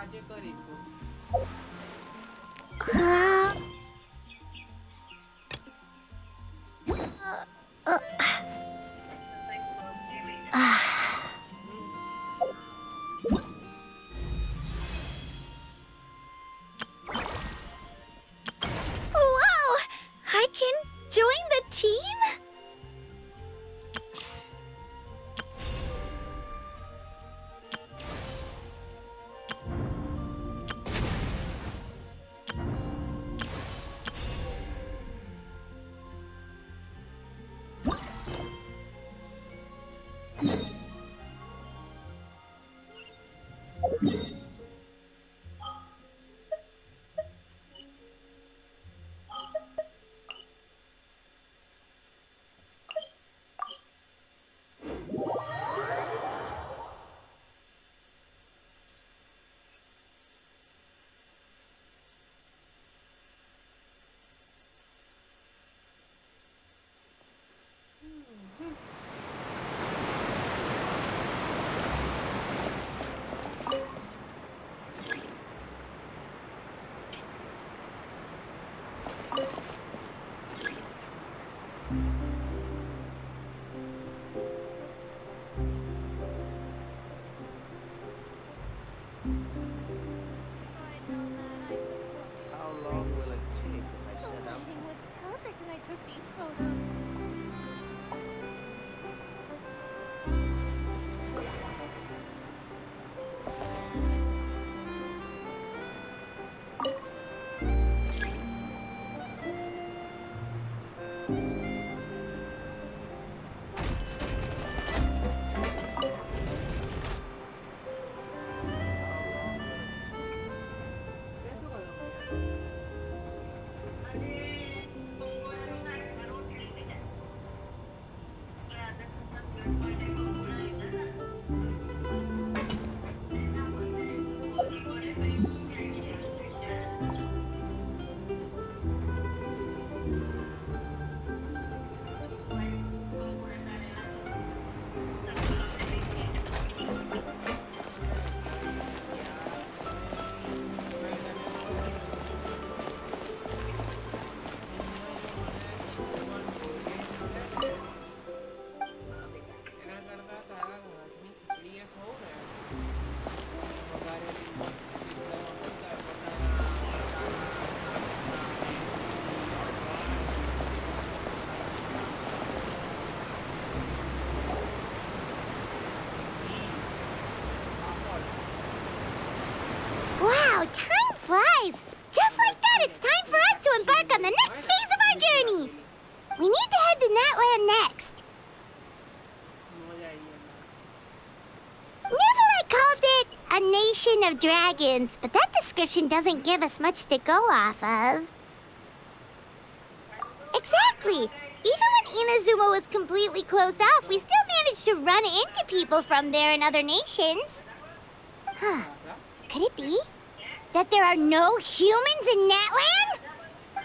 આજે કરીશું. Wow! I can join the team? How long will it take if I The set up? lighting was perfect and I took these photos. Eso cuando એના કરતા તારા હાથની ખીચડી ખાઉં ને વઘારેલી મસ્ત એકદમ Wow, time flies! Just like that, it's time for us to embark on the next phase of our journey! We need to head to Natland next. મજા આવી ગઈ. Neverland called it a nation of dragons, but that description doesn't give us much to go off of. Exactly! Even when Inazuma was completely closed off, we still managed to run into people from there in other nations. Huh. Could it be that there are no humans in Natland?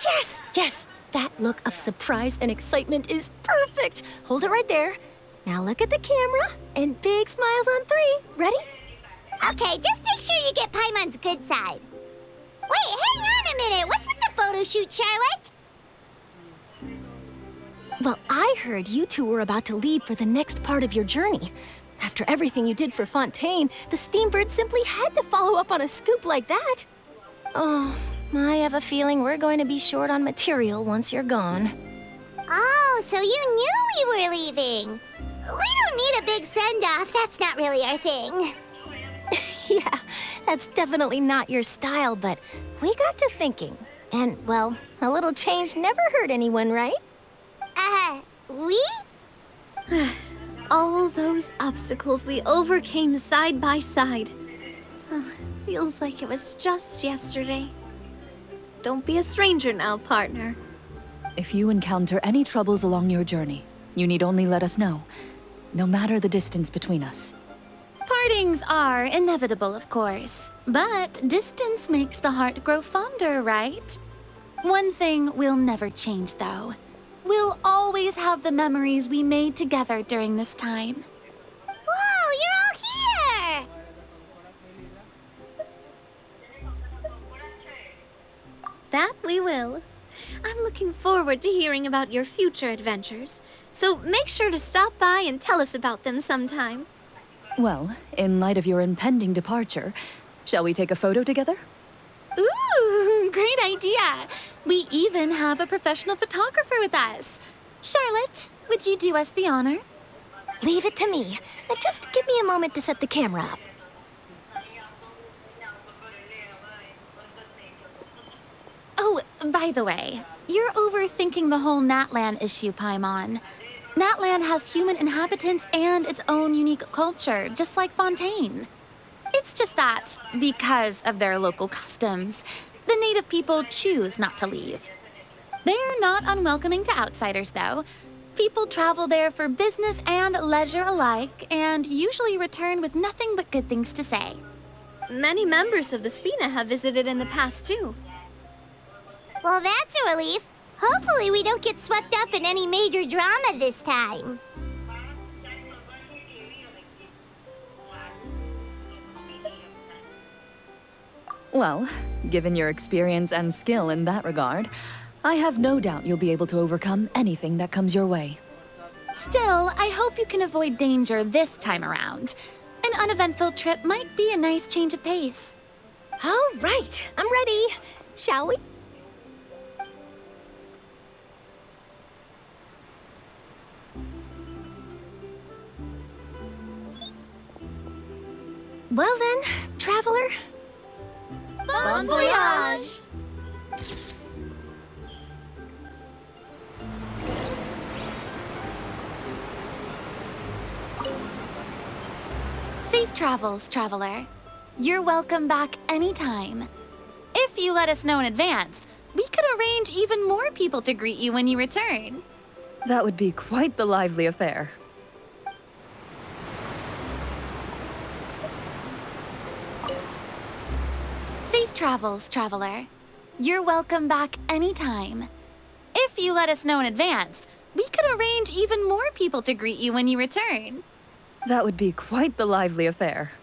Yes, yes. That look of surprise and excitement is perfect. Hold it right there. Now look at the camera and big smiles on 3. Ready? Okay, just make sure you get Paimon's good side. Wait, hang on a minute. What's with the photo shoot, Charlotte? Well, I heard you two were about to leave for the next part of your journey. After everything you did for Fontaine, the Steambird simply had to follow up on a scoop like that. Oh, I have a feeling we're going to be short on material once you're gone. Oh, so you knew we were leaving. We don't need a big send-off. That's not really our thing. Yeah, that's definitely not your style, but we got to thinking. And, well, a little change never hurt anyone, right? We? All those obstacles we overcame side by side. Feels like it was just yesterday. Don't be a stranger now, partner. If you encounter any troubles along your journey, you need only let us know, no matter the distance between us. Partings are inevitable, of course, but distance makes the heart grow fonder, right? One thing will never change, though. We'll always have the memories we made together during this time. Whoa, you're all here! That we will. I'm looking forward to hearing about your future adventures, so make sure to stop by and tell us about them sometime. Well, in light of your impending departure, shall we take a photo together? Ooh, great idea! We even have a professional photographer with us. Charlotte, would you do us the honor? Leave it to me. Just give me a moment to set the camera up. Oh, by the way, you're overthinking the whole Natlan issue, Paimon. Natlan has human inhabitants and its own unique culture, just like Fontaine. It's just that, because of their local customs, the native people choose not to leave. They're not unwelcoming to outsiders, though. People travel there for business and leisure alike, and usually return with nothing but good things to say. Many members of the Spina have visited in the past, too. Well, that's a relief. Hopefully we don't get swept up in any major drama this time. Well, given your experience and skill in that regard, I have no doubt you'll be able to overcome anything that comes your way. Still, I hope you can avoid danger this time around. An uneventful trip might be a nice change of pace. All right, I'm ready. Shall we? Well then, traveler. Bon voyage! Safe travels, traveler. You're welcome back anytime. If you let us know in advance, we could arrange even more people to greet you when you return. That would be quite the lively affair. Safe travels, traveler. You're welcome back anytime. If you let us know in advance, we could arrange even more people to greet you when you return. That would be quite the lively affair.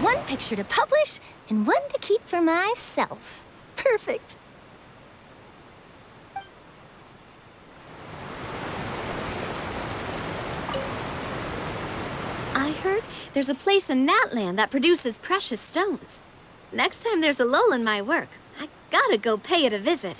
One picture to publish and one to keep for myself. Perfect. I heard there's a place in Natland that produces precious stones. Next time there's a lull in my work, I gotta go pay it a visit.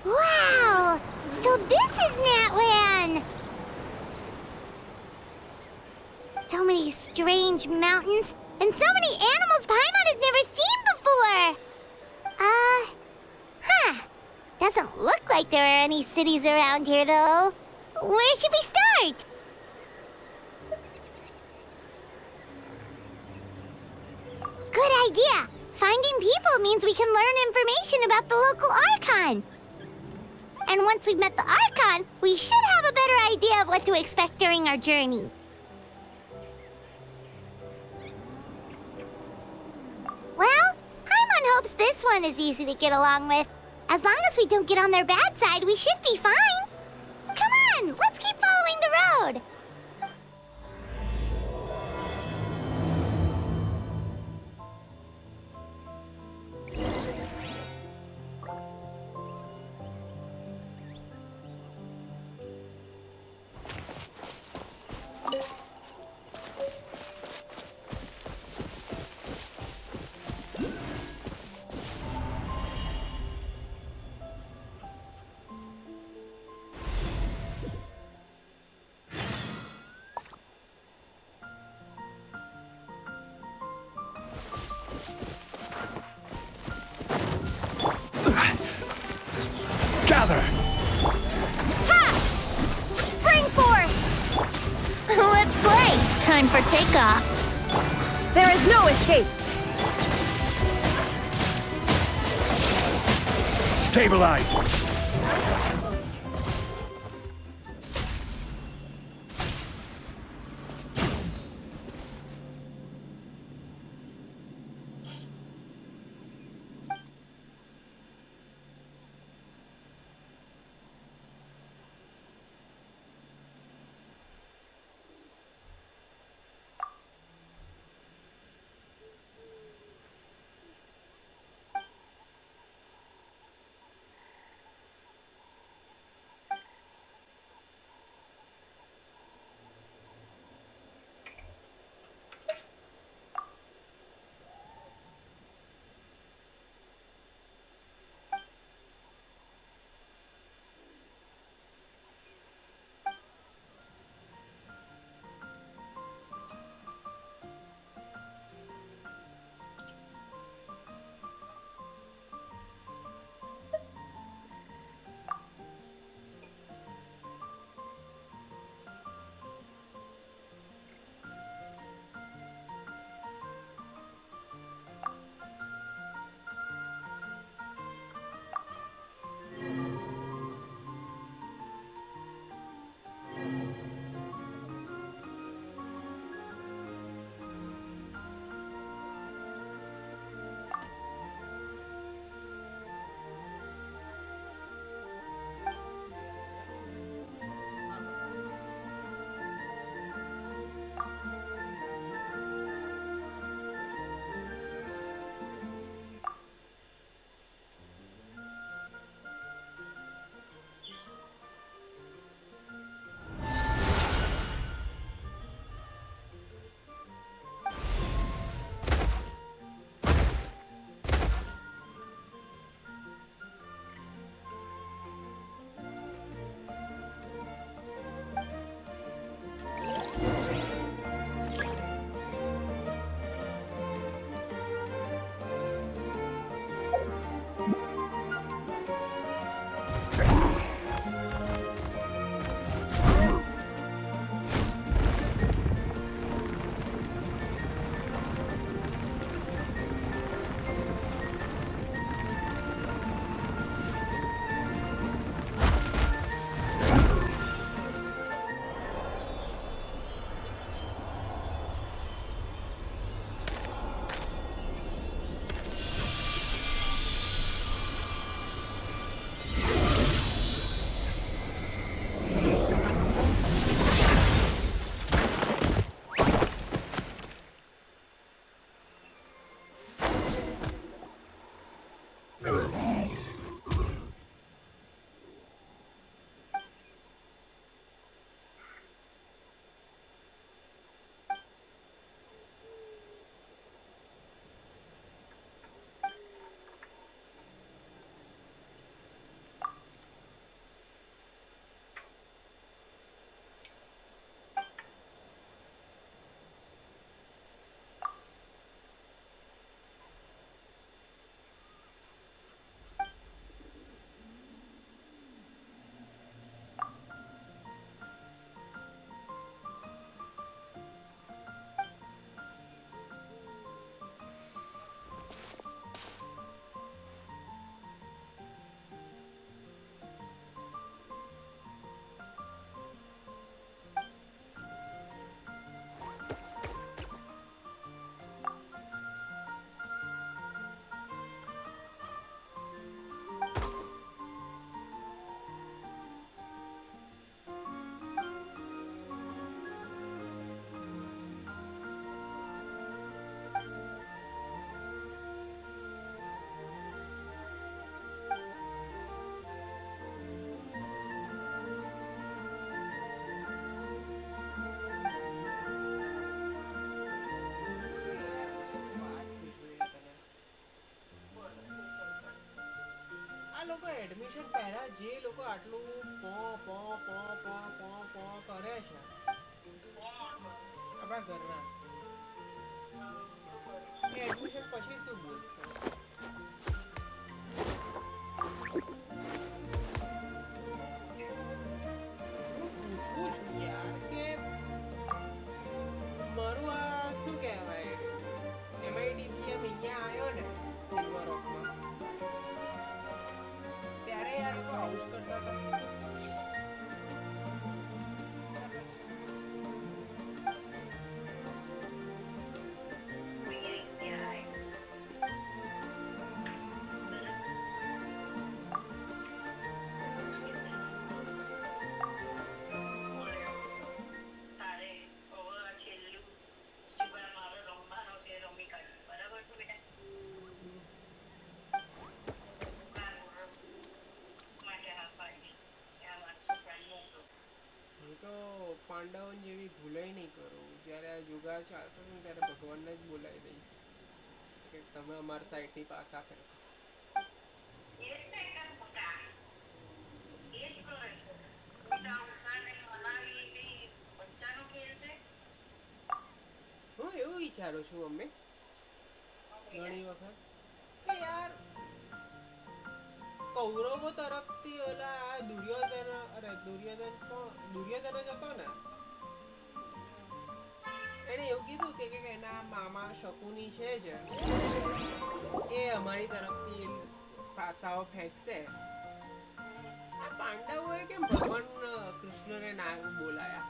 Wow! So this is Natlan! So many strange mountains, and so many animals Paimon has never seen before! Doesn't look like there are any cities around here, though. Where should we start? Good idea! Finding people means we can learn information about the local Archon. And once we've met the Archon, we should have a better idea of what to expect during our journey. Well, Paimon hopes this one is easy to get along with. As long as we don't get on their bad side, we should be fine. Come on, let's keep following the road. time for takeoff. There is no escape! Stabilize! લોકો admission પહેલા જે લોકો આટલું પો પો પો પો પો પો કરે છે આપણા ઘરના એડમિશન પછી શું બોલશે પૂછું છું યાર કે પાંડવન જેવી ભૂલાઈ નહીં કરું. જ્યારે આ જુગાર ચાલતો ને ત્યારે ભગવાનને જ બોલાવી દઈશ કે તમે અમારી સાઈડથી પાસા ફેરો. હું એવું વિચારું છું મમ્મી ઘણી વખત કે યાર કૌરવો તરફથી ઓલા દુર્યોધન જ હતો ને, એને એવું કીધું કે એના મામા શકુની છે જ એ અમારી તરફથી પાસાઓ ફેંકશે. આ પાંડવોએ કેમ ભગવાન કૃષ્ણને ના બોલાયા?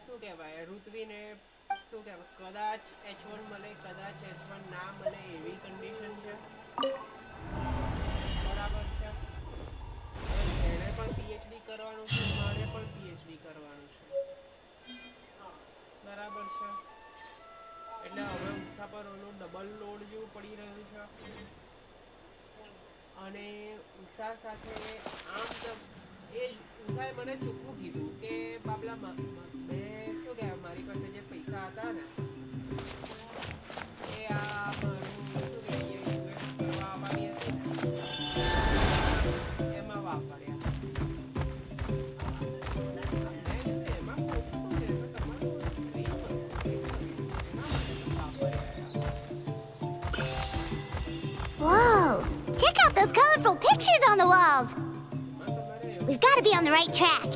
શું કહેવાય ઋત્વીને શું કહેવાય કદાચ H1 મળે કદાચ H1 ના મળે એવી કન્ડિશન છે. બરાબર છે. એને પણ પીએચડી કરવાનું છે, મારે પણ પીએચડી કરવાનું છે. બરાબર છે. એટલે હવે ઉષા પર ઓલું ડબલ લોડ જેવું પડી રહ્યું છે અને ઉષા સાથે આમ તો એ ઉષાએ મને ચોખ્ખું કીધું કે બાબલા મેં શું કહેવાય મારી પાસે જે પૈસા હતા ને એ આ મારું શું કહેવાય વાપરી હતી ને એમાં વાપર્યા. Whoa! Check out those colorful pictures on the walls! We've got to be on the right track.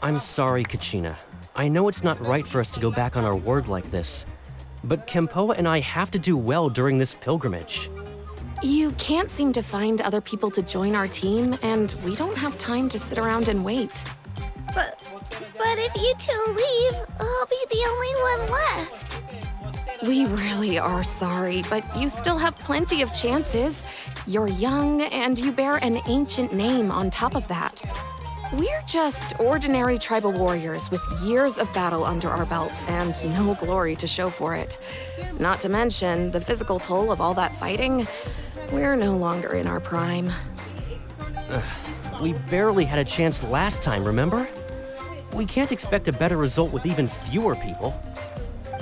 I'm sorry, Kachina. I know it's not right for us to go back on our word like this, but Kempoa and I have to do well during this pilgrimage. You can't seem to find other people to join our team, and we don't have time to sit around and wait. But if you two leave, I'll be the only one left. We really are sorry, but you still have plenty of chances. You're young, and you bear an ancient name on top of that. We're just ordinary tribal warriors with years of battle under our belt and no glory to show for it. Not to mention the physical toll of all that fighting. We're no longer in our prime. We barely had a chance last time, remember? We can't expect a better result with even fewer people.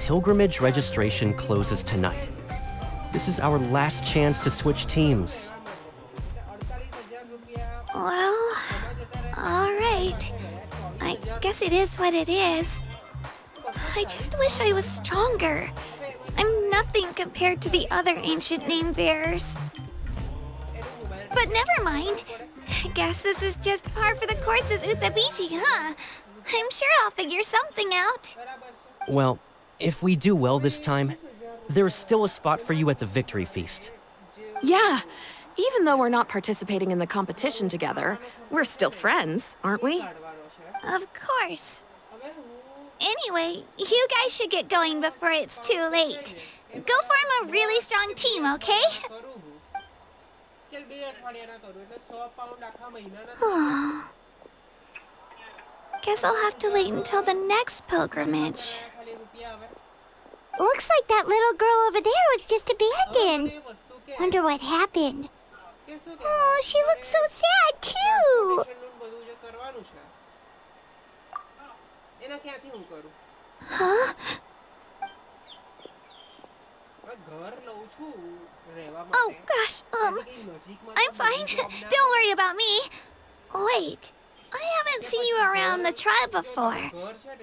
pilgrimage registration closes tonight. This is our last chance to switch teams. Well, alright. I guess it is what it is. I just wish I was stronger. I'm nothing compared to the other ancient name bearers. But never mind. Guess this is just par for the course as Uthabiti, huh? I'm sure I'll figure something out. Well, if we do well this time, there's still a spot for you at the victory feast. Yeah, even though we're not participating in the competition together, we're still friends, aren't we? Of course. Anyway, you guys should get going before it's too late. Go form a really strong team, okay? Guess I'll have to wait until the next pilgrimage. Looks like that little girl over there was just abandoned. Wonder what happened. Oh, she looks so sad too. Huh? Oh gosh, I'm fine. Don't worry about me. Wait, I haven't seen you around the tribe before.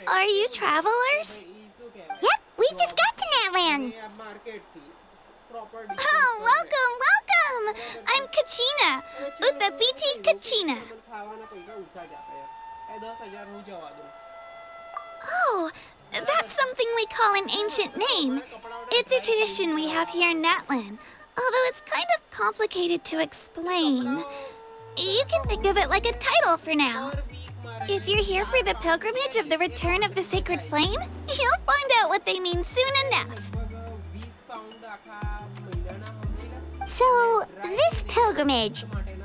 Are you travelers? Yep, we just got to Natland. Oh, welcome! I'm Kachina, Uthabiti Kachina. Oh, that's something we call an ancient name. It's a tradition we have here in Natland, although it's kind of complicated to explain. You can think of it like a title for now. If you're here for the pilgrimage of the return of the sacred flame, you'll find out what they mean soon enough. So, this pilgrimage,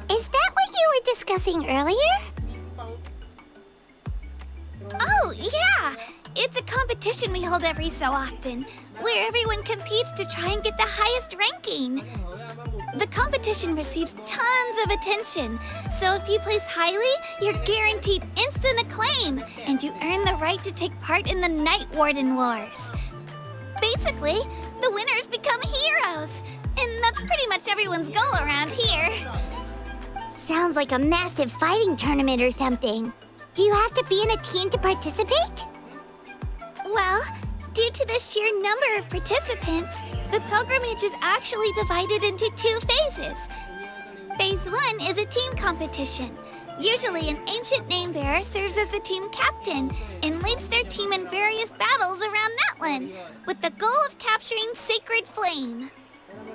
is that what you were discussing earlier? Oh, yeah! It's a competition we hold every so often, where everyone competes to try and get the highest ranking. The competition receives tons of attention, so if you place highly, you're guaranteed instant acclaim, and you earn the right to take part in the Night Warden Wars. Basically, the winners become heroes, and that's pretty much everyone's goal around here. Sounds like a massive fighting tournament or something. Do you have to be in a team to participate? Well, due to the sheer number of participants, the pilgrimage is actually divided into 2 phases. Phase 1 is a team competition. Usually, an ancient name bearer serves as the team captain and leads their team in various battles around Natland, with the goal of capturing Sacred Flame.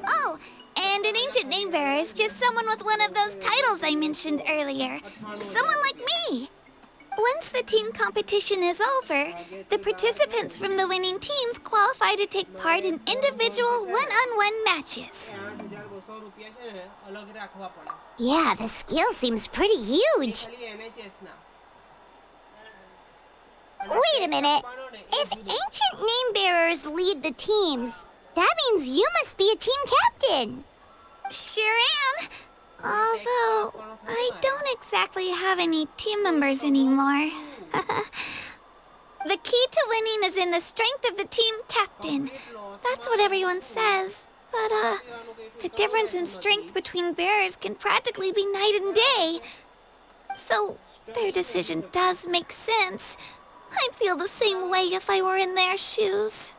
Oh, and an ancient name bearer is just someone with one of those titles I mentioned earlier. Someone like me. Once the team competition is over, the participants from the winning teams qualify to take part in individual one-on-one matches. Yeah, the scale seems pretty huge. Wait a minute. If ancient name bearers lead the teams, that means you must be a team captain. Sure am. Although, I don't exactly have any team members anymore. The key to winning is in the strength of the team captain. That's what everyone says. But, the difference in strength between bearers can practically be night and day. So, their decision does make sense. I'd feel the same way if I were in their shoes.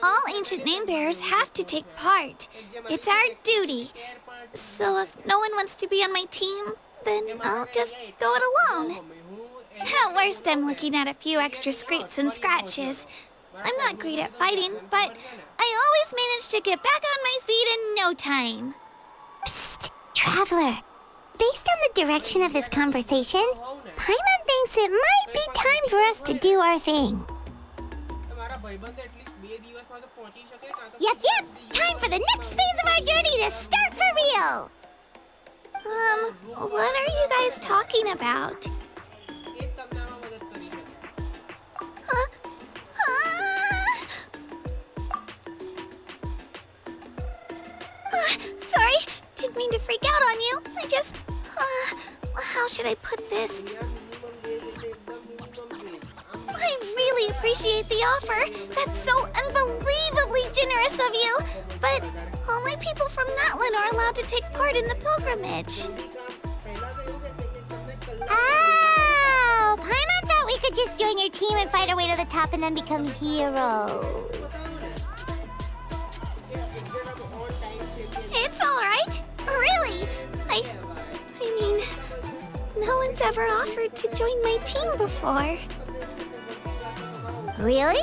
All ancient name bearers have to take part. It's our duty. So if no one wants to be on my team, then I'll just go it alone. At worst, I'm looking at a few extra scrapes and scratches. I'm not great at fighting, but I always manage to get back on my feet in no time. Psst, Traveler. Based on the direction of this conversation, Paimon thinks it might be time for us to do our thing. Yep, time for the next phase of our journey to start for real! What are you guys talking about? Sorry, didn't mean to freak out on you. I just, how should I put this? I really appreciate the offer. That's so unbelievably generous of you. But only people from Natlan are allowed to take part in the pilgrimage. Oh, Paimon thought we could just join your team and fight our way to the top and then become heroes. It's all right. Really. I mean, no one's ever offered to join my team before. Really?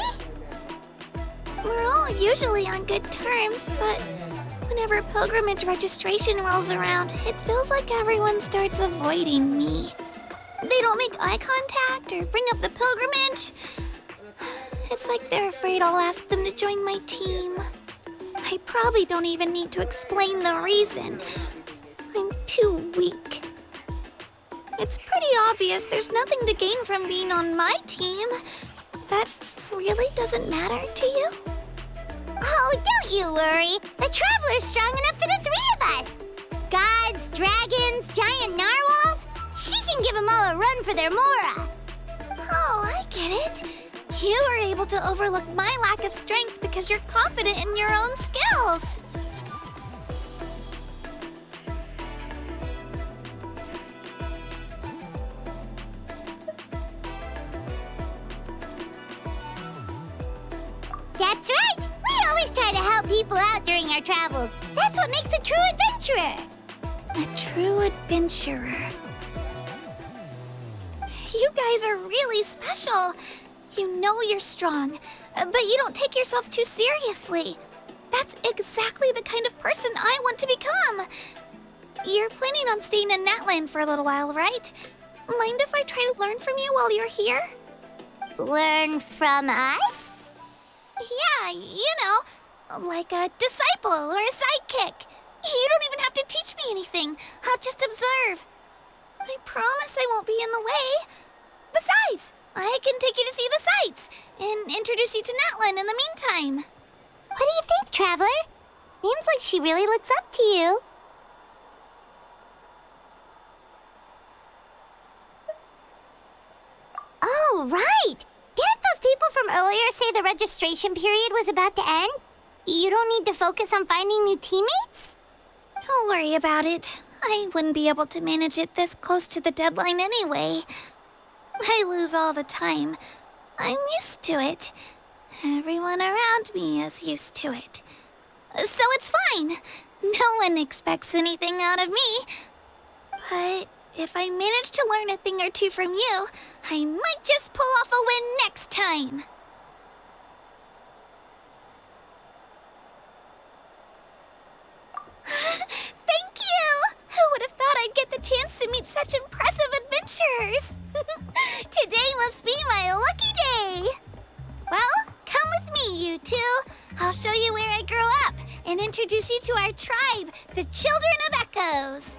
We're all usually on good terms, but whenever pilgrimage registration rolls around, it feels like everyone starts avoiding me. They don't make eye contact or bring up the pilgrimage. It's like they're afraid I'll ask them to join my team. I probably don't even need to explain the reason. I'm too weak. It's pretty obvious there's nothing to gain from being on my team. That really doesn't matter to you? Oh, don't you worry. The Traveler's strong enough for the three of us. Gods, dragons, giant narwhals. She can give them all a run for their Mora. Oh, I get it. You were able to overlook my lack of strength because you're confident in your own skills. That's right. We always try to help people out during our travels. That's what makes a true adventurer. A true adventurer. You guys are really special. You know you're strong, but you don't take yourselves too seriously. That's exactly the kind of person I want to become. You're planning on staying in Natland for a little while, right? Mind if I try to learn from you while you're here? Learn from us? Yeah, you know, like a disciple or a sidekick. You don't even have to teach me anything. I'll just observe. I promise I won't be in the way. Besides, I can take you to see the sights and introduce you to Natlan in the meantime. What do you think, Traveler? Seems like she really looks up to you. Oh, right! Didn't those people from earlier say the registration period was about to end? You don't need to focus on finding new teammates? Don't worry about it. I wouldn't be able to manage it this close to the deadline anyway. I lose all the time. I'm used to it. Everyone around me is used to it. So it's fine. No one expects anything out of me. But if I manage to learn a thing or two from you, I might just pull off a win next time. Thank you! Who would have thought I'd get the chance to meet such impressive adventurers? Today must be my lucky day! Well, come with me, you two. I'll show you where I grew up and introduce you to our tribe, the Children of Echoes.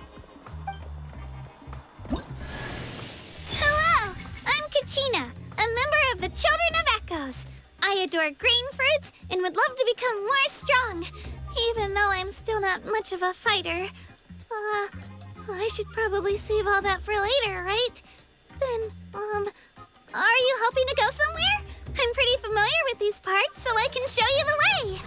Hello, I'm Kachina, a member of the Children of Echoes. I adore green fruits and would love to become more strong, even though I'm still not much of a fighter. I should probably save all that for later, right? Then, are you hoping to go somewhere? I'm pretty familiar with these parts, so I can show you the way.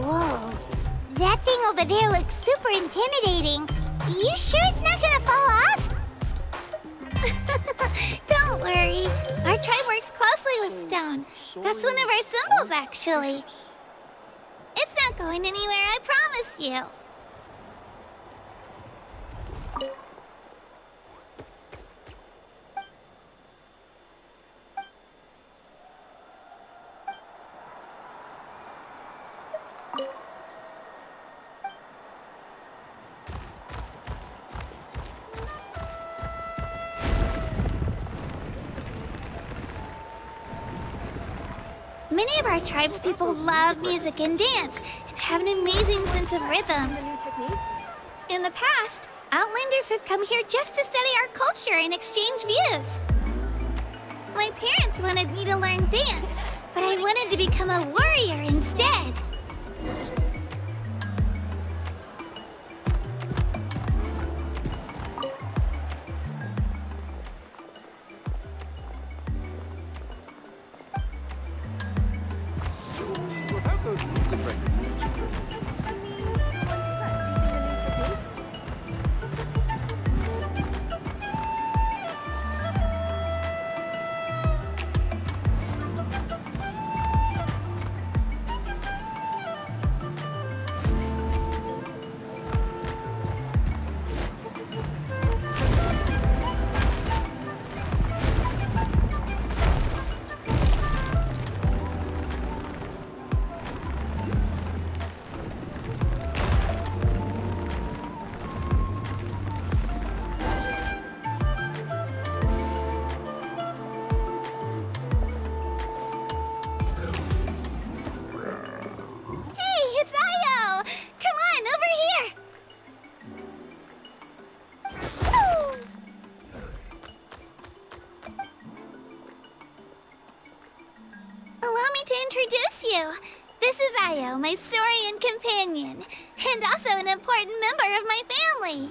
Whoa. That thing over there looks super intimidating. You sure it's not gonna fall off? Don't worry. Our tribe works closely with stone. That's one of our symbols, actually. It's not going anywhere, I promise you. Many of our tribespeople love music and dance and have an amazing sense of rhythm. In the past, Outlanders have come here just to study our culture and exchange views. My parents wanted me to learn dance, but I wanted to become a warrior instead. Introduce you. This is Io, my Saurian companion, and also an important member of my family.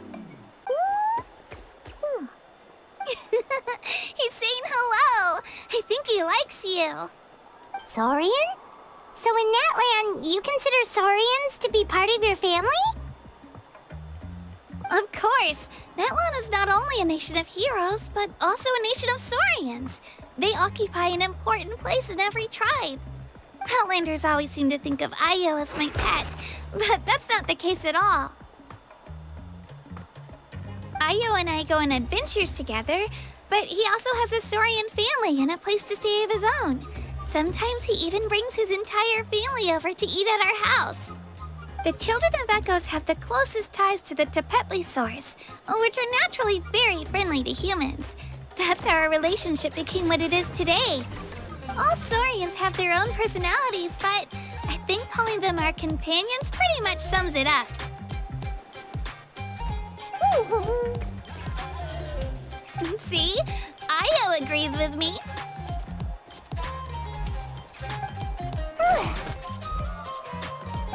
He's saying hello. I think he likes you. Saurian? So in that land, you consider Saurians to be part of your family? Of course. Natlan is not only a nation of heroes, but also a nation of Saurians. They occupy an important place in every tribe. Outlanders always seem to think of Io as my pet, but that's not the case at all. Io and I go on adventures together, but he also has a Saurian family and a place to stay of his own. Sometimes he even brings his entire family over to eat at our house. The children of Echoes have the closest ties to the Tepetlisaurs, which are naturally very friendly to humans. That's how our relationship became what it is today. All Saurians have their own personalities, but I think calling them our companions pretty much sums it up. See? Io agrees with me.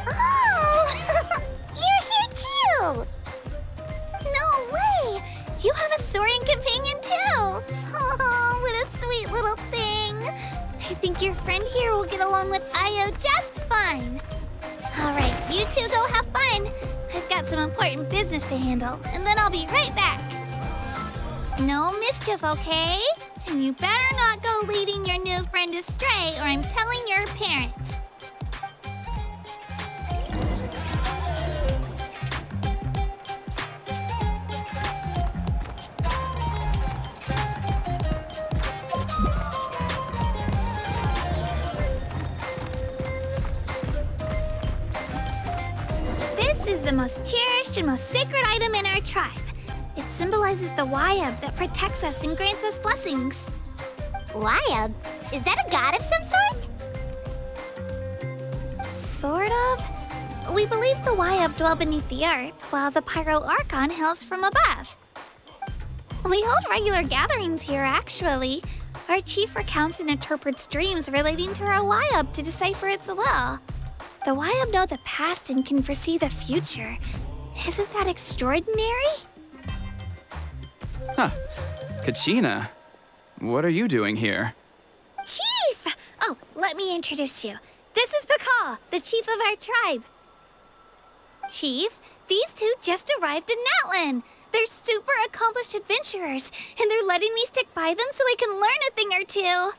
Oh! You're here too! No way! You have a Saurian companion too! Oh, what a sweet little thing! I think your friend here will get along with Io just fine. Alright, you two go have fun. I've got some important business to handle, and then I'll be right back. No mischief, okay? And you better not go leading your new friend astray, or I'm telling your parents. This is the most cherished and most sacred item in our tribe. It symbolizes the Wayab that protects us and grants us blessings. Wayab? Is that a god of some sort? Sort of. We believe the Wayab dwell beneath the earth, while the Pyro Archon hails from above. We hold regular gatherings here, actually. Our chief recounts and interprets dreams relating to our Wayab to decipher its will. The Wayab know the past and can foresee the future. Isn't that extraordinary? Huh. Kachina, what are you doing here? Chief! Oh, let me introduce you. This is Pakal, the chief of our tribe. Chief, these two just arrived in Natlan. They're super accomplished adventurers, and they're letting me stick by them so I can learn a thing or two.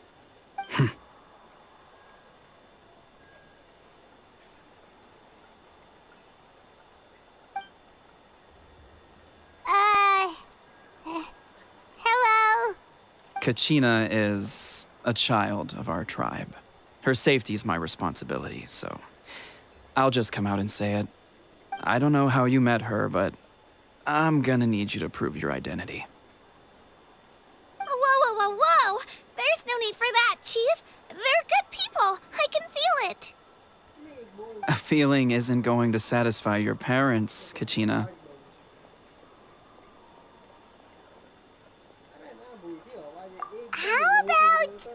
Hello? Kachina is a child of our tribe. Her safety's my responsibility, so I'll just come out and say it. I don't know how you met her, but I'm gonna need you to prove your identity. Whoa, whoa, whoa, whoa! There's no need for that, Chief. They're good people. I A feeling isn't going to satisfy your parents, Kachina. How about,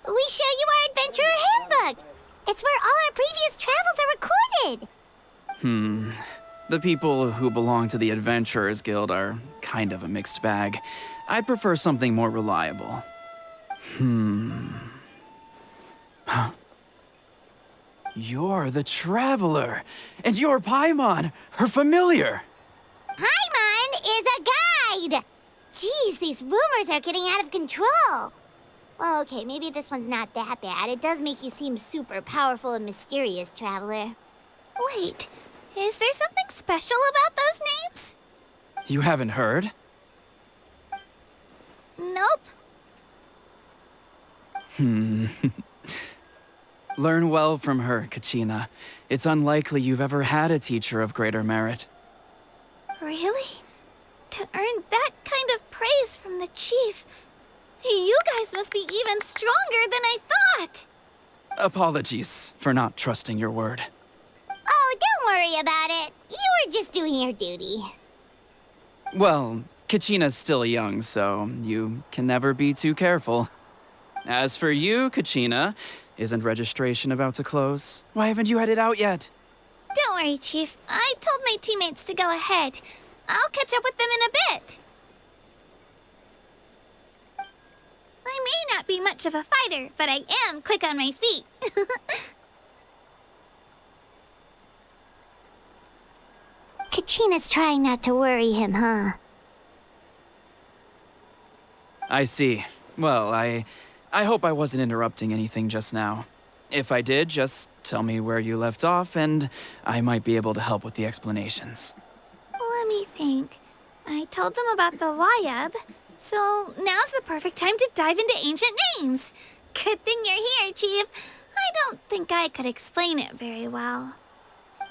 we show you our adventurer handbook? It's where all our previous travels are recorded. The people who belong to the Adventurers Guild are kind of a mixed bag. I'd prefer something more reliable. Huh? You're the Traveler, and you're Paimon, her familiar. Paimon is a guide! Jeez, these rumors are getting out of control. Well, okay, maybe this one's not that bad. It does make you seem super powerful and mysterious, Traveler. Wait, is there something special about those names? You haven't heard? Nope. Learn well from her, Kachina. It's unlikely you've ever had a teacher of greater merit. Really? To earn that kind of praise from the chief, you guys must be even stronger than I thought. Apologies for not trusting your word. Oh, don't worry about it. You were just doing your duty. Well, Kachina's still young, so you can never be too careful. As for you, Kachina, isn't registration about to close? Why haven't you headed out yet? Don't worry, Chief. I told my teammates to go ahead. I'll catch up with them in a bit. I may not be much of a fighter, but I am quick on my feet. Kachina's trying not to worry him, huh? I see. Well, I hope I wasn't interrupting anything just now. If I did, just tell me where you left off, and I might be able to help with the explanations. Let me think. I told them about the Wayab, so now's the perfect time to dive into ancient names. Good thing you're here, Chief. I don't think I could explain it very well.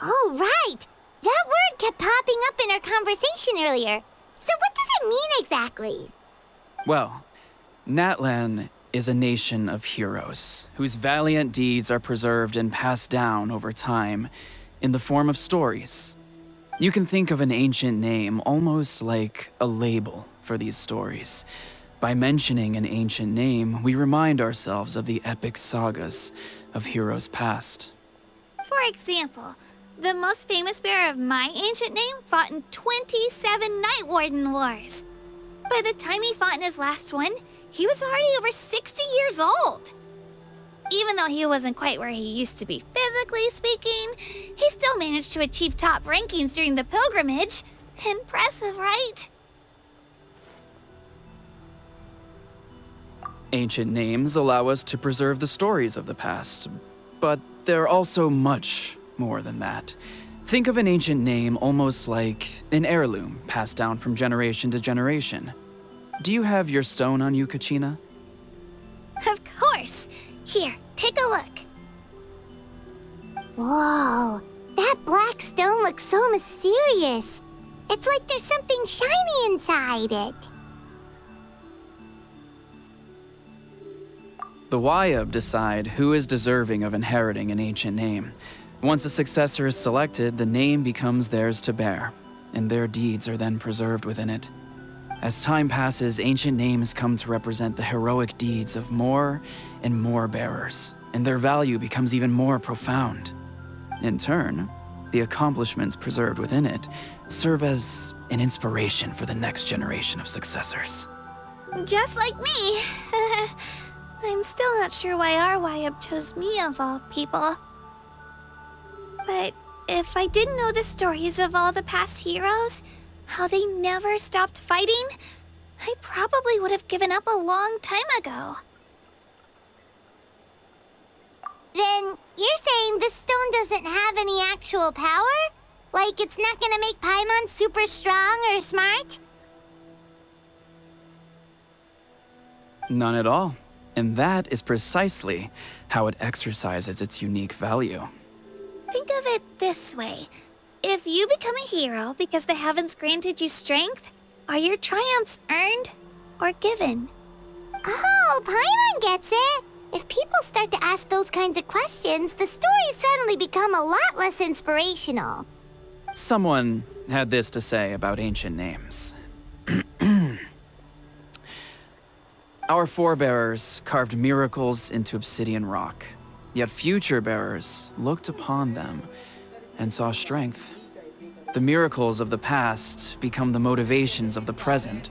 Oh, right! That word kept popping up in our conversation earlier. So what does it mean exactly? Well, Natlan is a nation of heroes whose valiant deeds are preserved and passed down over time in the form of stories. You can think of an ancient name almost like a label for these stories. By mentioning an ancient name, we remind ourselves of the epic sagas of heroes past. For example, the most famous bearer of my ancient name fought in 27 Night Warden Wars. By the time he fought in his last one, he was already over 60 years old. Even though he wasn't quite where he used to be physically speaking, he still managed to achieve top rankings during the pilgrimage. Impressive, right? Ancient names allow us to preserve the stories of the past, but they're also much more than that. Think of an ancient name almost like an heirloom passed down from generation to generation. Do you have your stone on you, Kachina? Of course. Here, take a look. Whoa, that black stone looks so mysterious. It's like there's something shiny inside it. The Wayab decide who is deserving of inheriting an ancient name. Once a successor is selected, the name becomes theirs to bear, and their deeds are then preserved within it. As time passes, ancient names come to represent the heroic deeds of more and more bearers, and their value becomes even more profound. In turn, the accomplishments preserved within it serve as an inspiration for the next generation of successors. Just like me. I'm still not sure why our Wayab chose me of all people. But if I didn't know the stories of all the past heroes, how they never stopped fighting, I probably would have given up a long time ago. Then you're saying this stone doesn't have any actual power? Like it's not gonna make Paimon super strong or smart? None at all. And that is precisely how it exercises its unique value. Think of it this way. If you become a hero because the heavens granted you strength, are your triumphs earned or given? Oh, Paimon gets it. If people start to ask those kinds of questions, the stories suddenly become a lot less inspirational. Someone had this to say about ancient names. Our forebears carved miracles into obsidian rock, yet future bearers looked upon them and saw strength. The miracles of the past become the motivations of the present.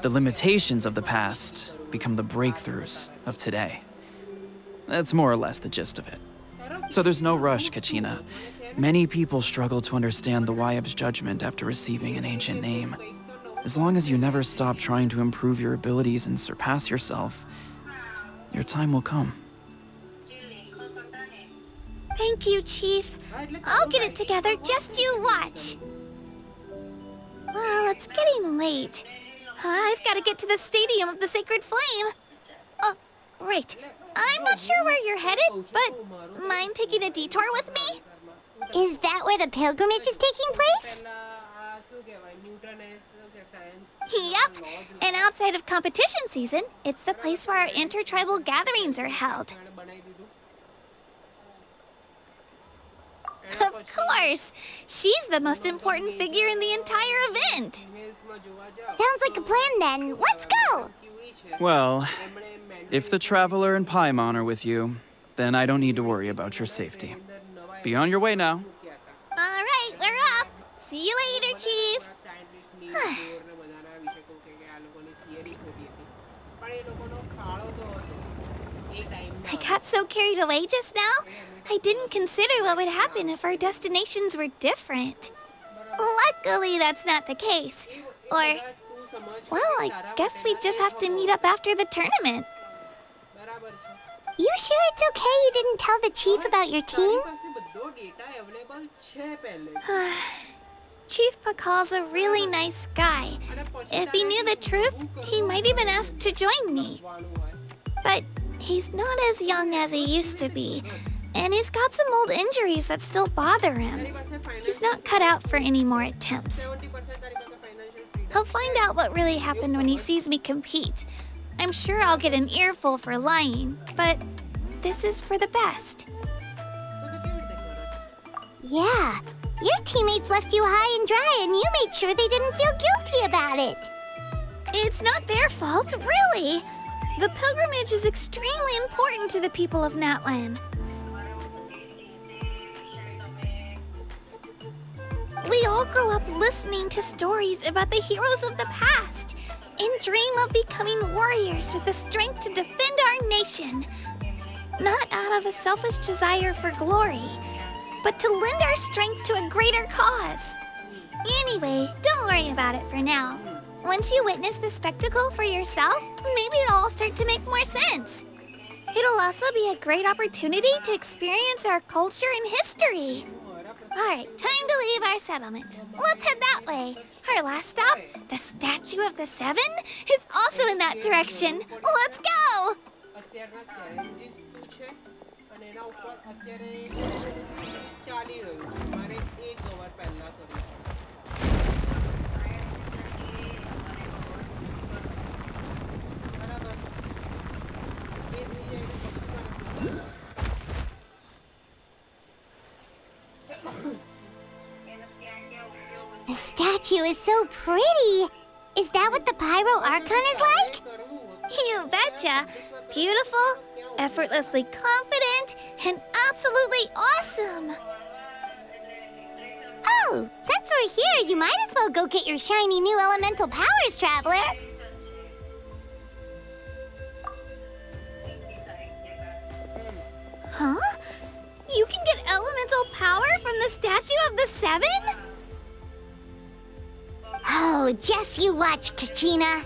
The limitations of the past become the breakthroughs of today. That's more or less the gist of it. So there's no rush, Kachina. Many people struggle to understand the Wyeb's judgment after receiving an ancient name. As long as you never stop trying to improve your abilities and surpass yourself, your time will come. Thank you, Chief. I'll get it together, just you watch. Well, it's getting late. I've got to get to the Stadium of the Sacred Flame. Oh, right. I'm not sure where you're headed, but mind taking a detour with me? Is that where the pilgrimage is taking place? Yep. And outside of competition season, it's the place where our intertribal gatherings are held. Of course! She's the most important figure in the entire event! Sounds like a plan then. Let's go! Well, if the Traveler and Paimon are with you, then I don't need to worry about your safety. Be on your way now. Alright, we're off! See you later, Chief! I got so carried away just now, I didn't consider what would happen if our destinations were different. Luckily, that's not the case. Or, well, I guess we just have to meet up after the tournament. You sure it's okay you didn't tell the chief about your team? Chief Pakal's a really nice guy. If he knew the truth, he might even ask to join me. But he's not as young as he used to be, and he's got some old injuries that still bother him. He's not cut out for any more attempts. He'll find out what really happened when he sees me compete. I'm sure I'll get an earful for lying, but this is for the best. Yeah. Your teammates left you high and dry and you made sure they didn't feel guilty about it. It's not their fault, really. The pilgrimage is extremely important to the people of Natlan. We all grow up listening to stories about the heroes of the past and dream of becoming warriors with the strength to defend our nation. Not out of a selfish desire for glory, but to lend our strength to a greater cause. Anyway, don't worry about it for now. Once you witness the spectacle for yourself, maybe it'll all start to make more sense. It'll also be a great opportunity to experience our culture and history. Alright, time to leave our settlement. Let's head that way. Our last stop, the Statue of the Seven, is also in that direction. Let's go! The statue is so pretty. Is that what the Pyro Archon is like? You betcha. Beautiful, effortlessly confident, and absolutely awesome. Oh, since we're here, you might as well go get your shiny new elemental powers, Traveler. Huh? You can get elemental power from the Statue of the Seven? Oh, just you watch, Kachina.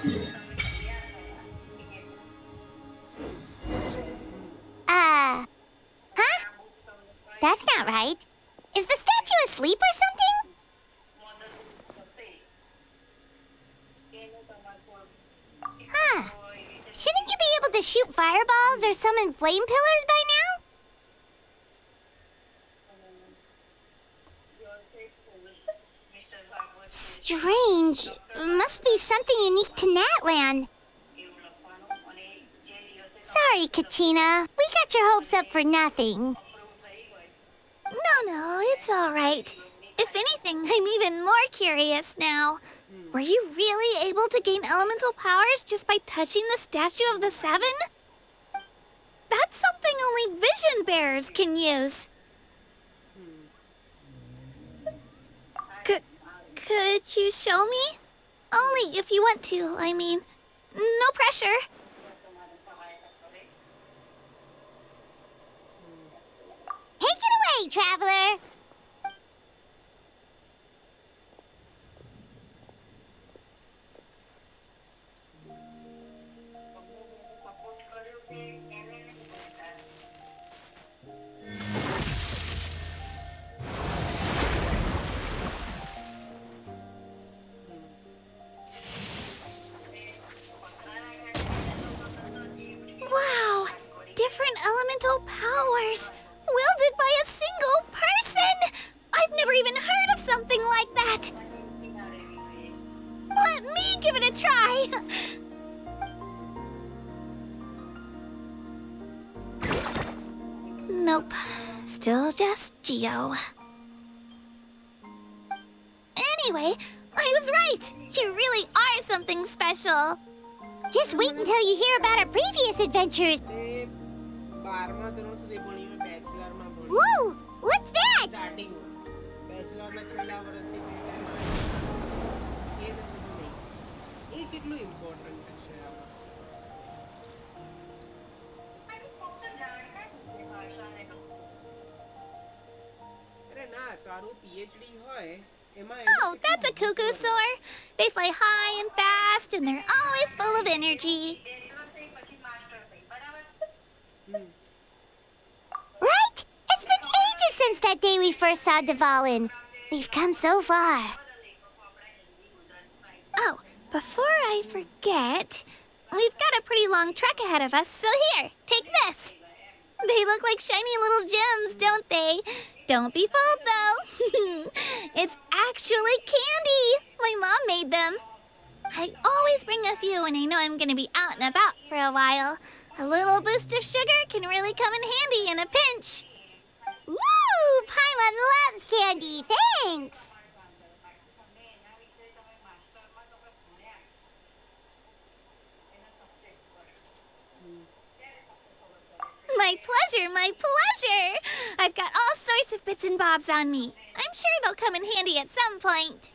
Huh? That's not right. Is the statue asleep or something? Huh. Shouldn't you be able to shoot fireballs or summon flame pillars by now? Strange. Must be something unique to Natland. Sorry, Kachina. We got your hopes up for nothing. No, it's all right. If anything, I'm even more curious now. Were you really able to gain elemental powers just by touching the Statue of the Seven? That's something only vision bearers can use. Could you show me? Only if you want to, I mean. No pressure. Take it away, traveler. Wow! Different elemental powers! Wielded by a single person! I've never even heard of something like that! Let me give it a try! Nope. Still just Geo. Anyway, I was right! You really are something special! Just wait until you hear about our previous adventures. તે 12મા ધોરણ સુધી ભણી મેં બેચલરમાં ભણી Whoa! What's that? Starting બેચલરના છેલ્લા વર્ષથી કંઈ time આવે એ તો બધું નહીં એ કેટલું ઇમ્પોર્ટન્ટ છે આમાં અરે ના તારું PhD હોય એમાં Oh, that's a cuckoo soar. They fly high and fast, and they're always full of energy. Right? It's been ages since that day we first saw Dvalin. We've come so far. Oh, before I forget, we've got a pretty long trek ahead of us, so here, take this. They look like shiny little gems, don't they? Don't be fooled, though. It's actually candy. My mom made them. I always bring a few when I know I'm going to be out and about for a while. A little boost of sugar can really come in handy in a pinch. Woo! Paimon loves candy. Thanks. My pleasure, my pleasure. I've got all sorts of bits and bobs on me. I'm sure they'll come in handy at some point.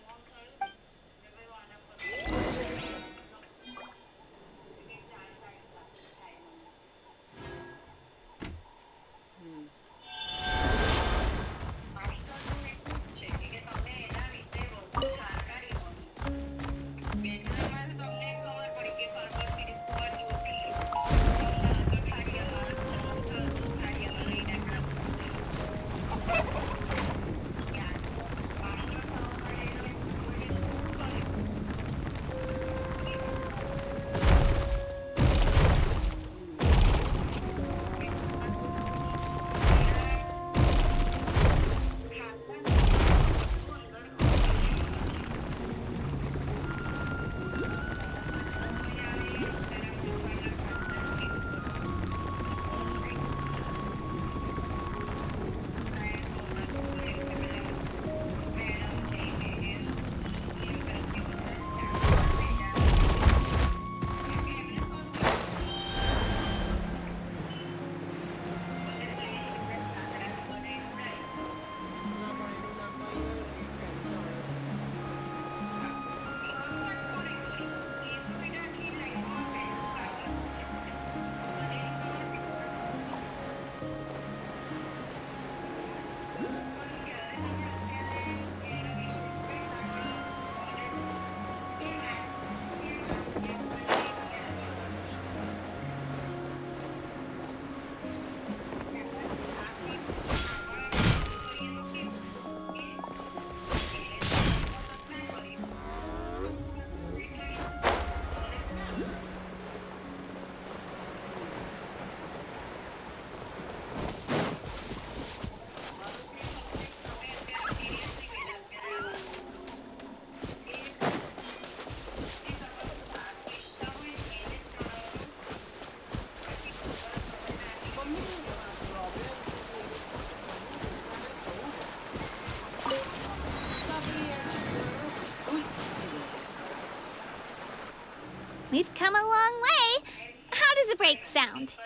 We've come a long way. How does a break sound?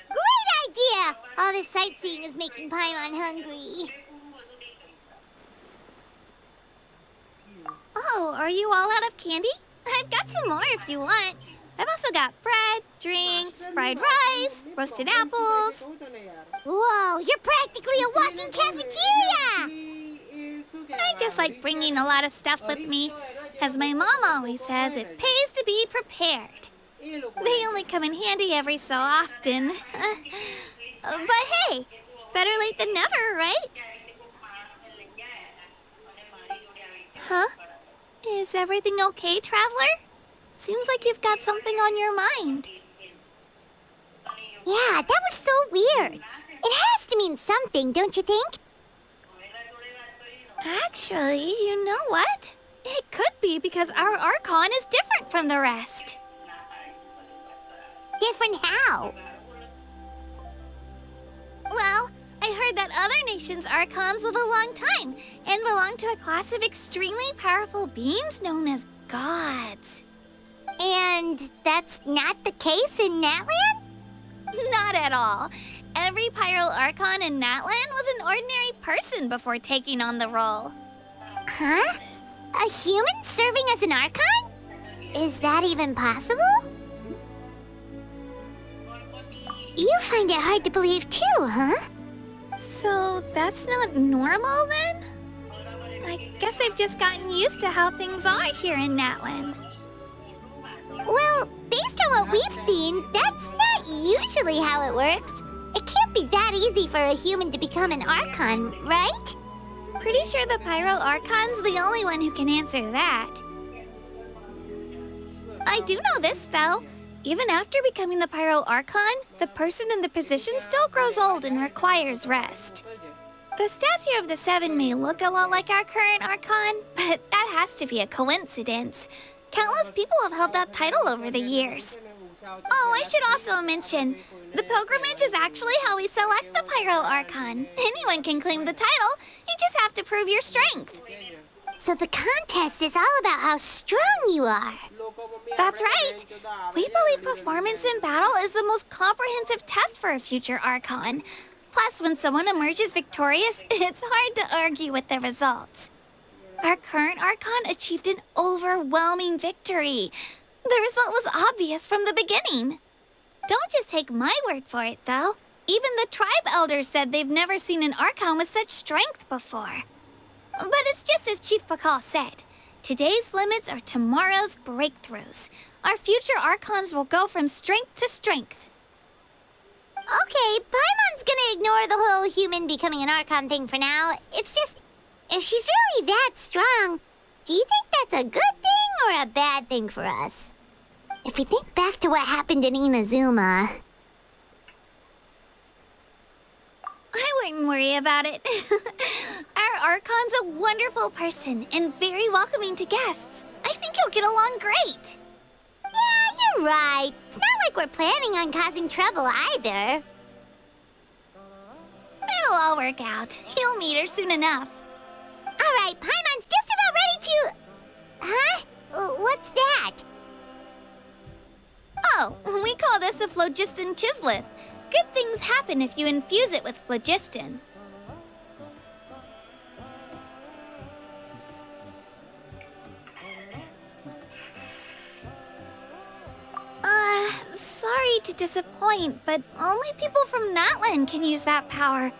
Great idea! All this sightseeing is making Paimon hungry. Oh, are you all out of candy? I've got some more if you want. I've also got bread, drinks, fried rice, roasted apples. Whoa, you're practically a walking cafeteria! I just like bringing a lot of stuff with me. As my mom always says, it pays to be prepared. They only come in handy every so often. But hey, better late than never, right? Huh? Is everything okay, Traveler? Seems like you've got something on your mind. Yeah, that was so weird. It has to mean something, don't you think? Actually, you know what? It could be because our Archon is different from the rest. Different how? Well, I heard that other nations' Archons live a long time and belong to a class of extremely powerful beings known as gods. And that's not the case in Natlan? Not at all. Every Pyro Archon in Natlan was an ordinary person before taking on the role. Huh? A human serving as an Archon? Is that even possible? You find it hard to believe too, huh? So that's not normal then? I guess I've just gotten used to how things are here in Natlan. Well, based on what we've seen, that's not usually how it works. It can't be that easy for a human to become an Archon, right? Pretty sure the Pyro Archon's the only one who can answer that. I do know this, though. Even after becoming the Pyro Archon, the person in the position still grows old and requires rest. The statue of the Seven may look a lot like our current Archon, but that has to be a coincidence. Countless people have held that title over the years. Oh, I should also mention, the pilgrimage is actually how we select the Pyro Archon. Anyone can claim the title, you just have to prove your strength. So the contest is all about how strong you are. That's right. We believe performance in battle is the most comprehensive test for a future Archon. Plus, when someone emerges victorious, it's hard to argue with the results. Our current Archon achieved an overwhelming victory. The result was obvious from the beginning. Don't just take my word for it, though. Even the tribe elders said they've never seen an Archon with such strength before. But it's just as Chief Pakal said. Today's limits are tomorrow's breakthroughs. Our future Archons will go from strength to strength. Okay, Paimon's gonna ignore the whole human becoming an Archon thing for now. It's just, if she's really that strong, do you think that's a good thing or a bad thing for us? If we think back to what happened in Inazuma... I wouldn't worry about it. Our Archon's a wonderful person and very welcoming to guests. I think you'll get along great. Yeah, you're right. It's not like we're planning on causing trouble either. It'll all work out. You'll meet her soon enough. All right, Paimon's just about ready to... Huh? What's that? Oh, we call this a phlogiston chisleth. Good things happen if you infuse it with phlogiston. Sorry to disappoint, but only people from Natlan can use that power.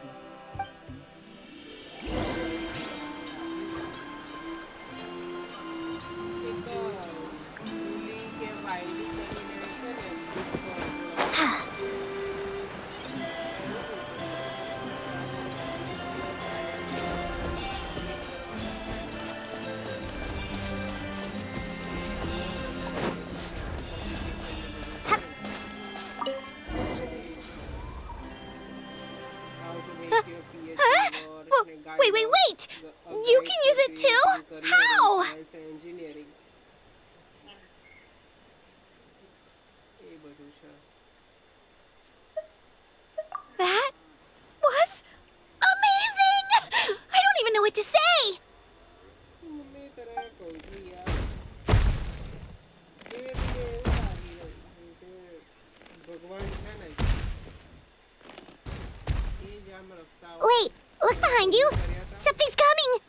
Wait! You can use it too? How? That was amazing! I don't even know what to say! Wait, look behind you. Something's coming.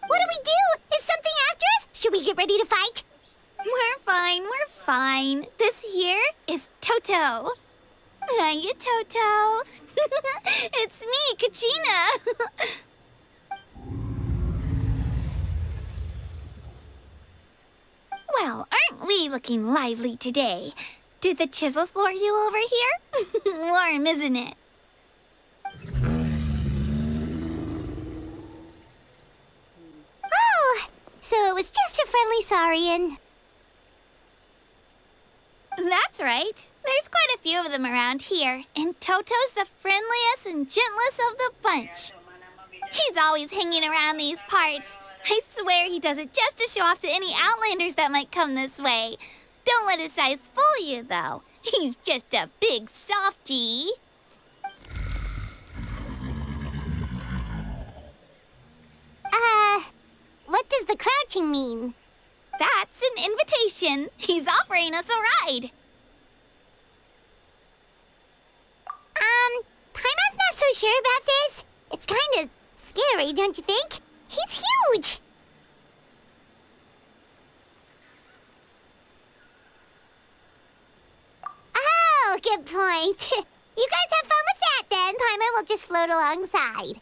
What do we do? Is something after us? Should we get ready to fight? We're fine, we're fine. This here is Toto. Hiya, Toto. It's me, Kachina. Well, aren't we looking lively today? Did the chisel lure you over here? Warm, isn't it? Oh, so it was just a friendly saurian. That's right. There's quite a few of them around here, and Toto's the friendliest and gentlest of the bunch. He's always hanging around these parts. I swear he does it just to show off to any outlanders that might come this way. Don't let his size fool you, though. He's just a big softie. What does the crouching mean? That's an invitation. He's offering us a ride. Paimon's not so sure about this. It's kind of scary, don't you think? He's huge. Oh, good point. You guys have fun with that then. Paimon will just float alongside.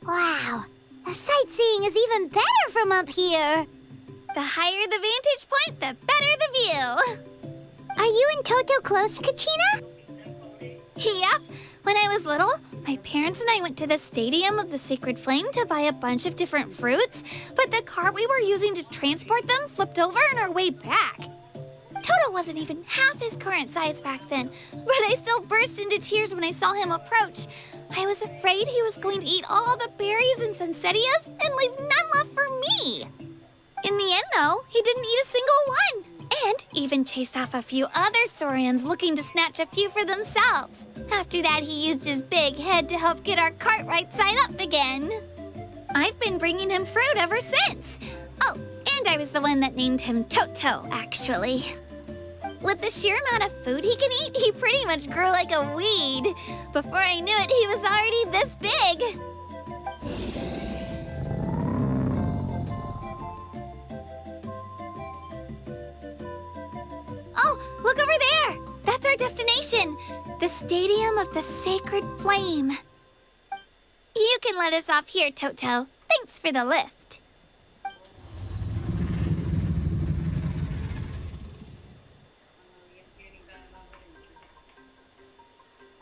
Wow, the sightseeing is even better from up here. The higher the vantage point, the better the view. Are you and Toto close, Kachina? Yep. When I was little, my parents and I went to the Stadium of the Sacred Flame to buy a bunch of different fruits, but the cart we were using to transport them flipped over on our way back. Toto wasn't even half his current size back then, but I still burst into tears when I saw him approach. I was afraid he was going to eat all the berries and sunsettias and leave none left for me. In the end, though, he didn't eat a single one, and even chased off a few other saurians looking to snatch a few for themselves. After that, he used his big head to help get our cart right side up again. I've been bringing him fruit ever since. Oh, and I was the one that named him Toto, actually. With the sheer amount of food he can eat, he pretty much grew like a weed. Before I knew it, he was already this big. Oh, look over there! That's our destination, the Stadium of the Sacred Flame. You can let us off here, Toto. Thanks for the lift.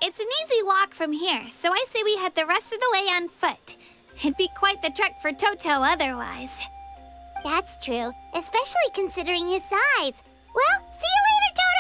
It's an easy walk from here, so I say we head the rest of the way on foot. It'd be quite the trek for Toto otherwise. That's true, especially considering his size. Well, see you later, Toto!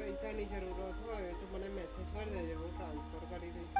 પૈસાની જરૂરત હોય તો મને message કરી દેજો હું transfer કરી દઈશ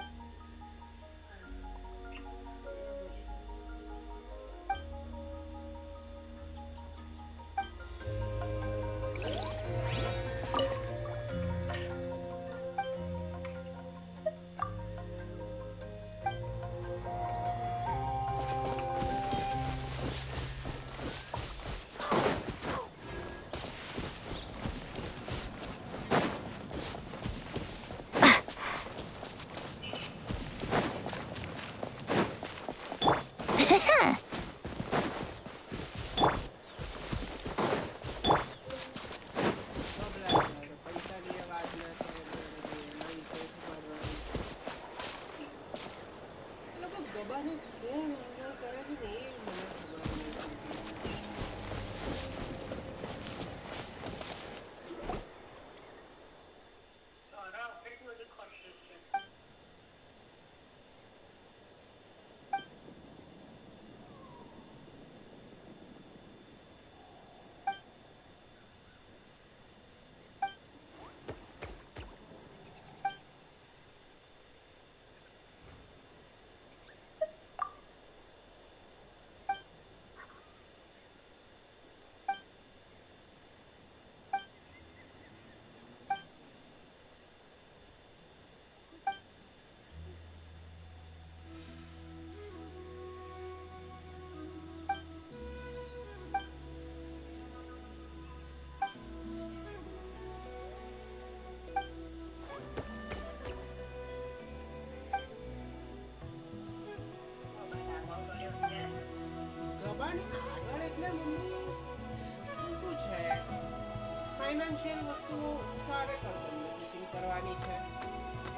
ફાઇનાન્શિયલ વસ્તુઓ ઉસારે તમને પૂછીને કરવાની છે,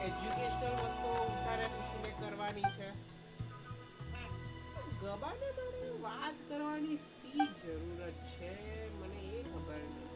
એજ્યુકેશનલ વસ્તુઓ ઉસારે પૂછીને કરવાની છે. ગબાને મારે વાત કરવાની સી જરૂરત છે મને એ ખબર નથી.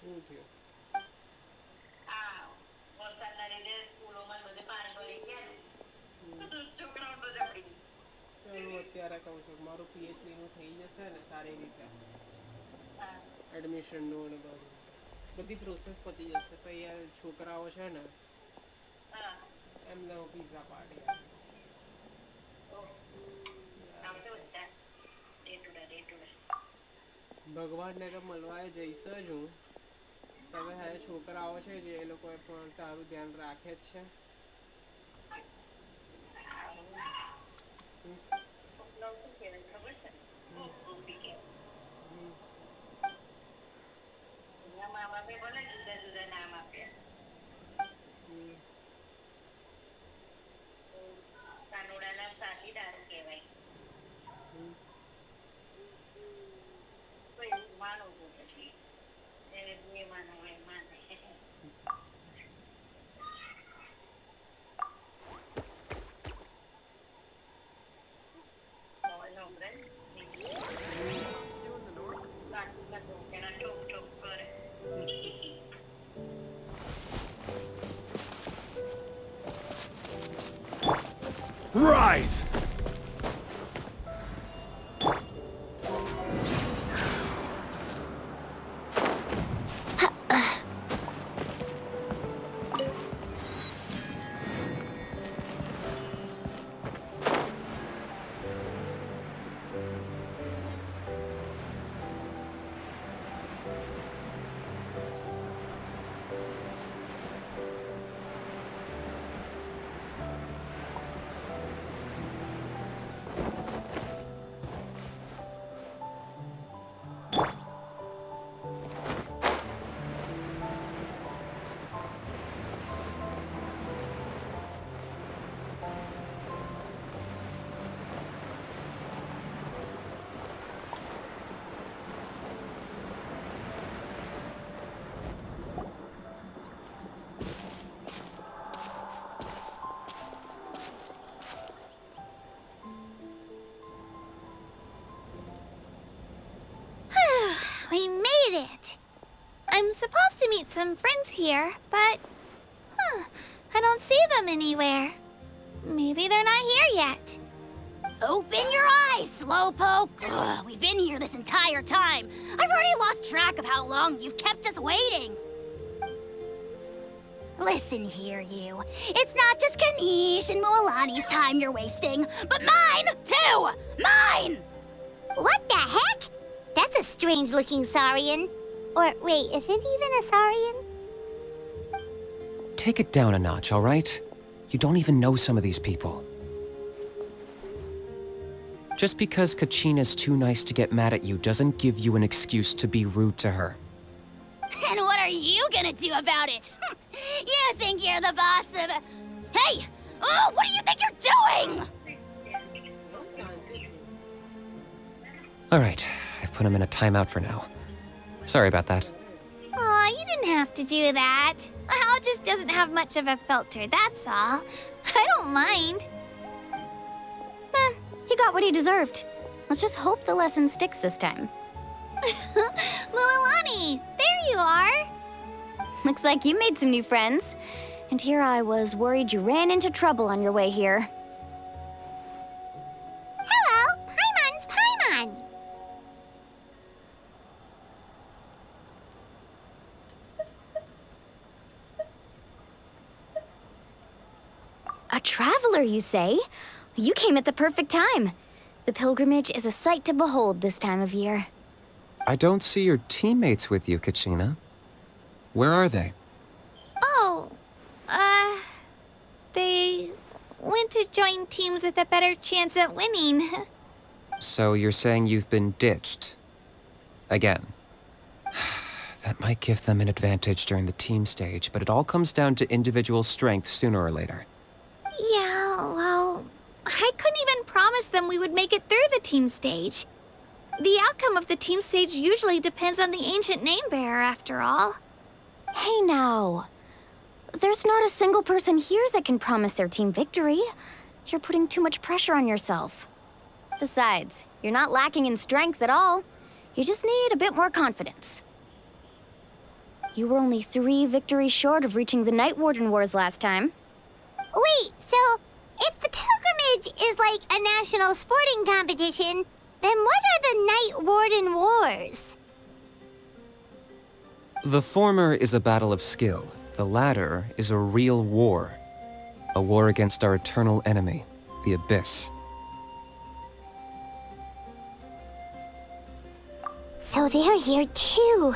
શું થયું? હું અત્યારે કહું છું મારું પીએચડી નું થઈ જશે ને સારી રીતે એડમિશન નું ને બધું બધી પ્રોસેસ પતી જશે તો અહીંયા છોકરાઓ છે ને એમને હું પીઝા પાડી ભગવાનને તો મળવા જઈશ જ હું હવે હવે છોકરાઓ છે જે એ લોકો પણ તારું ધ્યાન રાખે જ છે. Rise! it. I'm supposed to meet some friends here, but... I don't see them anywhere. Maybe they're not here yet. Open your eyes, Slowpoke! Ugh, we've been here this entire time. I've already lost track of how long you've kept us waiting. Listen here, you. It's not just Kanish and Moalani's time you're wasting, but mine, too! Mine! What the heck? That's a strange-looking Saurian. Or, wait, is it even a Saurian? Take it down a notch, all right? You don't even know some of these people. Just because Kachina's too nice to get mad at you doesn't give you an excuse to be rude to her. And what are you gonna do about it? You think you're the boss of... Hey! Oh, what do you think you're doing? All right, I've put him in a timeout for now. Sorry about that. Aw, you didn't have to do that. Hal just doesn't have much of a filter, that's all. I don't mind. He got what he deserved. Let's just hope the lesson sticks this time. Mualani, there you are. Looks like you made some new friends. And here I was worried you ran into trouble on your way here. Hello, Paimon's Paimon. A traveler, you say? You came at the perfect time. The pilgrimage is a sight to behold this time of year. I don't see your teammates with you, Kachina. Where are they? Oh, they went to join teams with a better chance at winning. So you're saying you've been ditched? Again. That might give them an advantage during the team stage, but it all comes down to individual strength sooner or later. Yeah, well, I couldn't even promise them we would make it through the team stage. The outcome of the team stage usually depends on the ancient name-bearer, after all. Hey now. There's not a single person here that can promise their team victory. You're putting too much pressure on yourself. Besides, you're not lacking in strength at all. You just need a bit more confidence. You were only 3 victories short of reaching the Night Warden Wars last time. Wait, so if the pilgrimage is like a national sporting competition, then what are the Night Warden Wars? The former is a battle of skill. The latter is a real war. A war against our eternal enemy, the Abyss. So they're here too.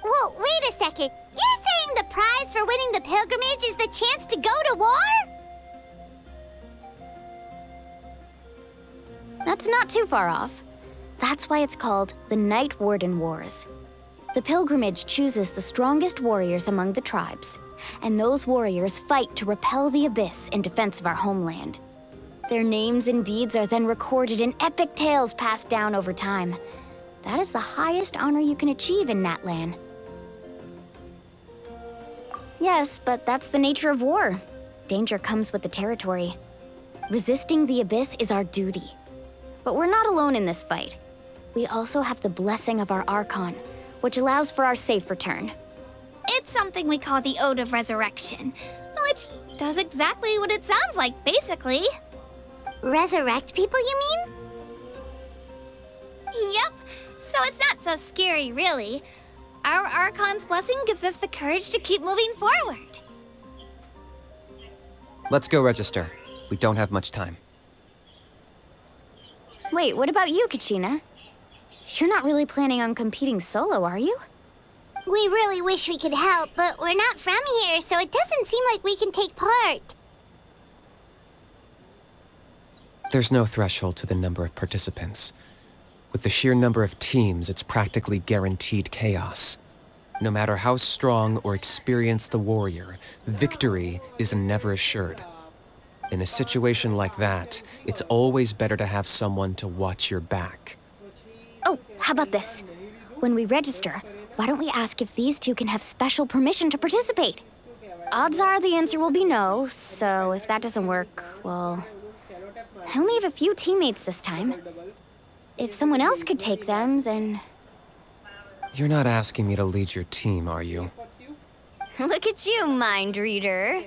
Well, wait a second. You're saying the prize for winning the pilgrimage is the chance to go to war? That's not too far off. That's why it's called the Night Warden Wars. The pilgrimage chooses the strongest warriors among the tribes, and those warriors fight to repel the Abyss in defense of our homeland. Their names and deeds are then recorded in epic tales passed down over time. That is the highest honor you can achieve in Natlan. Yes, but that's the nature of war. Danger comes with the territory. Resisting the Abyss is our duty. But we're not alone in this fight. We also have the blessing of our Archon, which allows for our safe return. It's something we call the Ode of Resurrection, which does exactly what it sounds like, basically. Resurrect people, you mean? Yep, so it's not so scary, really. Our Archon's blessing gives us the courage to keep moving forward. Let's go register. We don't have much time. Wait, what about you, Kachina? You're not really planning on competing solo, are you? We really wish we could help, but we're not from here, so it doesn't seem like we can take part. There's no threshold to the number of participants. With the sheer number of teams, it's practically guaranteed chaos. No matter how strong or experienced the warrior, victory is never assured. In a situation like that, it's always better to have someone to watch your back. Oh, how about this? When we register, why don't we ask if these two can have special permission to participate? Odds are the answer will be no, so if that doesn't work, well... I only have a few teammates this time. If someone else could take them, then... You're not asking me to lead your team, are you? Look at you, mind reader.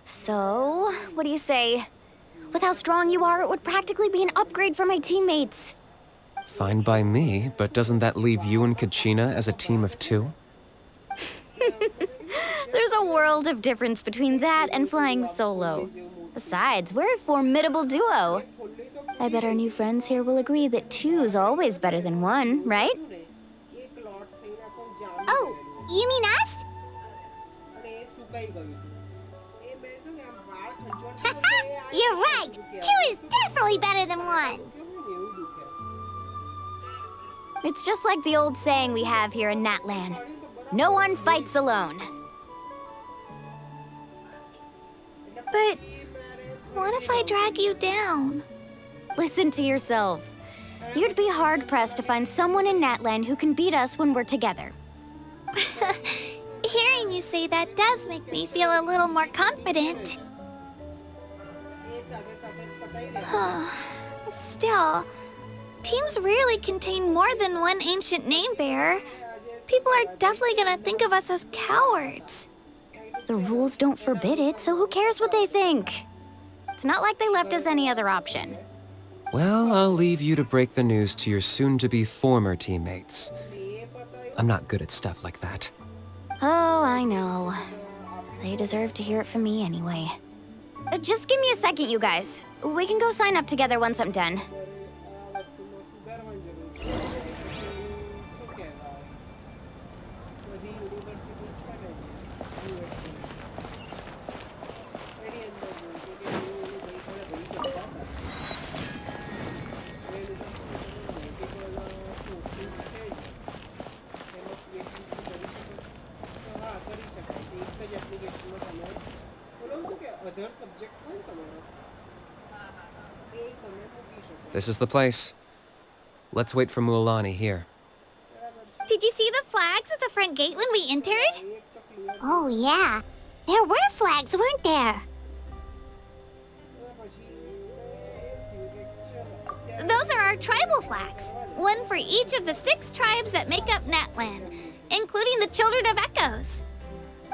So, what do you say? With how strong you are, it would practically be an upgrade for my teammates. Fine by me, but doesn't that leave you and Kachina as a team of 2? There's a world of difference between that and flying solo. Besides, we're a formidable duo. I bet our new friends here will agree that 2's always better than 1, right? Oh, you mean us? You're right! 2 is definitely better than 1! It's just like the old saying we have here in Natland. No one fights alone. But what if I drag you down? Listen to yourself. You'd be hard-pressed to find someone in Natland who can beat us when we're together. Hearing you say that does make me feel a little more confident. Still, teams rarely contain more than one ancient name bearer. People are definitely gonna think of us as cowards. The rules don't forbid it, so who cares what they think? It's not like they left us any other option. Well, I'll leave you to break the news to your soon-to-be former teammates. I'm not good at stuff like that. Oh, I know. They deserve to hear it from me anyway. Just give me a second, you guys. We can go sign up together once I'm done. This is the place. Let's wait for Mualani here. Did you see the flags at the front gate when we entered? Oh, yeah. There were flags, weren't there? Those are our tribal flags. One for each of the 6 tribes that make up Natland, including the Children of Echoes.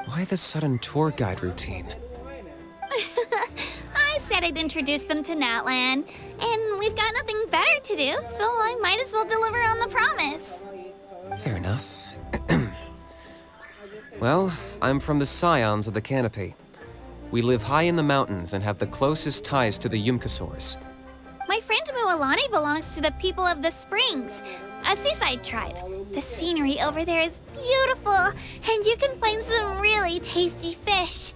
Why the sudden tour guide routine? I said I'd introduce them to Natland, and we've got nothing better to do, so I might as well deliver on the promise. Fair enough. Well, I'm from the Scions of the Canopy. We live high in the mountains and have the closest ties to the Yumkasaurs. My friend Mualani belongs to the people of the Springs, a seaside tribe. The scenery over there is beautiful, and you can find some really tasty fish.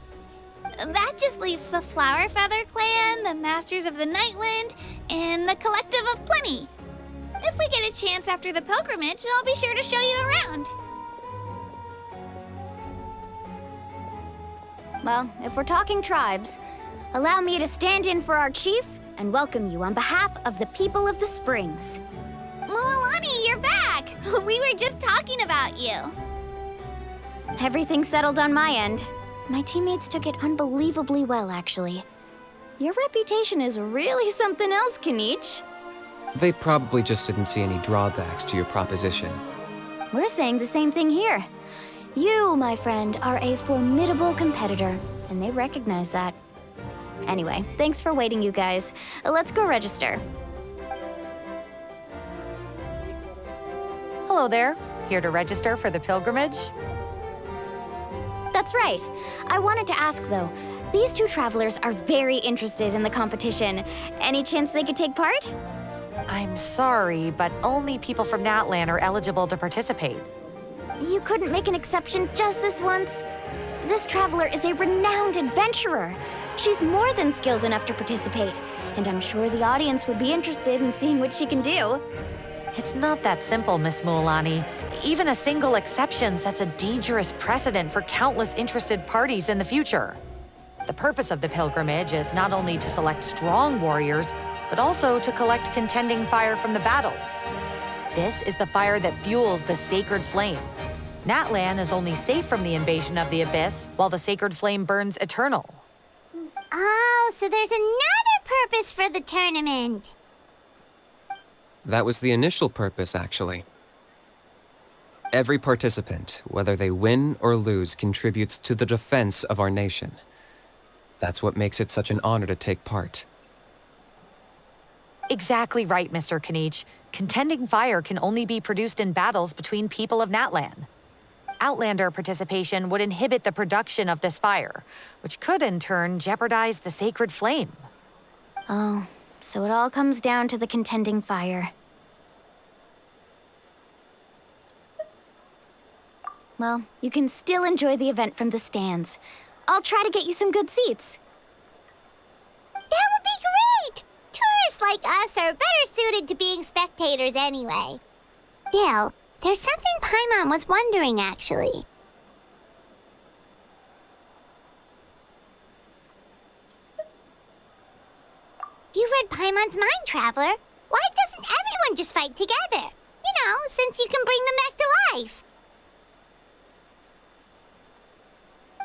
That just leaves the Flower Feather Clan, the Masters of the Nightwind, and the Collective of Plenty. If we get a chance after the pilgrimage, I'll be sure to show you around. Well, if we're talking tribes, allow me to stand in for our chief and welcome you on behalf of the people of the Springs. Mualani, you're back! We were just talking about you. Everything's settled on my end. My teammates took it unbelievably well, actually. Your reputation is really something else, Kanich. They probably just didn't see any drawbacks to your proposition. We're saying the same thing here. You, my friend, are a formidable competitor, and they recognize that. Anyway, thanks for waiting, you guys. Let's go register. Hello there. Here to register for the pilgrimage? That's right. I wanted to ask, though. These 2 travelers are very interested in the competition. Any chance they could take part? I'm sorry, but only people from Natland are eligible to participate. You couldn't make an exception just this once? This traveler is a renowned adventurer. She's more than skilled enough to participate, and I'm sure the audience would be interested in seeing what she can do. It's not that simple, Miss Mualani. Even a single exception sets a dangerous precedent for countless interested parties in the future. The purpose of the pilgrimage is not only to select strong warriors, but also to collect contending fire from the battles. This is the fire that fuels the sacred flame. Natland is only safe from the invasion of the Abyss, while the sacred flame burns eternal. Oh, so there's another purpose for the tournament. That was the initial purpose, actually. Every participant, whether they win or lose, contributes to the defense of our nation. That's what makes it such an honor to take part. Exactly right, Mr. Kanich. Contending fire can only be produced in battles between people of Natlan. Outlander participation would inhibit the production of this fire, which could in turn jeopardize the sacred flame. Oh, so it all comes down to the contending fire. Well, you can still enjoy the event from the stands. I'll try to get you some good seats. That would be great! Tourists like us are better suited to being spectators anyway. Dale, there's something Paimon was wondering, actually. You read Paimon's mind, Traveler. Why doesn't everyone just fight together? You know, since you can bring them back to life.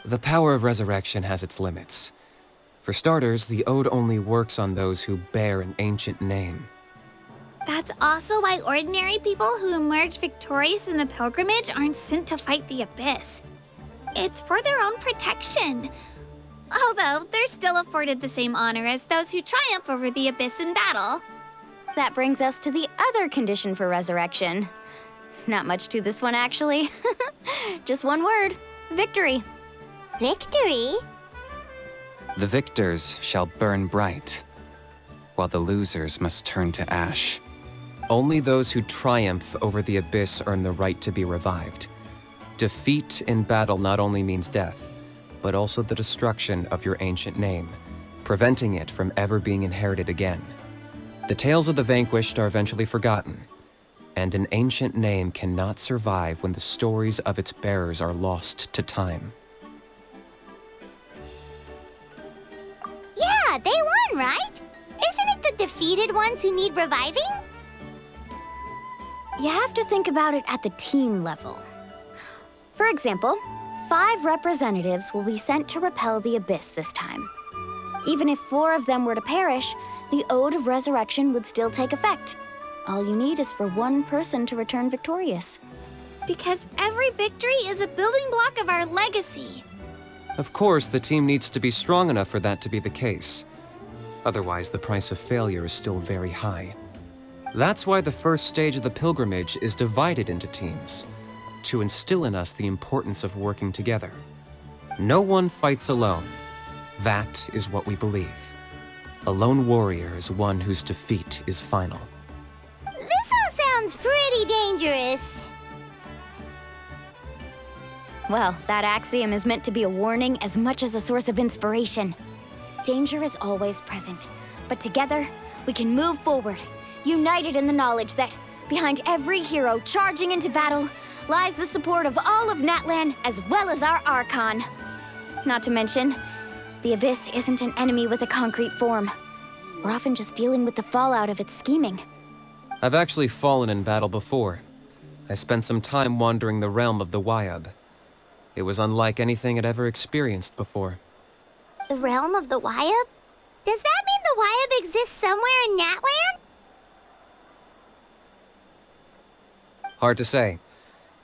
The power of resurrection has its limits. For starters, the Ode only works on those who bear an ancient name. That's also why ordinary people who emerge victorious in the pilgrimage aren't sent to fight the Abyss. It's for their own protection. Although, they're still afforded the same honor as those who triumph over the Abyss in battle. That brings us to the other condition for resurrection. Not much to this one, actually. Just one word: victory. Victory? The victors shall burn bright, while the losers must turn to ash. Only those who triumph over the Abyss earn the right to be revived. Defeat in battle not only means death, but also the destruction of your ancient name, preventing it from ever being inherited again. The tales of the vanquished are eventually forgotten, and an ancient name cannot survive when the stories of its bearers are lost to time. Yeah, they won, right? Isn't it the defeated ones who need reviving? You have to think about it at the team level. For example, 5 representatives will be sent to repel the Abyss this time. Even if 4 of them were to perish, the Ode of Resurrection would still take effect. All you need is for 1 person to return victorious. Because every victory is a building block of our legacy. Of course, the team needs to be strong enough for that to be the case. Otherwise, the price of failure is still very high. That's why the first stage of the pilgrimage is divided into teams, to instill in us the importance of working together. No one fights alone. That is what we believe. A lone warrior is one whose defeat is final. This all sounds pretty dangerous. Well, that axiom is meant to be a warning as much as a source of inspiration. Danger is always present, but together, we can move forward, united in the knowledge that behind every hero charging into battle lies the support of all of Natlan as well as our Archon. Not to mention, the Abyss isn't an enemy with a concrete form. We're often just dealing with the fallout of its scheming. I've actually fallen in battle before. I spent some time wandering the realm of the Wyab. It was unlike anything I'd ever experienced before. The realm of the Wyab? Does that mean the Wyab exists somewhere in Natlan? Hard to say.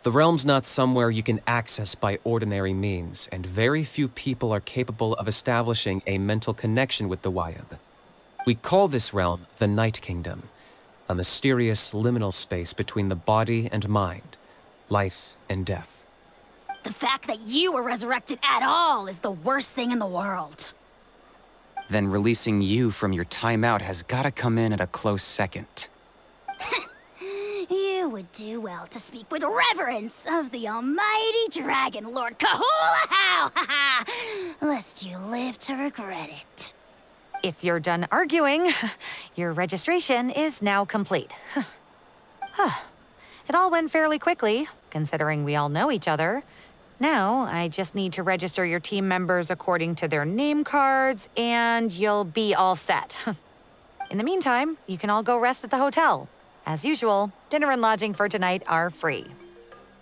The realm's not somewhere you can access by ordinary means, and very few people are capable of establishing a mental connection with the Wyab. We call this realm the Night Kingdom, a mysterious liminal space between the body and mind, life and death. The fact that you were resurrected at all is the worst thing in the world. Then releasing you from your timeout has gotta come in at a close second. You would do well to speak with reverence of the almighty Dragon Lord Kahula-How, lest you live to regret it. If you're done arguing, your registration is now complete. It all went fairly quickly, considering we all know each other. Now, I just need to register your team members according to their name cards, and you'll be all set. In the meantime, you can all go rest at the hotel. As usual, dinner and lodging for tonight are free.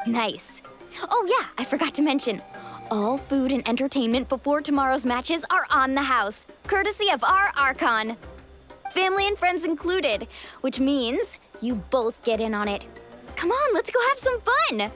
Nice. Oh yeah, I forgot to mention. All food and entertainment before tomorrow's matches are on the house, courtesy of our Archon. Family and friends included, which means you both get in on it. Come on, let's go have some fun.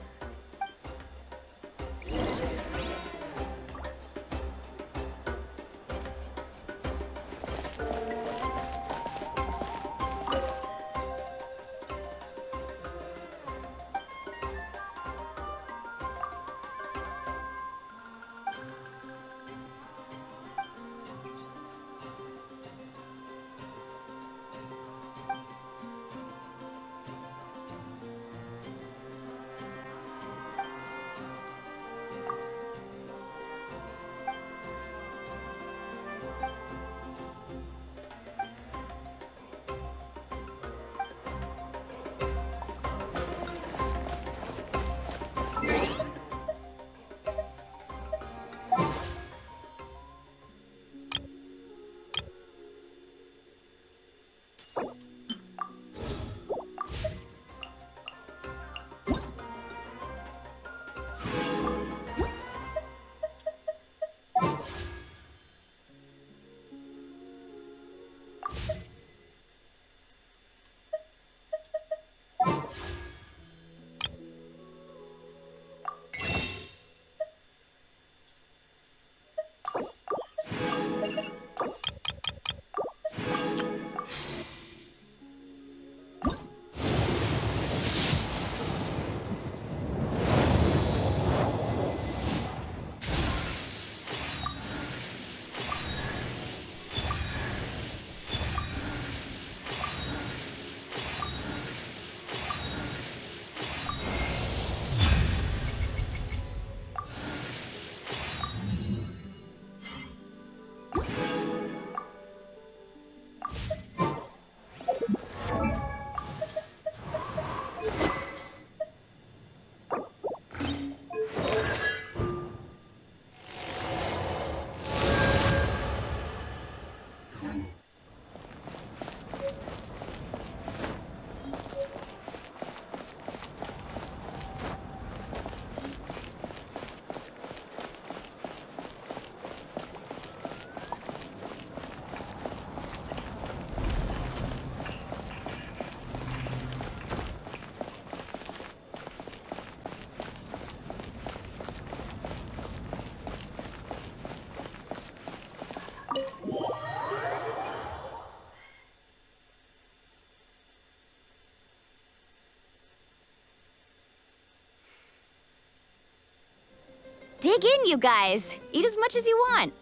Dig in, you guys. Eat as much as you want.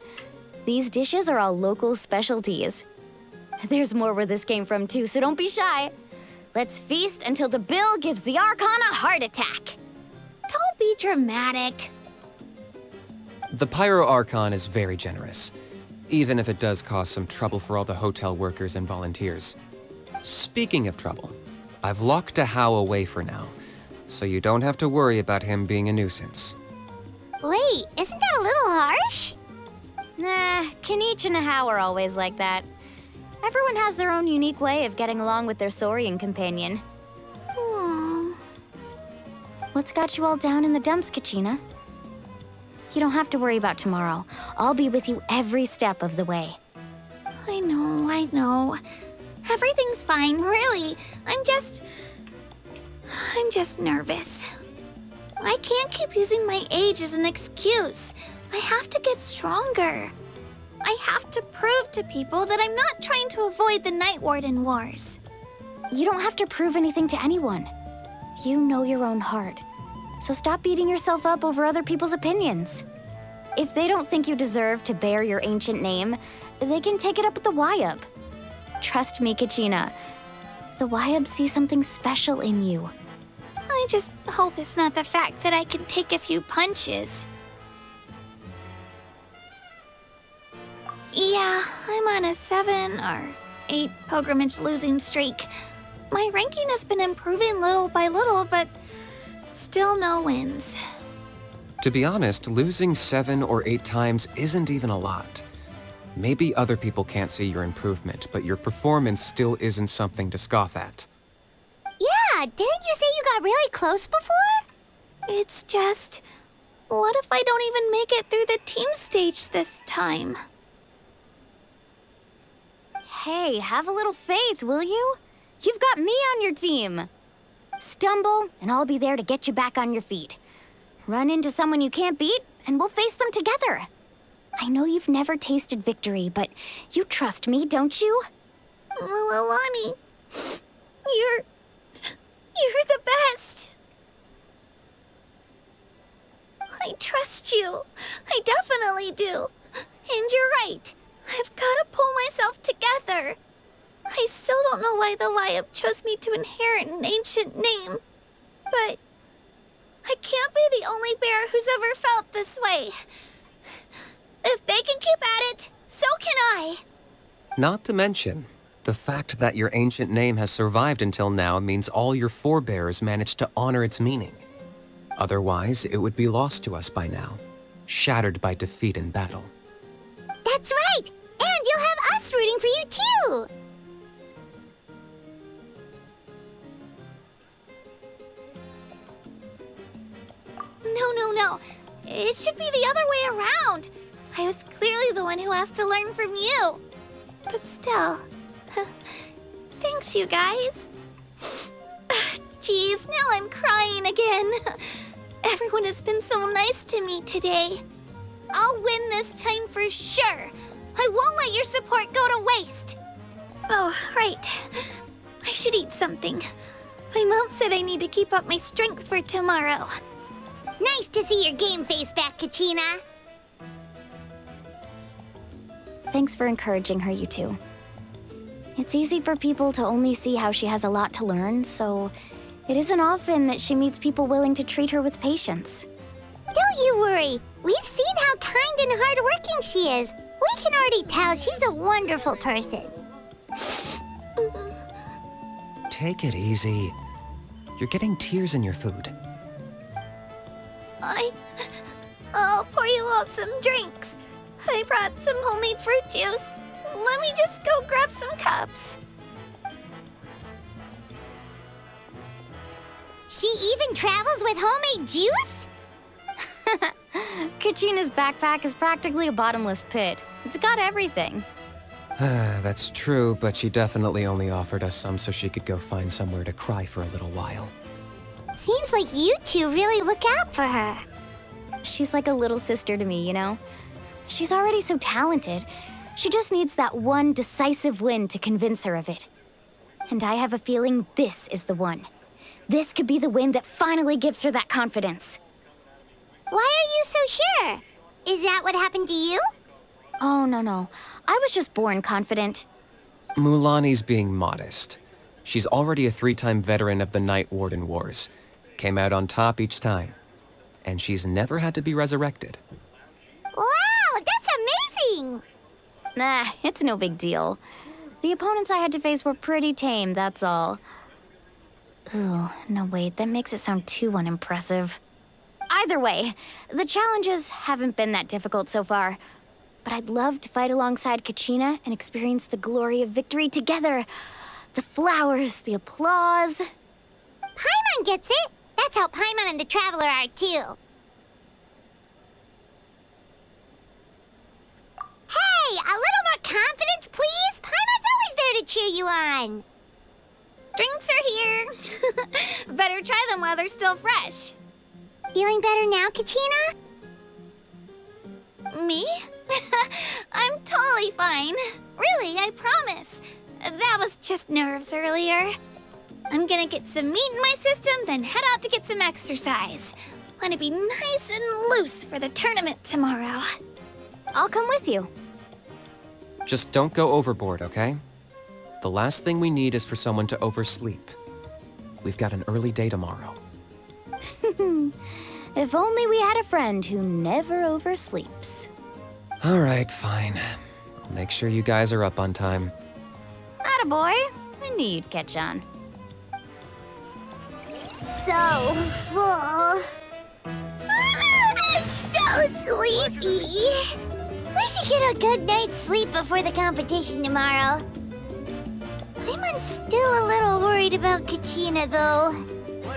These dishes are all local specialties. There's more where this came from, too, so don't be shy. Let's feast until the bill gives the Archon a heart attack. Don't be dramatic. The Pyro Archon is very generous, even if it does cause some trouble for all the hotel workers and volunteers. Speaking of trouble, I've locked Ahau away for now, so you don't have to worry about him being a nuisance. Wait, isn't that a little harsh? Nah, Kenichi and Ahau are always like that. Everyone has their own unique way of getting along with their Saurian companion. What's got you all down in the dumps, Kachina? You don't have to worry about tomorrow. I'll be with you every step of the way. I know. Everything's fine, really. I'm just nervous. I can't keep using my age as an excuse. I have to get stronger. I have to prove to people that I'm not trying to avoid the Night Warden Wars. You don't have to prove anything to anyone. You know your own heart. So stop beating yourself up over other people's opinions. If they don't think you deserve to bear your ancient name, they can take it up with the Wyub. Trust me, Kachina. The Wyub see something special in you. I just hope it's not the fact that I can take a few punches. Yeah, I'm on a 7 or 8 pilgrimage losing streak. My ranking has been improving little by little, but still no wins. To be honest, losing 7 or 8 times isn't even a lot. Maybe other people can't see your improvement, but your performance still isn't something to scoff at. Yeah, didn't you say you got really close before? It's just, what if I don't even make it through the team stage this time? Hey, have a little faith, will you? You've got me on your team. Stumble, and I'll be there to get you back on your feet. Run into someone you can't beat, and we'll face them together. I know you've never tasted victory, but you trust me, don't you? Alani, you're the best. I trust you. I definitely do. And you're right. I've got to pull myself together. I still don't know why the Wyub chose me to inherit an ancient name. But I can't be the only bear who's ever felt this way. If they can keep at it, so can I. Not to mention, the fact that your ancient name has survived until now means all your forebears managed to honor its meaning. Otherwise, it would be lost to us by now, shattered by defeat in battle. That's right! And you'll have us rooting for you too! No. It should be the other way around. I was clearly the one who asked to learn from you. But still, thanks, you guys. Geez, now I'm crying again. Everyone has been so nice to me today. I'll win this time for sure. I won't let your support go to waste. Oh, right. I should eat something. My mom said I need to keep up my strength for tomorrow. Nice to see your game face back, Kachina. Thanks for encouraging her, you two. It's easy for people to only see how she has a lot to learn, so it isn't often that she meets people willing to treat her with patience. Don't you worry. We've seen how kind and hardworking she is. We can already tell she's a wonderful person. Take it easy. You're getting tears in your food. I'll pour you all some drinks. I brought some homemade fruit juice. Let me just go grab some cups. She even travels with homemade juice? Kachina's backpack is practically a bottomless pit. It's got everything. That's true, but she definitely only offered us some so she could go find somewhere to cry for a little while. Seems like you two really look out for her. She's like a little sister to me, you know? She's already so talented. She just needs that one decisive win to convince her of it. And I have a feeling this is the one. This could be the win that finally gives her that confidence. Why are you so sure? Is that what happened to you? Oh, no. I was just born confident. Mulaney's being modest. She's already a 3-time veteran of the Night Warden Wars. Came out on top each time. And she's never had to be resurrected. Wow, that's amazing! Nah, it's no big deal. The opponents I had to face were pretty tame, that's all. Ooh, no wait, that makes it sound too unimpressive. Either way, the challenges haven't been that difficult so far. But I'd love to fight alongside Kachina and experience the glory of victory together. The flowers, the applause. Paimon gets it! That's how Paimon and the Traveler are too. Hey, a little more confidence, please! Paimon's always there to cheer you on! Drinks are here. Better try them while they're still fresh. Feeling better now, Kachina? Me? I'm totally fine. Really, I promise. That was just nerves earlier. I'm gonna get some meat in my system, then head out to get some exercise. Wanna be nice and loose for the tournament tomorrow. I'll come with you. Just don't go overboard, okay? The last thing we need is for someone to oversleep. We've got an early day tomorrow. If only we had a friend who never oversleeps. All right, fine. I'll make sure you guys are up on time. Attaboy. I knew you'd catch on. So full. I'm so sleepy. We should get a good night's sleep before the competition tomorrow. I'm still a little worried about Kachina, though.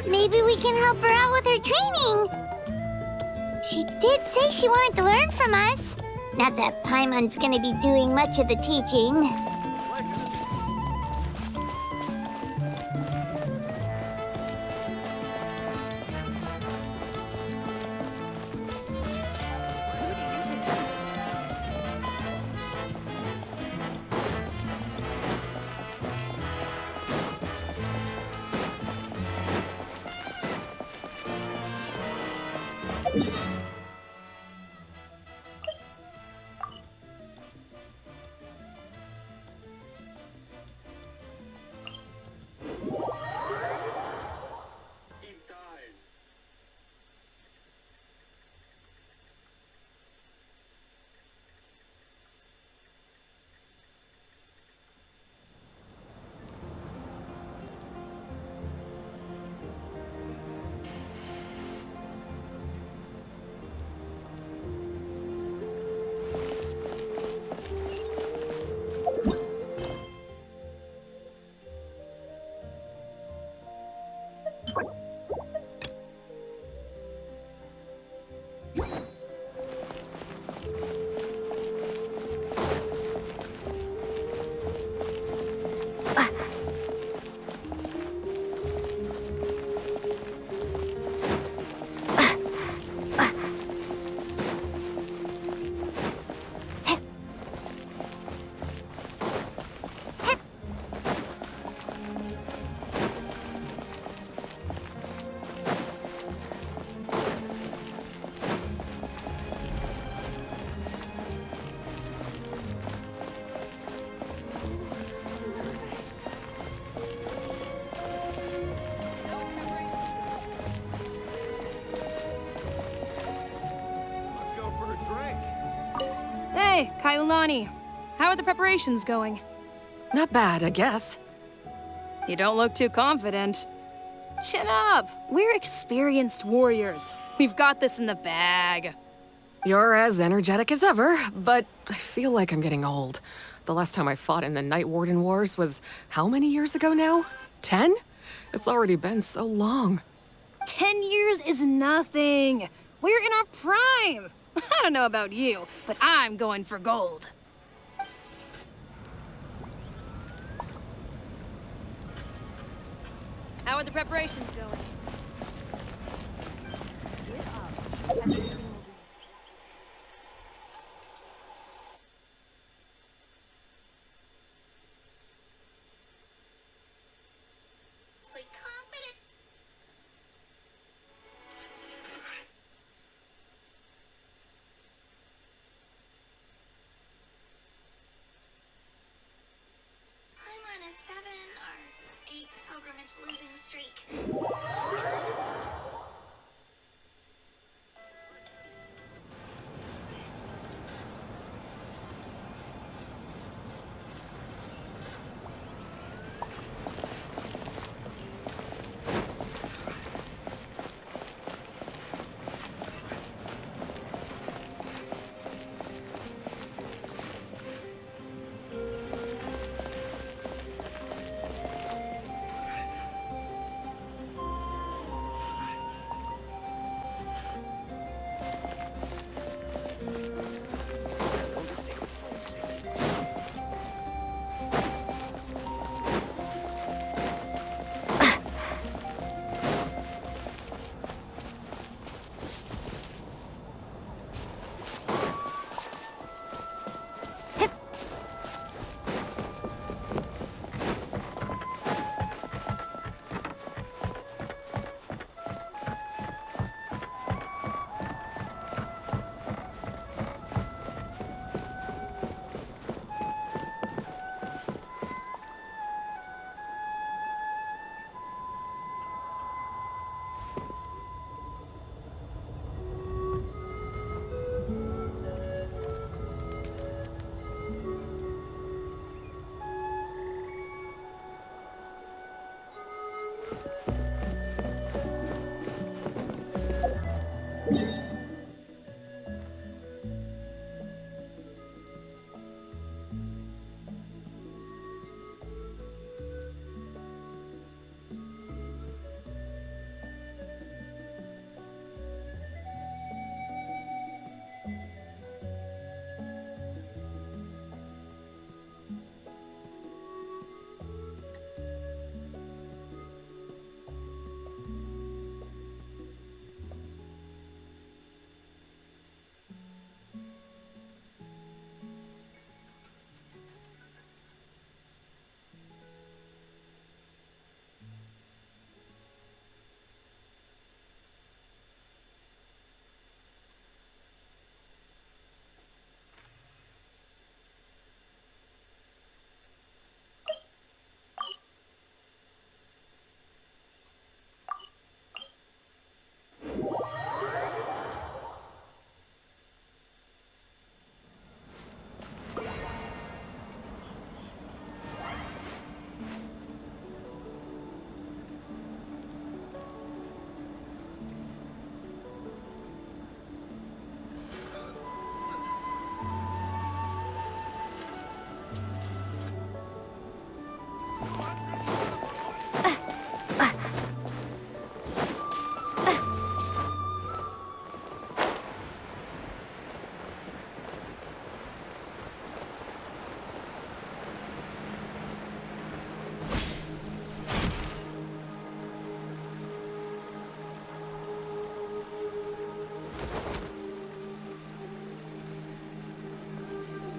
Maybe we can help her out with her training. She did say she wanted to learn from us. Not that Paimon's gonna be doing much of the teaching. Hey, Kaiulani. How are the preparations going? Not bad, I guess. You don't look too confident. Chin up. We're experienced warriors. We've got this in the bag. You're as energetic as ever, but I feel like I'm getting old. The last time I fought in the Night Warden Wars was how many years ago now? 10? It's already been so long. 10 years is nothing. We're in our prime. I don't know about you, but I'm going for gold. How are the preparations going? losing streak.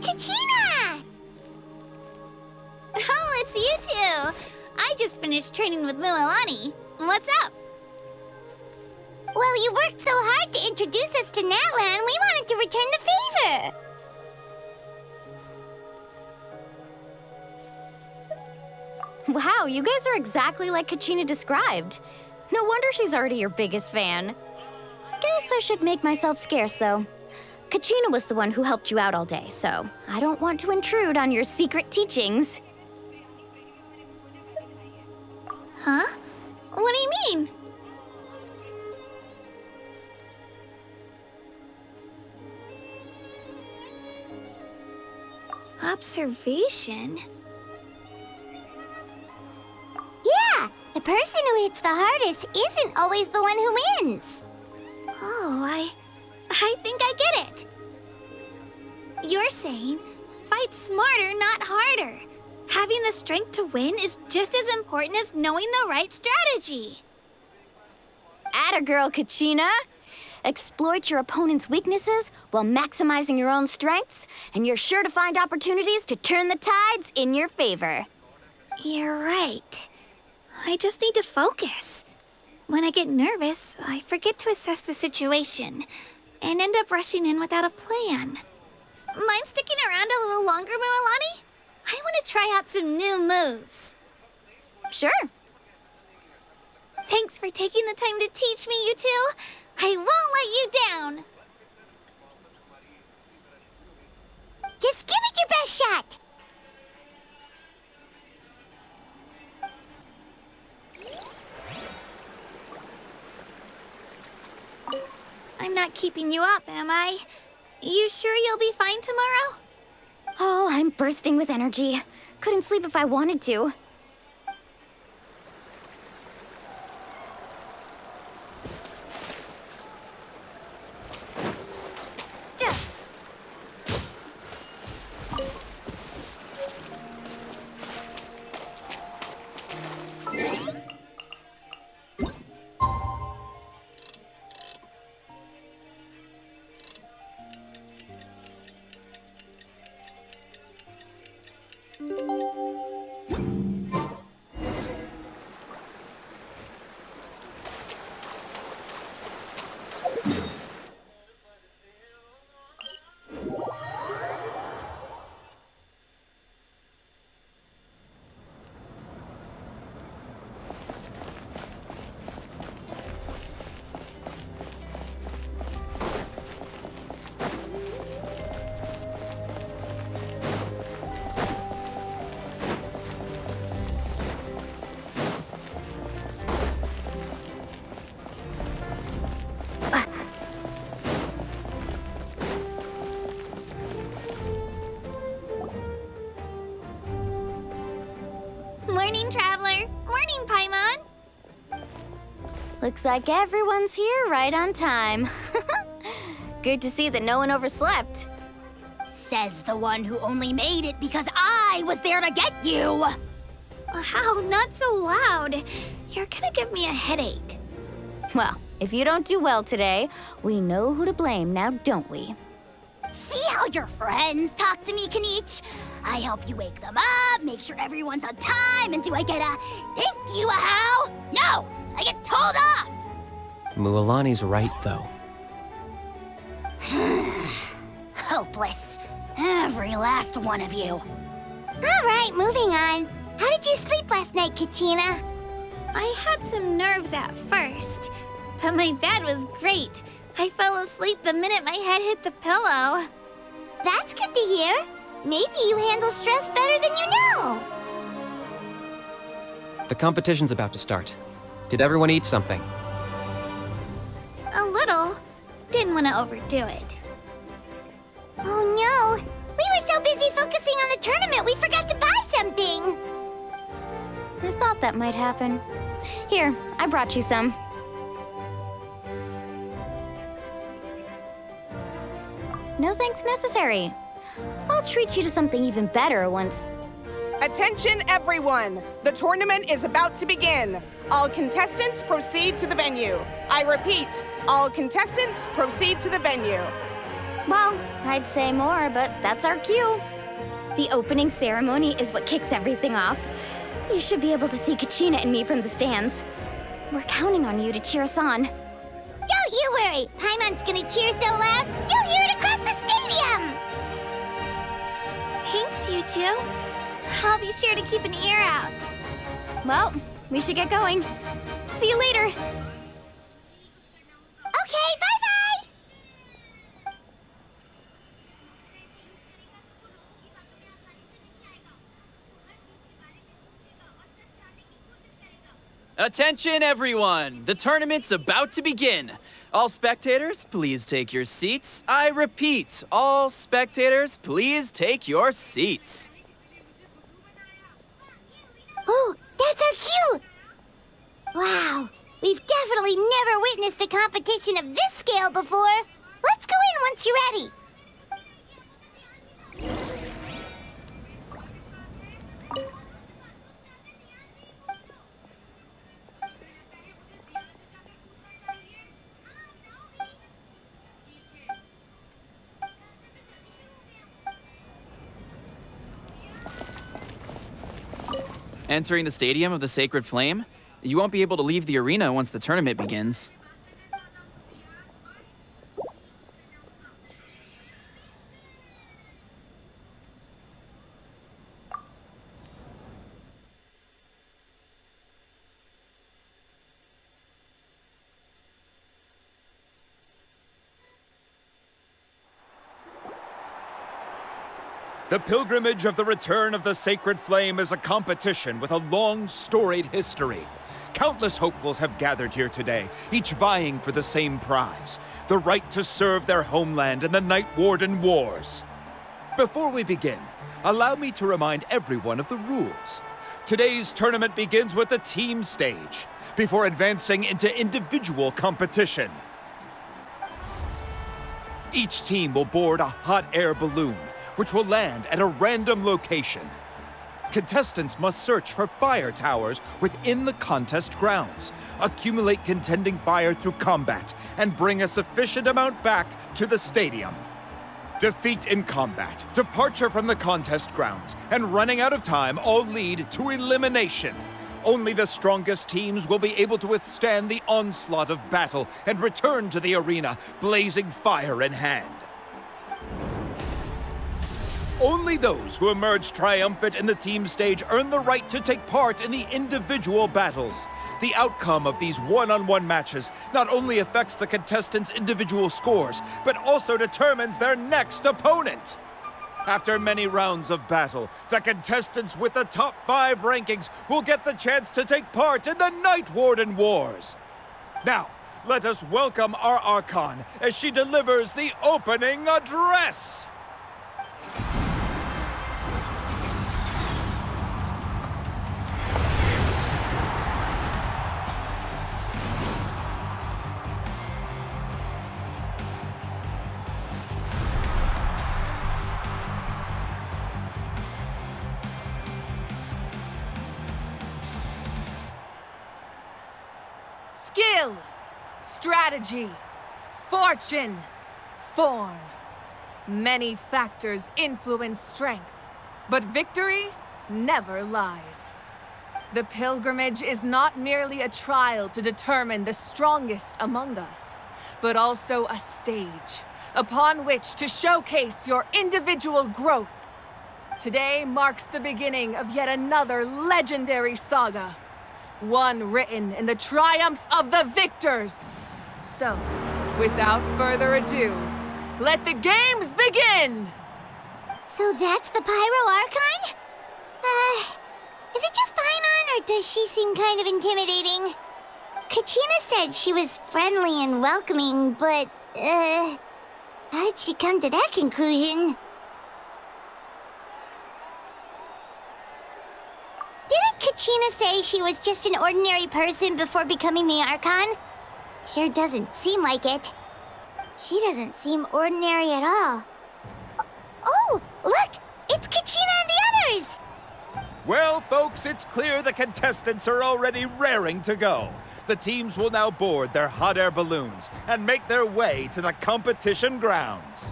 Kachina! Oh, it's you two. I just finished training with Mililani. What's up? Well, you worked so hard to introduce us to Natlan, we wanted to return the favor. Wow, you guys are exactly like Kachina described. No wonder she's already your biggest fan. Guess I should make myself scarce, though. Kachina was the one who helped you out all day, so I don't want to intrude on your secret teachings. Huh? What do you mean? Observation? Yeah, the person who hits the hardest isn't always the one who wins. Oh, I think I get it. You're saying, fight smarter, not harder. Having the strength to win is just as important as knowing the right strategy. Atta girl, Kachina! Exploit your opponent's weaknesses while maximizing your own strengths, and you're sure to find opportunities to turn the tides in your favor. You're right. I just need to focus. When I get nervous, I forget to assess the situation and end up rushing in without a plan. Mind sticking around a little longer, Mililani? I want to try out some new moves. Sure. Thanks for taking the time to teach me, you two. I won't let you down. Just give it your best shot. I'm not keeping you up, am I? You sure you'll be fine tomorrow? Oh, I'm bursting with energy. Couldn't sleep if I wanted to. Morning, Traveler. Morning, Paimon. Looks like everyone's here right on time. Good to see that no one overslept. Says the one who only made it because I was there to get you! Wow, not so loud. You're gonna give me a headache. Well, if you don't do well today, we know who to blame now, don't we? See how your friends talk to me, Kanich? I help you wake them up, make sure everyone's on time, and do I get a thank you, how? No! I get told off! Mualani's right, though. Hopeless. Every last one of you. All right, moving on. How did you sleep last night, Kachina? I had some nerves at first, but my bed was great. I fell asleep the minute my head hit the pillow. That's good to hear. Maybe you handle stress better than you know. The competition's about to start. Did everyone eat something? A little. Didn't want to overdo it. Oh no! We were so busy focusing on the tournament we forgot to buy something! I thought that might happen. Here, I brought you some. No thanks necessary. I'll treat you to something even better once... Attention everyone! The tournament is about to begin. All contestants proceed to the venue. I repeat, all contestants proceed to the venue. Well, I'd say more, but that's our cue. The opening ceremony is what kicks everything off. You should be able to see Kachina and me from the stands. We're counting on you to cheer us on. Don't you worry! Paimon's gonna cheer so loud, you'll hear it across the stadium! Thanks, you two. I'll be sure to keep an ear out. Well, we should get going. See you later! Okay, bye-bye! Attention, everyone! The tournament's about to begin. All spectators, please take your seats. I repeat, all spectators, please take your seats. Oh, that's our cue! Wow, we've definitely never witnessed a competition of this scale before. Let's go in once you're ready. Entering the Stadium of the Sacred Flame, you won't be able to leave the arena once the tournament begins. The pilgrimage of the return of the sacred flame is a competition with a long, storied history. Countless hopefuls have gathered here today, each vying for the same prize, the right to serve their homeland in the Night Warden Wars. Before we begin, allow me to remind everyone of the rules. Today's tournament begins with the team stage, before advancing into individual competition. Each team will board a hot air balloon, which will land at a random location. Contestants must search for fire towers within the contest grounds, accumulate contending fire through combat, and bring a sufficient amount back to the stadium. Defeat in combat, departure from the contest grounds, and running out of time all lead to elimination. Only the strongest teams will be able to withstand the onslaught of battle and return to the arena, blazing fire in hand. Only those who emerge triumphant in the team stage earn the right to take part in the individual battles. The outcome of these one-on-one matches not only affects the contestants' individual scores, but also determines their next opponent. After many rounds of battle, the contestants with the top 5 rankings will get the chance to take part in the Night Warden Wars. Now, let us welcome our Archon as she delivers the opening address. Skill, strategy, fortune, form. Many factors influence strength, but victory never lies. The pilgrimage is not merely a trial to determine the strongest among us, but also a stage upon which to showcase your individual growth. Today marks the beginning of yet another legendary saga. One written in the triumphs of the victors. So, without further ado, let the games begin! So that's the Pyro Archon? Is it just Paimon, or does she seem kind of intimidating? Kachina said she was friendly and welcoming, but, how did she come to that conclusion? Didn't Kachina say she was just an ordinary person before becoming the Archon? Sure doesn't seem like it. She doesn't seem ordinary at all. Oh, look! It's Kachina and the others! Well, folks, it's clear the contestants are already raring to go. The teams will now board their hot air balloons and make their way to the competition grounds.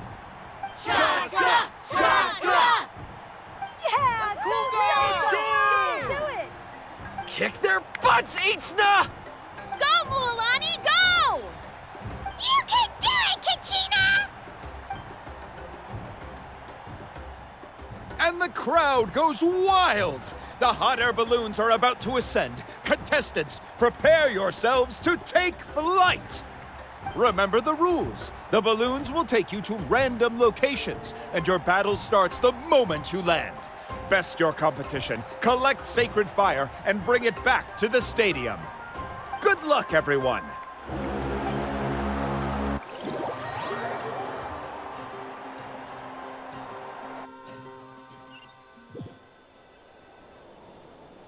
Chaska! Chaska! Yeah, cool girl! Do it! Kick their butts, Itzna! Go, Mualani, go! You can do it, Kachina! And the crowd goes wild! The hot air balloons are about to ascend. Contestants, prepare yourselves to take flight! Remember the rules. The balloons will take you to random locations, and your battle starts the moment you land. Best your competition, collect sacred fire, and bring it back to the stadium. Good luck, everyone!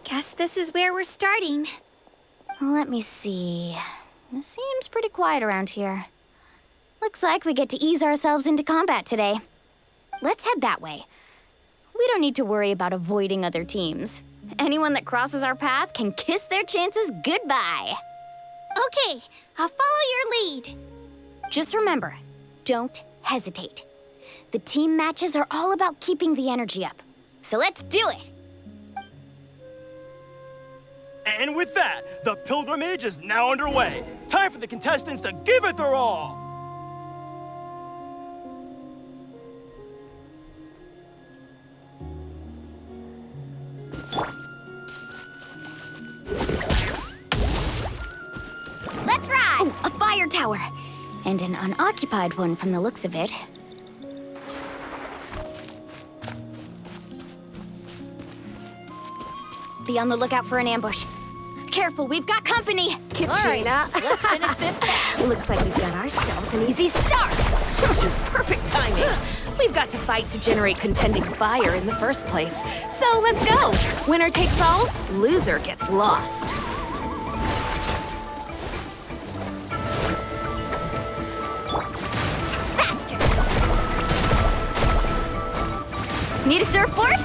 Guess this is where we're starting. Let me see. It seems pretty quiet around here. Looks like we get to ease ourselves into combat today. Let's head that way. We don't need to worry about avoiding other teams. Anyone that crosses our path can kiss their chances goodbye. Okay, I'll follow your lead. Just remember, don't hesitate. The team matches are all about keeping the energy up. So let's do it! And with that, the pilgrimage is now underway. Time for the contestants to give it their all! Let's ride! Oh, a fire tower! And an unoccupied one from the looks of it. Be on the lookout for an ambush. Careful, we've got company! Katrina, let's finish this. Looks like we've got ourselves an easy start. Perfect timing. We've got to fight to generate contending fire in the first place. So let's go. Winner takes all, loser gets lost. faster! Need a surfboard?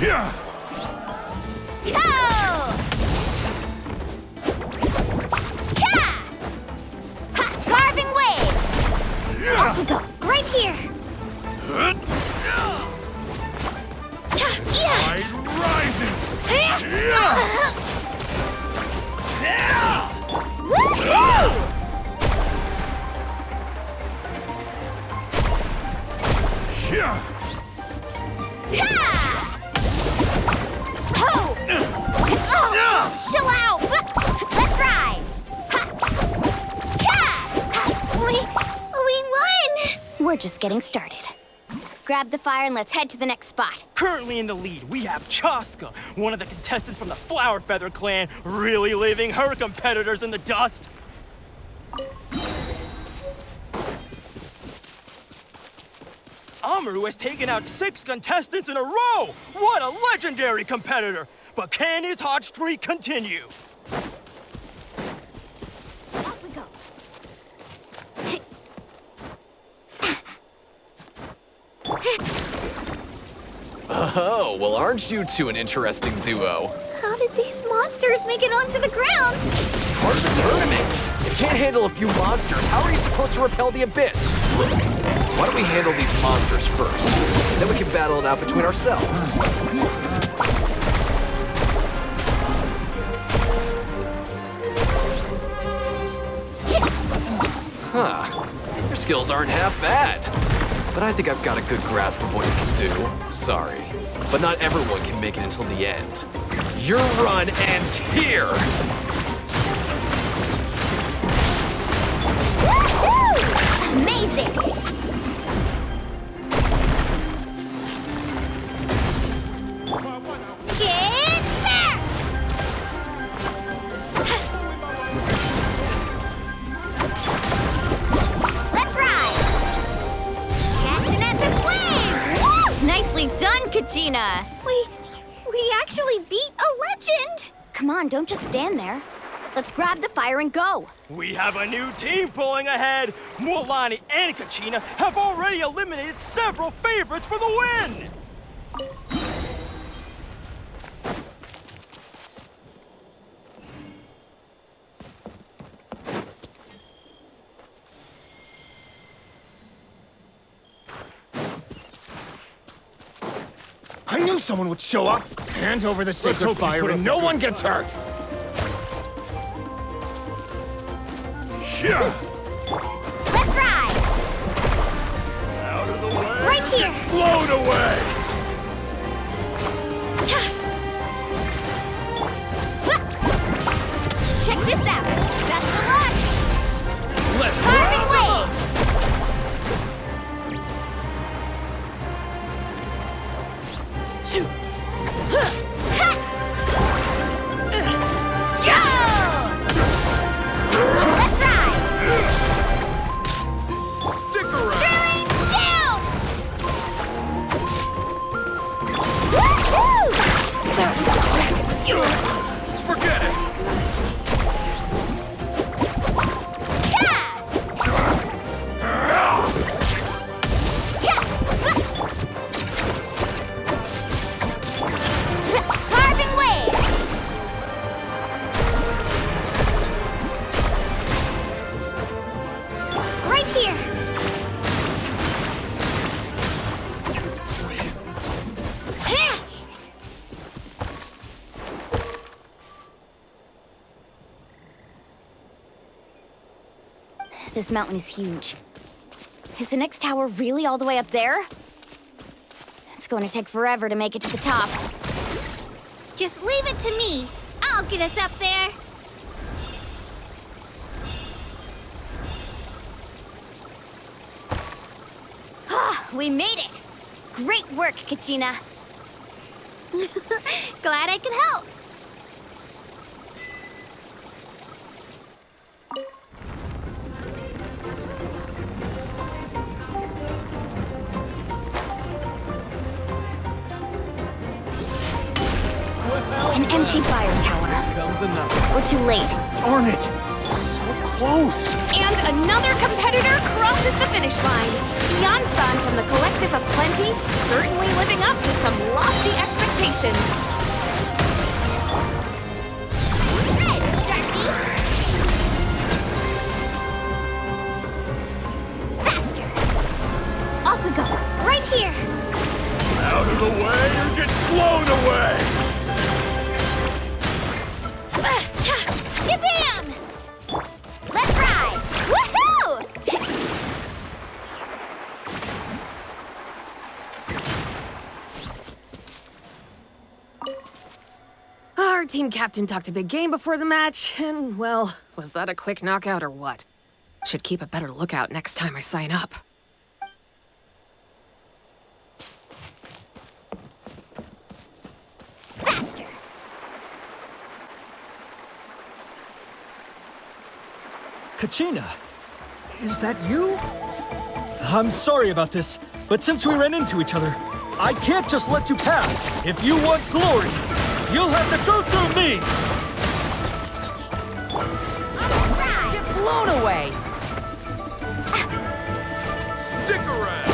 Yeah. Carving waves! Off we go, right here. Tide rises. Yeah. Chill out! Let's ride! We won! We're just getting started. Grab the fire and let's head to the next spot. Currently in the lead, we have Chaska, one of the contestants from the Flower Feather clan, really leaving her competitors in the dust. Amaru has taken out 6 contestants in a row! What a legendary competitor! But can his hot streak continue? Off we go. Oh, well, aren't you two an interesting duo? How did these monsters make it onto the grounds? It's part of the tournament. You can't handle a few monsters. How are you supposed to repel the abyss? Why don't we handle these monsters first? Then we can battle it out between ourselves. Huh. Your skills aren't half bad. But I think I've got a good grasp of what you can do. Sorry. But not everyone can make it until the end. Your run ends here! Woohoo! Amazing! Get back! Let's ride! Catching at the flames! Nicely done, Kachina! We actually beat a legend! Come on, don't just stand there. Let's grab the fire and go. We have a new team pulling ahead. Mualani and Kachina have already eliminated several favorites for the win. I knew someone would show up. Hand over the sacred fire and no one gets hurt. Yeah. Let's ride! Out of the way. Right here! Blown away. Check this out! Best of luck! Let's Carving waves! Let's ride! Stick around. Drilling down! Woohoo! Forget it. Carving waves! Right here. This mountain is huge. Is the next tower really all the way up there? It's going to take forever to make it to the top. Just leave it to me. I'll get us up there. We made it! Great work, Kachina. Glad I could help. An empty fire tower. Comes another. We're too late. Darn it! So close! And another competitor crosses the finish line. Yan-san from the Collective of Plenty, certainly living up to some lofty expectations. Faster! Off we go. Right here. Out of the way or get blown away! Shabam! Let's ride! Woohoo! Our team captain talked a big game before the match, and, well, was that a quick knockout or what? Should keep a better lookout next time I sign up. Faster! Kachina, is that you? I'm sorry about this, but since we ran into each other, I can't just let you pass. If you want glory, you'll have to go through me! Get blown away! Stick around!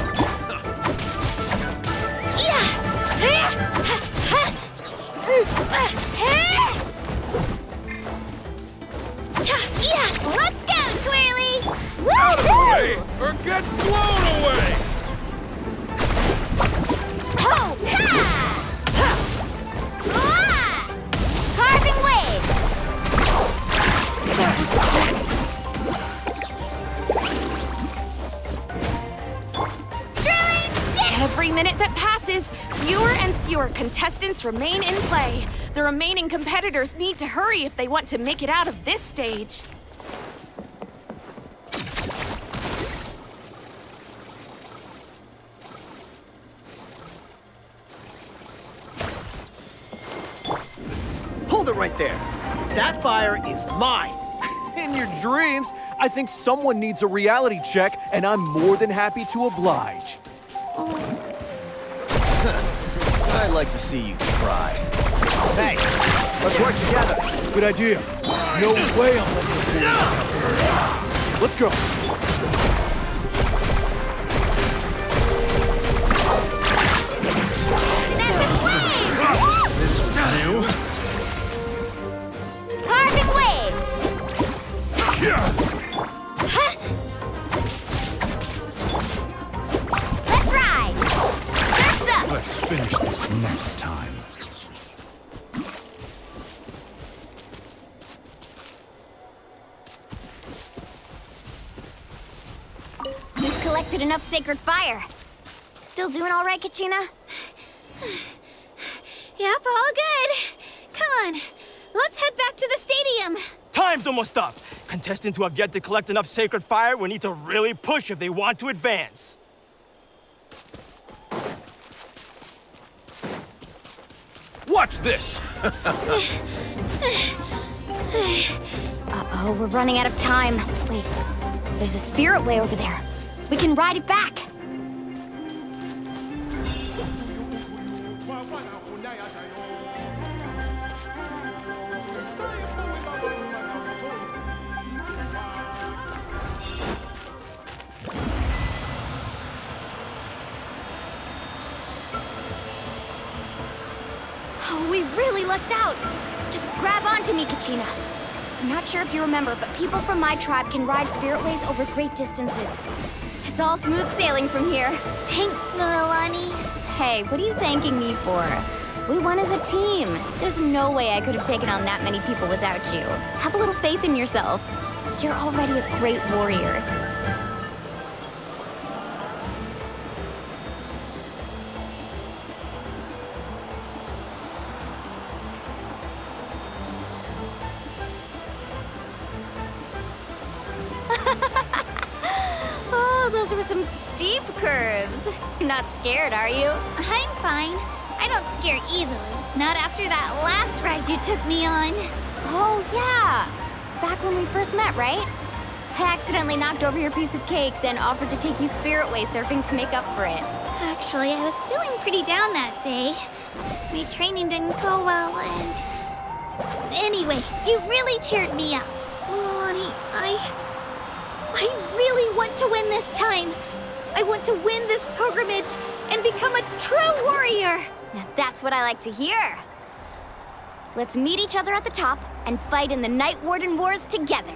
Let's go, Twirly! Out of the Woohoo! way or get blown away! Ho! Ha! Ah! Carving waves! Every minute that passes, fewer and fewer contestants remain in play. The remaining competitors need to hurry if they want to make it out of this stage. Hold it right there! That fire is mine! In your dreams, I think someone needs a reality check, and I'm more than happy to oblige. I'd like to see you try. Hey, let's work together. Good idea. No way I'm letting you do. Let's go. This was new. Carving waves! Let's ride! Surf's up! Let's finish this next time. We've collected enough sacred fire. Still doing all right, Kachina? Yep, all good. Come on, let's head back to the stadium. Time's almost up. Contestants who have yet to collect enough sacred fire will need to really push if they want to advance. Watch this! Uh-oh, we're running out of time. Wait, there's a spirit way over there. We can ride it back. Oh, we really lucked out. Just grab onto me, Kachina. I'm not sure if you remember, but people from my tribe can ride spiritways over great distances. It's all smooth sailing from here. Thanks, Milani. Hey, what are you thanking me for? We won as a team. There's no way I could have taken on that many people without you. Have a little faith in yourself. You're already a great warrior. were some steep curves. Not scared, are you? I'm fine. I don't scare easily. Not after that last ride you took me on. Oh, yeah. Back when we first met, right? I accidentally knocked over your piece of cake, then offered to take you Spirit Way surfing to make up for it. Actually, I was feeling pretty down that day. My training didn't go well, and... Anyway, you really cheered me up. Mualani, I really want to win this time. I want to win this pilgrimage and become a true warrior. Now that's what I like to hear. Let's meet each other at the top and fight in the Night Warden Wars together.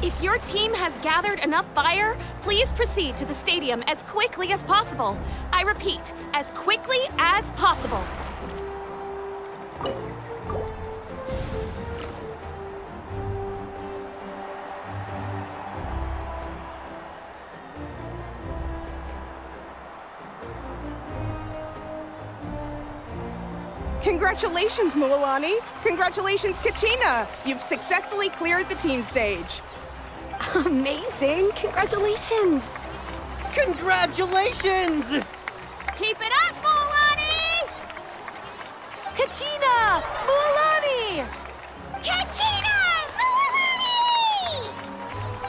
If your team has gathered enough fire, please proceed to the stadium as quickly as possible. I repeat, as quickly as possible. Congratulations, Mualani! Congratulations, Kachina! You've successfully cleared the team stage. Amazing! Congratulations! Congratulations! Keep it up, Mualani! Kachina! Mualani! Kachina! Mualani!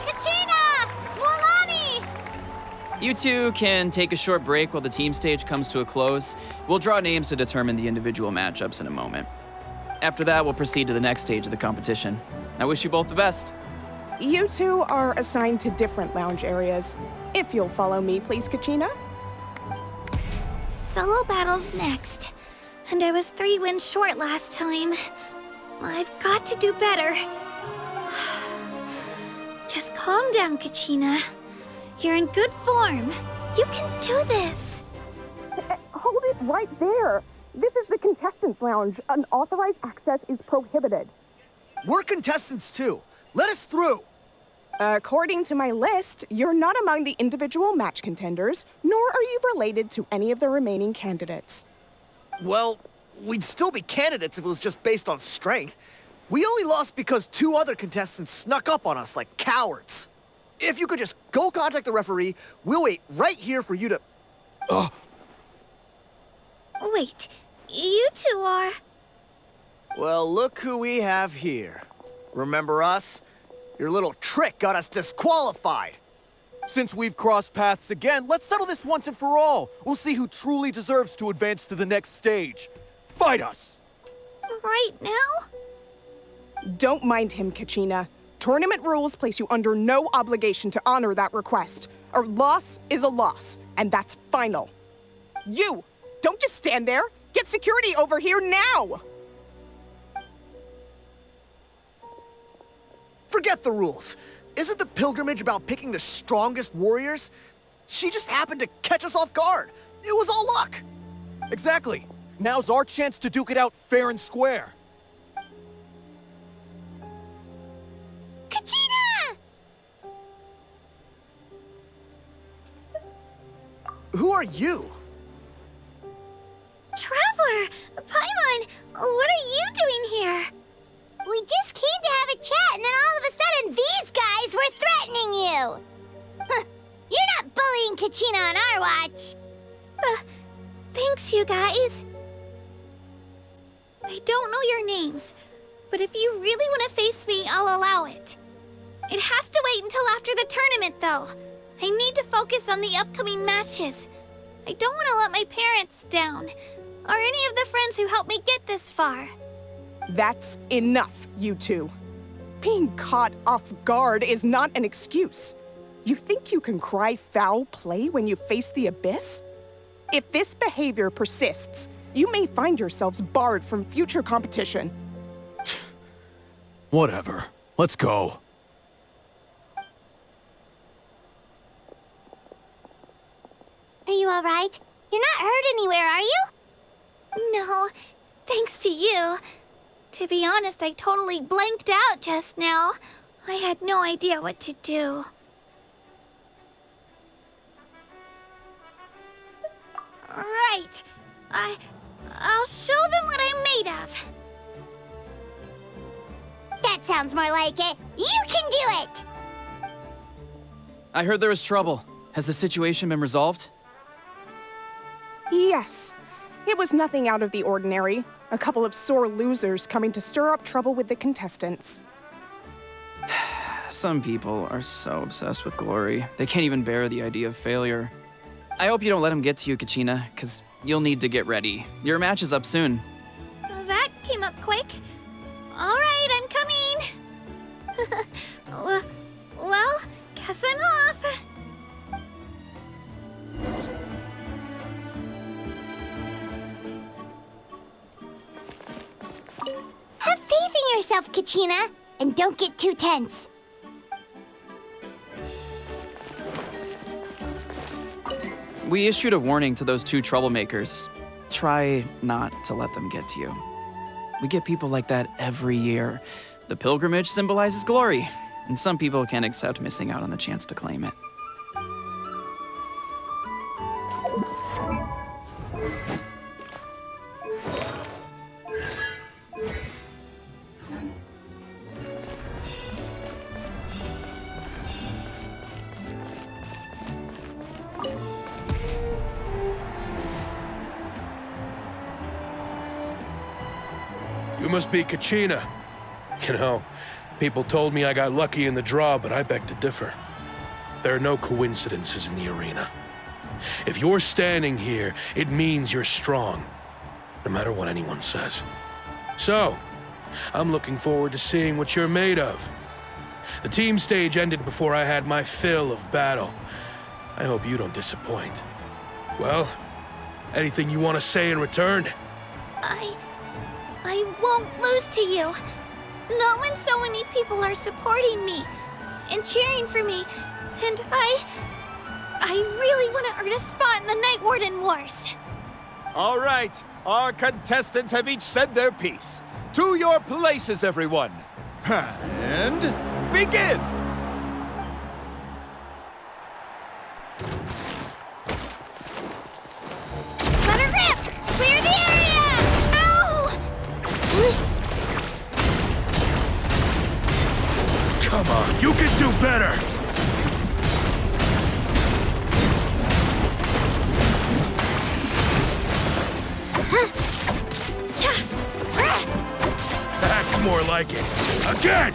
Kachina! Mualani! You two can take a short break while the team stage comes to a close. We'll draw names to determine the individual matchups in a moment. After that, we'll proceed to the next stage of the competition. I wish you both the best. You two are assigned to different lounge areas. If you'll follow me, please, Kachina. Solo battle's next. And I was 3 wins short last time. I've got to do better. Just calm down, Kachina. You're in good form. You can do this. Hold it right there. This is the contestants' lounge. Unauthorized access is prohibited. We're contestants too. Let us through. According to my list, you're not among the individual match contenders, nor are you related to any of the remaining candidates. Well, we'd still be candidates if it was just based on strength. We only lost because 2 other contestants snuck up on us like cowards. If you could just go contact the referee, we'll wait right here for you to... Ugh. Wait, you two are... Well, look who we have here. Remember us? Your little trick got us disqualified. Since we've crossed paths again, let's settle this once and for all. We'll see who truly deserves to advance to the next stage. Fight us! Right now? Don't mind him, Kachina. Tournament rules place you under no obligation to honor that request. A loss is a loss, and that's final. You! Don't just stand there! Get security over here now! Forget the rules. Isn't the pilgrimage about picking the strongest warriors? She just happened to catch us off guard. It was all luck. Exactly. Now's our chance to duke it out fair and square. Kachina! Who are you? Traveler! Paimon! What are you doing here? We just came to have a chat, and then all of a sudden these guys were threatening you! Huh, you're not bullying Kachina on our watch! Thanks, you guys. I don't know your names, but if you really want to face me, I'll allow it. It has to wait until after the tournament, though. I need to focus on the upcoming matches. I don't want to let my parents down, or any of the friends who helped me get this far. That's enough, you two. Being caught off guard is not an excuse. You think you can cry foul play when you face the abyss? If this behavior persists, you may find yourselves barred from future competition. Whatever. Let's go. Are you alright? You're not hurt anywhere, are you? No, thanks to you. To be honest, I totally blanked out just now. I had no idea what to do. Right. I'll show them what I'm made of. That That sounds more like it. You can do it! I heard there was trouble. Has the situation been resolved? Yes. It was nothing out of the ordinary. A couple of sore losers coming to stir up trouble with the contestants. Some people are so obsessed with glory, they can't even bear the idea of failure. I hope you don't let him get to you, Kachina, because you'll need to get ready. Your match is up soon. That came up quick. All right, I'm coming. Well, guess I'm off. Have faith in yourself, Kachina, and don't get too tense. We issued a warning to those two troublemakers. Try not to let them get to you. We get people like that every year. The pilgrimage symbolizes glory, and some people can't accept missing out on the chance to claim it. You must be Kachina. You know, people told me I got lucky in the draw, but I beg to differ. There are no coincidences in the arena. If you're standing here, it means you're strong, no matter what anyone says. So, I'm looking forward to seeing what you're made of. The team stage ended before I had my fill of battle. I hope you don't disappoint. Well, anything you want to say in return? I won't lose to you. Not when so many people are supporting me and cheering for me. And I really want to earn a spot in the Night Warden Wars. All right, our contestants have each said their piece. To your places, everyone. And begin! Let her rip! Clear the area! Ow! Come on, you can do better! That's more like it. Again!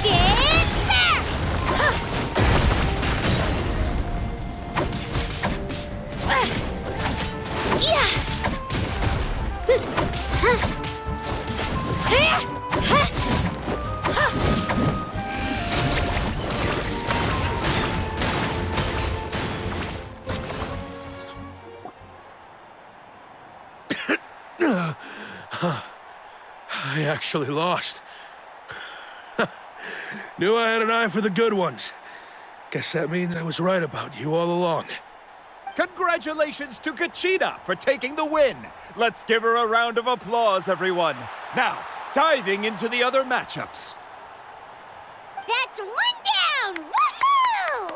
Get back! I actually lost. Knew I had an eye for the good ones. Guess that means I was right about you all along. Congratulations to Kachina for taking the win. Let's give her a round of applause, everyone. Now, diving into the other matchups. That's one down! Woohoo!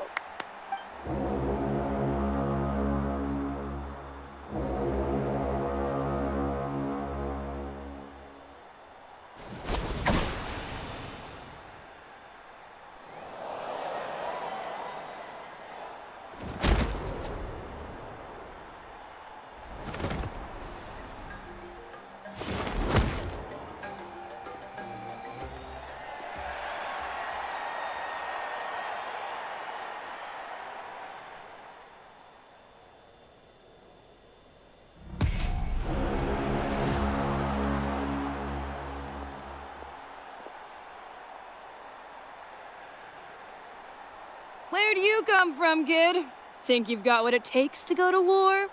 Where do you come from, kid? Think you've got what it takes to go to war?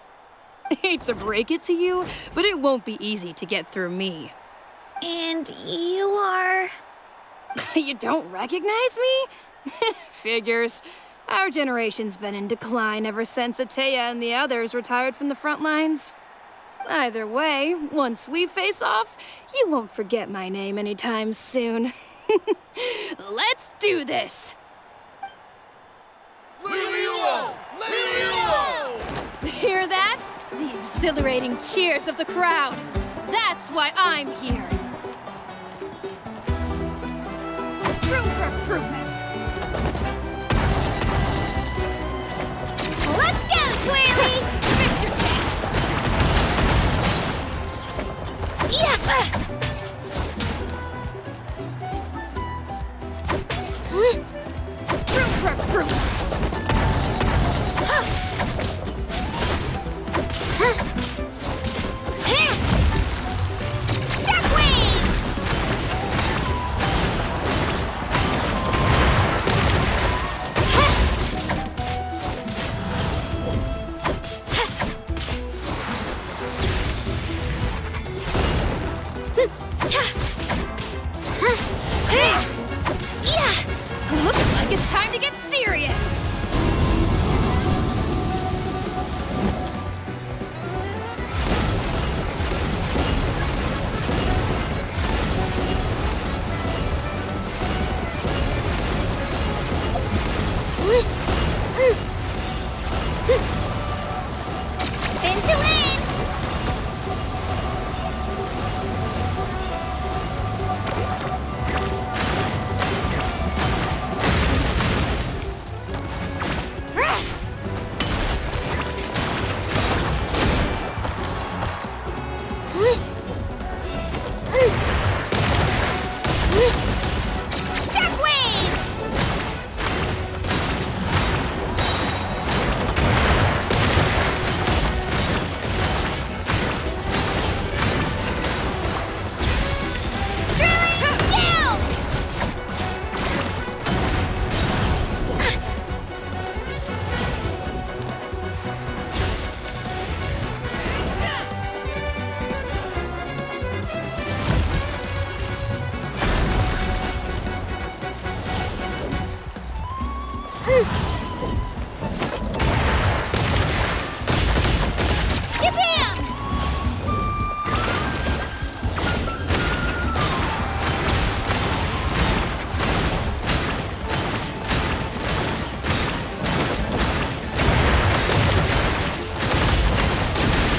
Hate to break it to you, but it won't be easy to get through me. And you are... You don't recognize me? Figures. Our generation's been in decline ever since Ateya and the others retired from the front lines. Either way, once we face off, you won't forget my name anytime soon. Let's do this! Hear that? The exhilarating cheers of the crowd. That's why I'm here. Room for improvement. Let's go, Twirly! Mr. Chance. Yeah. Room for improvement. Looks like it's time to get serious. Spin to win!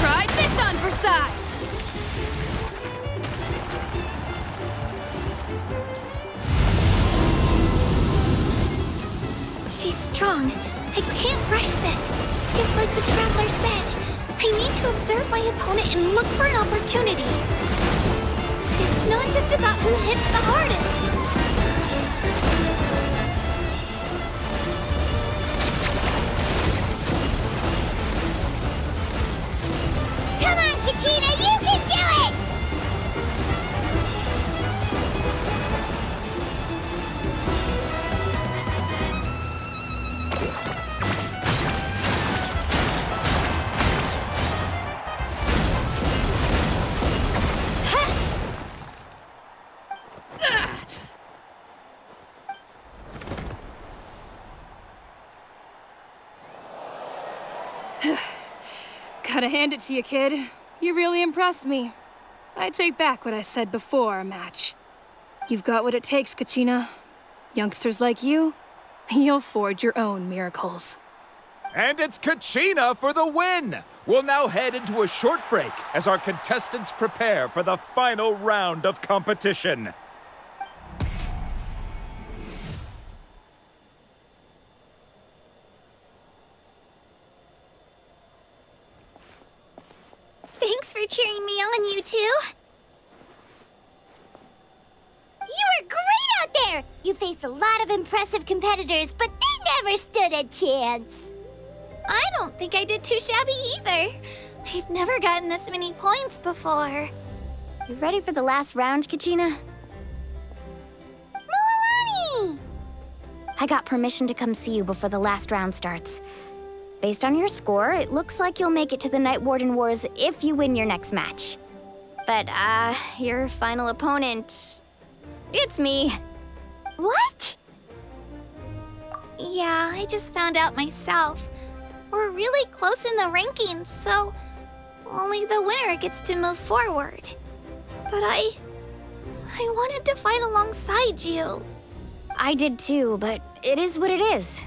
Try this on for size. She's strong. I can't rush this. Just like the Traveler said, I need to observe my opponent and look for an opportunity. It's not just about who hits the hardest. Come on, Kachina, you can do it! Gotta hand it to you, kid. You really impressed me. I take back what I said before our match. You've got what it takes, Kachina. Youngsters like you, you'll forge your own miracles. And it's Kachina for the win! We'll now head into a short break as our contestants prepare for the final round of competition. Thanks for cheering me on, you two. You were great out there! You faced a lot of impressive competitors, but they never stood a chance. I don't think I did too shabby either. I've never gotten this many points before. You ready for the last round, Kachina? Milani! I got permission to come see you before the last round starts. Based on your score, it looks like you'll make it to the Night Warden Wars if you win your next match. But, your final opponent... it's me. What? Yeah, I just found out myself. We're really close in the rankings, so only the winner gets to move forward. But I wanted to fight alongside you. I did too, but it is what it is.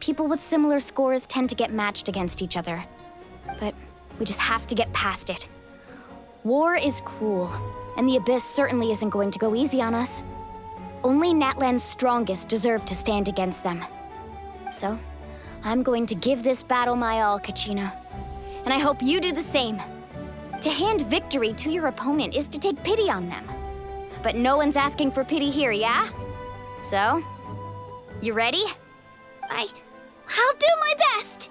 People with similar scores tend to get matched against each other. But We just have to get past it. War is cruel, and the Abyss certainly isn't going to go easy on us. Only Natlan's strongest deserve to stand against them. So, I'm going to give this battle my all, Kachina. And I hope you do the same. To hand victory to your opponent is to take pity on them. But no one's asking for pity here, yeah? So, you ready? I'll do my best!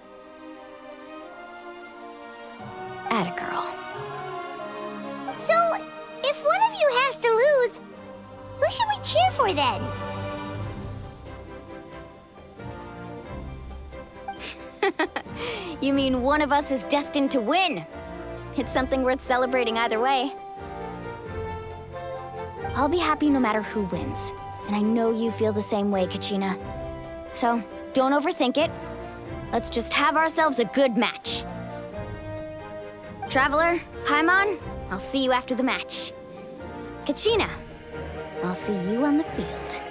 Atta girl. So, if one of you has to lose, who should we cheer for then? You mean one of us is destined to win? It's something worth celebrating either way. I'll be happy no matter who wins. And I know you feel the same way, Kachina. So, don't overthink it. Let's just have ourselves a good match. Traveler, Paimon, I'll see you after the match. Kachina, I'll see you on the field.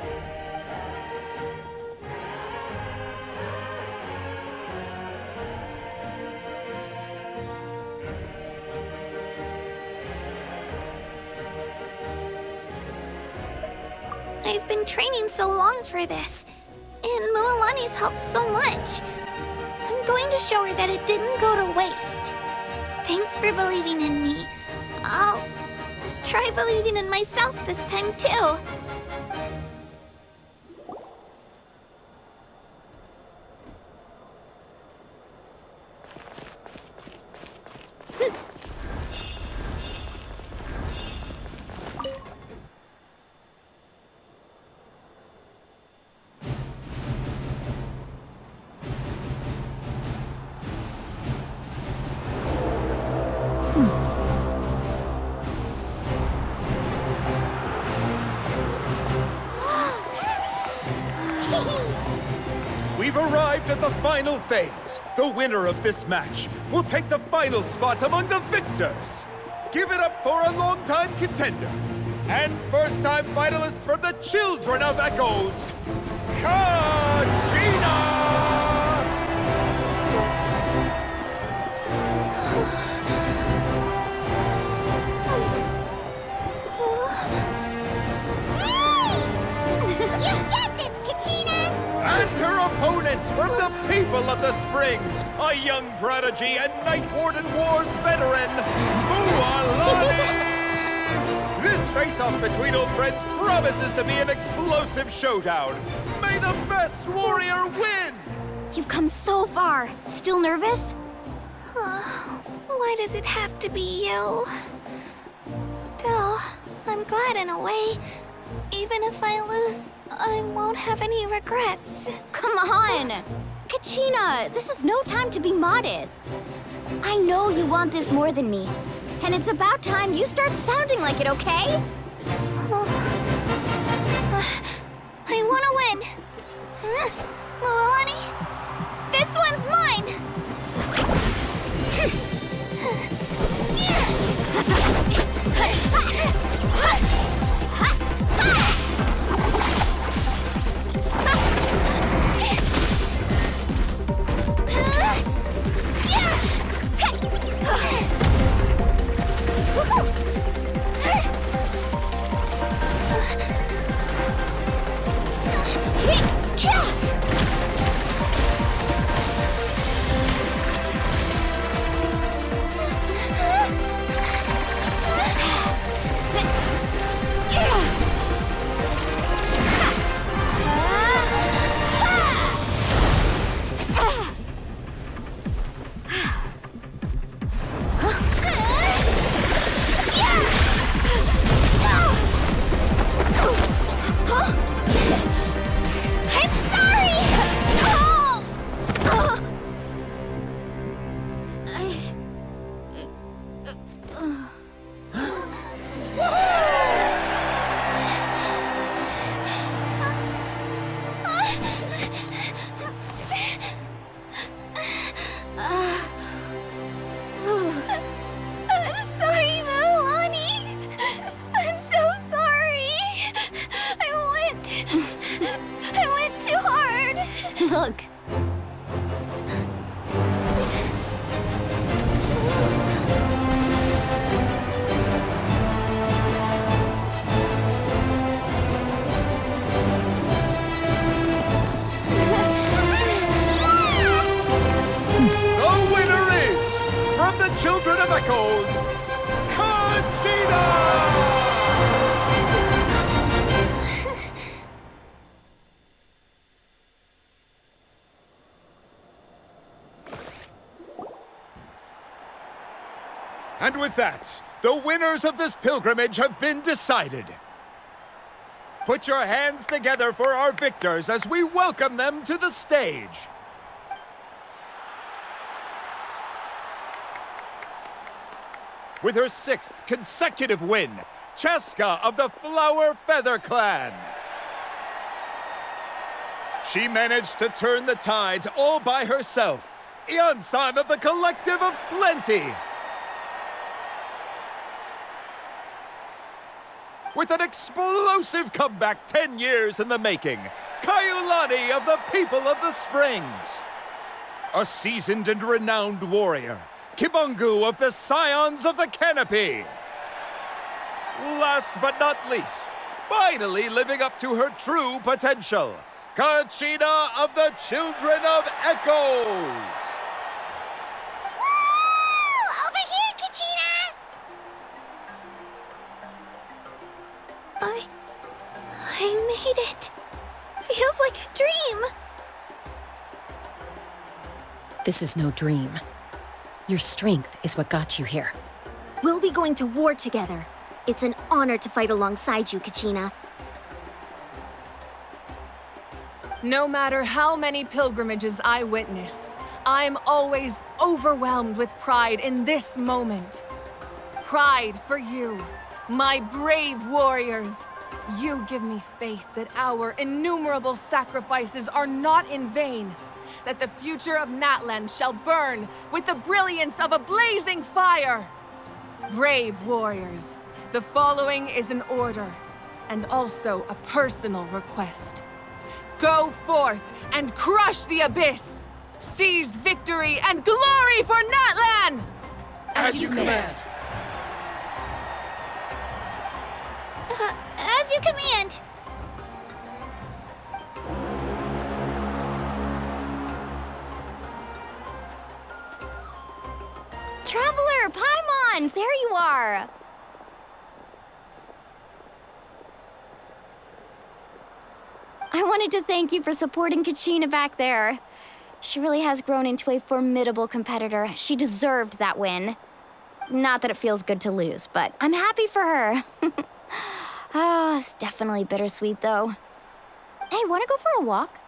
I've been training so long for this, and Mualani's helped so much. I'm going to show her that it didn't go to waste. Thanks for believing in me. I'll try believing in myself this time, too. We've arrived at the final phase. The winner of this match will take the final spot among the victors. Give it up for a longtime contender and first-time finalist from the Children of Echoes, Kachina! You get this, Kachina! And her opponent from the people of the Springs, a young prodigy and Night Warden Wars veteran, Mualani! This face-off between old friends promises to be an explosive showdown. May the best warrior win! You've come so far. Still nervous? Why does it have to be you? Still, I'm glad in a way. Even if I lose, I won't have any regrets. Come on! Kachina, this is no time to be modest. I know you want this more than me. And it's about time you start sounding like it, okay? I want to win. Mualani, this one's mine! children of Echoes, Conchita! And with that, the winners of this pilgrimage have been decided. Put your hands together for our victors as we welcome them to the stage. With her 6th consecutive win, Cheska of the Flower Feather Clan. She managed to turn the tides all by herself. Ian-san of the Collective of Plenty. With an explosive comeback 10 years in the making, Kaiulani of the People of the Springs. A seasoned and renowned warrior, Kibungu of the Scions of the Canopy. Last but not least, finally living up to her true potential, Conchita of the Children of Echoes. Woo! Over here, Conchita! I made it. Feels like a dream. This is no dream. Your strength is what got you here. We'll be going to war together. It's an honor to fight alongside you, Kachina. No matter how many pilgrimages I witness, I'm always overwhelmed with pride in this moment. Pride for you, my brave warriors. You give me faith that our innumerable sacrifices are not in vain, that the future of Natlan shall burn with the brilliance of a blazing fire. Brave warriors, the following is an order, and also a personal request. Go forth and crush the abyss! Seize victory and glory for Natlan! As you command. As you command. Traveler, Paimon, there you are. I wanted to thank you for supporting Kachina back there. She really has grown into a formidable competitor. She deserved that win. Not that it feels good to lose, but I'm happy for her. Oh, it's definitely bittersweet, though. Hey, wanna go for a walk?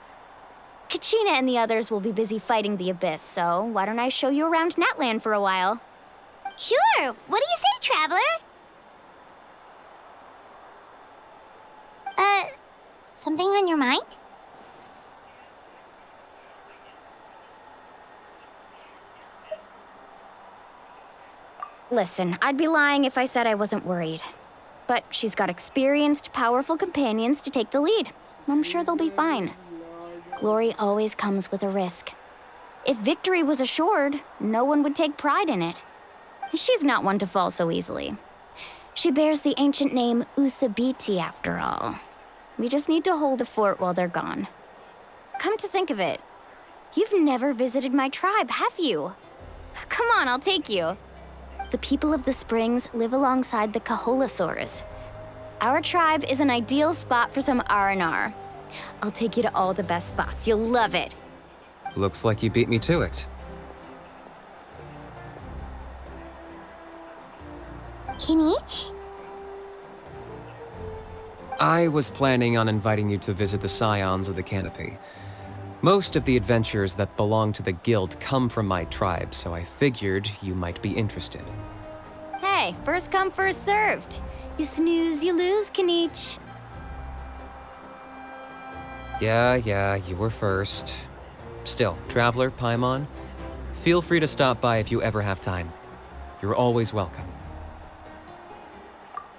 Kachina and the others will be busy fighting the Abyss, so why don't I show you around Natlan for a while? Sure. What do you say, Traveler? Something on your mind? Listen, I'd be lying if I said I wasn't worried. But she's got experienced, powerful companions to take the lead. I'm sure they'll be fine. Glory always comes with a risk. If victory was assured, no one would take pride in it. She's not one to fall so easily. She bears the ancient name Uthabiti, after all. We just need to hold the fort while they're gone. Come to think of it, you've never visited my tribe, have you? Come on, I'll take you. The people of the Springs live alongside the Kaholasaurus. Our tribe is an ideal spot for some R&R. I'll take you to all the best spots. You'll love it. Looks like you beat me to it. Kinich? I was planning on inviting you to visit the Scions of the Canopy. Most of the adventures that belong to the Guild come from my tribe, so I figured you might be interested. Hey, first come, first served. You snooze, you lose, Kinich. Yeah, you were first. Still, Traveler, Paimon, feel free to stop by if you ever have time. You're always welcome.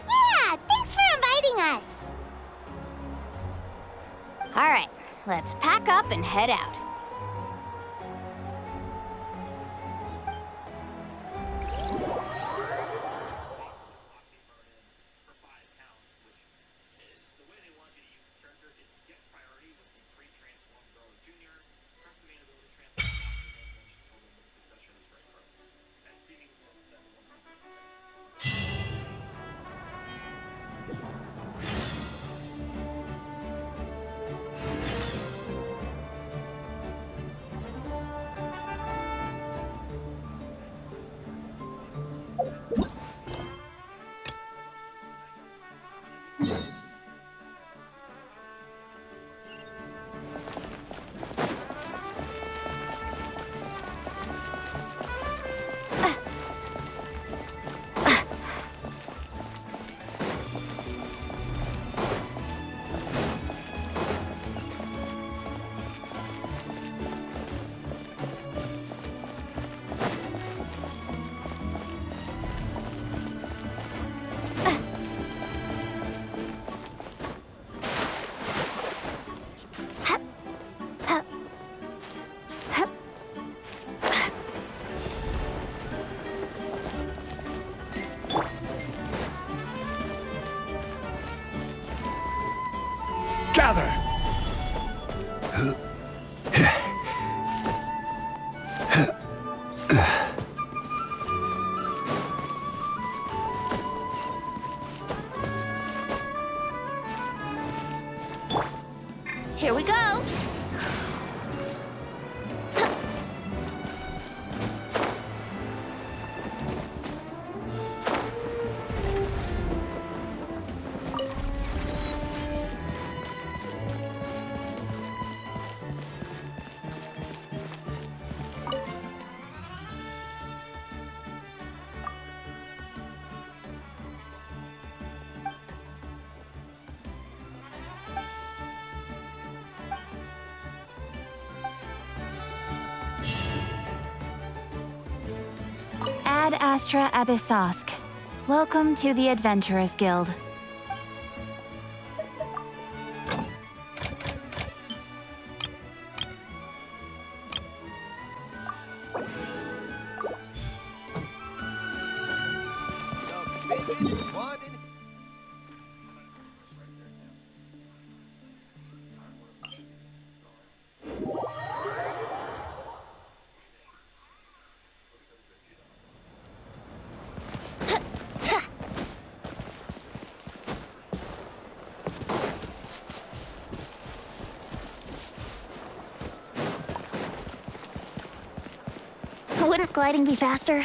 Yeah, thanks for inviting us. All right, let's pack up and head out. Ad Astra Abyssosk. Welcome to the Adventurers Guild. Wouldn't gliding be faster?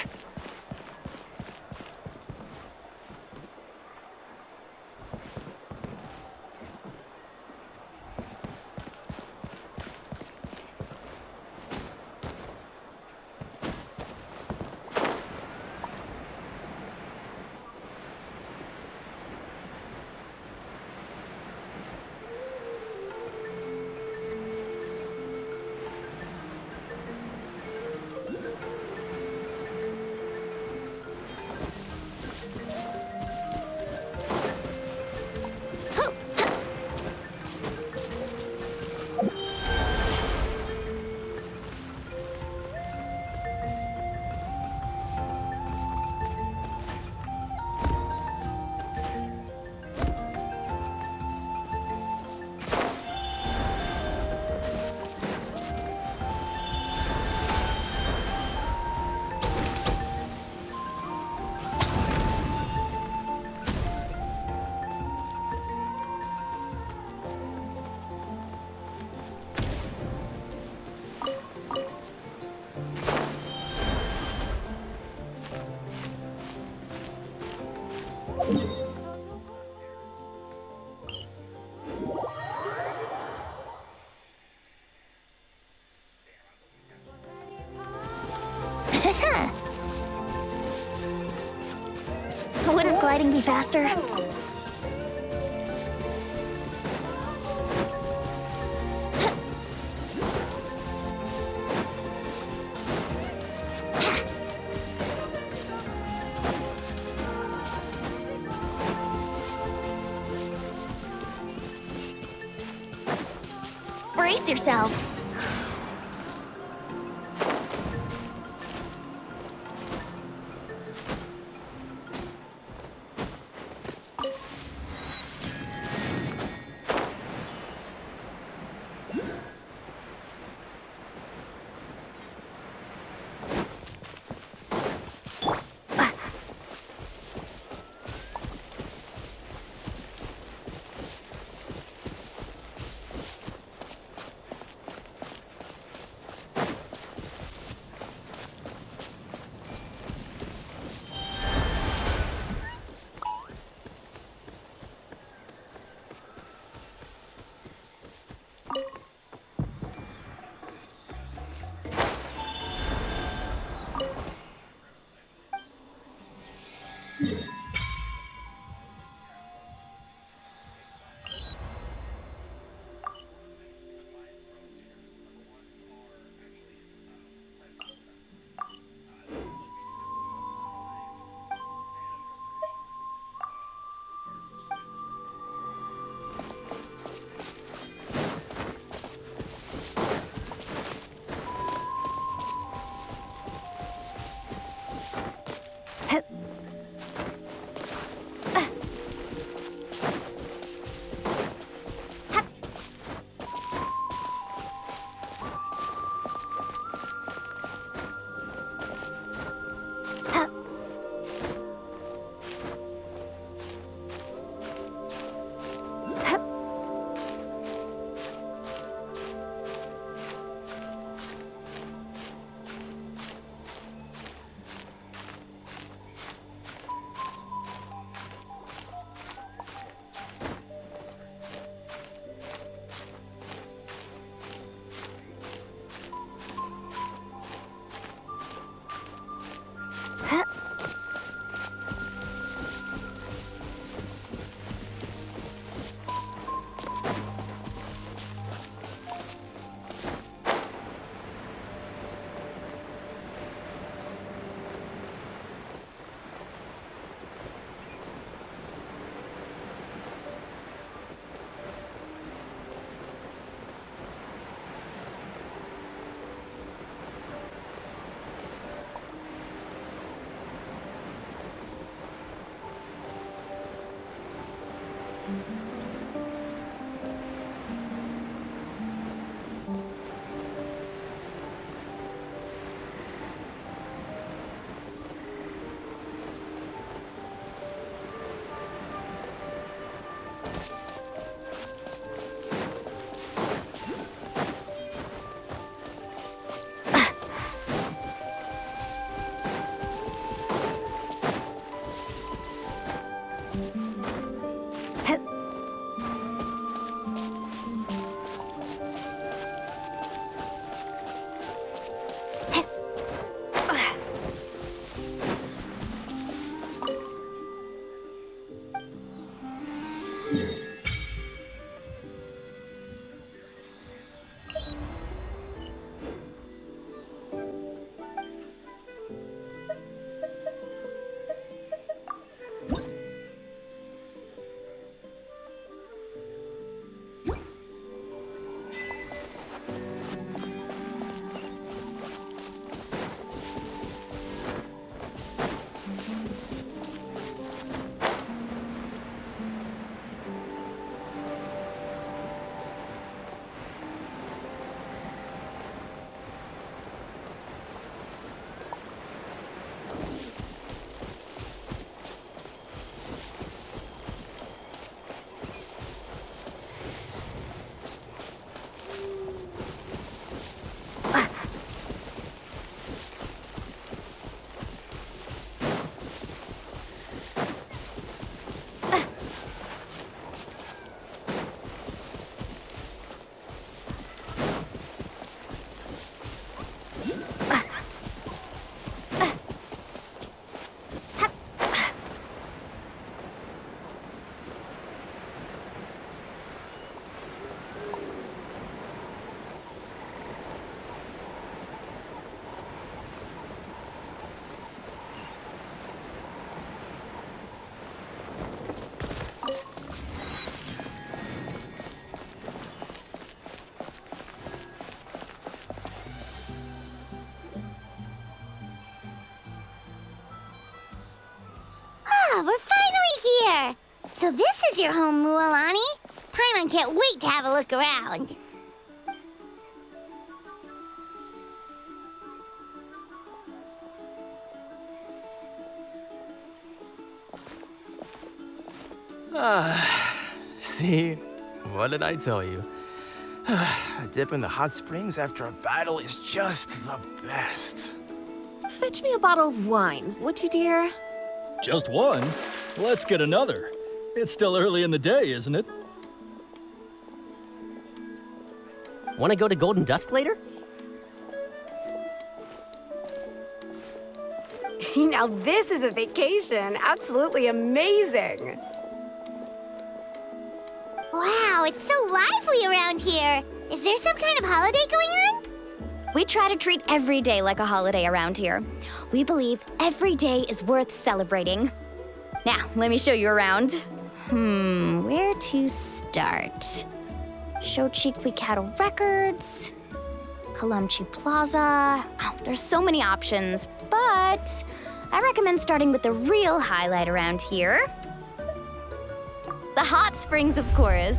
Wouldn't gliding be faster? Brace yourselves. So this is your home, Mualani. Paimon can't wait to have a look around. See? What did I tell you? A dip in the hot springs after a battle is just the best. Fetch me a bottle of wine, would you, dear? Just one? Let's get another. It's still early in the day, isn't it? Want to go to Golden Dusk later? Now this is a vacation. Absolutely amazing. Wow, it's so lively around here. Is there some kind of holiday going on? We try to treat every day like a holiday around here. We believe every day is worth celebrating. Now, let me show you around. Where to start? Shochiqui Cattle Records, Kalamchi Plaza. Oh, there's so many options, but I recommend starting with the real highlight around here. The hot springs, of course.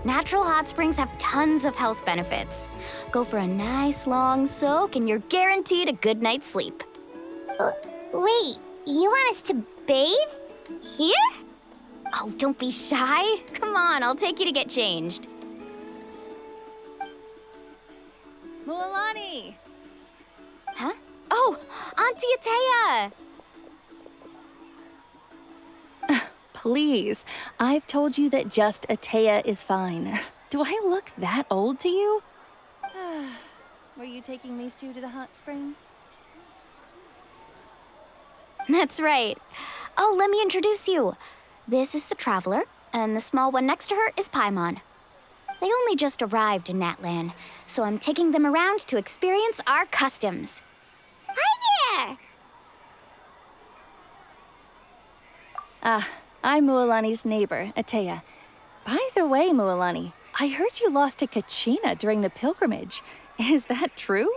Natural hot springs have tons of health benefits. Go for a nice long soak and you're guaranteed a good night's sleep. Wait, you want us to bathe? Here? Oh, don't be shy. Come on, I'll take you to get changed. Mualani! Huh? Oh, Auntie Atea! Please, I've told you that just Atea is fine. Do I look that old to you? Were you taking these two to the hot springs? That's right. Oh, let me introduce you. This is the Traveler, and the small one next to her is Paimon. They only just arrived in Natlan, so I'm taking them around to experience our customs. Hi there! I'm Mualani's neighbor, Atea. By the way, Mualani, I heard you lost to Kachina during the pilgrimage. Is that true?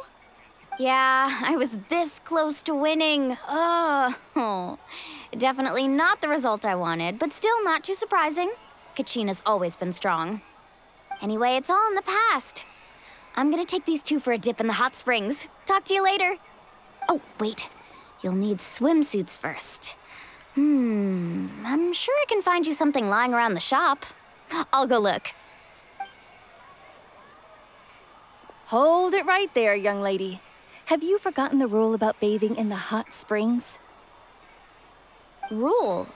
Yeah, I was this close to winning. Oh, definitely not the result I wanted, but still not too surprising. Kachina's always been strong. Anyway, it's all in the past. I'm gonna take these two for a dip in the hot springs. Talk to you later. Oh, wait. You'll need swimsuits first. I'm sure I can find you something lying around the shop. I'll go look. Hold it right there, young lady. Have you forgotten the rule about bathing in the hot springs? Rule?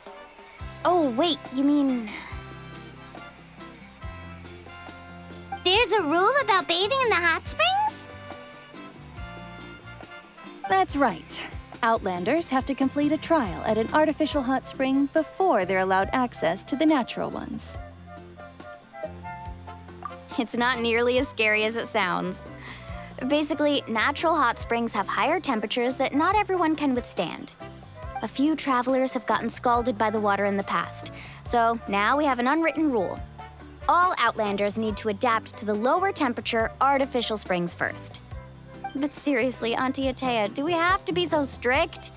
Oh, wait, you mean... There's a rule about bathing in the hot springs? That's right. Outlanders have to complete a trial at an artificial hot spring before they're allowed access to the natural ones. It's not nearly as scary as it sounds. Basically, natural hot springs have higher temperatures that not everyone can withstand. A few travelers have gotten scalded by the water in the past, so now we have an unwritten rule. All Outlanders need to adapt to the lower temperature artificial springs first. But seriously, Auntie Atea, do we have to be so strict?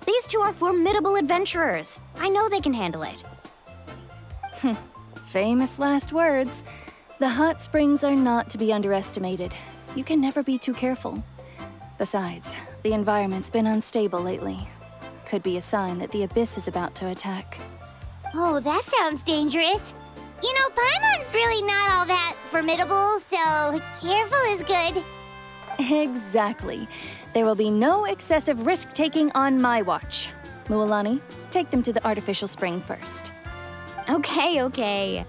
These two are formidable adventurers. I know they can handle it. Famous last words. The hot springs are not to be underestimated. You can never be too careful. Besides, the environment's been unstable lately. Could be a sign that the Abyss is about to attack. Oh, that sounds dangerous. You know, Paimon's really not all that formidable, so careful is good. Exactly. There will be no excessive risk-taking on my watch. Mualani, take them to the artificial spring first. Okay.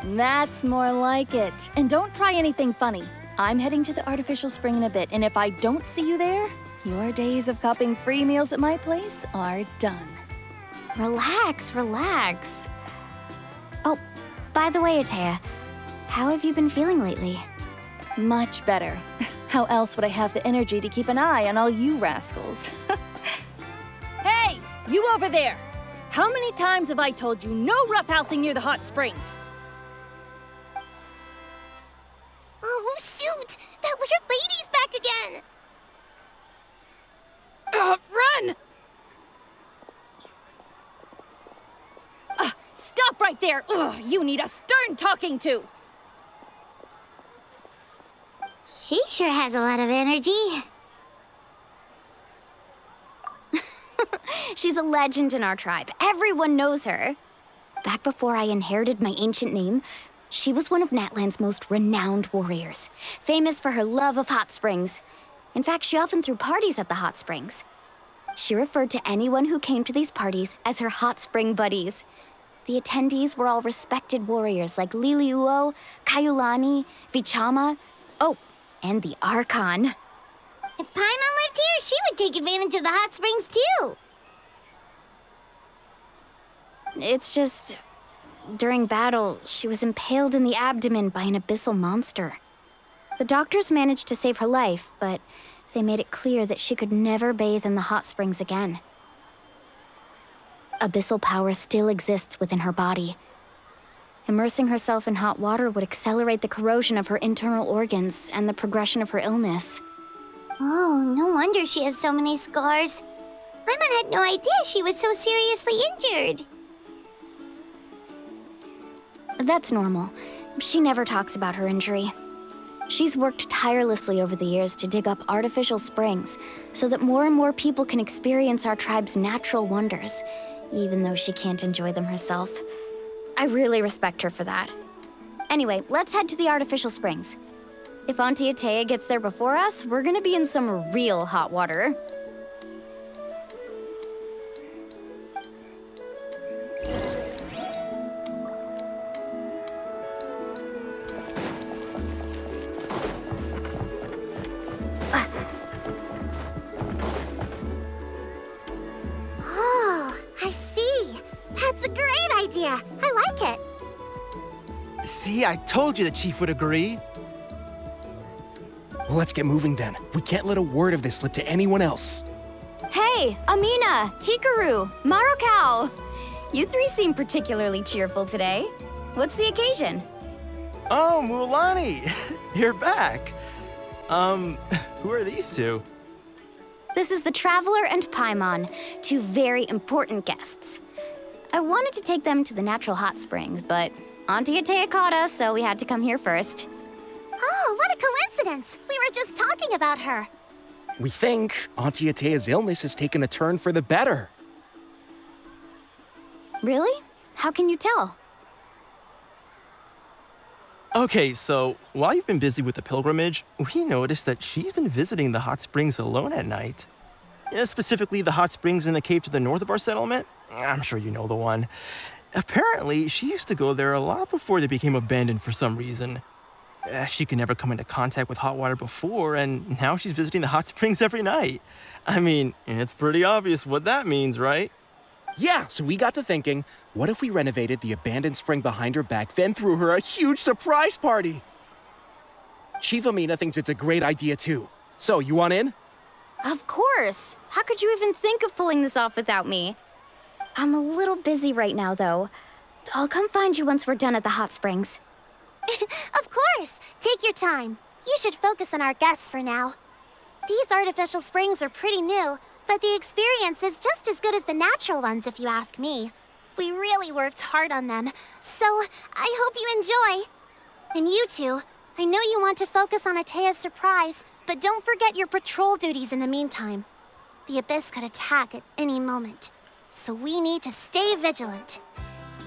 That's more like it. And don't try anything funny. I'm heading to the artificial spring in a bit, and if I don't see you there, your days of copping free meals at my place are done. Relax. Oh, by the way, Atea, how have you been feeling lately? Much better. How else would I have the energy to keep an eye on all you rascals? Hey, you over there! How many times have I told you no roughhousing near the hot springs? Oh, shoot! That weird lady's back again! Run! there! Ugh, you need a stern talking to! She sure has a lot of energy. She's a legend in our tribe. Everyone knows her. Back before I inherited my ancient name, she was one of Natlan's most renowned warriors, famous for her love of hot springs. In fact, she often threw parties at the hot springs. She referred to anyone who came to these parties as her hot spring buddies. The attendees were all respected warriors like Liliuo, Kaiulani, Vichama, oh, and the Archon. If Paimon lived here, she would take advantage of the hot springs too. It's just, during battle, she was impaled in the abdomen by an abyssal monster. The doctors managed to save her life, but they made it clear that she could never bathe in the hot springs again. Abyssal power still exists within her body. Immersing herself in hot water would accelerate the corrosion of her internal organs and the progression of her illness. Oh, no wonder she has so many scars. Paimon had no idea she was so seriously injured. That's normal. She never talks about her injury. She's worked tirelessly over the years to dig up artificial springs so that more and more people can experience our tribe's natural wonders, even though she can't enjoy them herself. I really respect her for that. Anyway, let's head to the artificial springs. If Auntie Atea gets there before us, we're gonna be in some real hot water. Oh, I see. That's a great idea. I like it. See, I told you the chief would agree. Well, let's get moving then. We can't let a word of this slip to anyone else. Hey, Amina, Hikaru, Marukao. You three seem particularly cheerful today. What's the occasion? Oh, Mulan, you're back. Who are these two? This is the Traveler and Paimon, two very important guests. I wanted to take them to the natural hot springs, but Auntie Atea caught us, so we had to come here first. Oh, what a coincidence! We were just talking about her. We think Auntie Atea's illness has taken a turn for the better. Really? How can you tell? Okay, so while you've been busy with the pilgrimage, we noticed that she's been visiting the hot springs alone at night. Yeah, specifically the hot springs in the cave to the north of our settlement. I'm sure you know the one. Apparently, she used to go there a lot before they became abandoned for some reason. She could never come into contact with hot water before, and now she's visiting the hot springs every night. I mean, it's pretty obvious what that means, right? Yeah, so we got to thinking, what if we renovated the abandoned spring behind her back, then threw her a huge surprise party? Chief Amina thinks it's a great idea too. So, you want in? Of course! How could you even think of pulling this off without me? I'm a little busy right now, though. I'll come find you once we're done at the hot springs. Of course! Take your time. You should focus on our guests for now. These artificial springs are pretty new, but the experience is just as good as the natural ones, if you ask me. We really worked hard on them, so I hope you enjoy. And you two, I know you want to focus on Atea's surprise, but don't forget your patrol duties in the meantime. The Abyss could attack at any moment, so we need to stay vigilant.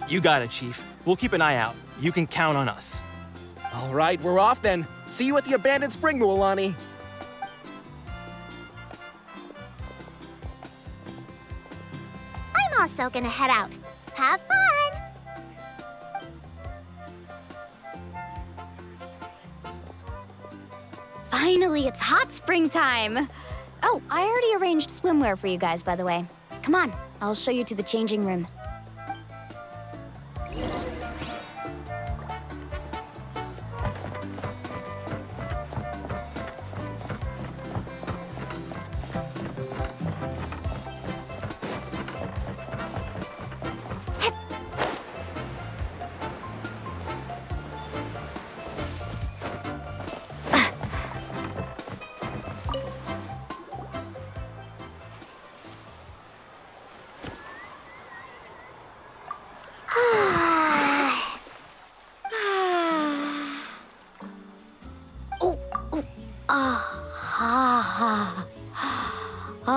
You got it, Chief. We'll keep an eye out. You can count on us. All right, we're off then. See you at the abandoned spring, Mualani. I'm also gonna head out. Have fun! Finally, it's hot spring time! Oh, I already arranged swimwear for you guys, by the way. Come on, I'll show you to the changing room.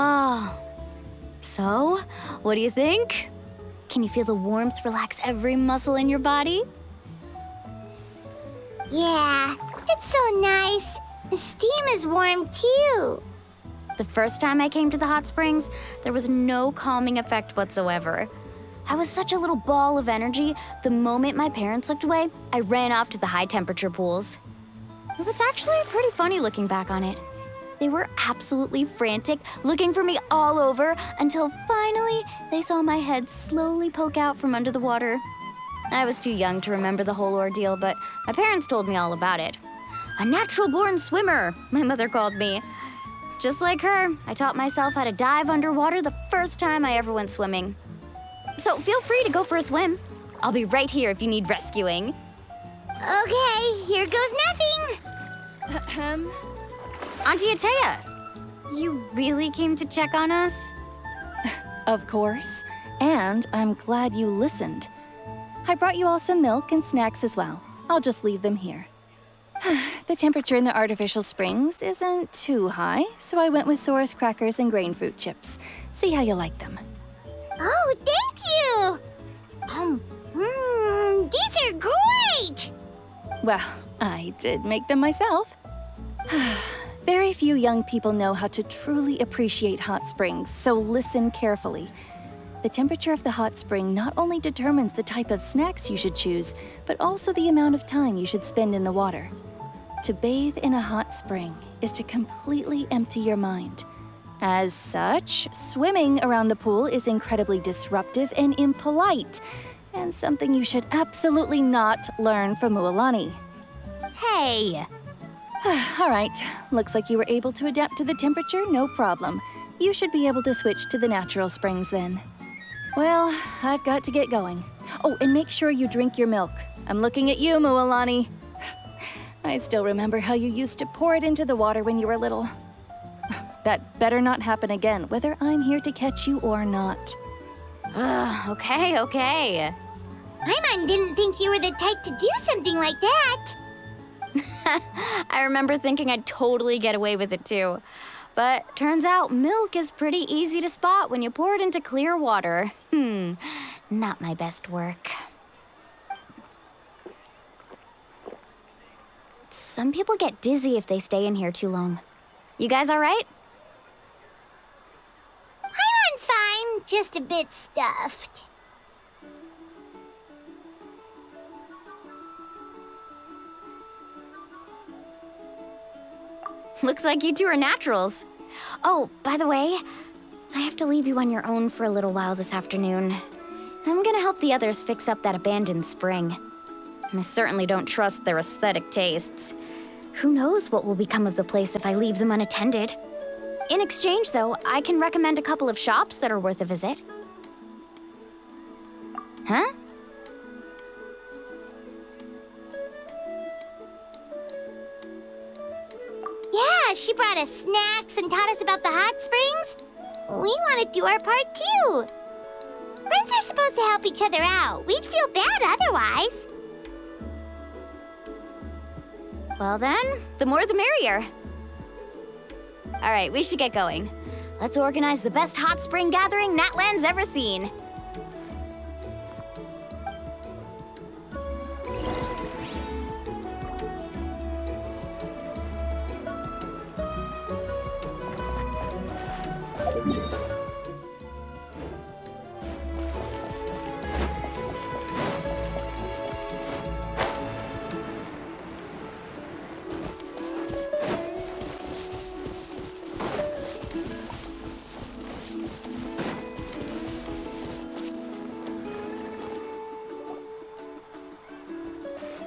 Oh. So, what do you think? Can you feel the warmth relax every muscle in your body? Yeah, it's so nice. The steam is warm too. The first time I came to the hot springs, there was no calming effect whatsoever. I was such a little ball of energy, the moment my parents looked away, I ran off to the high temperature pools. It was actually pretty funny looking back on it. They were absolutely frantic, looking for me all over, until finally they saw my head slowly poke out from under the water. I was too young to remember the whole ordeal, but my parents told me all about it. A natural-born swimmer, my mother called me. Just like her, I taught myself how to dive underwater the first time I ever went swimming. So feel free to go for a swim. I'll be right here if you need rescuing. Okay, here goes nothing. Auntie Atea, you really came to check on us? Of course, and I'm glad you listened. I brought you all some milk and snacks as well. I'll just leave them here. The temperature in the artificial springs isn't too high, so I went with Saurus crackers and grain fruit chips. See how you like them. Oh, thank you! These are great! Well, I did make them myself. Very few young people know how to truly appreciate hot springs, so listen carefully. The temperature of the hot spring not only determines the type of snacks you should choose, but also the amount of time you should spend in the water. To bathe in a hot spring is to completely empty your mind. As such, swimming around the pool is incredibly disruptive and impolite, and something you should absolutely not learn from Mualani. Hey! All right, looks like you were able to adapt to the temperature, no problem. You should be able to switch to the natural springs then. Well, I've got to get going. Oh, and make sure you drink your milk. I'm looking at you, Mualani. I still remember how you used to pour it into the water when you were little. That better not happen again, whether I'm here to catch you or not. Okay. My mom didn't think you were the type to do something like that. I remember thinking I'd totally get away with it too. But turns out milk is pretty easy to spot when you pour it into clear water. Not my best work. Some people get dizzy if they stay in here too long. You guys all right? Paimon's fine, just a bit stuffed. Looks like you two are naturals. Oh, by the way, I have to leave you on your own for a little while this afternoon. I'm gonna help the others fix up that abandoned spring. I certainly don't trust their aesthetic tastes. Who knows what will become of the place if I leave them unattended? In exchange, though, I can recommend a couple of shops that are worth a visit. Huh? Yeah, she brought us snacks and taught us about the hot springs. We want to do our part too. Friends are supposed to help each other out. We'd feel bad otherwise. Well then, the more the merrier. All right, we should get going. Let's organize the best hot spring gathering Natland's ever seen.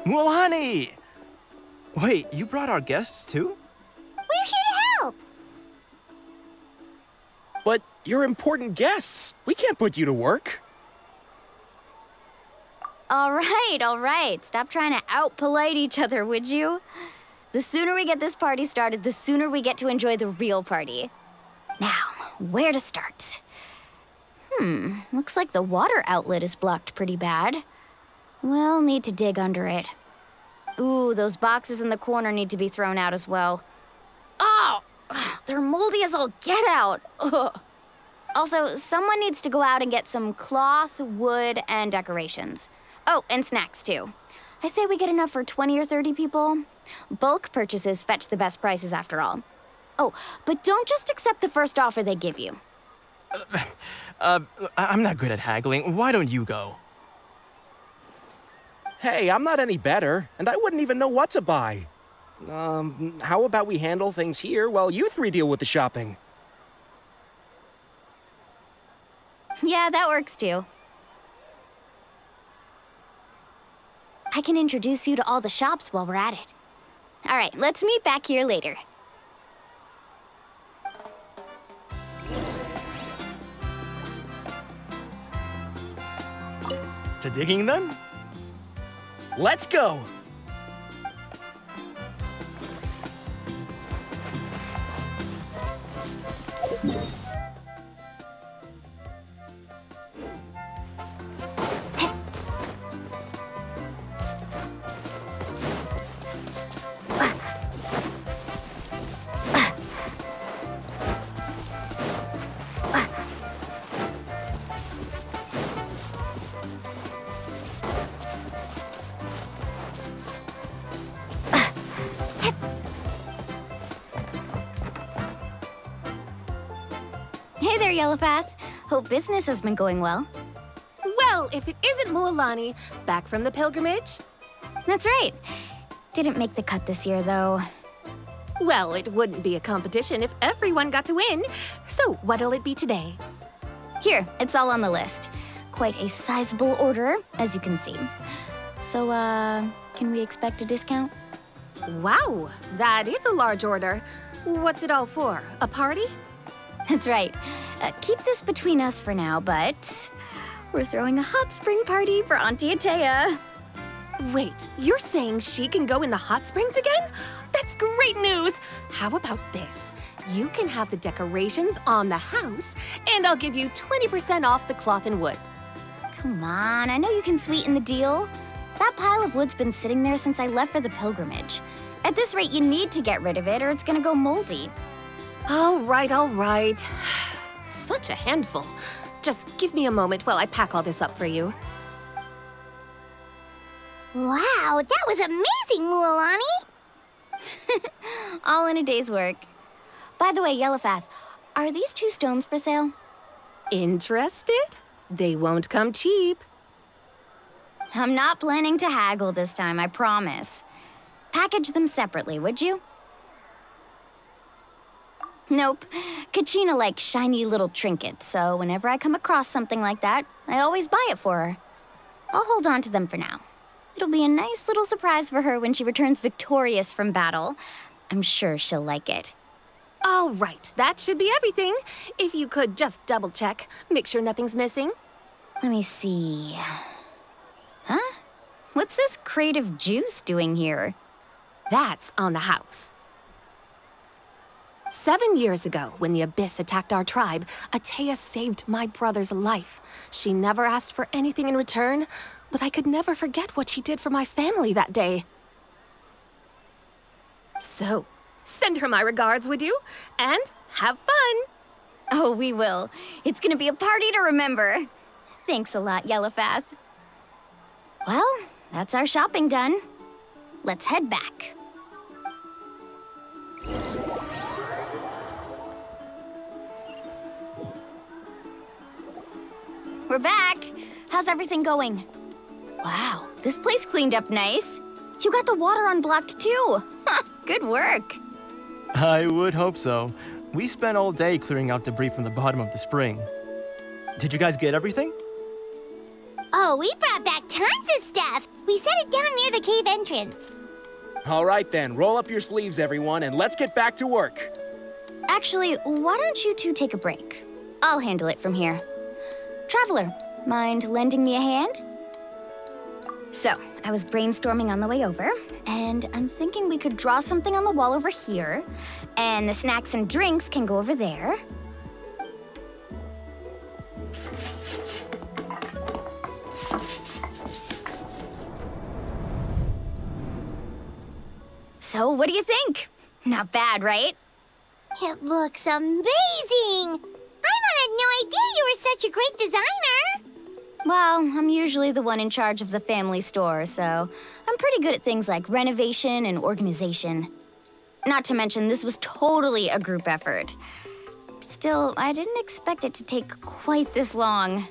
Mualani! Wait, you brought our guests too? We're here to help. But you're important guests. We can't put you to work. All right. Stop trying to out-polite each other, would you? The sooner we get this party started, the sooner we get to enjoy the real party. Now, where to start? Looks like the water outlet is blocked pretty bad. We'll need to dig under it. Ooh, those boxes in the corner need to be thrown out as well. they're moldy as all get out. Ugh. Also, someone needs to go out and get some cloth, wood, and decorations. Oh, and snacks too. I say we get enough for 20 or 30 people. Bulk purchases fetch the best prices after all. Oh, but don't just accept the first offer they give you. I'm not good at haggling. Why don't you go? Hey, I'm not any better, and I wouldn't even know what to buy. How about we handle things here while you three deal with the shopping? Yeah, that works too. I can introduce you to all the shops while we're at it. All right, let's meet back here later. To digging then? Let's go! Hey there, Yellowpath. Hope business has been going well. Well, if it isn't Mualani, back from the pilgrimage? That's right. Didn't make the cut this year, though. Well, it wouldn't be a competition if everyone got to win. So, what'll it be today? Here, it's all on the list. Quite a sizable order, as you can see. So, can we expect a discount? Wow, that is a large order. What's it all for? A party? That's right. Keep this between us for now, but we're throwing a hot spring party for Auntie Atea. Wait, you're saying she can go in the hot springs again? That's great news! How about this? You can have the decorations on the house, and I'll give you 20% off the cloth and wood. Come on, I know you can sweeten the deal. That pile of wood's been sitting there since I left for the pilgrimage. At this rate, you need to get rid of it or it's gonna go moldy. All right. Such a handful. Just give me a moment while I pack all this up for you. Wow, that was amazing, Mualani! All in a day's work. By the way, Yellowpath, are these 2 stones for sale? Interested? They won't come cheap. I'm not planning to haggle this time, I promise. Package them separately, would you? Nope. Kachina likes shiny little trinkets, so whenever I come across something like that, I always buy it for her. I'll hold on to them for now. It'll be a nice little surprise for her when she returns victorious from battle. I'm sure she'll like it. All right, that should be everything. If you could just double check, make sure nothing's missing. Let me see. Huh? What's this crate of juice doing here? That's on the house. 7 years ago, when the Abyss attacked our tribe, Atea saved my brother's life. She never asked for anything in return, but I could never forget what she did for my family that day. So, send her my regards, would you? And have fun! Oh, we will. It's gonna be a party to remember. Thanks a lot, Yellowpath. Well, that's our shopping done. Let's head back. We're back. How's everything going? Wow, this place cleaned up nice. You got the water unblocked too. Good work. I would hope so. We spent all day clearing out debris from the bottom of the spring. Did you guys get everything? Oh, we brought back tons of stuff. We set it down near the cave entrance. All right then, roll up your sleeves, everyone, and let's get back to work. Actually, why don't you two take a break? I'll handle it from here. Traveler, mind lending me a hand? So, I was brainstorming on the way over, and I'm thinking we could draw something on the wall over here, and the snacks and drinks can go over there. So, what do you think? Not bad, right? It looks amazing! Paimon had no idea you were such a great designer! Well, I'm usually the one in charge of the family store, so I'm pretty good at things like renovation and organization. Not to mention, this was totally a group effort. Still, I didn't expect it to take quite this long.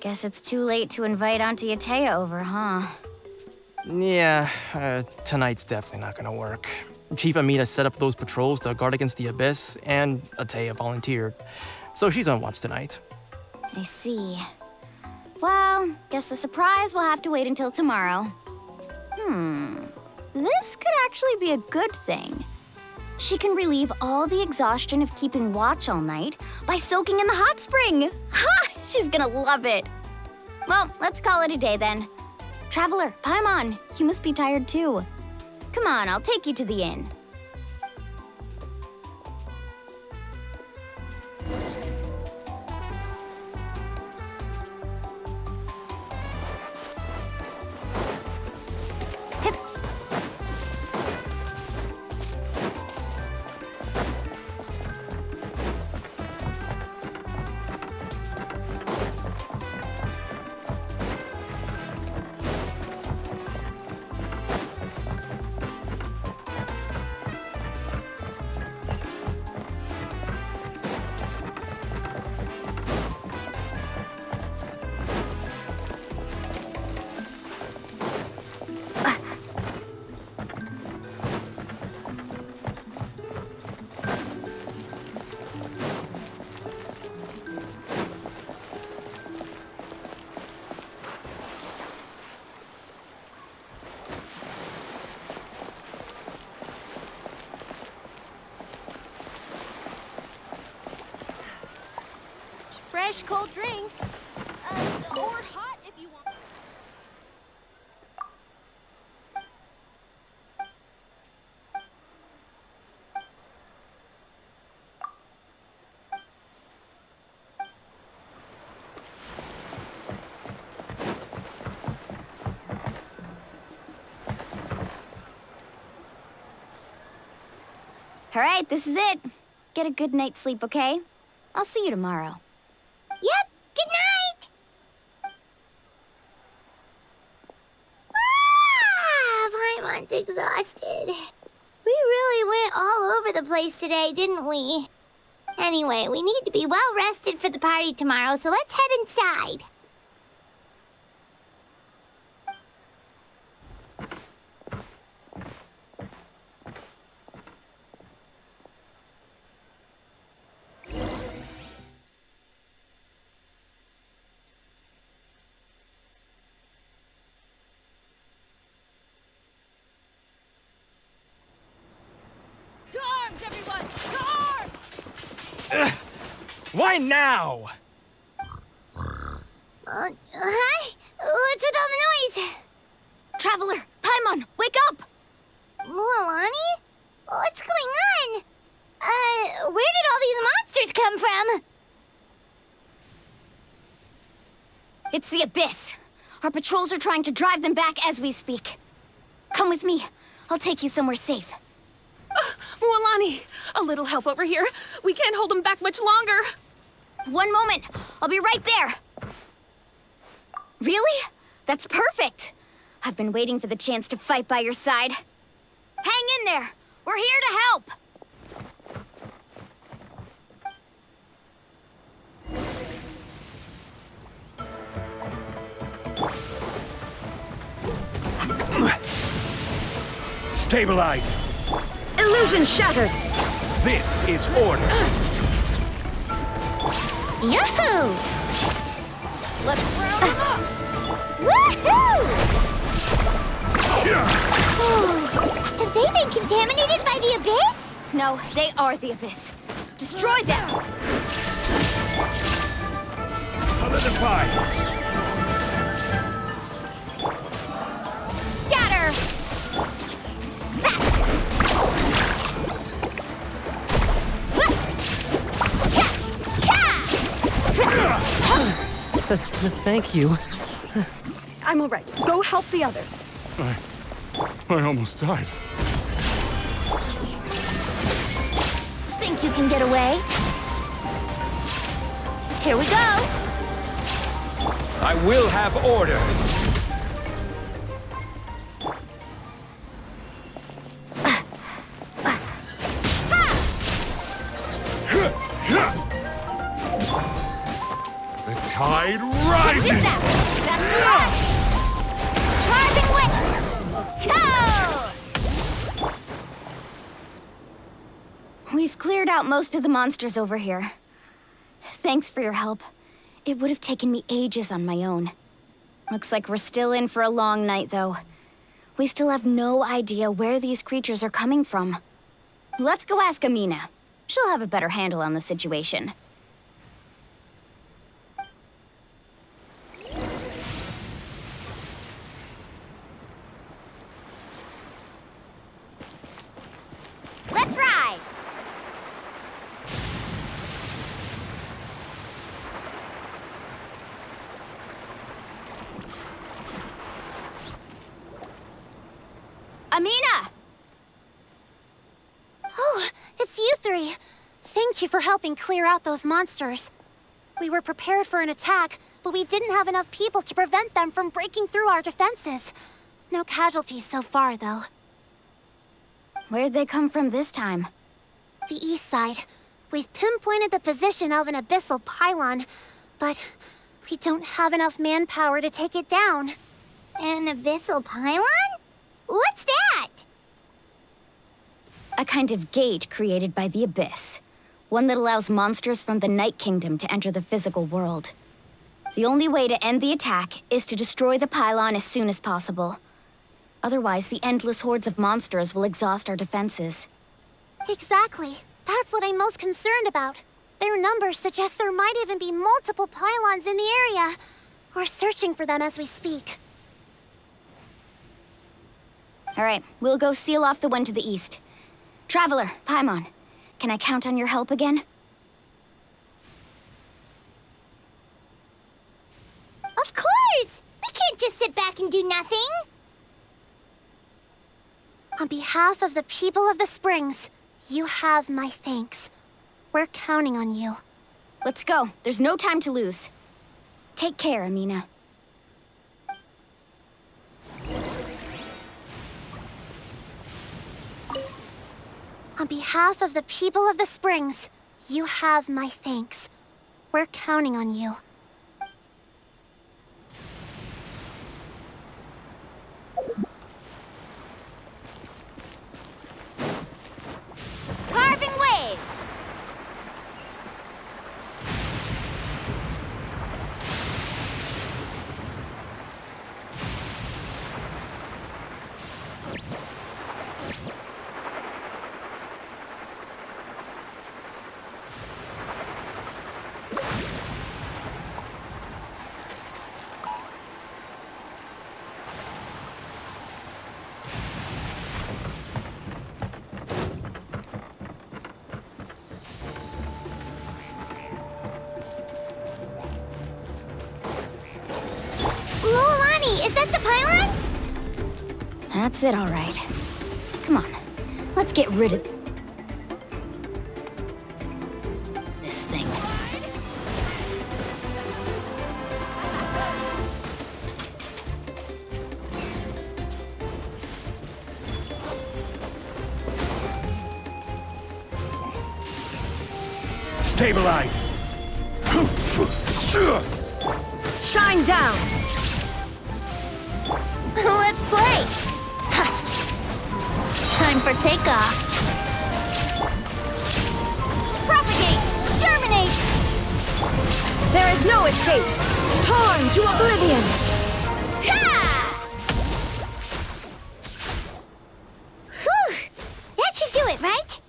Guess it's too late to invite Auntie Atea over, huh? Yeah, tonight's definitely not gonna work. Chief Amina set up those patrols to guard against the Abyss, and Atea volunteered. So she's on watch tonight. I see. Well, guess the surprise will have to wait until tomorrow. This could actually be a good thing. She can relieve all the exhaustion of keeping watch all night by soaking in the hot spring. Ha! She's gonna love it. Well, let's call it a day then. Traveler, Paimon, you must be tired too. Come on, I'll take you to the inn. Fresh cold drinks. Or hot if you want. All right, this is it. Get a good night's sleep, okay? I'll see you tomorrow. Yep, good night! Paimon's exhausted. We really went all over the place today, didn't we? Anyway, we need to be well rested for the party tomorrow, so let's head inside. To arms, everyone! To arms! Why now? Hi? What's with all the noise? Traveler, Paimon, wake up! Mualani? What's going on? Where did all these monsters come from? It's the Abyss. Our patrols are trying to drive them back as we speak. Come with me. I'll take you somewhere safe. Mualani, a little help over here. We can't hold them back much longer. One moment. I'll be right there. Really? That's perfect. I've been waiting for the chance to fight by your side. Hang in there. We're here to help. Stabilize! Illusion shattered! This is order! Yahoo! Let's round them up! Woohoo! Have they been contaminated by the Abyss? No, they are the Abyss. Destroy them! Solidify! Scatter! Faster! Thank you. I'm all right. Go help the others. I almost died. Think think you can get away? Here we go! I will have order. The tide rises! We've cleared out most of the monsters over here. Thanks for your help. It would have taken me ages on my own. Looks like we're still in for a long night, though. We still have no idea where these creatures are coming from. Let's go ask Amina. She'll have a better handle on the situation. Let's ride! Amina! Oh, it's you three. Thank you for helping clear out those monsters. We were prepared for an attack, but we didn't have enough people to prevent them from breaking through our defenses. No casualties so far, though. Where'd they come from this time? The east side. We've pinpointed the position of an abyssal pylon, but we don't have enough manpower to take it down. An abyssal pylon? What's that? A kind of gate created by the Abyss. One that allows monsters from the Night Kingdom to enter the physical world. The only way to end the attack is to destroy the pylon as soon as possible. Otherwise, the endless hordes of monsters will exhaust our defenses. Exactly. That's what I'm most concerned about. Their numbers suggest there might even be multiple pylons in the area. We're searching for them as we speak. All right, we'll go seal off the one to the east. Traveler, Paimon, can I count on your help again? Of course! We can't just sit back and do nothing! On behalf of the people of the Springs, you have my thanks. We're counting on you. Let's go. There's no time to lose. Take care, Amina. On behalf of the people of the Springs, you have my thanks. We're counting on you. Carving waves! Is that the pylon? That's it, all right. Come on, let's get rid of this thing. Stabilize! Shine down! Let's play! Time for takeoff. Propagate! Germinate! There is no escape! Torn to oblivion! Whew! That should do it, right?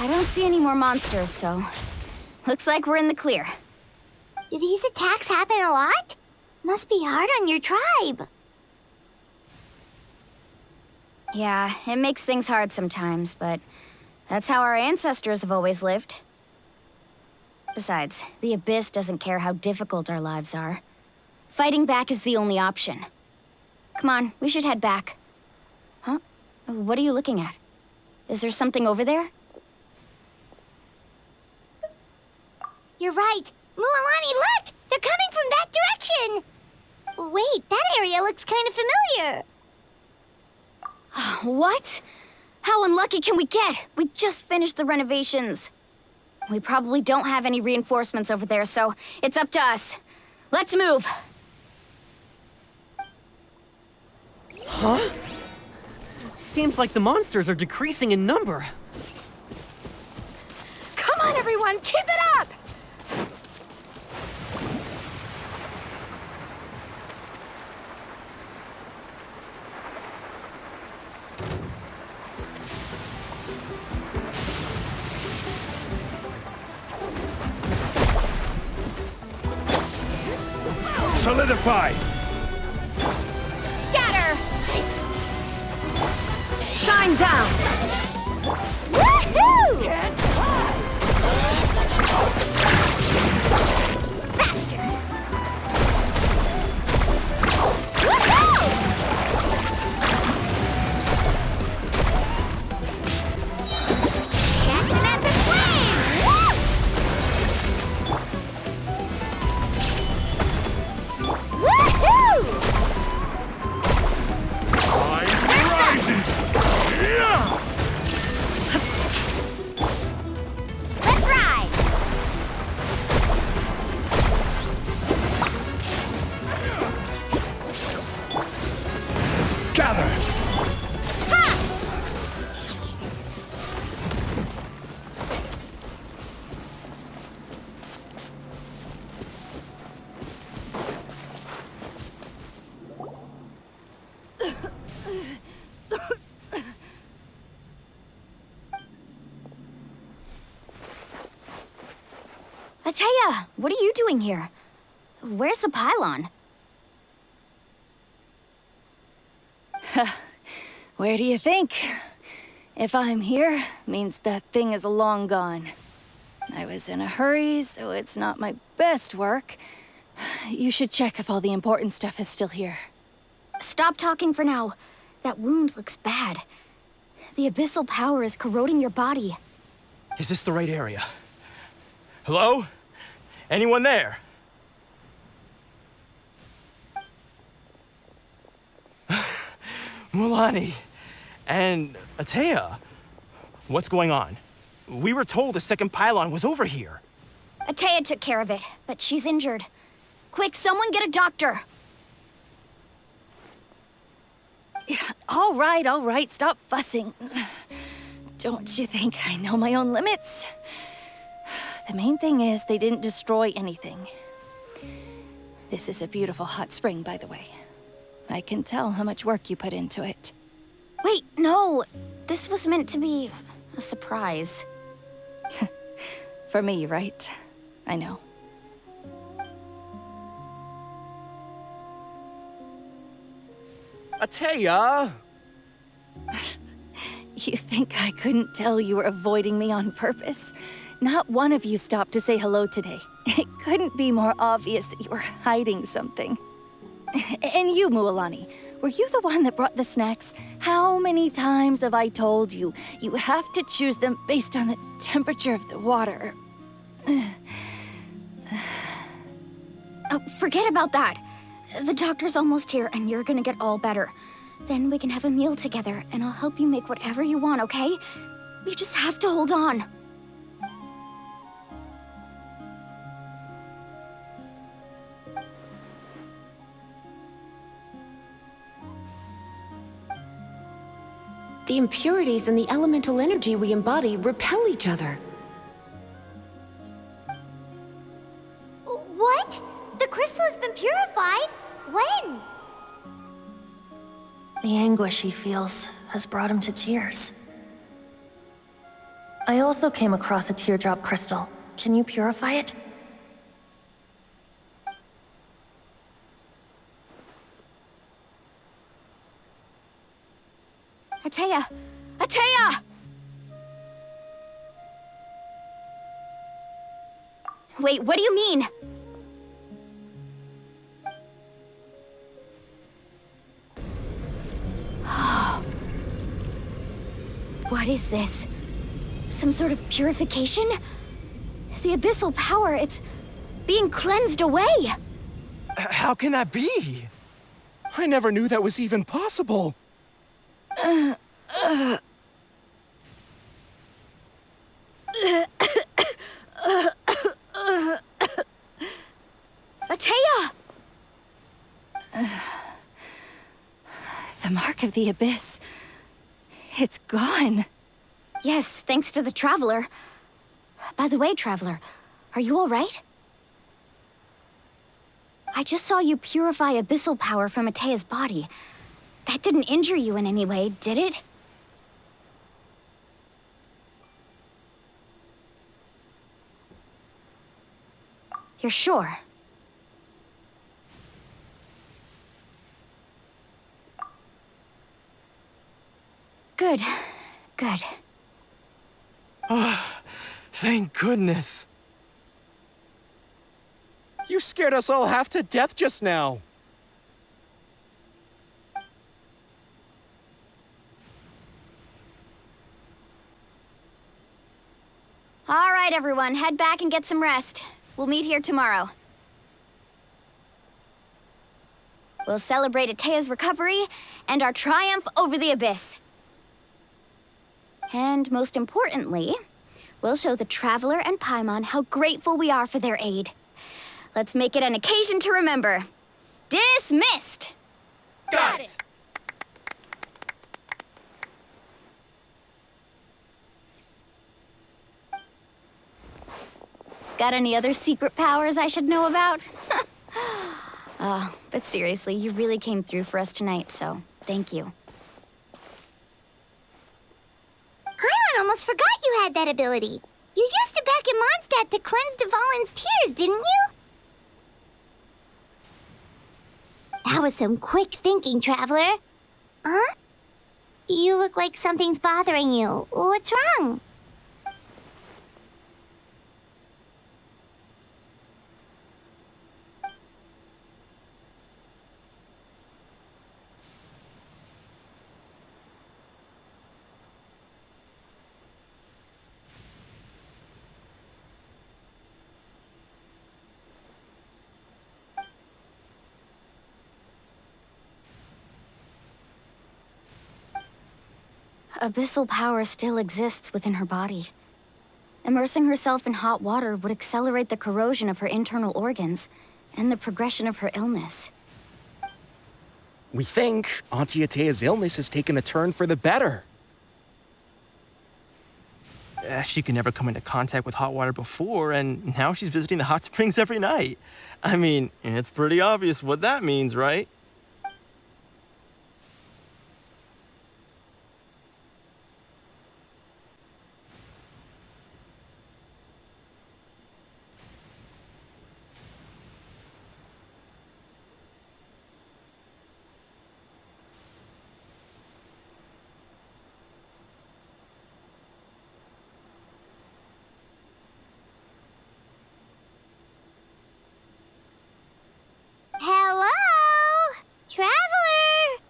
I don't see any more monsters, so... looks like we're in the clear. Do these attacks happen a lot? Must be hard on your tribe. Yeah, it makes things hard sometimes, but that's how our ancestors have always lived. Besides, the Abyss doesn't care how difficult our lives are. Fighting back is the only option. Come on, we should head back. Huh? What are you looking at? Is there something over there? You're right. Mualani, look! They're coming from that direction! Wait, that area looks kind of familiar. What? How unlucky can we get? We just finished the renovations. We probably don't have any reinforcements over there, so it's up to us. Let's move! Huh? Seems like the monsters are decreasing in number. Come on, everyone, keep it up! Solidify! Scatter! Shine down! Woohoo! Faster! Woohoo! Catch an epic wave! Whoosh! Woohoo! Time rises! Yeah! Let's ride! Gather! Ateya, what are you doing here? Where's the pylon? Where do you think? If I'm here, means that thing is long gone. I was in a hurry, so it's not my best work. You should check if all the important stuff is still here. Stop talking for now. That wound looks bad. The abyssal power is corroding your body. Is this the right area? Hello? Anyone there? Mualani and Ateya, what's going on? We were told the second pylon was over here. Ateya took care of it, but she's injured. Quick, someone get a doctor! All right, stop fussing. Don't you think I know my own limits? The main thing is they didn't destroy anything. This is a beautiful hot spring, by the way. I can tell how much work you put into it. Wait, no! This was meant to be a surprise. For me, right? I know. Ateya! You think I couldn't tell you were avoiding me on purpose? Not one of you stopped to say hello today. It couldn't be more obvious that you were hiding something. And you, Mualani, were you the one that brought the snacks? How many times have I told you, you have to choose them based on the temperature of the water? Oh, forget about that. The doctor's almost here, and you're gonna get all better. Then we can have a meal together, and I'll help you make whatever you want, okay? You just have to hold on. The impurities and the elemental energy we embody repel each other. What? The crystal has been purified? When? The anguish he feels has brought him to tears. I also came across a teardrop crystal. Can you purify it? Ateya! Ateya! Wait, what do you mean? What What is this? Some sort of purification? The abyssal power, it's being cleansed away. How can that be? I never knew that was even possible. Atea! The mark of the abyss. It's gone. Yes, thanks to the Traveler. By the way, Traveler, are you all right? I just saw you purify abyssal power from Atea's body. That didn't injure you in any way, did it? You're sure? Good. Good. Thank goodness. You scared us all half to death just now. All right, everyone, head back and get some rest. We'll meet here tomorrow. We'll celebrate Atea's recovery and our triumph over the abyss. And most importantly, we'll show the Traveler and Paimon how grateful we are for their aid. Let's make it an occasion to remember. Dismissed! Got it! Got any other secret powers I should know about? Oh, but seriously, you really came through for us tonight, so thank you. Paimon almost forgot you had that ability. You used it back in Mondstadt to cleanse Dvalin's tears, didn't you? That was some quick thinking, Traveler. Huh? You look like something's bothering you. What's wrong? Abyssal power still exists within her body. Immersing herself in hot water would accelerate the corrosion of her internal organs and the progression of her illness. We think Auntie Atea's illness has taken a turn for the better. She could never come into contact with hot water before, and now she's visiting the hot springs every night. I mean, it's pretty obvious what that means, right? Hello? Traveler?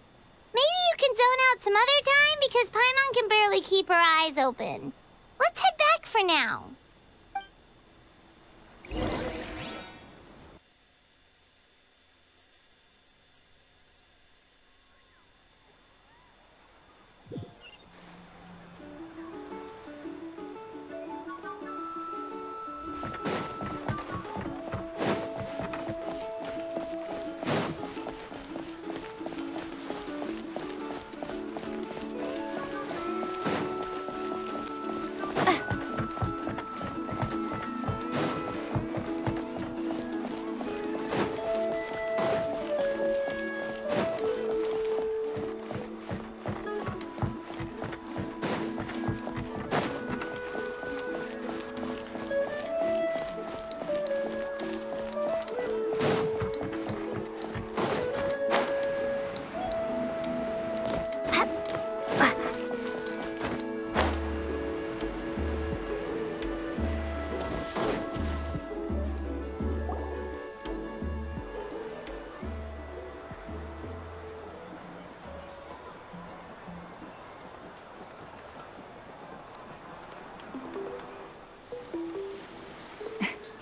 Maybe you can zone out some other time because Paimon can barely keep her eyes open. Let's head back for now.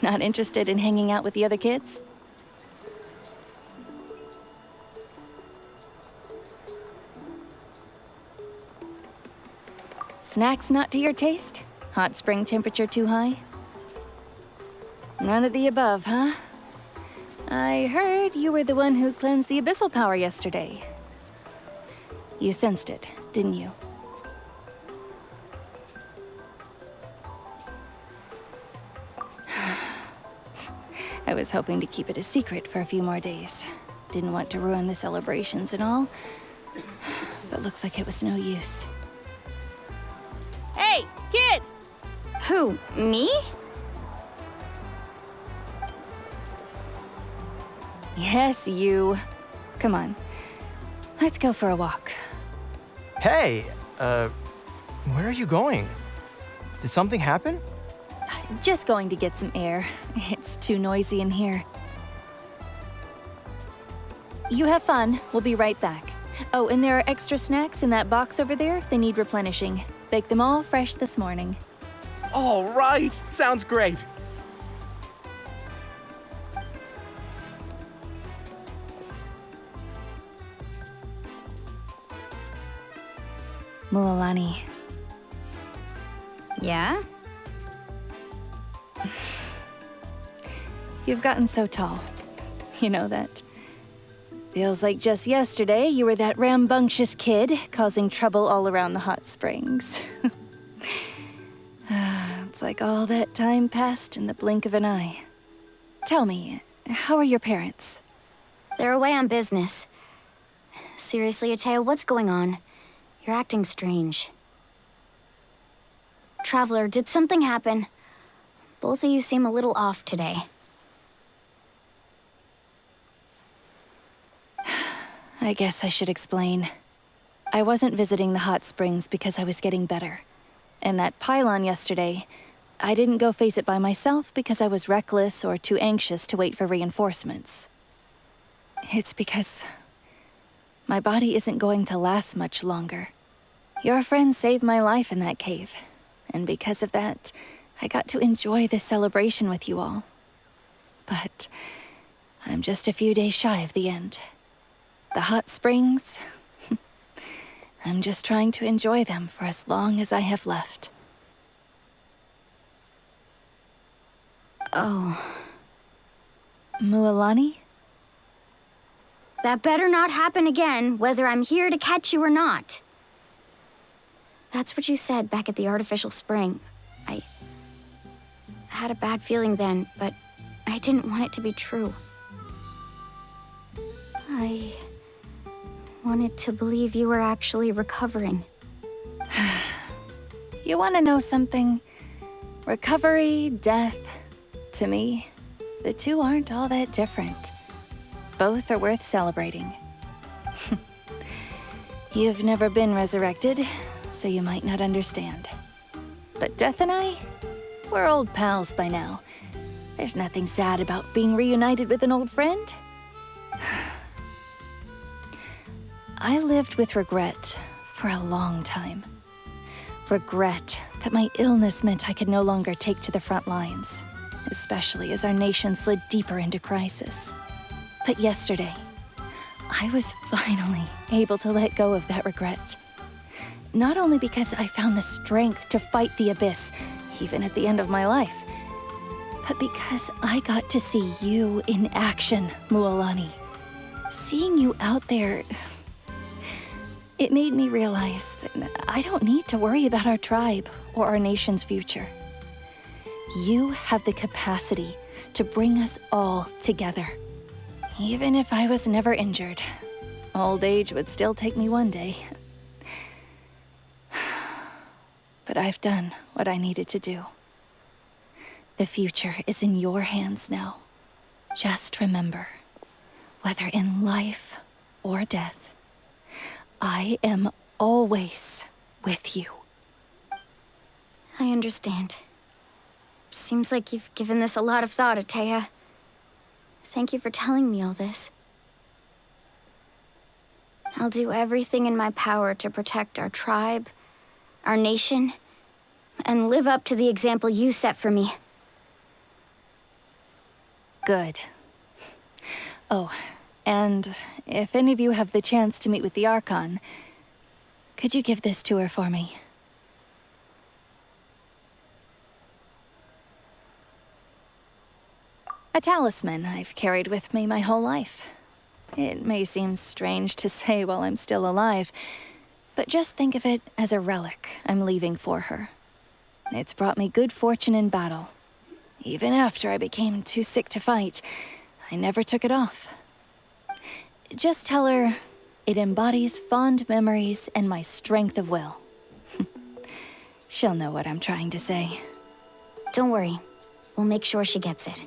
Not interested in hanging out with the other kids? Snacks not to your taste? Hot spring temperature too high? None of the above, huh? I heard you were the one who cleansed the abyssal power yesterday. You sensed it, didn't you? I was hoping to keep it a secret for a few more days. Didn't want to ruin the celebrations and all. But looks like it was no use. Hey, kid! Who, me? Yes, you. Come on. Let's go for a walk. Hey, where are you going? Did something happen? Just going to get some air. It's too noisy in here. You have fun. We'll be right back. Oh, and there are extra snacks in that box over there if they need replenishing. Baked them all fresh this morning. All right, sounds great. Mualani. Yeah? You've gotten so tall. You know that. Feels like just yesterday you were that rambunctious kid causing trouble all around the hot springs. It's like all that time passed in the blink of an eye. Tell me, how are your parents? They're away on business. Seriously, Atea, what's going on? You're acting strange. Traveler, did something happen? Both of you seem a little off today. I guess I should explain. I wasn't visiting the hot springs because I was getting better. And that pylon yesterday, I didn't go face it by myself because I was reckless or too anxious to wait for reinforcements. It's because my body isn't going to last much longer. Your friend saved my life in that cave, and because of that, I got to enjoy this celebration with you all. But I'm just a few days shy of the end. The hot springs, I'm just trying to enjoy them for as long as I have left. Oh. Mualani? That better not happen again, whether I'm here to catch you or not. That's what you said back at the artificial spring. I had a bad feeling then, but I didn't want it to be true. I wanted to believe you were actually recovering. You want to know something? Recovery, death, to me, the two aren't all that different. Both are worth celebrating. You've never been resurrected, so you might not understand. But Death and I, we're old pals by now. There's nothing sad about being reunited with an old friend. I lived with regret for a long time. Regret that my illness meant I could no longer take to the front lines, especially as our nation slid deeper into crisis. But yesterday, I was finally able to let go of that regret. Not only because I found the strength to fight the abyss, even at the end of my life, but because I got to see you in action, Mualani. Seeing you out there, it made me realize that I don't need to worry about our tribe or our nation's future. You have the capacity to bring us all together. Even if I was never injured, old age would still take me one day. But I've done what I needed to do. The future is in your hands now. Just remember, whether in life or death, I am always with you. I understand. Seems like you've given this a lot of thought, Atea. Thank you for telling me all this. I'll do everything in my power to protect our tribe, our nation, and live up to the example you set for me. Good. Oh, and if any of you have the chance to meet with the Archon, could you give this to her for me? A talisman I've carried with me my whole life. It may seem strange to say while I'm still alive, but just think of it as a relic I'm leaving for her. It's brought me good fortune in battle. Even after I became too sick to fight, I never took it off. Just tell her it embodies fond memories and my strength of will. She'll know what I'm trying to say. Don't worry. We'll make sure she gets it.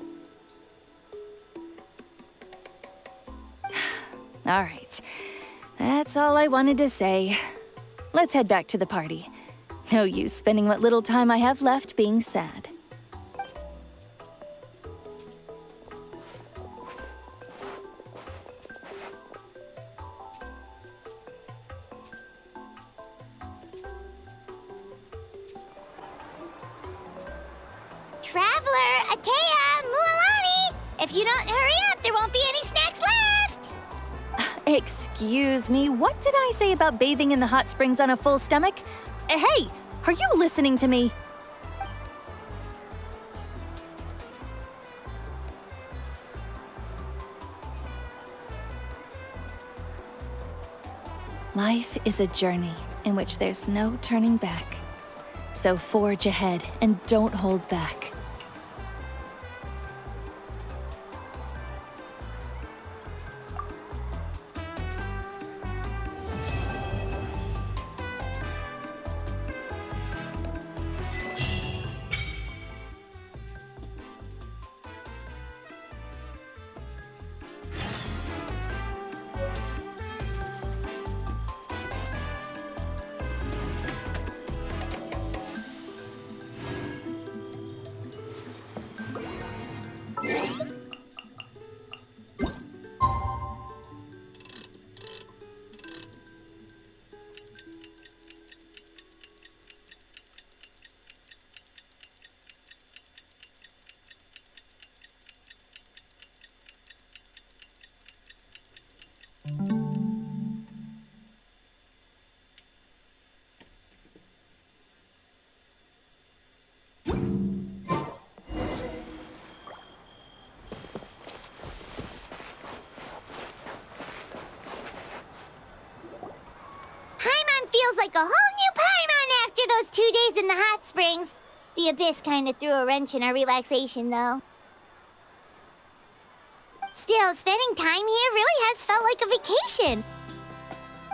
All right. That's all I wanted to say. Let's head back to the party. No use spending what little time I have left being sad. Traveler, Atea, Mualani! If you don't hurry up, there won't be any snacks left! Excuse me, what did I say about bathing in the hot springs on a full stomach? Hey, are you listening to me? Life is a journey in which there's no turning back. So forge ahead and don't hold back. Feels like a whole new Paimon after those 2 days in the hot springs. The Abyss kind of threw a wrench in our relaxation, though. Still, spending time here really has felt like a vacation.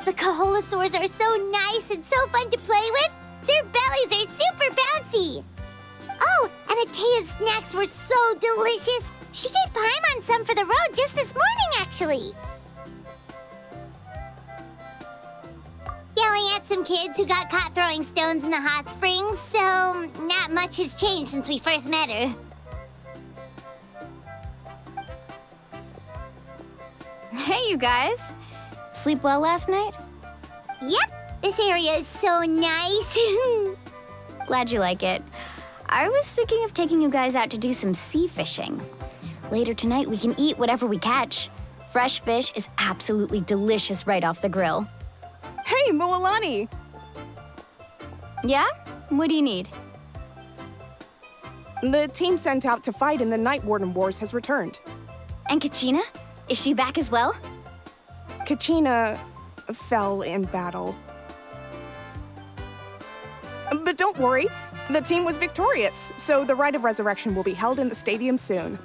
The Kaholasaurs are so nice and so fun to play with. Their bellies are super bouncy. Oh, and Atea's snacks were so delicious. She gave Paimon some for the road just this morning, actually. Yelling at some kids who got caught throwing stones in the hot springs, so not much has changed since we first met her. Hey, you guys. Sleep well last night? Yep, this area is so nice. Glad you like it. I was thinking of taking you guys out to do some sea fishing. Later tonight, we can eat whatever we catch. Fresh fish is absolutely delicious right off the grill. Hey, Mualani! Yeah? What do you need? The team sent out to fight in the Night Warden Wars has returned. And Kachina? Is she back as well? Kachina fell in battle. But don't worry, the team was victorious, so the Rite of Resurrection will be held in the stadium soon.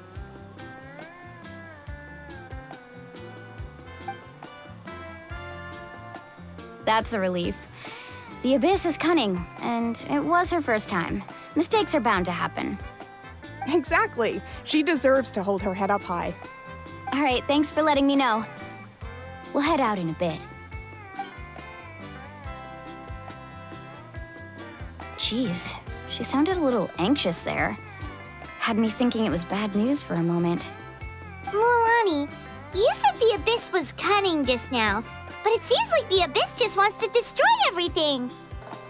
That's a relief. The Abyss is cunning, and it was her first time. Mistakes are bound to happen. Exactly. She deserves to hold her head up high. All right, thanks for letting me know. We'll head out in a bit. Jeez, she sounded a little anxious there. Had me thinking it was bad news for a moment. Mualani, you said the Abyss was cunning just now. But it seems like the Abyss just wants to destroy everything.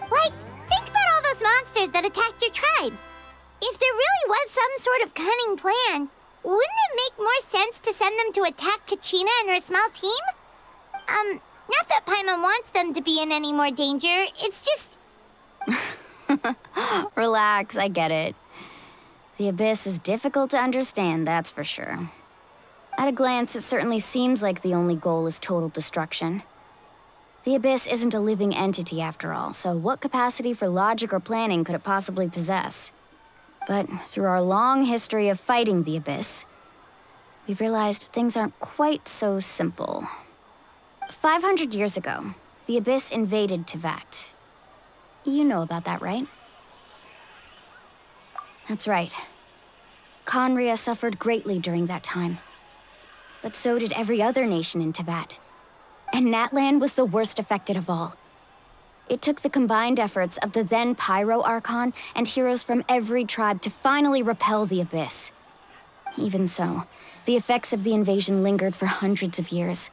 Like, think about all those monsters that attacked your tribe. If there really was some sort of cunning plan, wouldn't it make more sense to send them to attack Kachina and her small team? Not that Paimon wants them to be in any more danger, it's just... Relax, I get it. The Abyss is difficult to understand, that's for sure. At a glance, it certainly seems like the only goal is total destruction. The Abyss isn't a living entity after all, so what capacity for logic or planning could it possibly possess? But through our long history of fighting the Abyss, we've realized things aren't quite so simple. 500 years ago, the Abyss invaded Teyvat. You know about that, right? That's right. Khaenri'ah suffered greatly during that time. But so did every other nation in Teyvat. And Natlan was the worst affected of all. It took the combined efforts of the then Pyro Archon and heroes from every tribe to finally repel the Abyss. Even so, the effects of the invasion lingered for hundreds of years,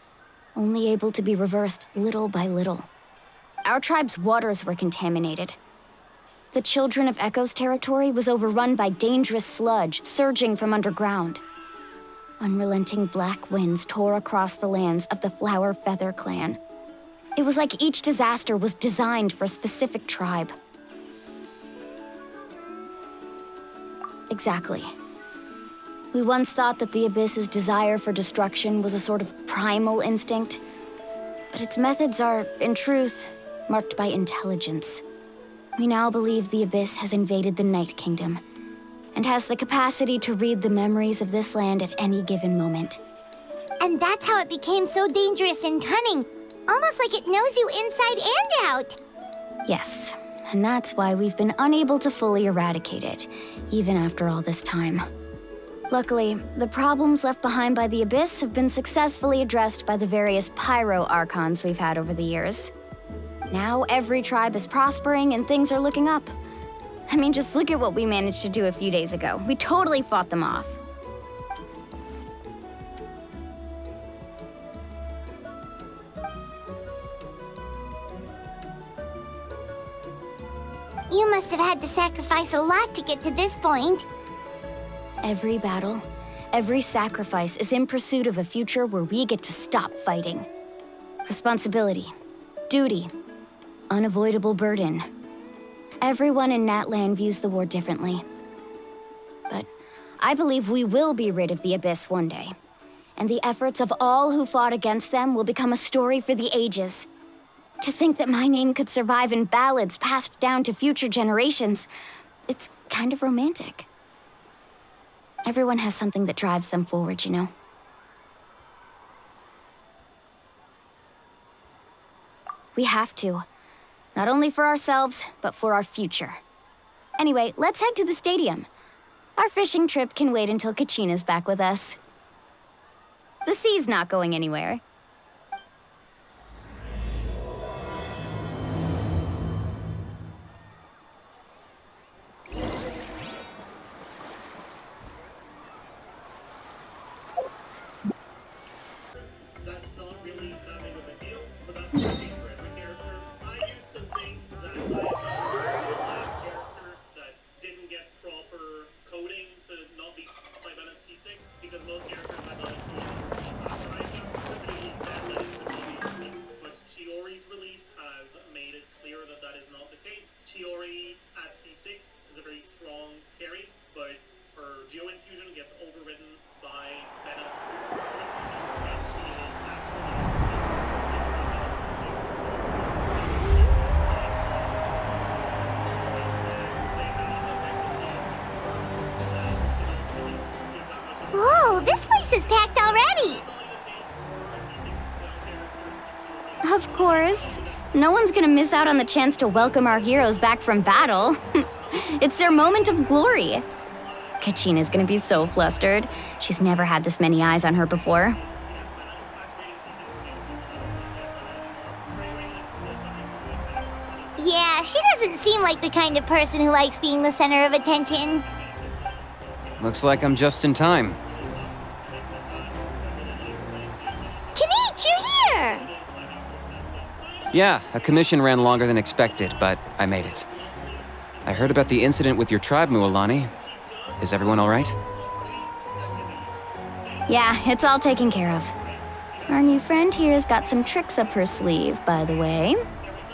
only able to be reversed little by little. Our tribe's waters were contaminated. The Children of Echo's territory was overrun by dangerous sludge surging from underground. Unrelenting black winds tore across the lands of the Flower Feather clan. It was like each disaster was designed for a specific tribe. Exactly. We once thought that the Abyss's desire for destruction was a sort of primal instinct, but its methods are, in truth, marked by intelligence. We now believe the Abyss has invaded the Night Kingdom, and has the capacity to read the memories of this land at any given moment. And that's how it became so dangerous and cunning. Almost like it knows you inside and out. Yes, and that's why we've been unable to fully eradicate it, even after all this time. Luckily, the problems left behind by the Abyss have been successfully addressed by the various Pyro Archons we've had over the years. Now every tribe is prospering and things are looking up. I mean, just look at what we managed to do a few days ago. We totally fought them off. You must have had to sacrifice a lot to get to this point. Every battle, every sacrifice is in pursuit of a future where we get to stop fighting. Responsibility, duty, unavoidable burden. Everyone in Natlan views the war differently. But I believe we will be rid of the Abyss one day. And the efforts of all who fought against them will become a story for the ages. To think that my name could survive in ballads passed down to future generations, it's kind of romantic. Everyone has something that drives them forward, you know? We have to. Not only for ourselves, but for our future. Anyway, let's head to the stadium. Our fishing trip can wait until Kachina's back with us. The sea's not going anywhere. Whoa, this place is packed already! Of course. No one's gonna miss out on the chance to welcome our heroes back from battle. It's their moment of glory. Kachina's gonna be so flustered. She's never had this many eyes on her before. Yeah, she doesn't seem like the kind of person who likes being the center of attention. Looks like I'm just in time. Kinich, you're here! Yeah, a commission ran longer than expected, but I made it. I heard about the incident with your tribe, Mualani. Is everyone all right? Yeah, it's all taken care of. Our new friend here's got some tricks up her sleeve, by the way.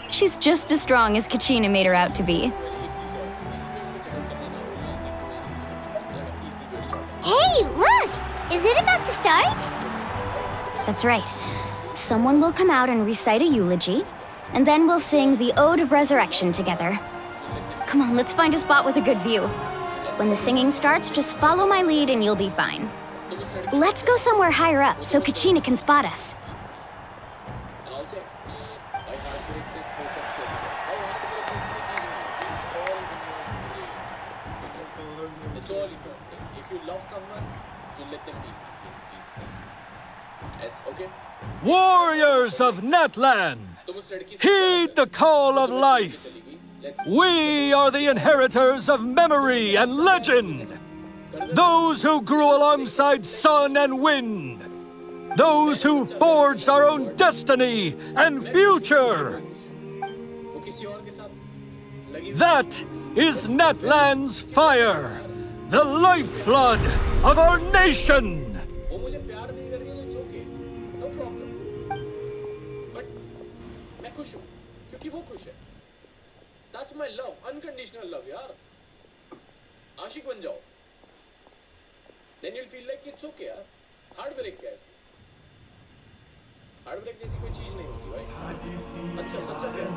She's just as strong as Kachina made her out to be. Hey, look! Is it about to start? That's right. Someone will come out and recite a eulogy, and then we'll sing the Ode of Resurrection together. Come on, let's find a spot with a good view. When the singing starts, just follow my lead and you'll be fine. Let's go somewhere higher up so Kachina can spot us. It's all important. If you love someone, you let them be free. Yes, okay? Warriors of Natlan, heed the call of life. We are the inheritors of memory and legend. Those who grew alongside sun and wind. Those who forged our own destiny and future. That is Natlan's fire, the lifeblood of our nation. That's my love, unconditional love, yaar. आशिक बन जाओ. Then you'll feel like it's okay, यार. Heartbreak क्या है इसमें? Heartbreak जैसी कोई चीज नहीं होती, भाई. अच्छा, सच्चा प्यार.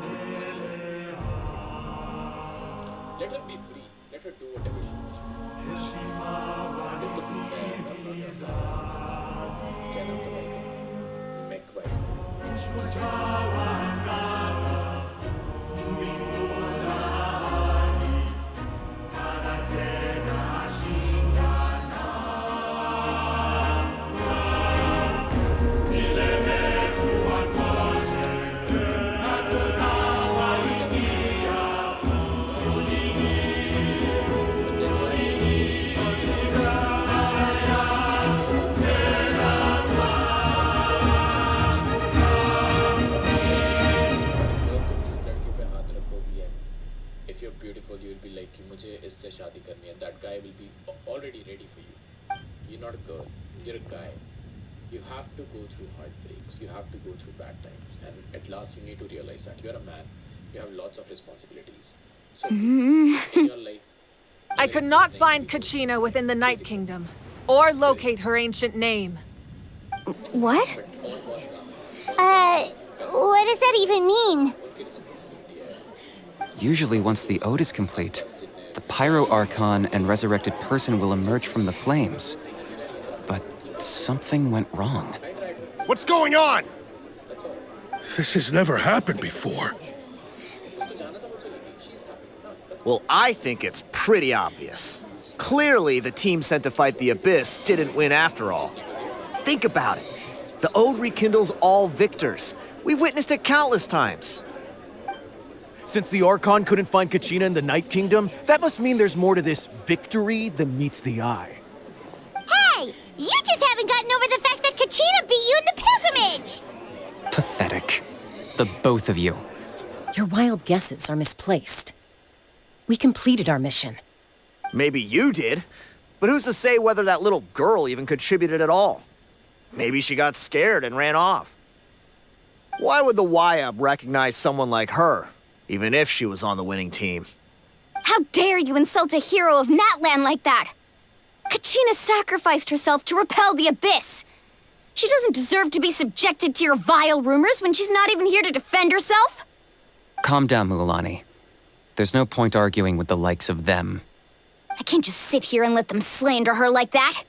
Let her be free. Let her do whatever she wants. दिल तो टूटता है यार. क्या नाम था भाई का? Meg भाई. इससे शादी करनी है. That guy will be already ready for you. You're not a girl. You're a guy. You have to go through heartbreaks. You have to go through bad times. And at last you need to realize that you're a man. You have lots of responsibilities. So in your life, I could not find Kachina within the Night Kingdom, or locate her ancient name. What? What does that even mean? Usually once the ode is complete, the Pyro Archon and resurrected person will emerge from the flames. But something went wrong. What's going on? This has never happened before. Well, I think it's pretty obvious. Clearly, the team sent to fight the Abyss didn't win after all. Think about it. The Ode rekindles all victors. We witnessed it countless times. Since the Archon couldn't find Kachina in the Night Kingdom, that must mean there's more to this victory than meets the eye. Hey! You just haven't gotten over the fact that Kachina beat you in the pilgrimage! Pathetic. The both of you. Your wild guesses are misplaced. We completed our mission. Maybe you did, but who's to say whether that little girl even contributed at all? Maybe she got scared and ran off. Why would the YUB recognize someone like her, even if she was on the winning team? How dare you insult a hero of Natlan like that? Kachina sacrificed herself to repel the Abyss. She doesn't deserve to be subjected to your vile rumors when she's not even here to defend herself. Calm down, Mulan. There's no point arguing with the likes of them. I can't just sit here and let them slander her like that.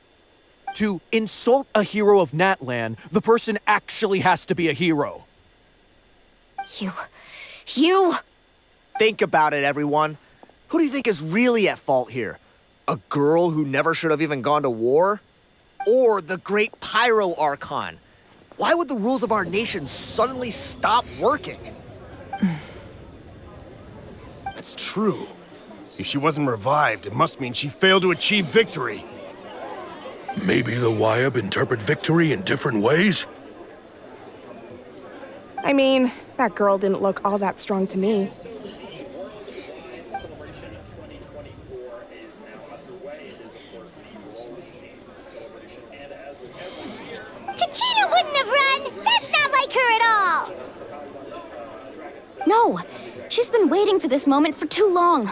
To insult a hero of Natlan, the person actually has to be a hero. You... Think about it, everyone. Who do you think is really at fault here? A girl who never should have even gone to war? Or the great Pyro Archon? Why would the rules of our nation suddenly stop working? That's true. If she wasn't revived, it must mean she failed to achieve victory. Maybe the YUB interpret victory in different ways? I mean, that girl didn't look all that strong to me. been waiting for this moment for too long.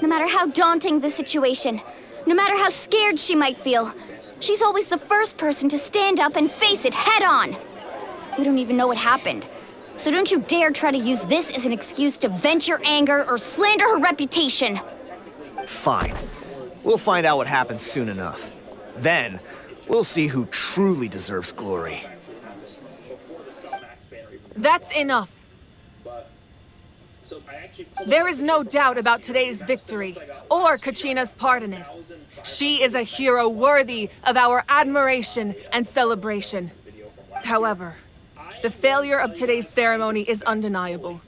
No matter how daunting the situation, no matter how scared she might feel, she's always the first person to stand up and face it head on. We don't even know what happened, so don't you dare try to use this as an excuse to vent your anger or slander her reputation. Fine. We'll find out what happens soon enough. Then, we'll see who truly deserves glory. That's enough. There is no doubt about today's victory, or Kachina's part in it. She is a hero worthy of our admiration and celebration. However, the failure of today's ceremony is undeniable.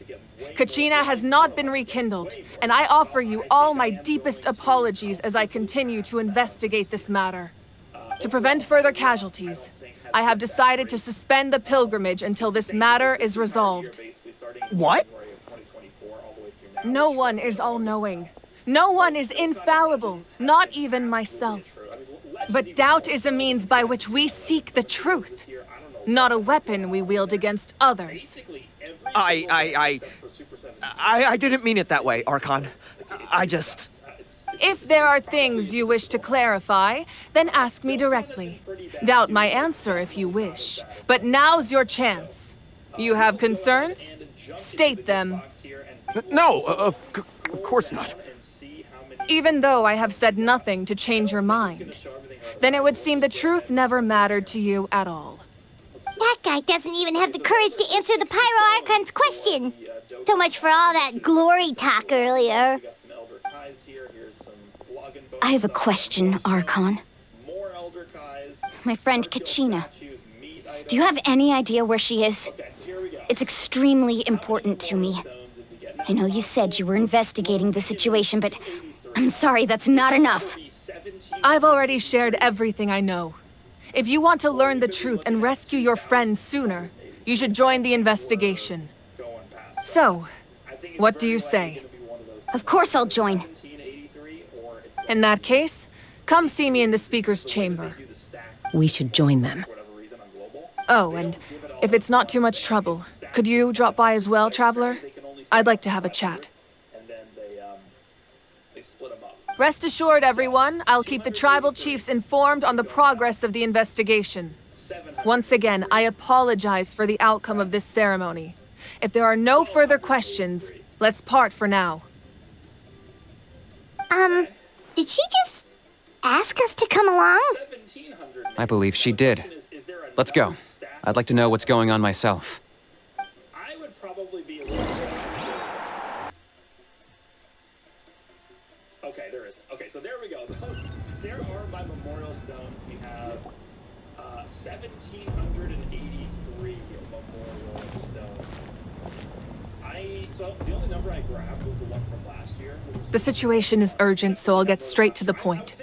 Kachina has not been rekindled, and I offer you all my deepest apologies as I continue to investigate this matter. To prevent further casualties, I have decided to suspend the pilgrimage until this matter is resolved. What? No one is all-knowing. No one is infallible, not even myself. But doubt is a means by which we seek the truth, not a weapon we wield against others. I didn't mean it that way, Archon. If there are things you wish to clarify, then ask me directly. Doubt my answer if you wish. But now's your chance. You have concerns? State them. No, of course not. Even though I have said nothing to change your mind, then it would seem the truth never mattered to you at all. That guy doesn't even have the courage to answer the Pyro Archon's question. So much for all that glory talk earlier. I have a question, Archon. My friend Kachina. Do you have any idea where she is? It's extremely important to me. I know you said you were investigating the situation, but I'm sorry, that's not enough. I've already shared everything I know. If you want to learn the truth and rescue your friends sooner, you should join the investigation. So, what do you say? Of course I'll join. In that case, come see me in the speaker's chamber. We should join them. Oh, and if it's not too much trouble, could you drop by as well, Traveler? I'd like to have a chat. Rest assured, everyone, I'll keep the tribal chiefs informed on the progress of the investigation. Once again, I apologize for the outcome of this ceremony. If there are no further questions, let's part for now. Did she just ask us to come along? I believe she did. Let's go. I'd like to know what's going on myself. I would probably be a little... Okay, there is. Okay, so there we go. There are my memorial stones. We have 1,783 memorial stones. So the only number I grabbed was the one from last year. The situation is urgent, so I'll get straight to the point.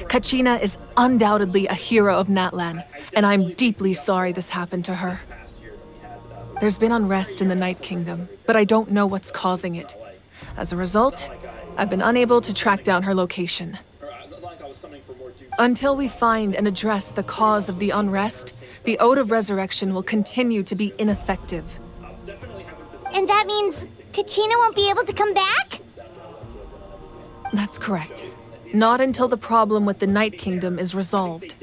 Kachina is undoubtedly a hero of Natlan, and I'm deeply sorry this happened to her. There's been unrest in the Night Kingdom, but I don't know what's causing it. As a result, I've been unable to track down her location. Until we find and address the cause of the unrest, the Ode of Resurrection will continue to be ineffective. And that means Kachina won't be able to come back? That's correct. Not until the problem with the Night Kingdom is resolved.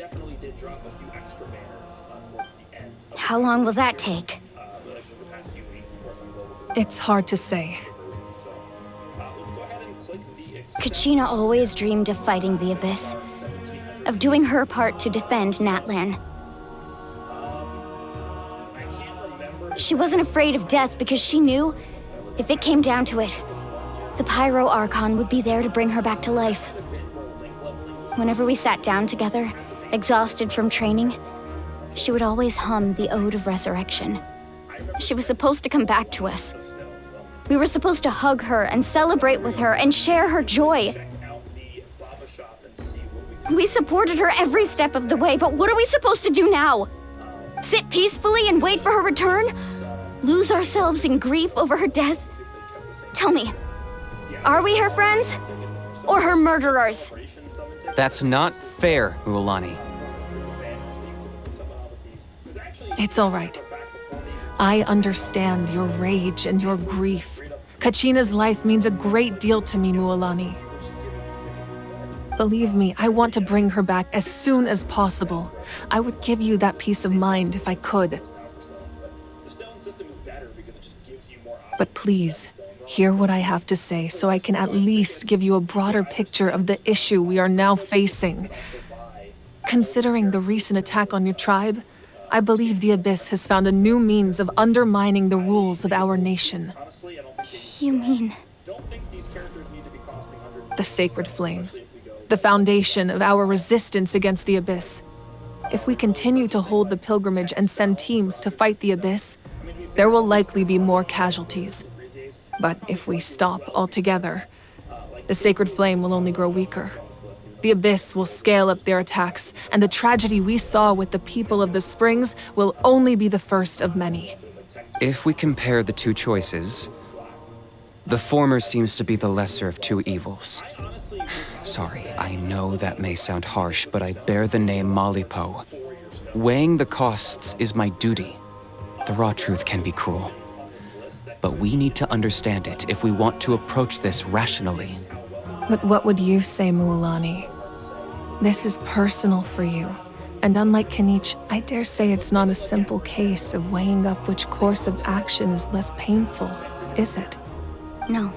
How long will that take? It's hard to say. Kachina always dreamed of fighting the Abyss, of doing her part to defend Natlan. She wasn't afraid of death because she knew, if it came down to it, the Pyro Archon would be there to bring her back to life. Whenever we sat down together, exhausted from training, she would always hum the Ode of Resurrection. She was supposed to come back to us. We were supposed to hug her and celebrate with her and share her joy. We supported her every step of the way, but what are we supposed to do now? Sit peacefully and wait for her return? Lose ourselves in grief over her death? Tell me, are we her friends? Or her murderers? That's not fair, Mualani. It's all right. I understand your rage and your grief. Kachina's life means a great deal to me, Mualani. Believe me, I want to bring her back as soon as possible. I would give you that peace of mind if I could. But please, hear what I have to say so I can at least give you a broader picture of the issue we are now facing. Considering the recent attack on your tribe, I believe the Abyss has found a new means of undermining the rules of our nation. You mean... The Sacred Flame. The foundation of our resistance against the Abyss. If we continue to hold the pilgrimage and send teams to fight the Abyss, there will likely be more casualties. But if we stop altogether, the Sacred Flame will only grow weaker. The Abyss will scale up their attacks, and the tragedy we saw with the people of the Springs will only be the first of many. If we compare the two choices, the former seems to be the lesser of two evils. Sorry, I know that may sound harsh, but I bear the name Malipo. Weighing the costs is my duty. The raw truth can be cruel. But we need to understand it if we want to approach this rationally. But what would you say, Mualani? This is personal for you. And unlike Kanich, I dare say it's not a simple case of weighing up which course of action is less painful, is it? No.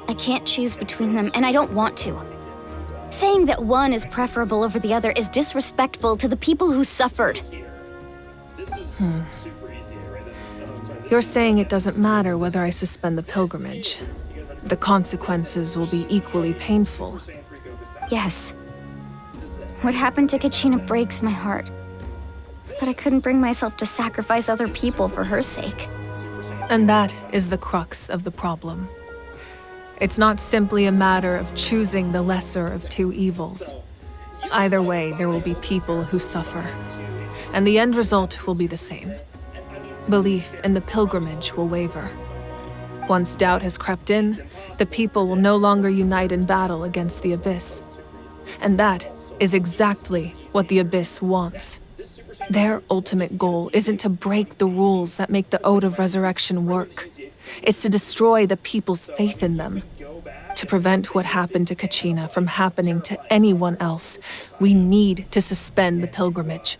I can't choose between them, and I don't want to. Saying that one is preferable over the other is disrespectful to the people who suffered. You're saying it doesn't matter whether I suspend the pilgrimage. The consequences will be equally painful. Yes. What happened to Kachina breaks my heart. But I couldn't bring myself to sacrifice other people for her sake. And that is the crux of the problem. It's not simply a matter of choosing the lesser of two evils. Either way, there will be people who suffer. And the end result will be the same. Belief in the pilgrimage will waver. Once doubt has crept in, the people will no longer unite in battle against the Abyss. And that is exactly what the Abyss wants. Their ultimate goal isn't to break the rules that make the Ode of Resurrection work. It's to destroy the people's faith in them. To prevent what happened to Kachina from happening to anyone else, we need to suspend the pilgrimage.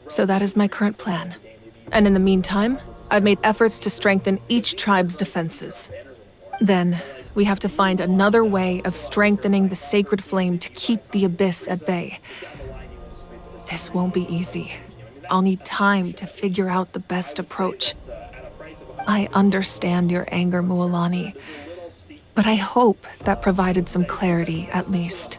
So that is my current plan. And in the meantime, I've made efforts to strengthen each tribe's defenses. Then, we have to find another way of strengthening the Sacred Flame to keep the Abyss at bay. This won't be easy. I'll need time to figure out the best approach. I understand your anger, Mualani, but I hope that provided some clarity, at least.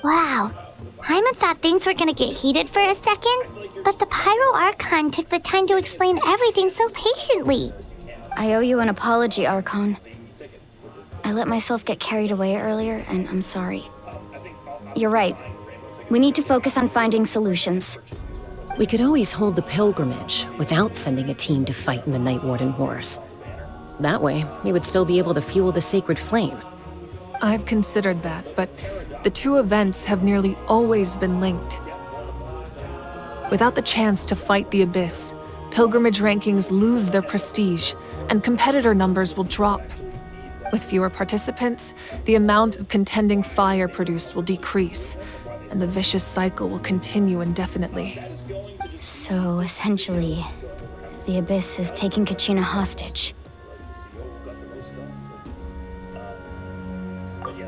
Wow. Hyman thought things were gonna get heated for a second, but the Pyro Archon took the time to explain everything so patiently. I owe you an apology, Archon. I let myself get carried away earlier, and I'm sorry. You're right. We need to focus on finding solutions. We could always hold the pilgrimage without sending a team to fight in the Night Warden Wars. That way, we would still be able to fuel the Sacred Flame. I've considered that, but the two events have nearly always been linked. Without the chance to fight the Abyss, pilgrimage rankings lose their prestige, and competitor numbers will drop. With fewer participants, the amount of contending fire produced will decrease, and the vicious cycle will continue indefinitely. So, essentially, the Abyss is taking Kachina hostage.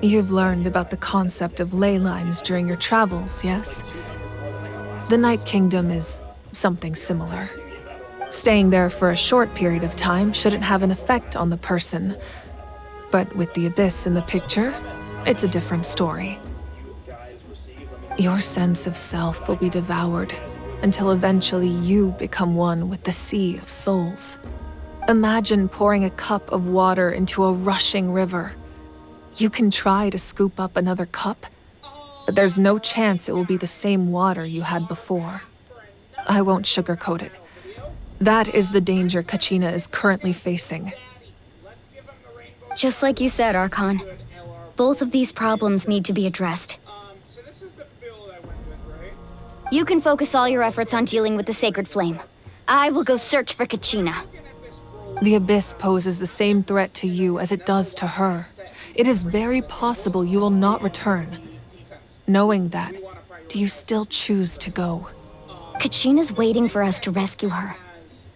You've learned about the concept of ley lines during your travels, yes? The Night Kingdom is something similar. Staying there for a short period of time shouldn't have an effect on the person. But with the Abyss in the picture, it's a different story. Your sense of self will be devoured until eventually you become one with the sea of souls. Imagine pouring a cup of water into a rushing river. You can try to scoop up another cup, but there's no chance it will be the same water you had before. I won't sugarcoat it. That is the danger Kachina is currently facing. Just like you said, Archon. Both of these problems need to be addressed. You can focus all your efforts on dealing with the Sacred Flame. I will go search for Kachina. The Abyss poses the same threat to you as it does to her. It is very possible you will not return. Knowing that, do you still choose to go? Kachina's waiting for us to rescue her.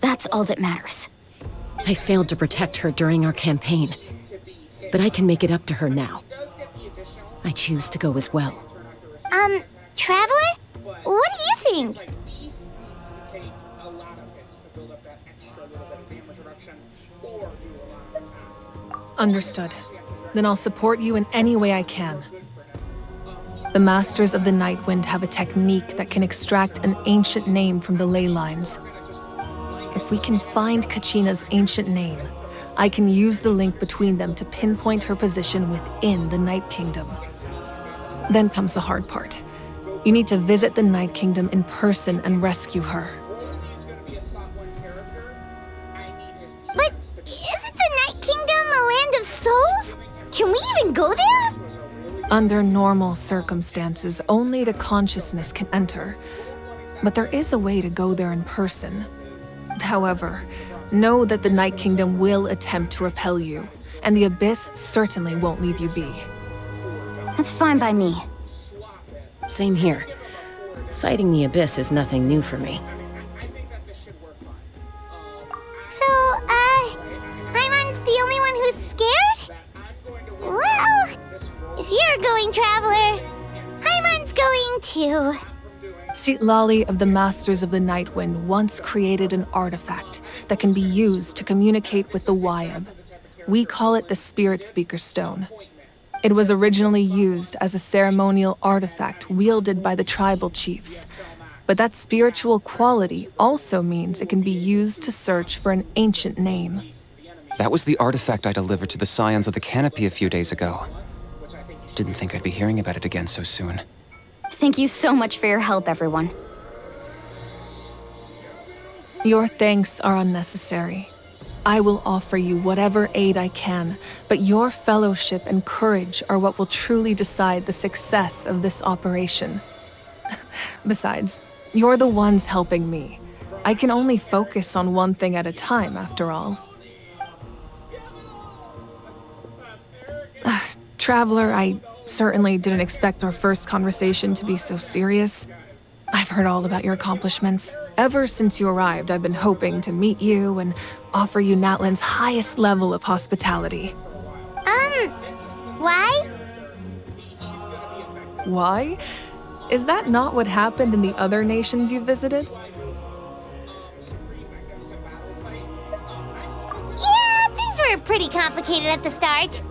That's all that matters. I failed to protect her during our campaign, but I can make it up to her now. I choose to go as well. Traveler? What do you think? Understood. Then I'll support you in any way I can. The Masters of the Nightwind have a technique that can extract an ancient name from the ley lines. If we can find Kachina's ancient name, I can use the link between them to pinpoint her position within the Night Kingdom. Then comes the hard part. You need to visit the Night Kingdom in person and rescue her. But isn't the Night Kingdom a land of souls? Can we even go there? Under normal circumstances, only the consciousness can enter. But there is a way to go there in person. However, know that the Night Kingdom will attempt to repel you, and the Abyss certainly won't leave you be. That's fine by me. Same here. Fighting the Abyss is nothing new for me. So, Paimon's the only one who's scared? Well, if you're going, Traveler, Paimon's going too. Citlali of the Masters of the Nightwind once created an artifact that can be used to communicate with the Wyab. We call it the Spirit Speaker Stone. It was originally used as a ceremonial artifact wielded by the tribal chiefs. But that spiritual quality also means it can be used to search for an ancient name. That was the artifact I delivered to the Scions of the Canopy a few days ago. Didn't think I'd be hearing about it again so soon. Thank you so much for your help, everyone. Your thanks are unnecessary. I will offer you whatever aid I can, but your fellowship and courage are what will truly decide the success of this operation. Besides, you're the ones helping me. I can only focus on one thing at a time, after all. Traveler, I certainly didn't expect our first conversation to be so serious. I've heard all about your accomplishments. Ever since you arrived, I've been hoping to meet you and offer you Natlan's highest level of hospitality. Why? Why? Is that not what happened in the other nations you visited? Yeah, things were pretty complicated at the start.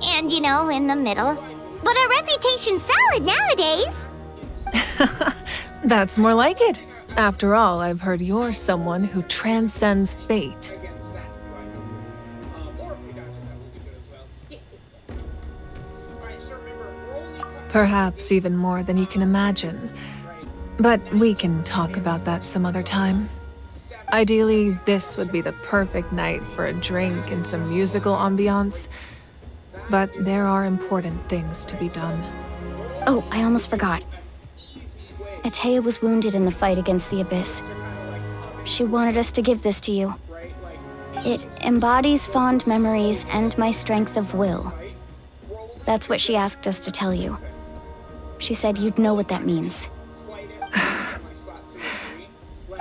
And, you know, in the middle. But our reputation's solid nowadays. That's more like it. After all, I've heard you're someone who transcends fate. Perhaps even more than you can imagine. But we can talk about that some other time. Ideally, this would be the perfect night for a drink and some musical ambiance. But there are important things to be done. Oh, I almost forgot. Atea was wounded in the fight against the Abyss. She wanted us to give this to you. It embodies fond memories and my strength of will. That's what she asked us to tell you. She said you'd know what that means.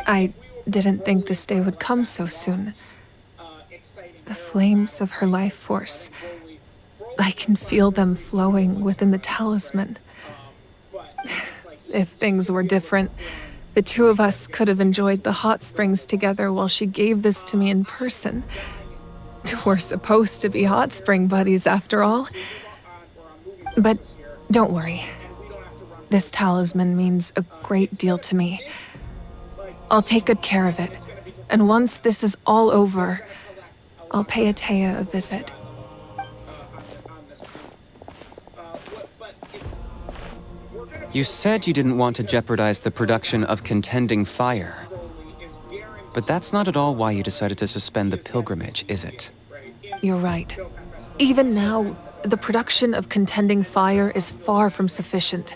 I didn't think this day would come so soon. The flames of her life force. I can feel them flowing within the talisman. If things were different, the two of us could have enjoyed the hot springs together while she gave this to me in person. We're supposed to be hot spring buddies after all. But don't worry. This talisman means a great deal to me. I'll take good care of it. And once this is all over, I'll pay Atea a visit. You said you didn't want to jeopardize the production of Contending Fire. But that's not at all why you decided to suspend the pilgrimage, is it? You're right. Even now, the production of Contending Fire is far from sufficient.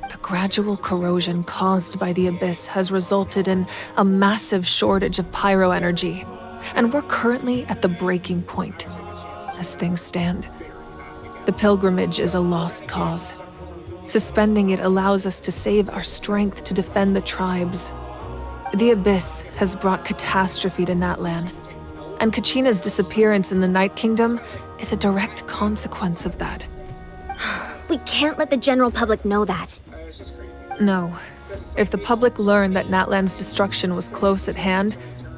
The gradual corrosion caused by the Abyss has resulted in a massive shortage of pyro energy, and we're currently at the breaking point. As things stand, the pilgrimage is a lost cause. Suspending it allows us to save our strength to defend the tribes. The Abyss has brought catastrophe to Natlan, and Kachina's disappearance in the Night Kingdom is a direct consequence of that. We can't let the general public know that. No. If the public learned that Natlan's destruction was close at hand,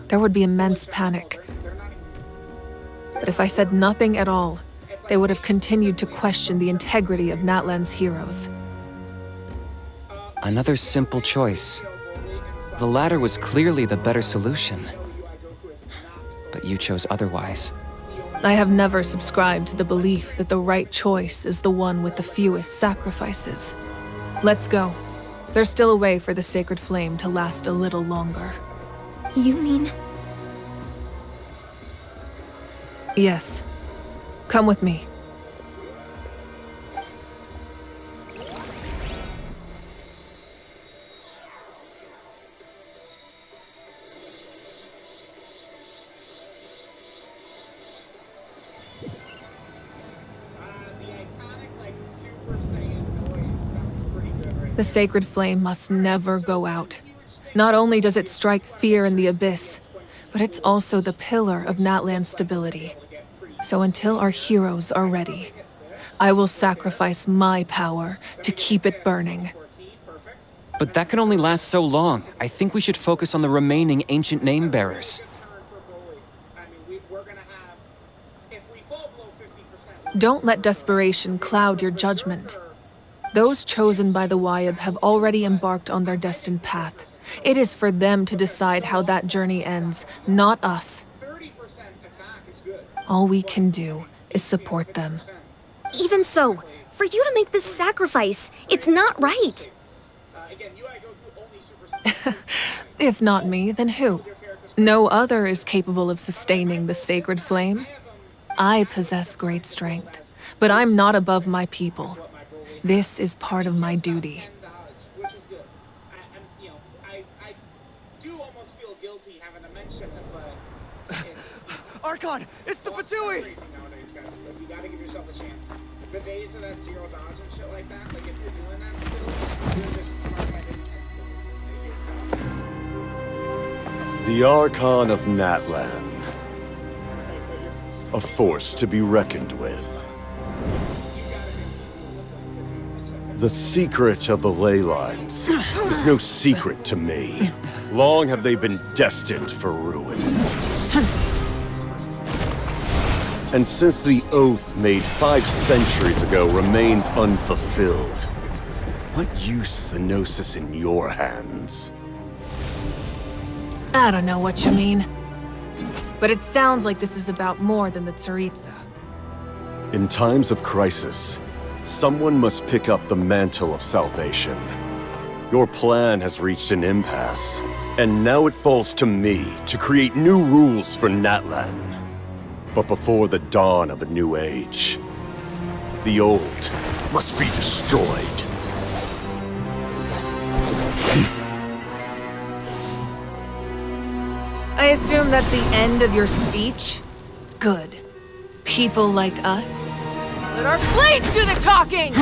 there would be immense panic. But if I said nothing at all, they would have continued to question the integrity of Natlan's heroes. Another simple choice. The latter was clearly the better solution. But you chose otherwise. I have never subscribed to the belief that the right choice is the one with the fewest sacrifices. Let's go. There's still a way for the sacred flame to last a little longer. You mean? Yes. Come with me. The sacred flame must never go out. Not only does it strike fear in the Abyss, but it's also the pillar of Natlan's stability. So until our heroes are ready, I will sacrifice my power to keep it burning. But that can only last so long. I think we should focus on the remaining ancient name-bearers. Don't let desperation cloud your judgment. Those chosen by the Wayab have already embarked on their destined path. It is for them to decide how that journey ends, not us. All we can do is support them. Even so, for you to make this sacrifice, it's not right. If not me, then who? No other is capable of sustaining the sacred flame. I possess great strength, but I'm not above my people. This is part of my duty. Archon, it's the Fatui! You gotta give yourself a chance. The days of that zero dodge and shit like that, like if you're doing that still, you're just The Archon of Natlan. A force to be reckoned with. The secret of the ley lines is no secret to me. Long have they been destined for ruin. And since the oath made 5 centuries ago remains unfulfilled, what use is the Gnosis in your hands? I don't know what you mean. But it sounds like this is about more than the Tsaritsa. In times of crisis, someone must pick up the mantle of salvation. Your plan has reached an impasse, and now it falls to me to create new rules for Natlan. But before the dawn of a new age, the old must be destroyed. I assume that's the end of your speech? Good. People like us. Let our blades do the talking!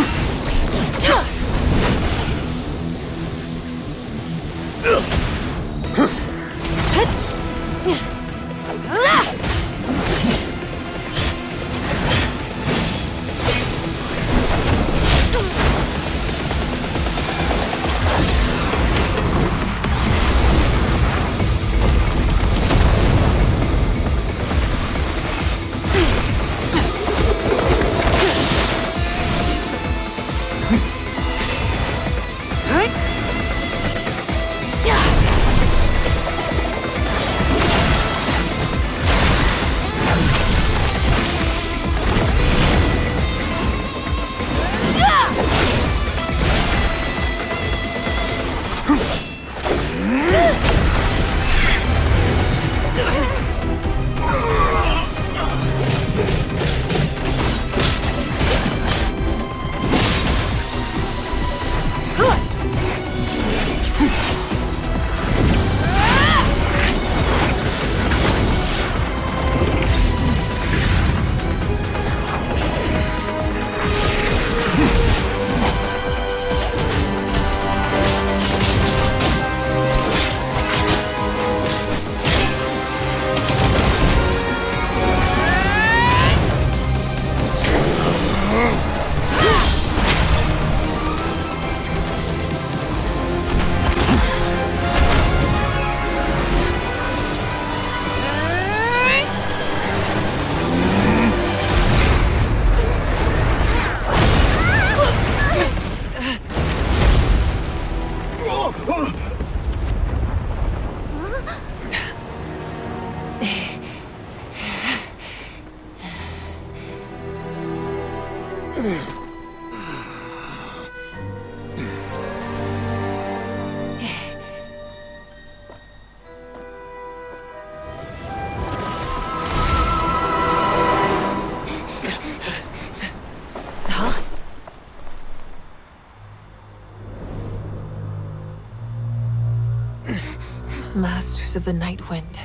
Masters of the Night Wind.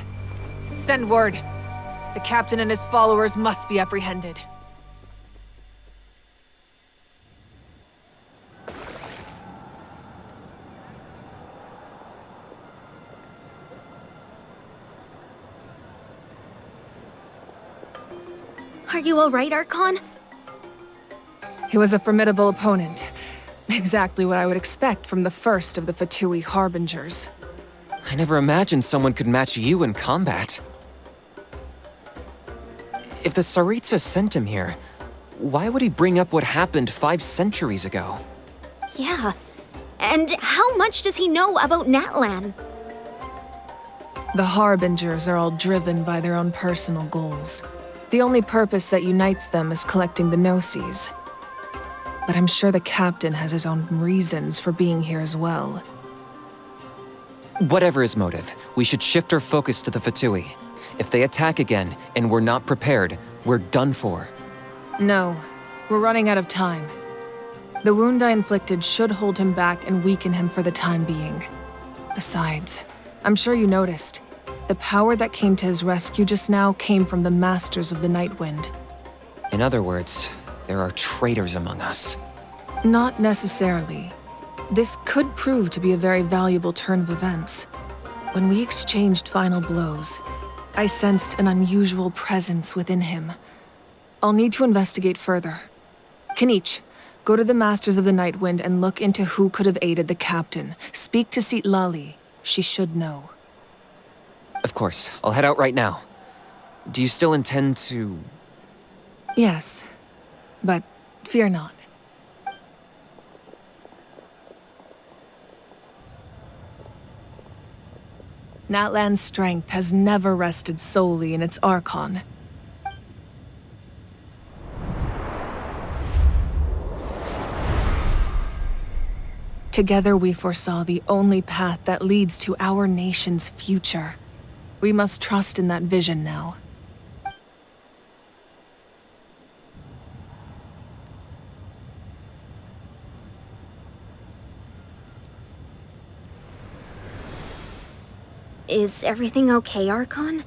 Send word! The captain and his followers must be apprehended. Are you alright, Archon? He was a formidable opponent. Exactly what I would expect from the first of the Fatui Harbingers. I never imagined someone could match you in combat. If the Tsaritsa sent him here, why would he bring up what happened 5 centuries ago? Yeah. And how much does he know about Natlan? The Harbingers are all driven by their own personal goals. The only purpose that unites them is collecting the Gnosis. But I'm sure the captain has his own reasons for being here as well. Whatever his motive, we should shift our focus to the Fatui. If they attack again, and we're not prepared, we're done for. No, we're running out of time. The wound I inflicted should hold him back and weaken him for the time being. Besides, I'm sure you noticed, the power that came to his rescue just now came from the Masters of the Night Wind. In other words, there are traitors among us. Not necessarily. This could prove to be a very valuable turn of events. When we exchanged final blows, I sensed an unusual presence within him. I'll need to investigate further. Kenichi, go to the Masters of the Night Wind and look into who could have aided the captain. Speak to Citlali. She should know. Of course, I'll head out right now. Do you still intend to... Yes, but fear not. Natlan's strength has never rested solely in its Archon. Together we foresaw the only path that leads to our nation's future. We must trust in that vision now. Is everything okay, Archon?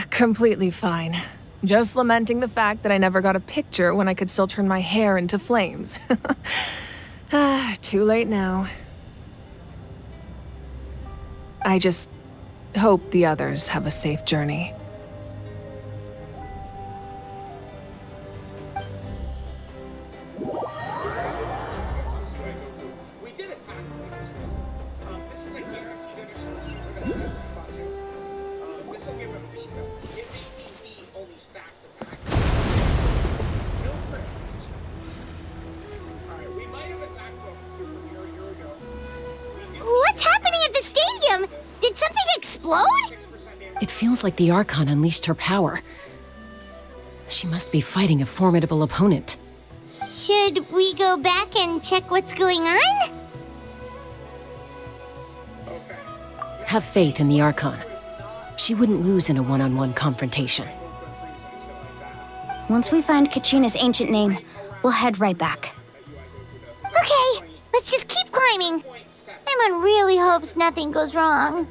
Completely fine. Just lamenting the fact that I never got a picture when I could still turn my hair into flames. Too late now. I just hope the others have a safe journey. What's happening at the stadium? Did something explode? It feels like the Archon unleashed her power. She must be fighting a formidable opponent. Should we go back and check what's going on? Have faith in the Archon. She wouldn't lose in a one-on-one confrontation. Once we find Kachina's ancient name, we'll head right back. Okay, let's just keep climbing. Everyone really hopes nothing goes wrong.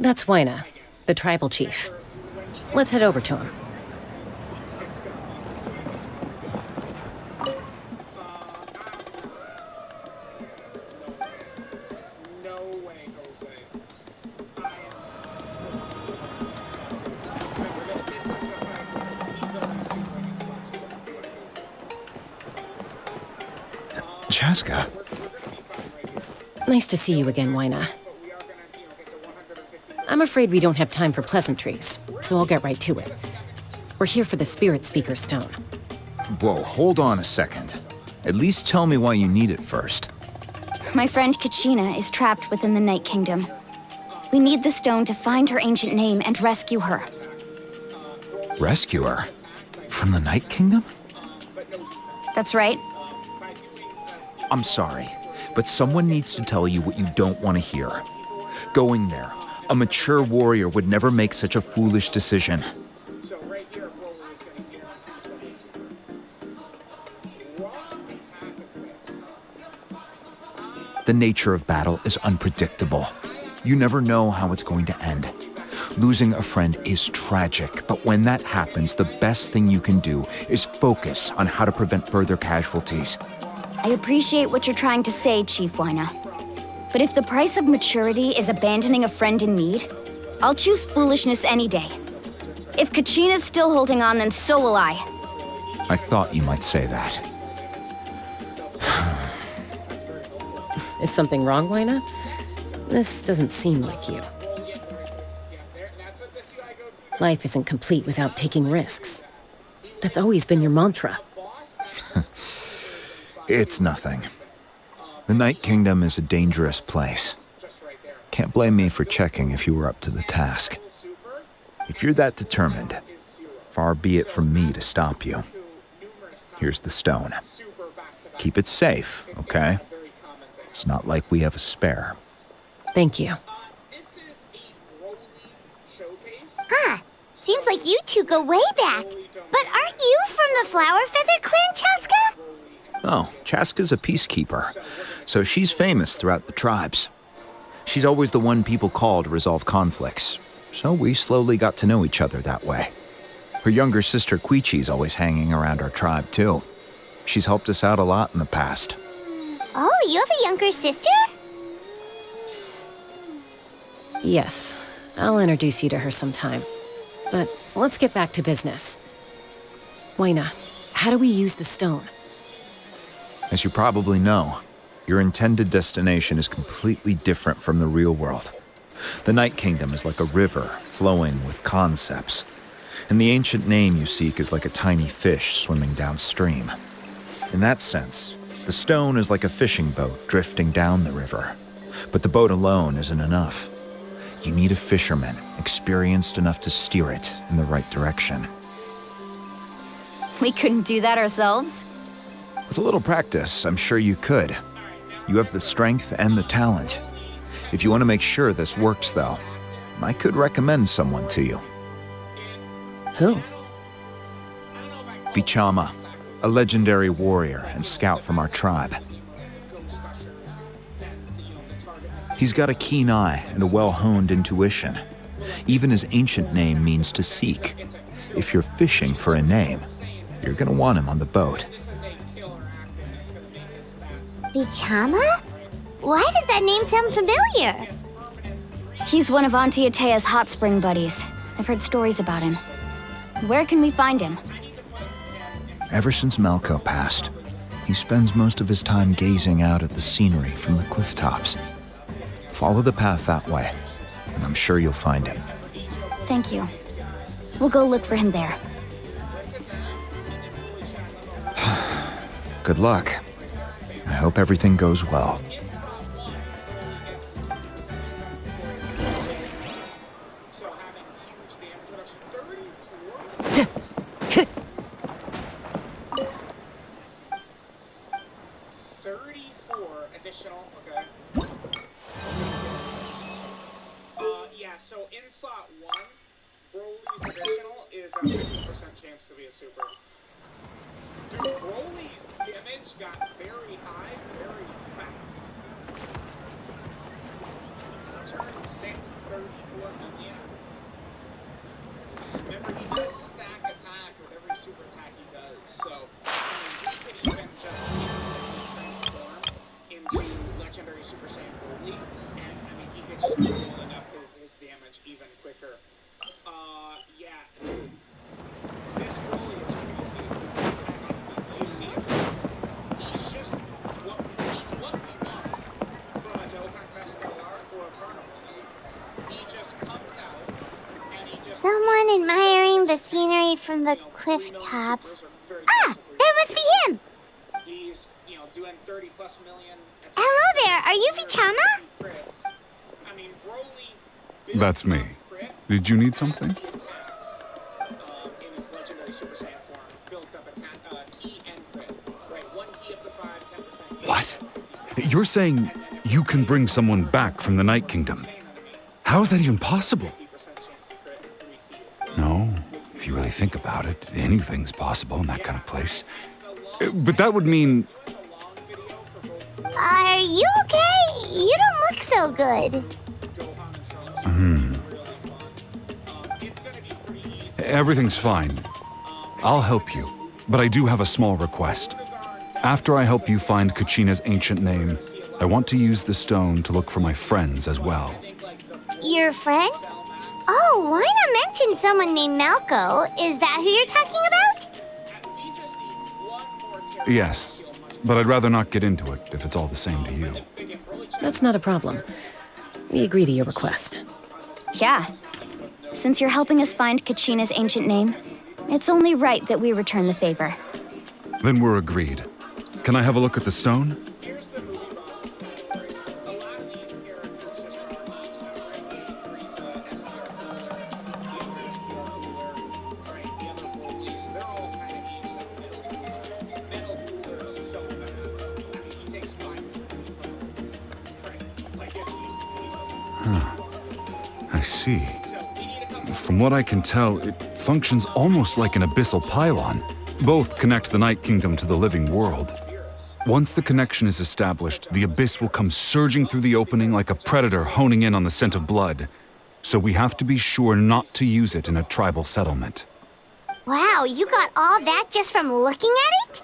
That's Waina, the tribal chief. Let's head over to him. Chaska. Nice to see you again, Wyna. I'm afraid we don't have time for pleasantries, so I'll get right to it. We're here for the Spirit Speaker Stone. Whoa, hold on a second. At least tell me why you need it first. My friend Kachina is trapped within the Night Kingdom. We need the stone to find her ancient name and rescue her. Rescue her? From the Night Kingdom? That's right. I'm sorry, but someone needs to tell you what you don't want to hear. Going there, a mature warrior would never make such a foolish decision. The nature of battle is unpredictable. You never know how it's going to end. Losing a friend is tragic, but when that happens, the best thing you can do is focus on how to prevent further casualties. I appreciate what you're trying to say, Chief Wyna. But if the price of maturity is abandoning a friend in need, I'll choose foolishness any day. If Kachina's still holding on, then so will I. I thought you might say that. Is something wrong, Wyna? This doesn't seem like you. Life isn't complete without taking risks. That's always been your mantra. It's nothing. The Night Kingdom is a dangerous place. Can't blame me for checking if you were up to the task. If you're that determined, far be it from me to stop you. Here's the stone. Keep it safe, okay? It's not like we have a spare. Thank you. Huh. Seems like you two go way back. But aren't you from the Flower Feather Clan, Chaska? Oh, Chaska's a peacekeeper, so she's famous throughout the tribes. She's always the one people call to resolve conflicts, so we slowly got to know each other that way. Her younger sister Quichi's always hanging around our tribe, too. She's helped us out a lot in the past. Oh, you have a younger sister? Yes, I'll introduce you to her sometime. But let's get back to business. Wyna, how do we use the stone? As you probably know, your intended destination is completely different from the real world. The Night Kingdom is like a river flowing with concepts, and the ancient name you seek is like a tiny fish swimming downstream. In that sense, the stone is like a fishing boat drifting down the river, but the boat alone isn't enough. You need a fisherman experienced enough to steer it in the right direction. We couldn't do that ourselves? With a little practice, I'm sure you could. You have the strength and the talent. If you want to make sure this works, though, I could recommend someone to you. Who? Vichama, a legendary warrior and scout from our tribe. He's got a keen eye and a well-honed intuition. Even his ancient name means to seek. If you're fishing for a name, you're gonna want him on the boat. Vichama? Why does that name sound familiar? He's one of Auntie Atea's hot spring buddies. I've heard stories about him. Where can we find him? Ever since Malco passed, he spends most of his time gazing out at the scenery from the cliff tops. Follow the path that way, and I'm sure you'll find him. Thank you. We'll go look for him there. Good luck. I hope everything goes well. So in slot 1, Broly's additional is a 50% chance to be a super. Dude, Broly's damage got very high, very fast. Turn 6, 34 million. Remember, he does stack attack with every super attack he does, so he could even just transform into Legendary Super Saiyan Broly, and I mean, he could just be rolling up his damage even quicker. Yeah, dude. This Broly is crazy. You see it. He's just what we the scenery from the cliff tops. Ah, that must be him! He's, doing 30+ million. Hello there, are you Vichama? I mean, Broly That's me. Did you need something? in his legendary Super Saiyan form builds up a key and crit. Right, 1 key up to 5, 10%. What? You're saying you can bring someone back from the Night Kingdom? How is that even possible? No, if you really think about it, anything's possible in that kind of place. But that would mean... Are you okay? You don't look so good. Everything's fine. I'll help you, but I do have a small request. After I help you find Kachina's ancient name, I want to use the stone to look for my friends as well. Your friend? Oh, why not mention someone named Malco? Is that who you're talking about? Yes, but I'd rather not get into it if it's all the same to you. That's not a problem. We agree to your request. Yeah. Since you're helping us find Kachina's ancient name, it's only right that we return the favor. Then we're agreed. Can I have a look at the stone? I see. From what I can tell, it functions almost like an abyssal pylon. Both connect the Night Kingdom to the living world. Once the connection is established, the abyss will come surging through the opening like a predator honing in on the scent of blood. So we have to be sure not to use it in a tribal settlement. Wow, you got all that just from looking at it?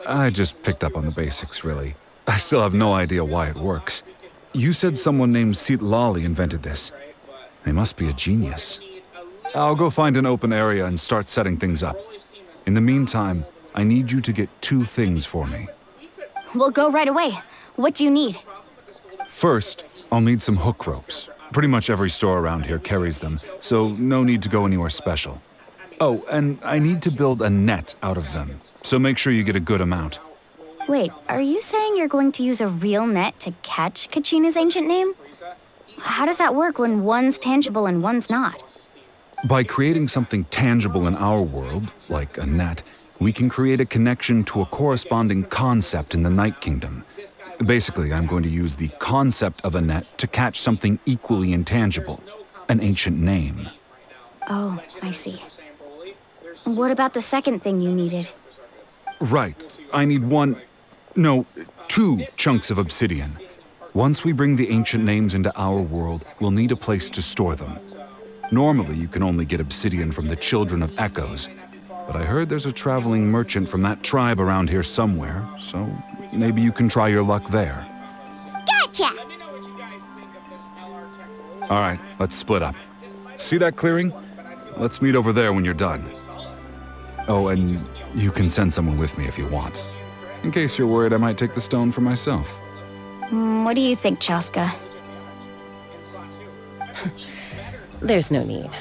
I just picked up on the basics, really. I still have no idea why it works. You said someone named Lali invented this. They must be a genius. I'll go find an open area and start setting things up. In the meantime, I need you to get 2 things for me. We'll go right away. What do you need? First, I'll need some hook ropes. Pretty much every store around here carries them, so no need to go anywhere special. Oh, and I need to build a net out of them, so make sure you get a good amount. Wait, are you saying you're going to use a real net to catch Kachina's ancient name? How does that work when one's tangible and one's not? By creating something tangible in our world, like a net, we can create a connection to a corresponding concept in the Night Kingdom. Basically, I'm going to use the concept of a net to catch something equally intangible, an ancient name. Oh, I see. What about the second thing you needed? Right. I need 2 chunks of obsidian. Once we bring the ancient names into our world, we'll need a place to store them. Normally, you can only get obsidian from the Children of Echoes, but I heard there's a traveling merchant from that tribe around here somewhere, so maybe you can try your luck there. Gotcha! All right, let's split up. See that clearing? Let's meet over there when you're done. Oh, and you can send someone with me if you want. In case you're worried I might take the stone for myself. What do you think, Chaska? There's no need.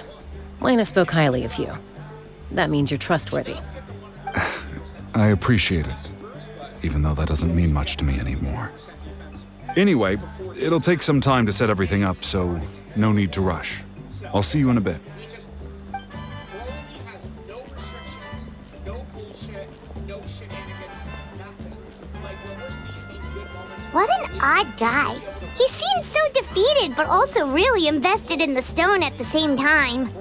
Lena spoke highly of you. That means you're trustworthy. I appreciate it, even though that doesn't mean much to me anymore. Anyway, it'll take some time to set everything up, so no need to rush. I'll see you in a bit. What an odd guy. He seems so defeated, but also really invested in the stone at the same time.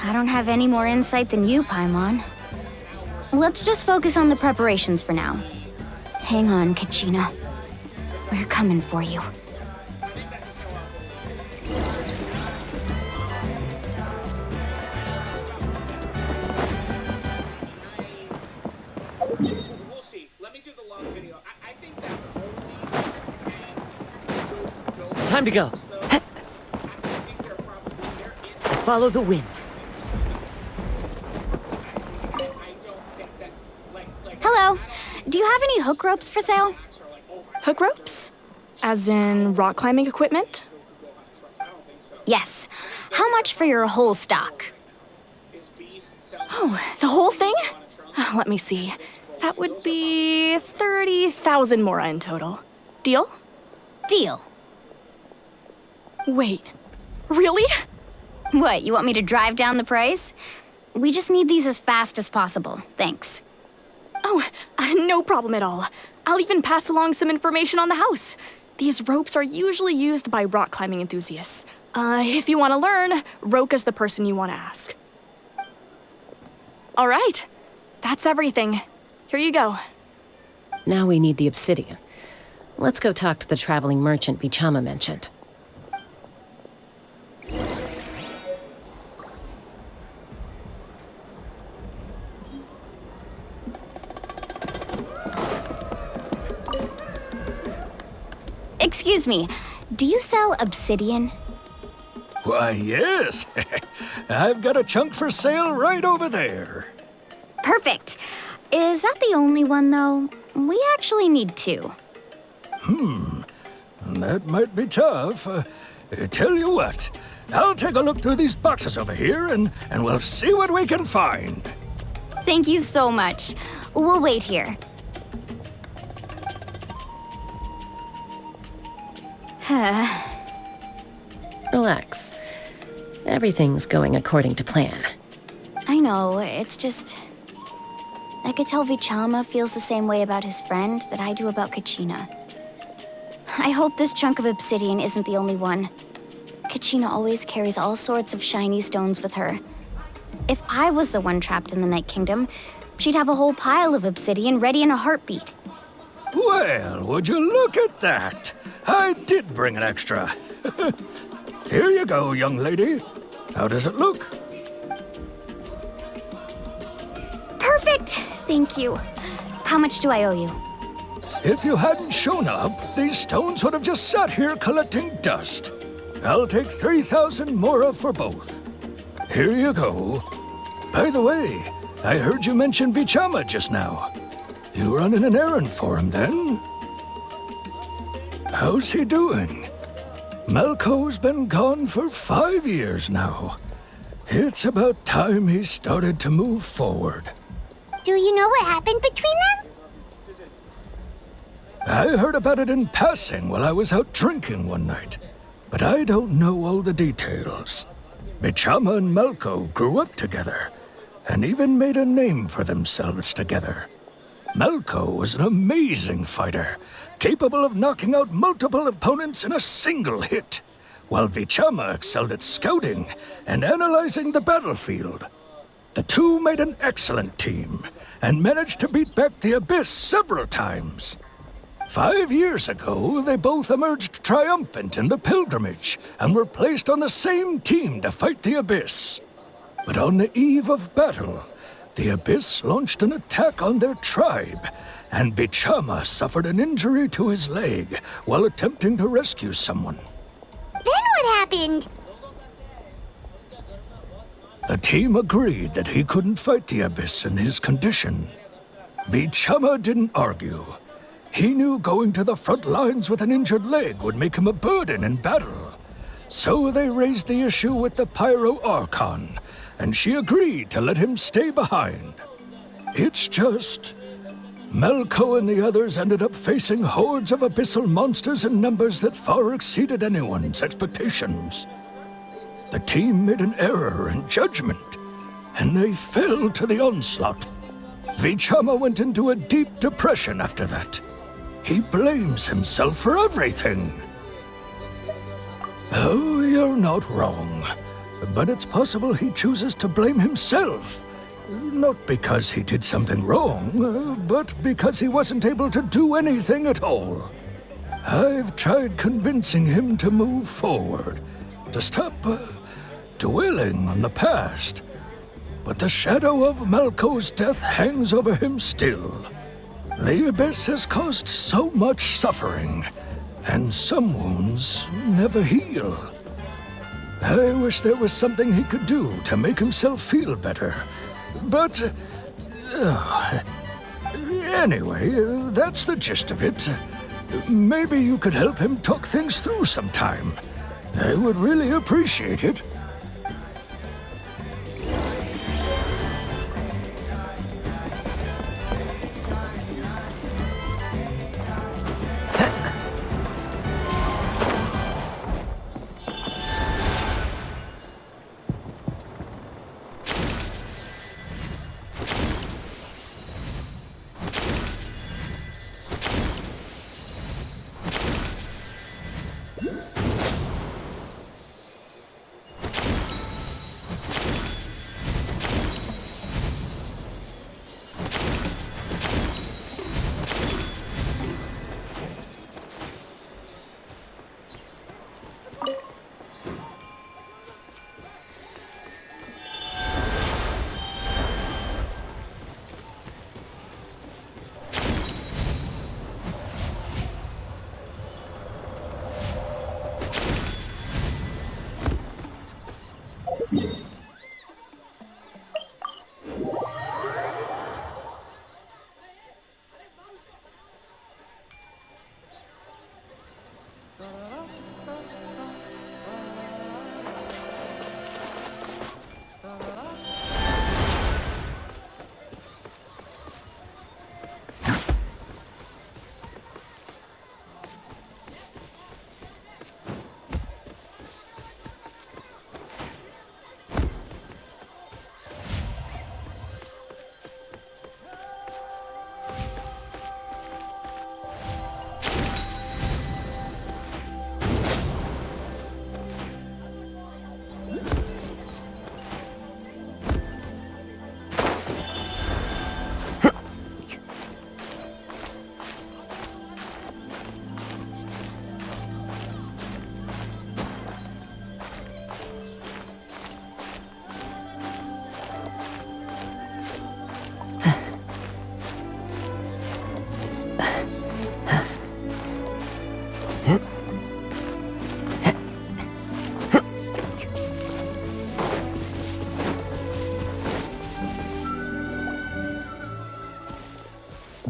I don't have any more insight than you, Paimon. Let's just focus on the preparations for now. Hang on, Kachina. We're coming for you. We'll see. Let me do the long video. I think that Time to go. Follow the wind. Hello. Do you have any hook ropes for sale? Hook ropes? As in rock climbing equipment? Yes. How much for your whole stock? Oh, the whole thing? Let me see. That would be 30,000 mora in total. Deal? Deal. Wait, really? What, you want me to drive down the price? We just need these as fast as possible. Thanks. Oh, no problem at all. I'll even pass along some information on the house. These ropes are usually used by rock climbing enthusiasts. If you want to learn, Roka's the person you want to ask. All right, that's everything. Here you go. Now we need the obsidian. Let's go talk to the traveling merchant Bichama mentioned. Excuse me, do you sell obsidian? Why, yes. I've got a chunk for sale right over there. Perfect. Is that the only one, though? We actually need two. That might be tough. Tell you what, I'll take a look through these boxes over here and we'll see what we can find. Thank you so much. We'll wait here. Relax. Everything's going according to plan. I know, it's just... I could tell Vichama feels the same way about his friend that I do about Kachina. I hope this chunk of obsidian isn't the only one. Kachina always carries all sorts of shiny stones with her. If I was the one trapped in the Night Kingdom, she'd have a whole pile of obsidian ready in a heartbeat. Well, would you look at that? I did bring an extra. Here you go, young lady. How does it look? Perfect! Thank you. How much do I owe you? If you hadn't shown up, these stones would have just sat here collecting dust. I'll take 3,000 mora for both. Here you go. By the way, I heard you mention Vichama just now. You running an errand for him, then? How's he doing? Malco's been gone for 5 years now. It's about time he started to move forward. Do you know what happened between them? I heard about it in passing while I was out drinking one night, but I don't know all the details. Bichama and Malco grew up together, and even made a name for themselves together. Malco was an amazing fighter, capable of knocking out multiple opponents in a single hit, while Vichama excelled at scouting and analyzing the battlefield. The two made an excellent team, and managed to beat back the Abyss several times. 5 years ago, they both emerged triumphant in the pilgrimage, and were placed on the same team to fight the Abyss. But on the eve of battle, the Abyss launched an attack on their tribe, and Bichama suffered an injury to his leg while attempting to rescue someone. Then what happened? The team agreed that he couldn't fight the Abyss in his condition. Vichama didn't argue. He knew going to the front lines with an injured leg would make him a burden in battle. So they raised the issue with the Pyro Archon, and she agreed to let him stay behind. It's just... Malco and the others ended up facing hordes of abyssal monsters in numbers that far exceeded anyone's expectations. The team made an error in judgment, and they fell to the onslaught. Vichama went into a deep depression after that. He blames himself for everything. Oh, you're not wrong. But it's possible he chooses to blame himself. Not because he did something wrong, but because he wasn't able to do anything at all. I've tried convincing him to move forward, to stop dwelling on the past. But the shadow of Malco's death hangs over him still. The Abyss has caused so much suffering, and some wounds never heal. I wish there was something he could do to make himself feel better. But... anyway, that's the gist of it. Maybe you could help him talk things through sometime. I would really appreciate it.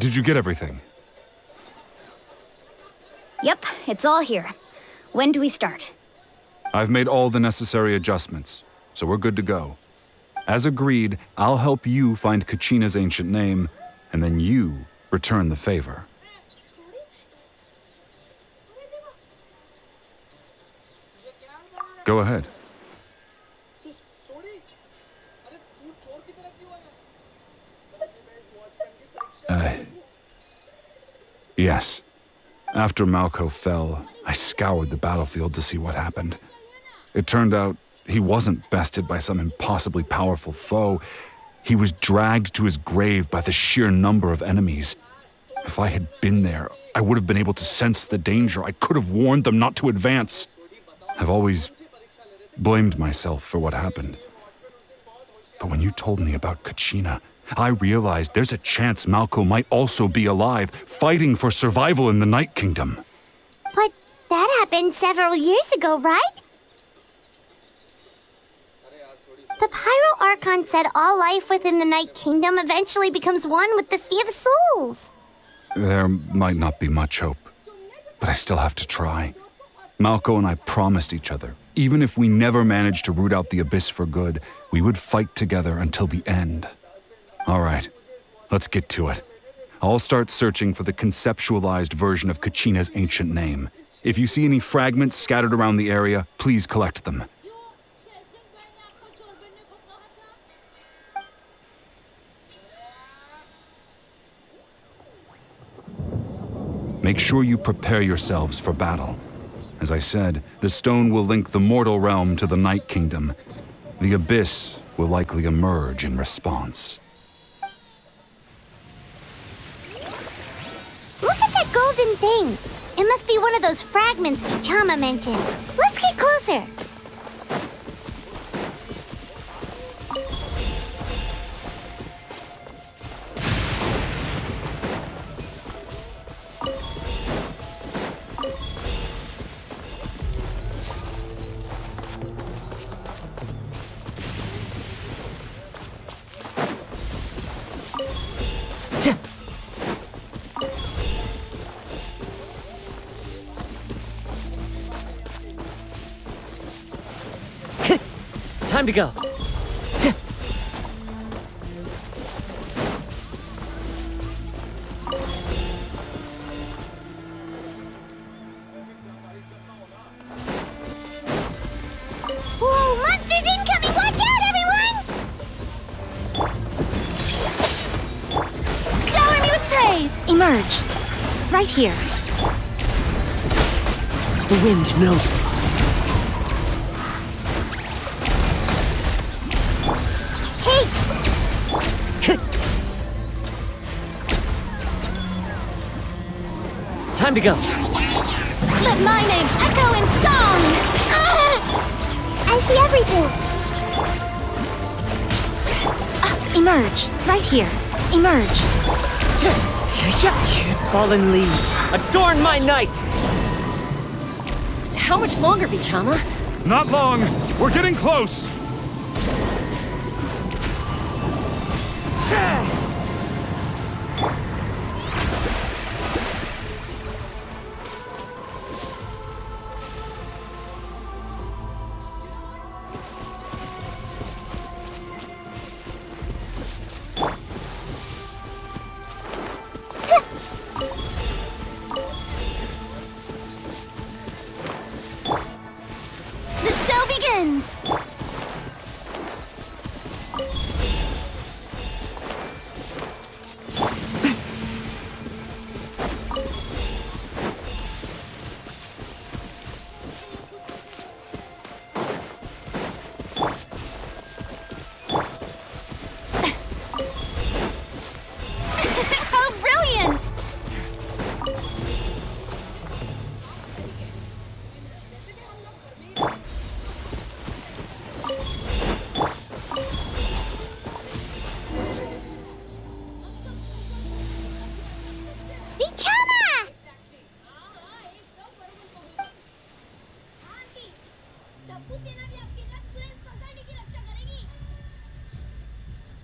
Did you get everything? Yep, it's all here. When do we start? I've made all the necessary adjustments, so we're good to go. As agreed, I'll help you find Kachina's ancient name, and then you return the favor. Go ahead. Yes. After Malco fell, I scoured the battlefield to see what happened. It turned out he wasn't bested by some impossibly powerful foe. He was dragged to his grave by the sheer number of enemies. If I had been there, I would have been able to sense the danger. I could have warned them not to advance. I've always blamed myself for what happened. But when you told me about Kachina, I realized there's a chance Malco might also be alive, fighting for survival in the Night Kingdom. But that happened several years ago, right? The Pyro Archon said all life within the Night Kingdom eventually becomes one with the Sea of Souls. There might not be much hope, but I still have to try. Malco and I promised each other, even if we never managed to root out the Abyss for good, we would fight together until the end. All right, let's get to it. I'll start searching for the conceptualized version of Kachina's ancient name. If you see any fragments scattered around the area, please collect them. Make sure you prepare yourselves for battle. As I said, the stone will link the mortal realm to the Night Kingdom. The Abyss will likely emerge in response. Look at that golden thing! It must be one of those fragments Vichama mentioned. Let's get closer! Time to go. Whoa, monsters incoming! Watch out, everyone! Shower me with prey! Emerge. Right here. The wind knows me. Time to go. Let my name echo in song! I see everything. Emerge. Right here. Emerge. Fallen leaves, adorn my night! How much longer, Vichama? Not long. We're getting close. The show begins! How brilliant! Vichama!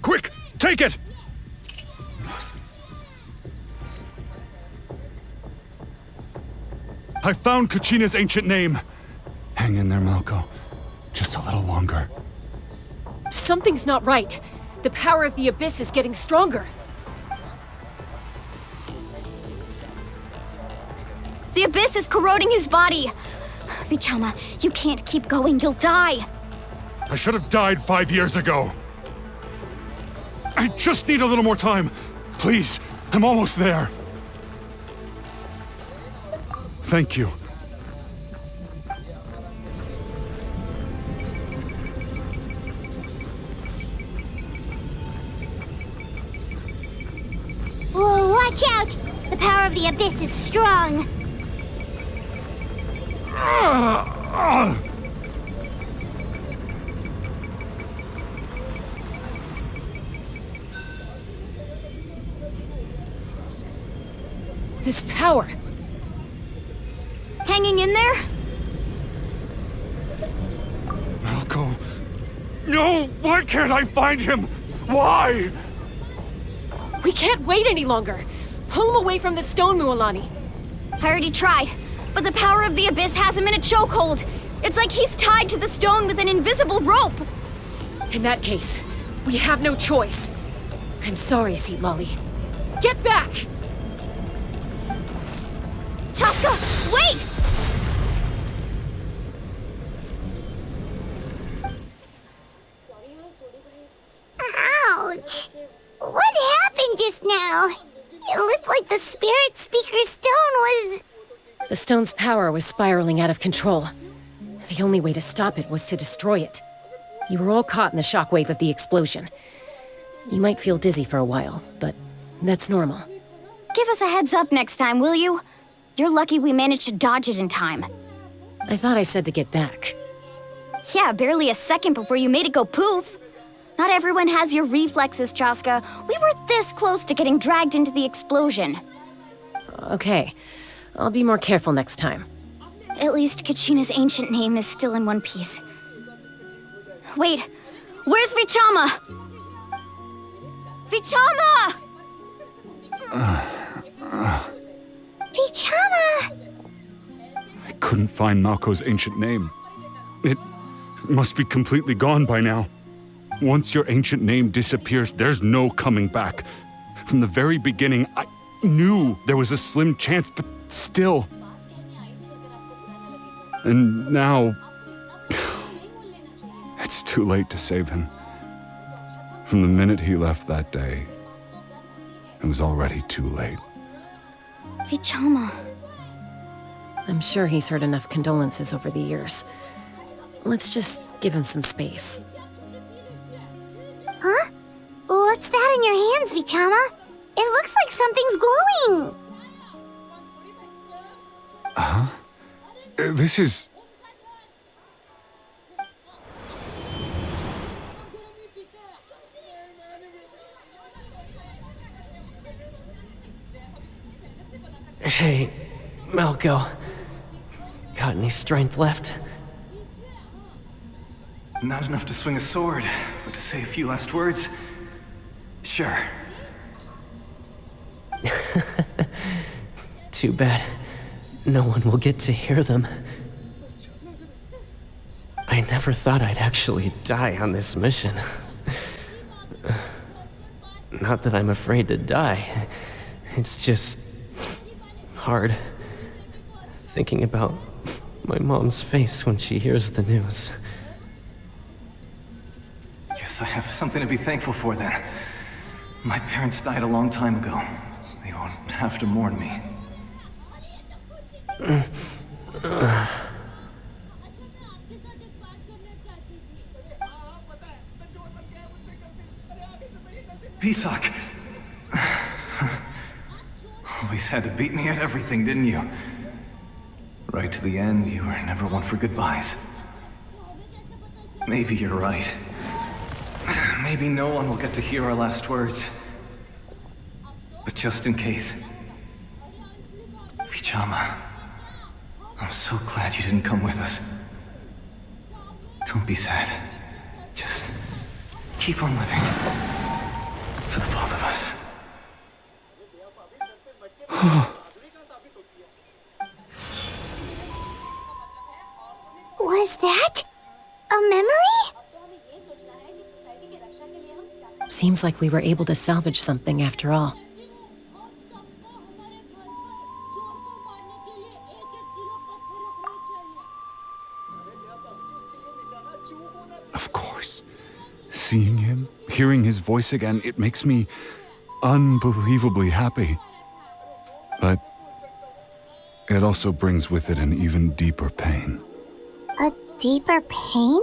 Quick, take it! I found Kachina's ancient name. Hang in there, Malco. Just a little longer. Something's not right. The power of the Abyss is getting stronger. The Abyss is corroding his body. Vichama, you can't keep going. You'll die. I should have died 5 years ago. I just need a little more time. Please, I'm almost there. Thank you. Whoa, watch out! The power of the Abyss is strong. This power. Hanging in there? Malco. No! Why can't I find him? Why? We can't wait any longer. Pull him away from the stone, Mualani. I already tried, but the power of the Abyss has him in a chokehold. It's like he's tied to the stone with an invisible rope. In that case, we have no choice. I'm sorry, Seat Lolly. Get back! Chaska, wait! Ouch! What happened just now? It looked like the Spirit Speaker's stone was... The stone's power was spiraling out of control. The only way to stop it was to destroy it. You were all caught in the shockwave of the explosion. You might feel dizzy for a while, but that's normal. Give us a heads up next time, will you? You're lucky we managed to dodge it in time. I thought I said to get back. Yeah, barely a second before you made it go poof. Not everyone has your reflexes, Chaska. We were this close to getting dragged into the explosion. Okay, I'll be more careful next time. At least Kachina's ancient name is still in one piece. Wait, where's Vichama? Vichama! Vichama! I couldn't find Malco's ancient name. It must be completely gone by now. Once your ancient name disappears, there's no coming back. From the very beginning, I knew there was a slim chance, but still. And now, it's too late to save him. From the minute he left that day, it was already too late. Vichama. I'm sure he's heard enough condolences over the years. Let's just give him some space. Huh? What's that in your hands, Vichama? It looks like something's glowing! Huh? This is... Hey, Malco. Got any strength left? Not enough to swing a sword, but to say a few last words? Sure. Too bad. No one will get to hear them. I never thought I'd actually die on this mission. Not that I'm afraid to die. It's just... hard. Thinking about my mom's face when she hears the news. Guess I have something to be thankful for then. My parents died a long time ago. They won't have to mourn me. Pisak! Always had to beat me at everything, didn't you? Right to the end, you were never one for goodbyes. Maybe you're right. Maybe no one will get to hear our last words. But just in case... Vichama, I'm so glad you didn't come with us. Don't be sad. Just keep on living. For the both of us. Was that a memory? Seems like we were able to salvage something after all. Of course. Seeing him, hearing his voice again, it makes me unbelievably happy. But it also brings with it an even deeper pain. A deeper pain?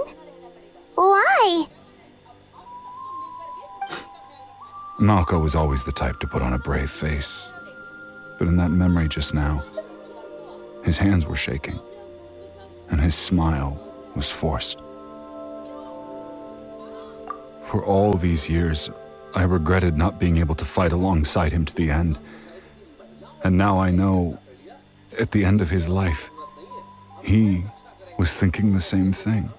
Why? Malco was always the type to put on a brave face. But in that memory just now, his hands were shaking, and his smile was forced. For all these years, I regretted not being able to fight alongside him to the end. And now I know, at the end of his life, he was thinking the same thing.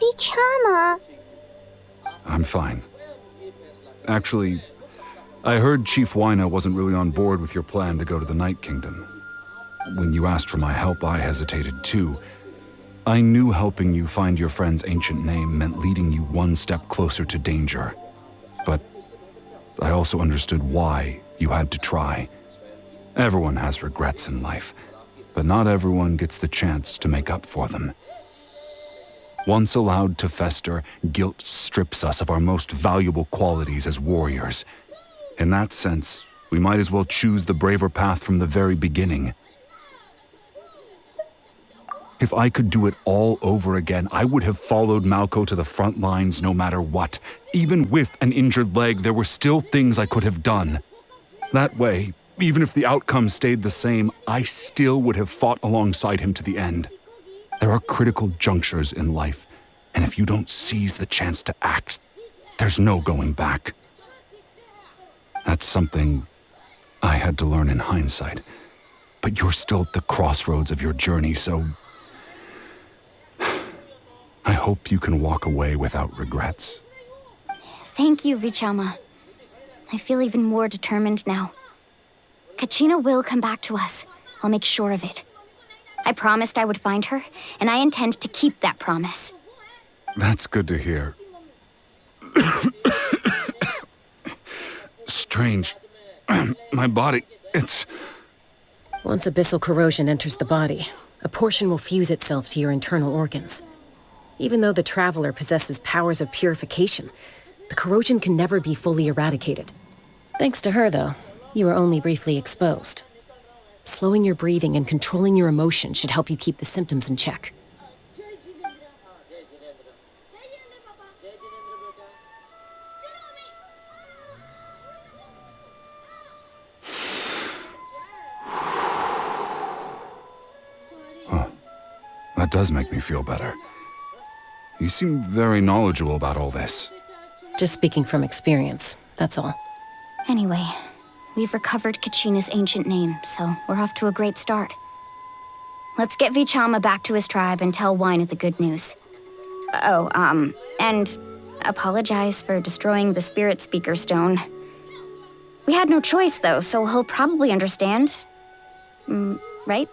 Vichama. I'm fine. Actually, I heard Chief Wyna wasn't really on board with your plan to go to the Night Kingdom. When you asked for my help, I hesitated too. I knew helping you find your friend's ancient name meant leading you one step closer to danger. But I also understood why you had to try. Everyone has regrets in life, but not everyone gets the chance to make up for them. Once allowed to fester, guilt strips us of our most valuable qualities as warriors. In that sense, we might as well choose the braver path from the very beginning. If I could do it all over again, I would have followed Malco to the front lines no matter what. Even with an injured leg, there were still things I could have done. That way, even if the outcome stayed the same, I still would have fought alongside him to the end. There are critical junctures in life, and if you don't seize the chance to act, there's no going back. That's something I had to learn in hindsight, but you're still at the crossroads of your journey, so I hope you can walk away without regrets. Thank you, Vichama. I feel even more determined now. Kachina will come back to us. I'll make sure of it. I promised I would find her, and I intend to keep that promise. That's good to hear. Strange. My body, it's... Once abyssal corrosion enters the body, a portion will fuse itself to your internal organs. Even though the Traveler possesses powers of purification, the corrosion can never be fully eradicated. Thanks to her, though, you are only briefly exposed. Slowing your breathing and controlling your emotions should help you keep the symptoms in check. That does make me feel better. You seem very knowledgeable about all this. Just speaking from experience, that's all. Anyway, we've recovered Kachina's ancient name, so we're off to a great start. Let's get Vichama back to his tribe and tell Wyneth the good news. Oh, and apologize for destroying the Spirit Speaker Stone. We had no choice, though, so he'll probably understand. Right?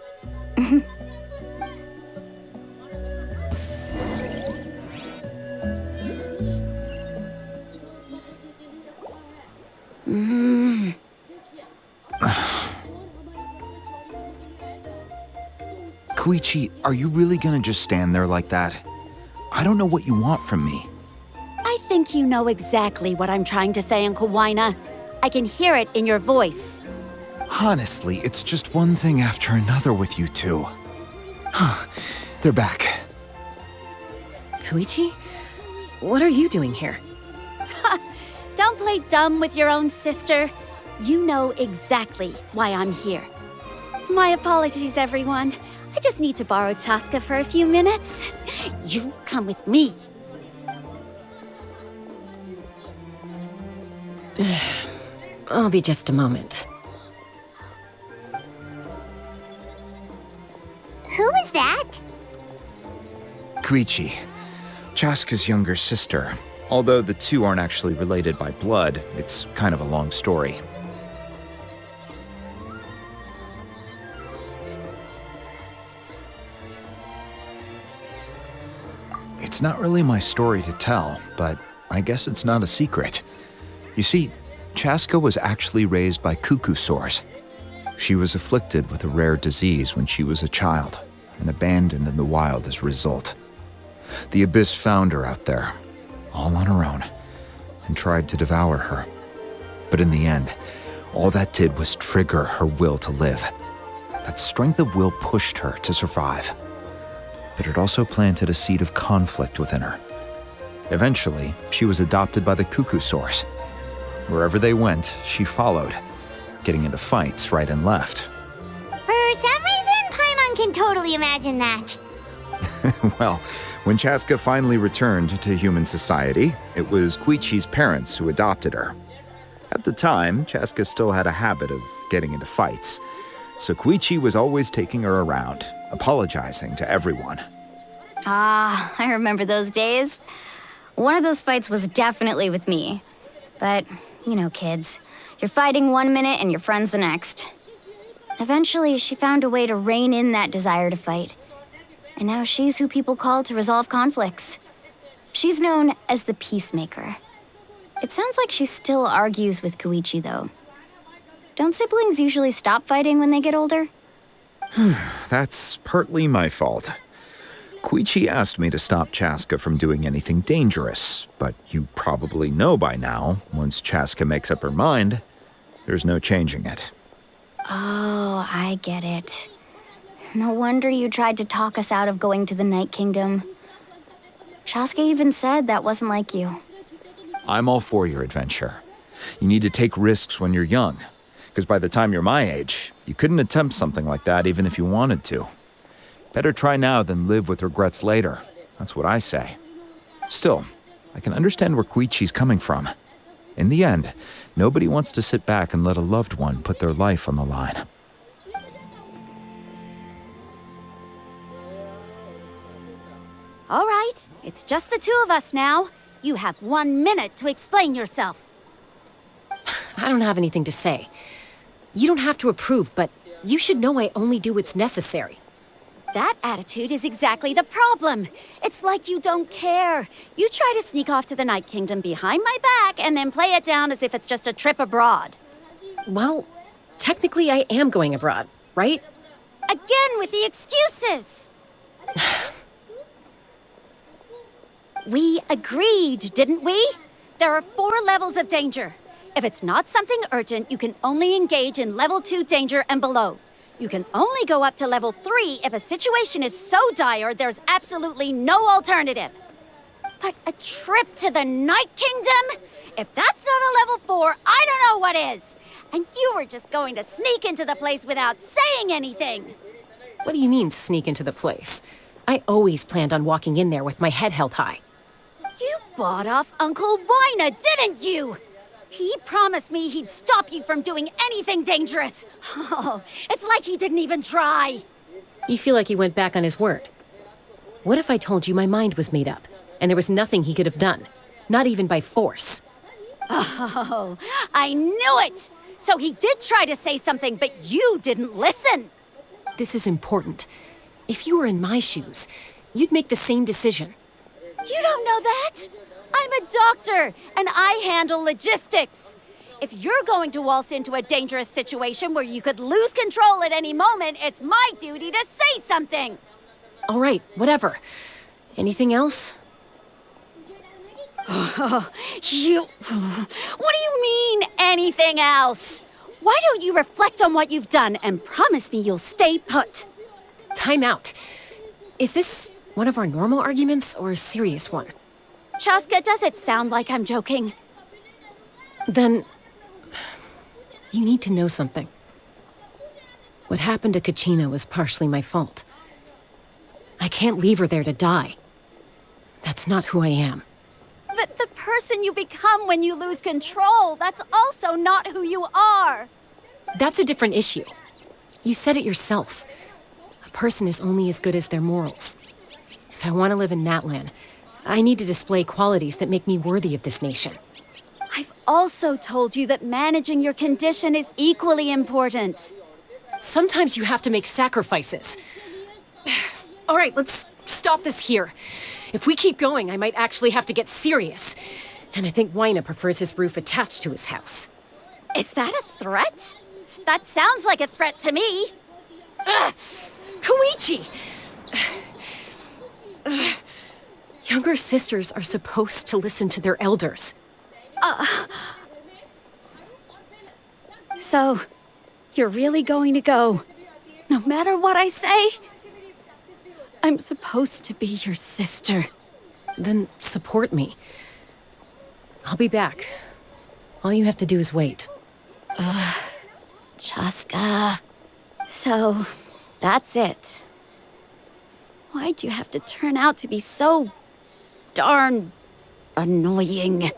Koichi, are you really gonna just stand there like that? I don't know what you want from me. I think you know exactly what I'm trying to say, Uncle Wyna. I can hear it in your voice. Honestly, it's just one thing after another with you two. They're back. Koichi? What are you doing here? Don't play dumb with your own sister. You know exactly why I'm here. My apologies, everyone. I just need to borrow Chaska for a few minutes. You come with me. I'll be just a moment. Who was that? Koichi, Chaska's younger sister. Although the two aren't actually related by blood, it's kind of a long story. It's not really my story to tell, but I guess it's not a secret. You see, Chaska was actually raised by cuckoo sores. She was afflicted with a rare disease when she was a child, and abandoned in the wild as a result. The Abyss found her out there, all on her own, and tried to devour her. But in the end, all that did was trigger her will to live. That strength of will pushed her to survive. But it also planted a seed of conflict within her. Eventually, she was adopted by the cuckoo sores. Wherever they went, she followed, getting into fights right and left. For some reason, Paimon can totally imagine that. Well, when Chaska finally returned to human society, it was Koichi's parents who adopted her. At the time, Chaska still had a habit of getting into fights, so Koichi was always taking her around, apologizing to everyone. Ah, I remember those days. One of those fights was definitely with me. But, you know, kids. You're fighting one minute and your friend's the next. Eventually, she found a way to rein in that desire to fight. And now she's who people call to resolve conflicts. She's known as the Peacemaker. It sounds like she still argues with Koichi, though. Don't siblings usually stop fighting when they get older? That's partly my fault. Koichi asked me to stop Chaska from doing anything dangerous, but you probably know by now, once Chaska makes up her mind, there's no changing it. Oh, I get it. No wonder you tried to talk us out of going to the Night Kingdom. Chaska even said that wasn't like you. I'm all for your adventure. You need to take risks when you're young, because by the time you're my age, you couldn't attempt something like that even if you wanted to. Better try now than live with regrets later. That's what I say. Still, I can understand where Koichi's coming from. In the end, nobody wants to sit back and let a loved one put their life on the line. All right, it's just the two of us now. You have 1 minute to explain yourself. I don't have anything to say. You don't have to approve, but you should know I only do what's necessary. That attitude is exactly the problem. It's like you don't care. You try to sneak off to the Night Kingdom behind my back and then play it down as if it's just a trip abroad. Well, technically I am going abroad, right? Again with the excuses! We agreed, didn't we? There are 4 levels of danger. If it's not something urgent, you can only engage in level 2 danger and below. You can only go up to level 3 if a situation is so dire there's absolutely no alternative. But a trip to the Night Kingdom? If that's not a level 4, I don't know what is! And you were just going to sneak into the place without saying anything! What do you mean, sneak into the place? I always planned on walking in there with my head held high. You bought off Uncle Wina, didn't you? He promised me he'd stop you from doing anything dangerous. Oh, it's like he didn't even try. You feel like he went back on his word. What if I told you my mind was made up, and there was nothing he could have done? Not even by force. Oh, I knew it! So he did try to say something, but you didn't listen. This is important. If you were in my shoes, you'd make the same decision. You don't know that? I'm a doctor, and I handle logistics. If you're going to waltz into a dangerous situation where you could lose control at any moment, it's my duty to say something. All right, whatever. Anything else? What do you mean, anything else? Why don't you reflect on what you've done and promise me you'll stay put? Time out. Is this one of our normal arguments or a serious one? Chaska, does it sound like I'm joking? Then, you need to know something. What happened to Kachina was partially my fault. I can't leave her there to die. That's not who I am. But the person you become when you lose control, that's also not who you are. That's a different issue. You said it yourself. A person is only as good as their morals. If I want to live in Natlan, I need to display qualities that make me worthy of this nation. I've also told you that managing your condition is equally important. Sometimes you have to make sacrifices. All right, let's stop this here. If we keep going, I might actually have to get serious. And I think Wina prefers his roof attached to his house. Is that a threat? That sounds like a threat to me. Koichi! Younger sisters are supposed to listen to their elders. So, you're really going to go, no matter what I say? I'm supposed to be your sister. Then support me. I'll be back. All you have to do is wait. Chaska. So, that's it. Why'd you have to turn out to be so darn annoying?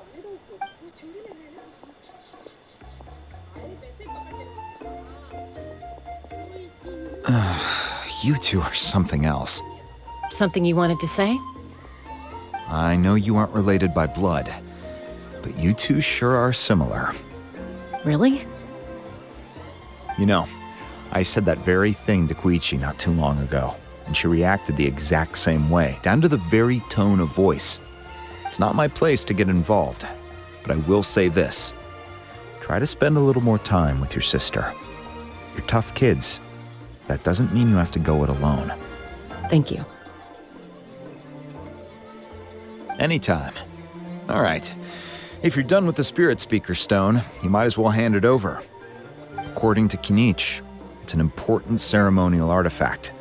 You two are something else. Something you wanted to say? I know you aren't related by blood, but you two sure are similar. Really? You know, I said that very thing to Koichi not too long ago, and she reacted the exact same way, down to the very tone of voice. It's not my place to get involved, but I will say this. Try to spend a little more time with your sister. You're tough kids. That doesn't mean you have to go it alone. Thank you. Anytime. All right. If you're done with the Spirit Speaker Stone, you might as well hand it over. According to Kinich, it's an important ceremonial artifact,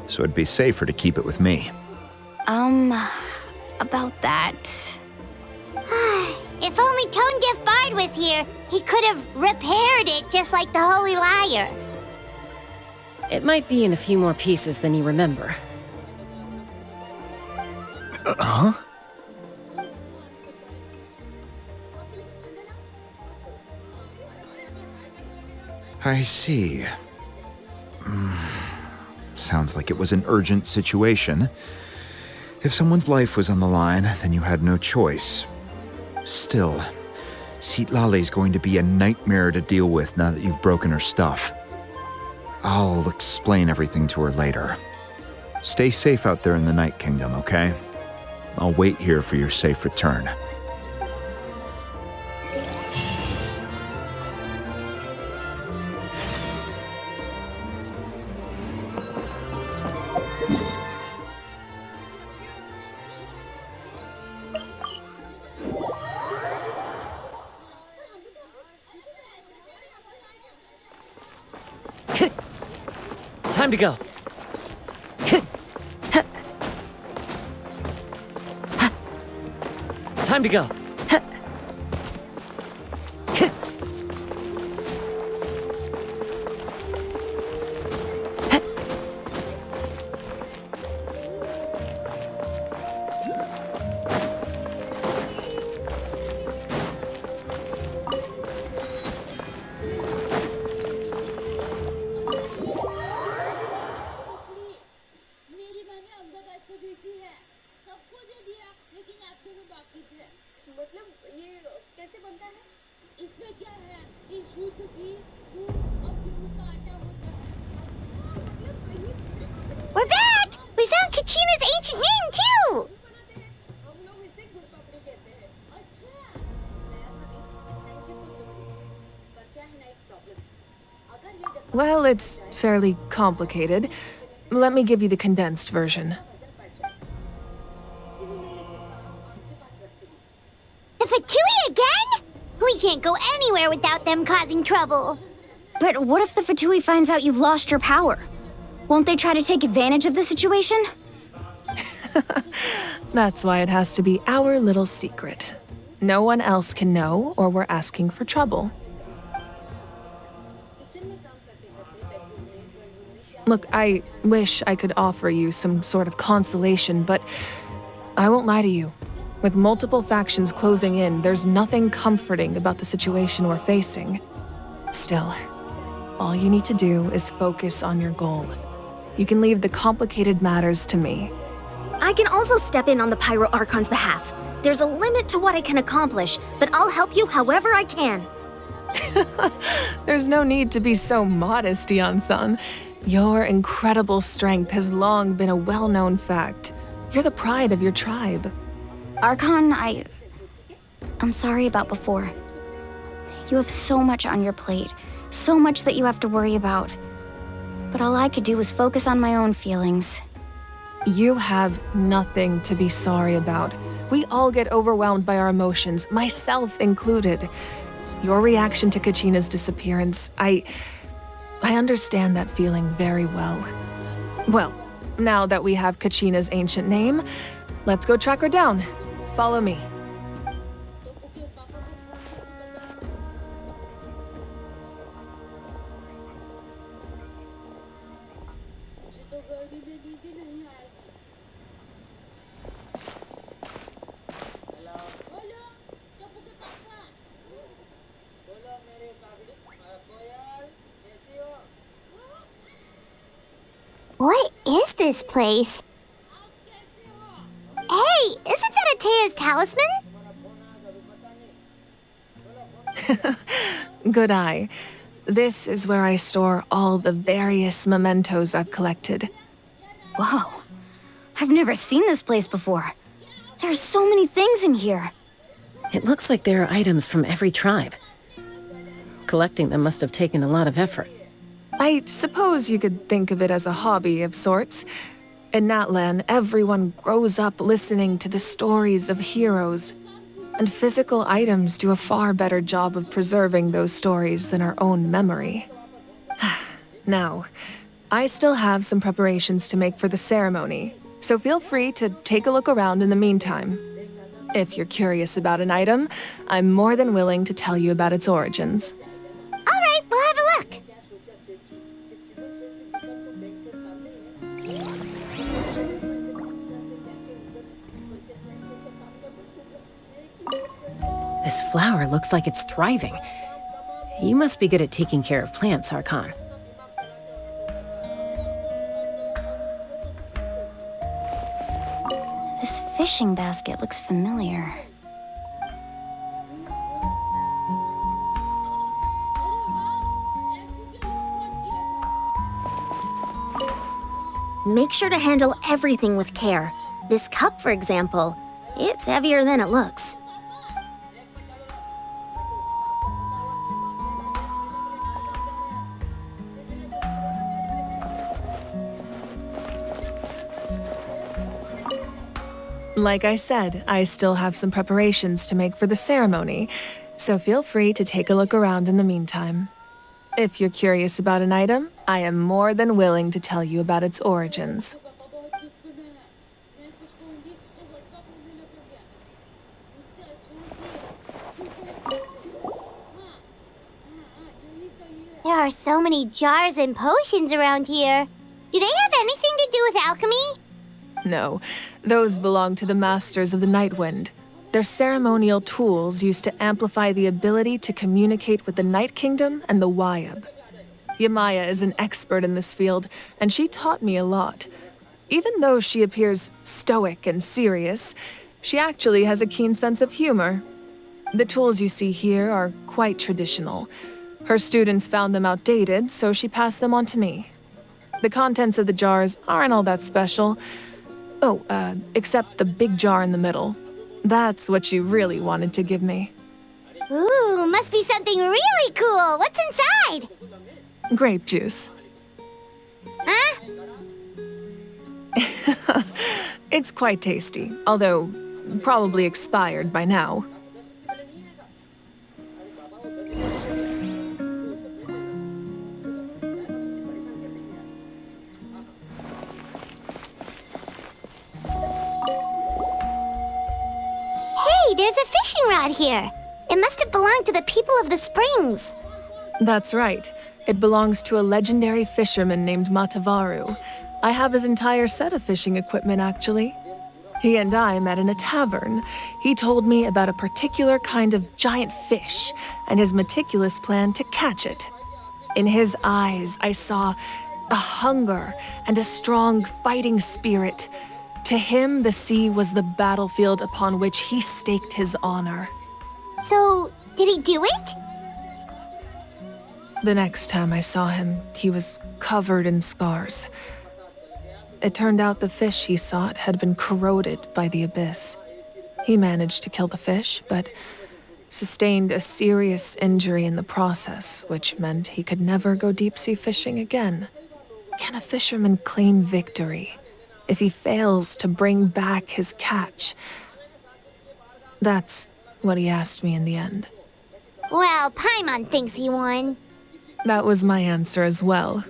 so it'd be safer to keep it with me. About that... If only Tonegif Bard was here, he could have repaired it just like the Holy Liar. It might be in a few more pieces than you remember. Huh? I see. Sounds like it was an urgent situation. If someone's life was on the line, then you had no choice. Still, Citlali's going to be a nightmare to deal with now that you've broken her stuff. I'll explain everything to her later. Stay safe out there in the Night Kingdom, okay? I'll wait here for your safe return. Time to go. Time to go. We're back! We found Kachina's ancient name, too! Well, it's fairly complicated. Let me give you the condensed version. The Fatui again? We can't go anywhere without them causing trouble. But what if the Fatui finds out you've lost your power? Won't they try to take advantage of the situation? That's why it has to be our little secret. No one else can know, or we're asking for trouble. Look, I wish I could offer you some sort of consolation, but I won't lie to you. With multiple factions closing in, there's nothing comforting about the situation we're facing. Still, all you need to do is focus on your goal. You can leave the complicated matters to me. I can also step in on the Pyro Archon's behalf. There's a limit to what I can accomplish, but I'll help you however I can. There's no need to be so modest, Yan-san. Your incredible strength has long been a well-known fact. You're the pride of your tribe. Archon, I'm sorry about before. You have so much on your plate, so much that you have to worry about. But all I could do was focus on my own feelings. You have nothing to be sorry about. We all get overwhelmed by our emotions, myself included. Your reaction to Kachina's disappearance, I understand that feeling very well. Well, now that we have Kachina's ancient name, let's go track her down. Follow me. What is this place? Hey, isn't that Atea's talisman? Good eye. This is where I store all the various mementos I've collected. Whoa. I've never seen this place before. There's so many things in here. It looks like there are items from every tribe. Collecting them must have taken a lot of effort. I suppose you could think of it as a hobby of sorts. In Natlan, everyone grows up listening to the stories of heroes, and physical items do a far better job of preserving those stories than our own memory. Now, I still have some preparations to make for the ceremony, so feel free to take a look around in the meantime. If you're curious about an item, I'm more than willing to tell you about its origins. All right, we'll have a look. This flower looks like it's thriving. You must be good at taking care of plants, Archon. This fishing basket looks familiar. make sure to handle everything with care. This cup, for example, it's heavier than it looks. Like I said, I still have some preparations to make for the ceremony, so feel free to take a look around in the meantime. If you're curious about an item, I am more than willing to tell you about its origins. There are so many jars and potions around here. Do they have anything to do with alchemy? No, those belong to the Masters of the Nightwind. They're ceremonial tools used to amplify the ability to communicate with the Night Kingdom and the Wyab. Yamaya is an expert in this field, and she taught me a lot. Even though she appears stoic and serious, she actually has a keen sense of humor. The tools you see here are quite traditional. Her students found them outdated, so she passed them on to me. The contents of the jars aren't all that special. Oh, except the big jar in the middle. That's what she really wanted to give me. Ooh, must be something really cool. What's inside? Grape juice. Huh? It's quite tasty, although probably expired by now. Hey, there's a fishing rod here. It must have belonged to the people of the springs. That's right. It belongs to a legendary fisherman named Matavaru. I have his entire set of fishing equipment, actually. He and I met in a tavern. He told me about a particular kind of giant fish and his meticulous plan to catch it. In his eyes, I saw a hunger and a strong fighting spirit. To him, the sea was the battlefield upon which he staked his honor. So, did he do it? The next time I saw him, he was covered in scars. It turned out the fish he sought had been corroded by the abyss. He managed to kill the fish, but sustained a serious injury in the process, which meant he could never go deep-sea fishing again. Can a fisherman claim victory if he fails to bring back his catch? That's what he asked me in the end. Well, Paimon thinks he won. That was my answer as well.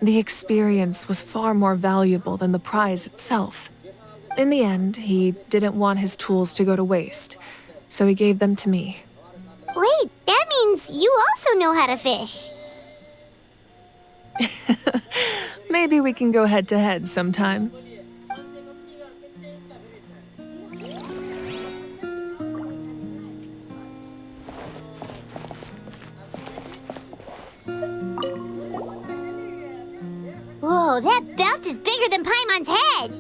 The experience was far more valuable than the prize itself. In the end, he didn't want his tools to go to waste, so he gave them to me. Wait, that means you also know how to fish. Maybe we can go head-to-head sometime. Whoa, that belt is bigger than Paimon's head!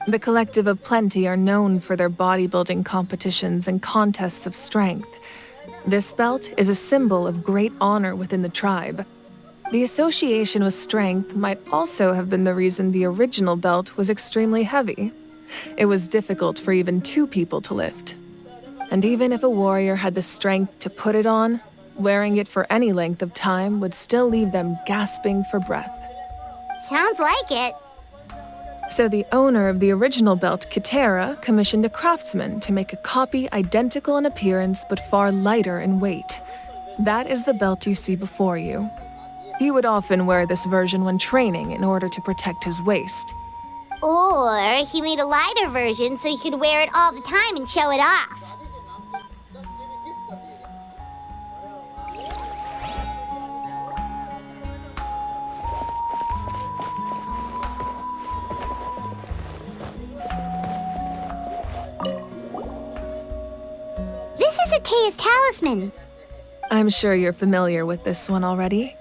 The Collective of Plenty are known for their bodybuilding competitions and contests of strength. This belt is a symbol of great honor within the tribe. The association with strength might also have been the reason the original belt was extremely heavy. It was difficult for even two people to lift. And even if a warrior had the strength to put it on, wearing it for any length of time would still leave them gasping for breath. Sounds like it. So the owner of the original belt, Kitera, commissioned a craftsman to make a copy identical in appearance but far lighter in weight. That is the belt you see before you. He would often wear this version when training in order to protect his waist. Or he made a lighter version so he could wear it all the time and show it off. This is Atea's talisman. I'm sure you're familiar with this one already.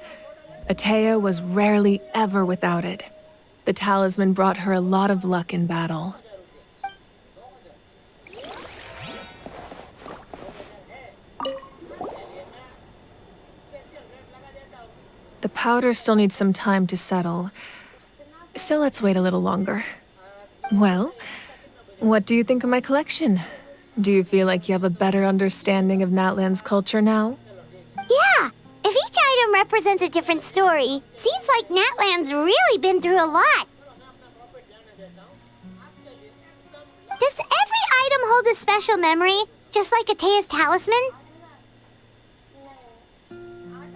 Atea was rarely ever without it. The talisman brought her a lot of luck in battle. The powder still needs some time to settle, so let's wait a little longer. Well, what do you think of my collection? Do you feel like you have a better understanding of Natlan's culture now? Yeah! If each item represents a different story, seems like Natlan's really been through a lot. Does every item hold a special memory, just like Atea's talisman?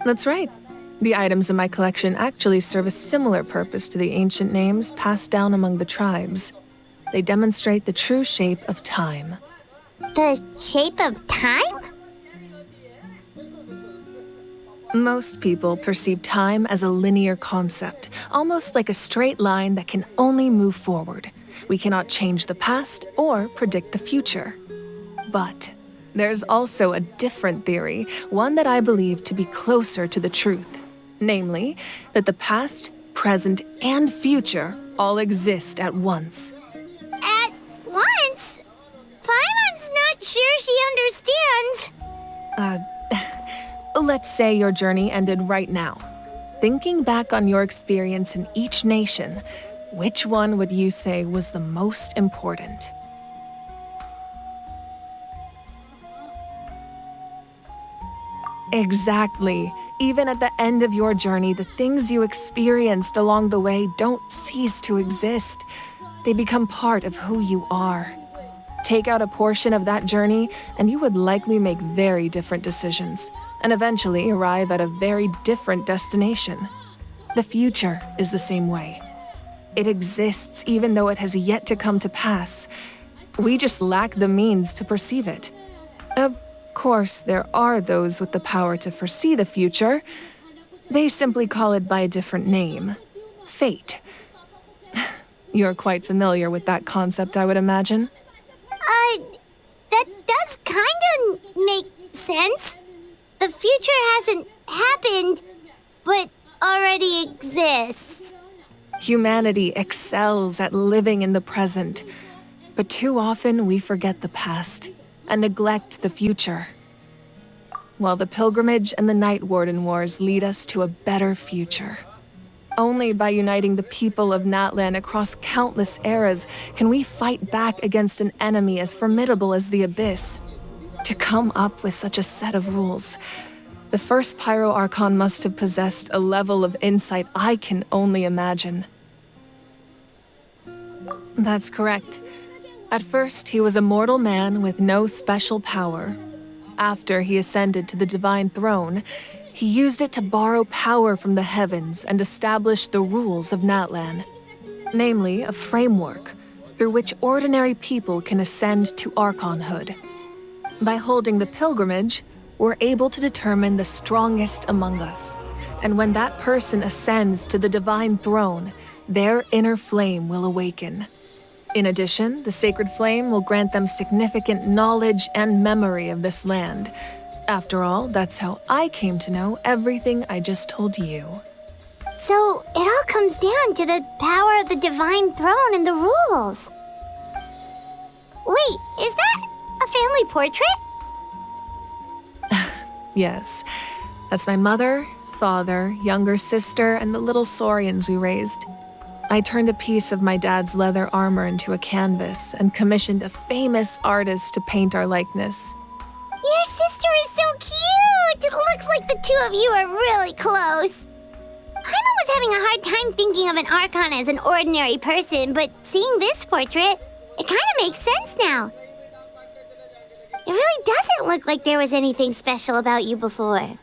That's right. The items in my collection actually serve a similar purpose to the ancient names passed down among the tribes. They demonstrate the true shape of time. The shape of time? Most people perceive time as a linear concept, almost like a straight line that can only move forward. We cannot change the past or predict the future. But there's also a different theory, one that I believe to be closer to the truth. Namely, that the past, present, and future all exist at once. At once? Paimon's not sure she understands. Let's say your journey ended right now. Thinking back on your experience in each nation, which one would you say was the most important? Exactly. Even at the end of your journey, the things you experienced along the way don't cease to exist. They become part of who you are. Take out a portion of that journey, and you would likely make very different decisions, and eventually arrive at a very different destination. The future is the same way. It exists even though it has yet to come to pass. We just lack the means to perceive it. Of course, there are those with the power to foresee the future. They simply call it by a different name. Fate. You're quite familiar with that concept, I would imagine. That does kinda make sense. The future hasn't happened, but already exists. Humanity excels at living in the present, but too often we forget the past and neglect the future. While the pilgrimage and the Night Warden Wars lead us to a better future. Only by uniting the people of Natlan across countless eras can we fight back against an enemy as formidable as the Abyss. To come up with such a set of rules, the first Pyro Archon must have possessed a level of insight I can only imagine. That's correct. At first, he was a mortal man with no special power. After he ascended to the Divine Throne, he used it to borrow power from the heavens and establish the rules of Natlan. Namely, a framework through which ordinary people can ascend to Archonhood. By holding the pilgrimage, we're able to determine the strongest among us. And when that person ascends to the Divine Throne, their inner flame will awaken. In addition, the sacred flame will grant them significant knowledge and memory of this land. After all, that's how I came to know everything I just told you. So, it all comes down to the power of the Divine Throne and the rules. Wait, is that a family portrait? Yes, that's my mother, father, younger sister, and the little saurians we raised. I turned a piece of my dad's leather armor into a canvas and commissioned a famous artist to paint our likeness. Your sister is so cute! It looks like the two of you are really close. Paimon was having a hard time thinking of an Archon as an ordinary person, but seeing this portrait, it kind of makes sense now. It really doesn't look like there was anything special about you before.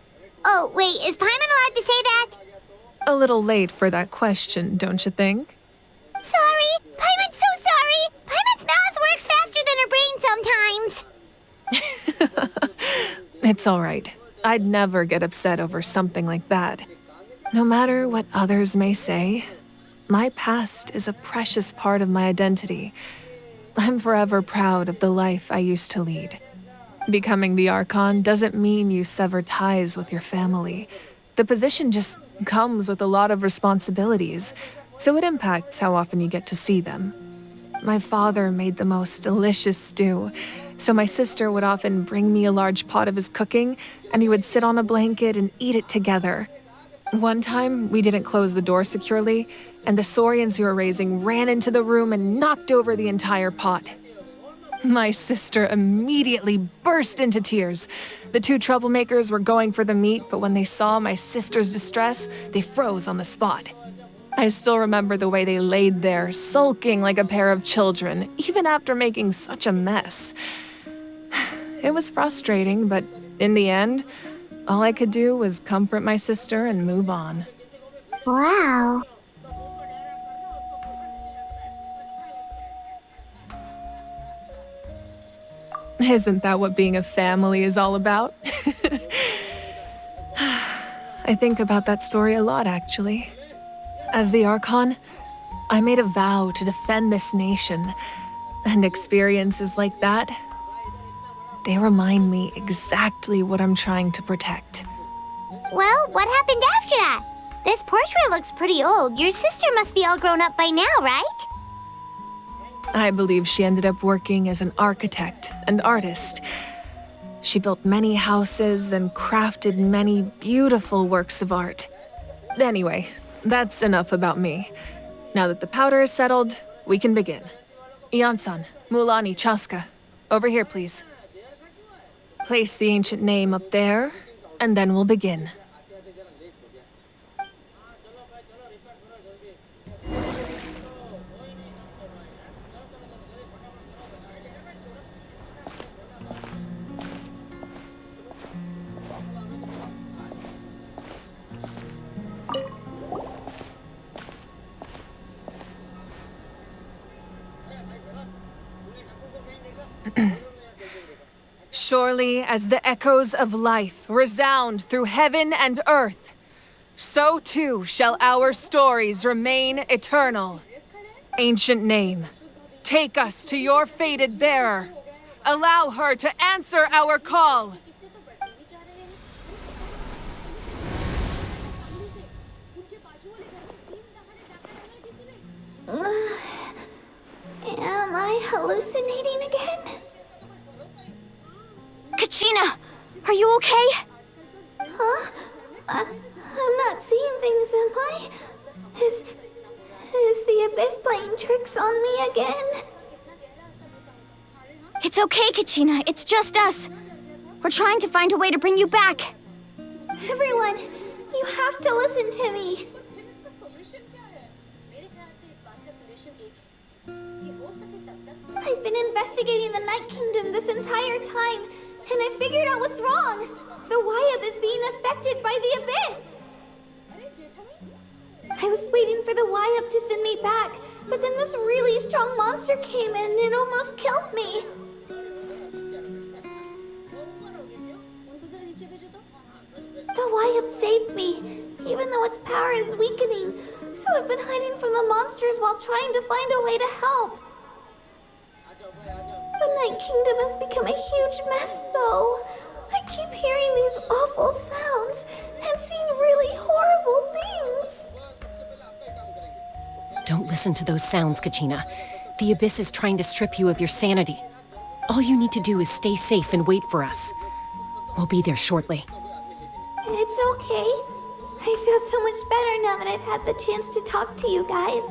Oh, wait, is Paimon allowed to say that? A little late for that question, don't you think? Sorry! Paimon's so sorry! Paimon's mouth works faster than her brain sometimes! It's all right. I'd never get upset over something like that. No matter what others may say, my past is a precious part of my identity. I'm forever proud of the life I used to lead. Becoming the Archon doesn't mean you sever ties with your family. The position just comes with a lot of responsibilities, so it impacts how often you get to see them. My father made the most delicious stew, so my sister would often bring me a large pot of his cooking, and we would sit on a blanket and eat it together. One time, we didn't close the door securely, and the saurians you were raising ran into the room and knocked over the entire pot. My sister immediately burst into tears. The two troublemakers were going for the meat, but when they saw my sister's distress, they froze on the spot. I still remember the way they laid there, sulking like a pair of children, even after making such a mess. It was frustrating, but in the end, all I could do was comfort my sister and move on. Wow. Isn't that what being a family is all about? I think about that story a lot, actually. As the Archon, I made a vow to defend this nation, and experiences like that, they remind me exactly what I'm trying to protect. Well, what happened after that? This portrait looks pretty old. Your sister must be all grown up by now, right? I believe she ended up working as an architect and artist. She built many houses and crafted many beautiful works of art. Anyway, that's enough about me. Now that the powder is settled, we can begin. Ian-san, Mulani, Chaska, over here, please. Place the ancient name up there, and then we'll begin. Surely as the echoes of life resound through heaven and earth, so too shall our stories remain eternal. Ancient name, take us to your fated bearer. Allow her to answer our call. Am I hallucinating again? Kachina! Are you okay? Huh? I'm not seeing things, am I? Is the Abyss playing tricks on me again? It's okay, Kachina. It's just us. We're trying to find a way to bring you back. Everyone, you have to listen to me. I've been investigating the Night Kingdom this entire time, and I figured out what's wrong. The Wyab is being affected by the Abyss. I was waiting for the Wyab to send me back, but then this really strong monster came in and it almost killed me. The Wyab saved me, even though its power is weakening, so I've been hiding from the monsters while trying to find a way to help. The Night Kingdom has become a huge mess, though. I keep hearing these awful sounds and seeing really horrible things. Don't listen to those sounds, Kachina. The Abyss is trying to strip you of your sanity. All you need to do is stay safe and wait for us. We'll be there shortly. It's okay. I feel so much better now that I've had the chance to talk to you guys.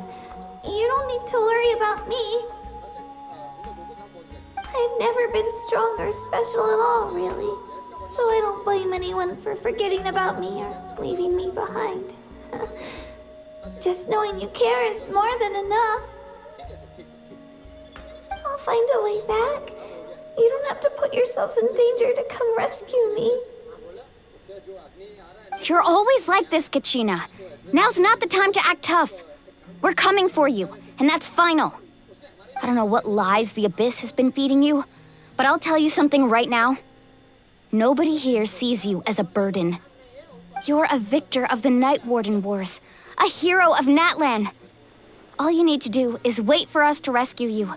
You don't need to worry about me. I've never been strong or special at all, really. So I don't blame anyone for forgetting about me or leaving me behind. Just knowing you care is more than enough. I'll find a way back. You don't have to put yourselves in danger to come rescue me. You're always like this, Kachina. Now's not the time to act tough. We're coming for you, and that's final. I don't know what lies the Abyss has been feeding you, but I'll tell you something right now. Nobody here sees you as a burden. You're a victor of the Night Warden Wars, a hero of Natlan. All you need to do is wait for us to rescue you,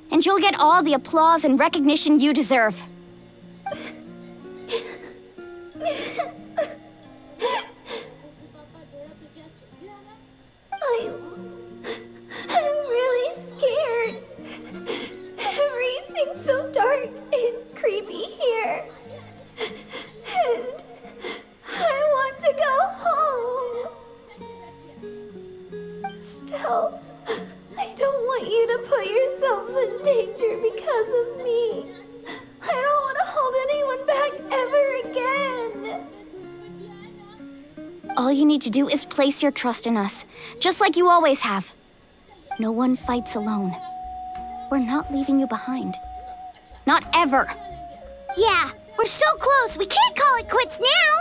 and you'll get all the applause and recognition you deserve. I'm really scared. Everything's so dark and creepy here. And I want to go home. want you to put yourselves in danger because of me. I don't want to hold anyone back ever again. All you need to do is place your trust in us, just like you always have. No one fights alone. We're not leaving you behind. Not ever. Yeah, we're so close. We can't call it quits now.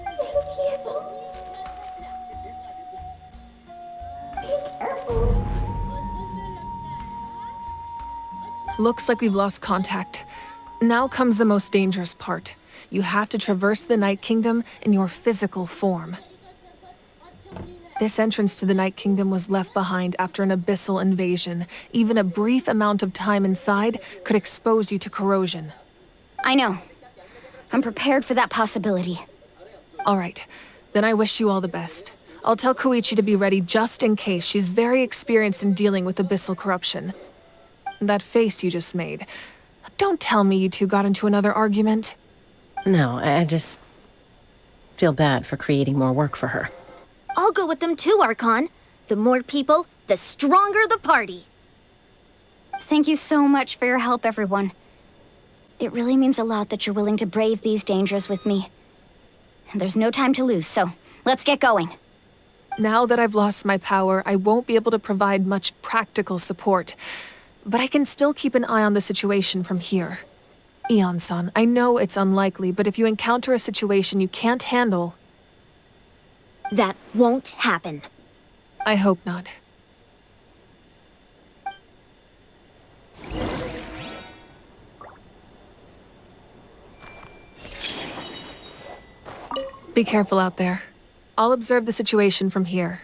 Thank you. Be careful. Looks like we've lost contact. Now comes the most dangerous part. You have to traverse the Night Kingdom in your physical form. This entrance to the Night Kingdom was left behind after an abyssal invasion. Even a brief amount of time inside could expose you to corrosion. I know. I'm prepared for that possibility. All right, then I wish you all the best. I'll tell Koichi to be ready just in case. She's very experienced in dealing with abyssal corruption. That face you just made. Don't tell me you two got into another argument. No, I just feel bad for creating more work for her. I'll go with them too, Archon. The more people, the stronger the party. Thank you so much for your help, everyone. It really means a lot that you're willing to brave these dangers with me. There's no time to lose, so let's get going. Now that I've lost my power, I won't be able to provide much practical support. But I can still keep an eye on the situation from here. Eon-san, I know it's unlikely, but if you encounter a situation you can't handle... That won't happen. I hope not. Be careful out there. I'll observe the situation from here.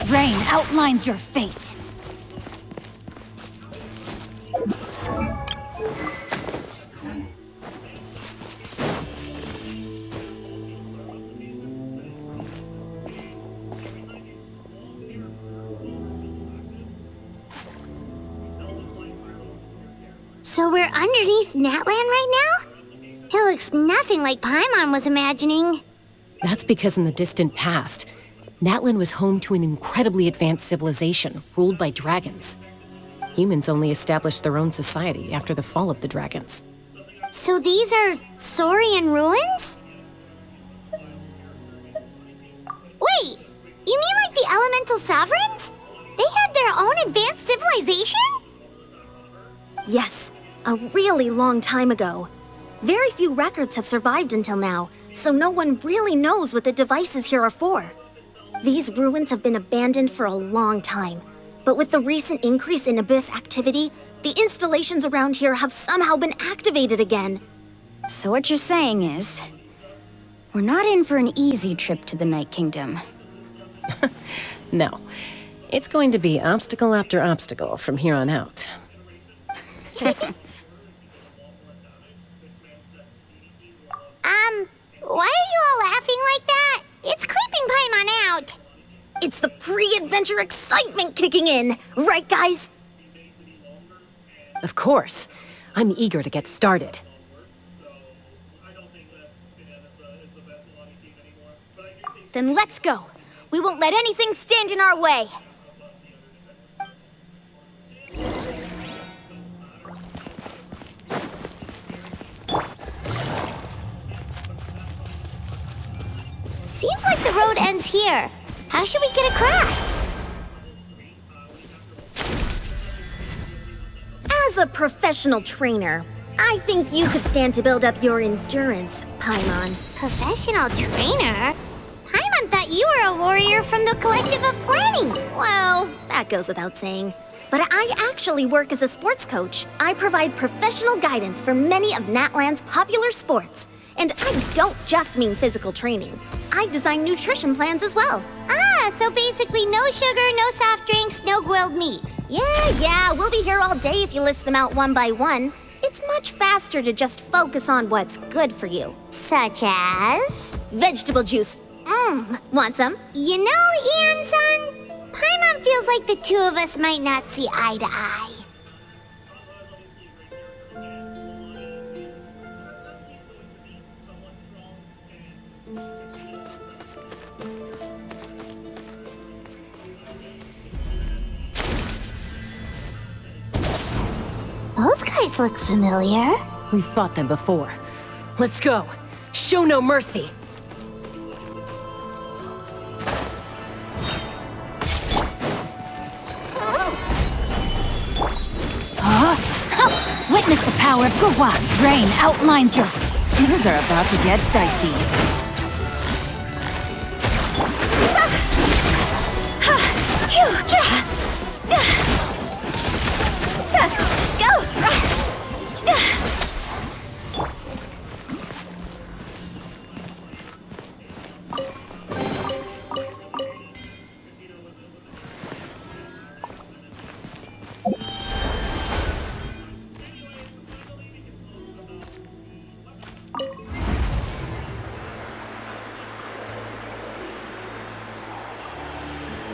Rain outlines your fate. So we're underneath Natlan right now? It looks nothing like Paimon was imagining. That's because in the distant past, Natlan was home to an incredibly advanced civilization ruled by dragons. Humans only established their own society after the fall of the dragons. So these are Saurian ruins? Wait, you mean like the elemental sovereigns? They had their own advanced civilization? Yes, A really long time ago. Very few records have survived until now, so no one really knows what the devices here are for. These ruins have been abandoned for a long time, but with the recent increase in Abyss activity, the installations around here have somehow been activated again. So what you're saying is, we're not in for an easy trip to the Night Kingdom. No. It's going to be obstacle after obstacle from here on out. Why are you all laughing like that? It's creeping Paimon out. It's the pre-adventure excitement kicking in, right guys? Of course. I'm eager to get started. Then let's go. We won't let anything stand in our way. Seems like the road ends here. How should we get across? As a professional trainer, I think you could stand to build up your endurance, Paimon. Professional trainer? Paimon thought you were a warrior from the Collective of Planning. Well, that goes without saying. But I actually work as a sports coach. I provide professional guidance for many of Natlan's popular sports. And I don't just mean physical training. I design nutrition plans as well. Ah, so basically no sugar, no soft drinks, no grilled meat. Yeah, we'll be here all day if you list them out one by one. It's much faster to just focus on what's good for you. Such as? Vegetable juice. Want some? You know, Ian-san, Paimon feels like the two of us might not see eye to eye. Those guys look familiar. We've fought them before. Let's go. Show no mercy. Witness the power of Gawad. Rain outlines your... Things are about to get dicey.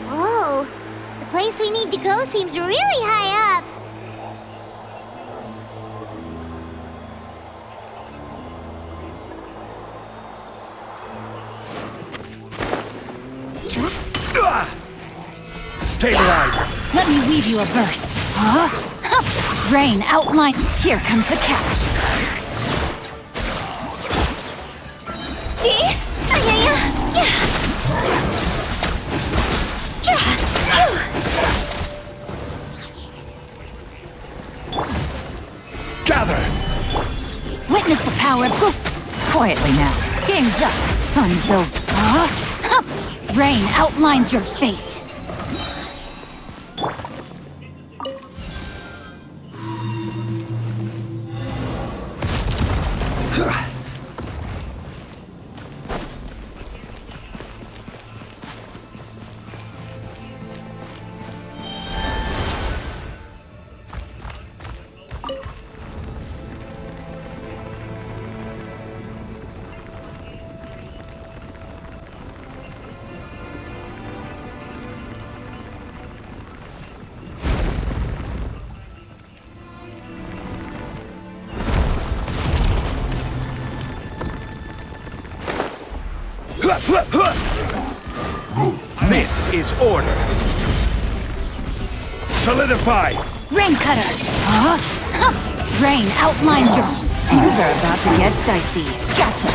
Whoa, the place we need to go seems really high up. Stabilize! Let me weave you a verse. Rain outline. Here comes the catch. See? Gather! Witness the power of Quietly now. Game's up. Fun's over. Rain outlines your fate. This is order. Solidify! Rain cutter. Rain outlines your... Things are about to get dicey. Gotcha.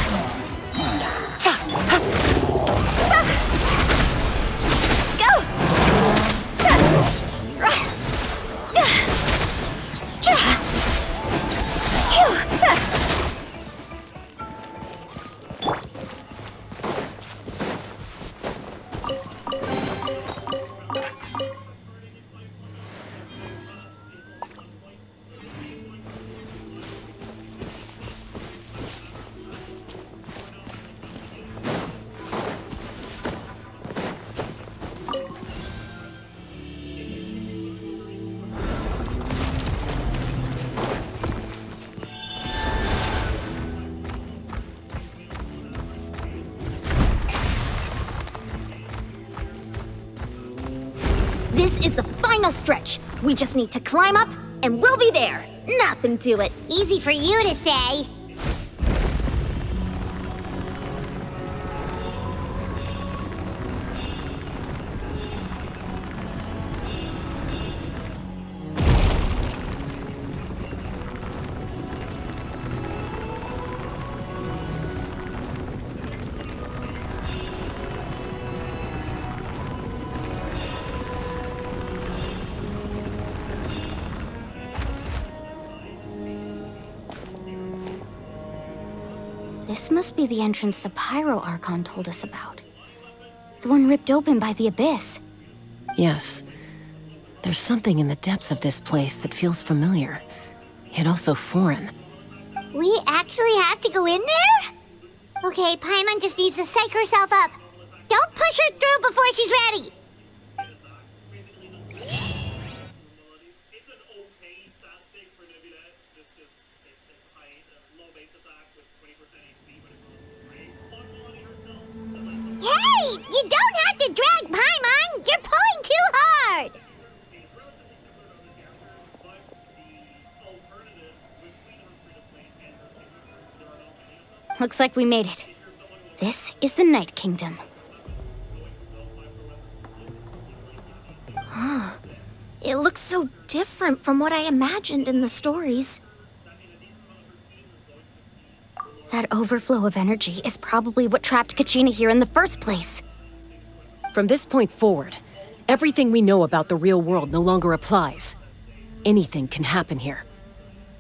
is the final stretch. We just need to climb up, and we'll be there. Nothing to it. Easy for you to say. This must be the entrance the Pyro Archon told us about. The one ripped open by the Abyss. Yes. There's something in the depths of this place that feels familiar, yet also foreign. We actually have to go in there? Okay, Paimon just needs to psych herself up. Don't push her through before she's ready. Hey! You don't have to drag Paimon! You're pulling too hard! Looks like we made it. This is the Night Kingdom. It looks so different from what I imagined in the stories. That overflow of energy is probably what trapped Kachina here in the first place. From this point forward, everything we know about the real world no longer applies. Anything can happen here.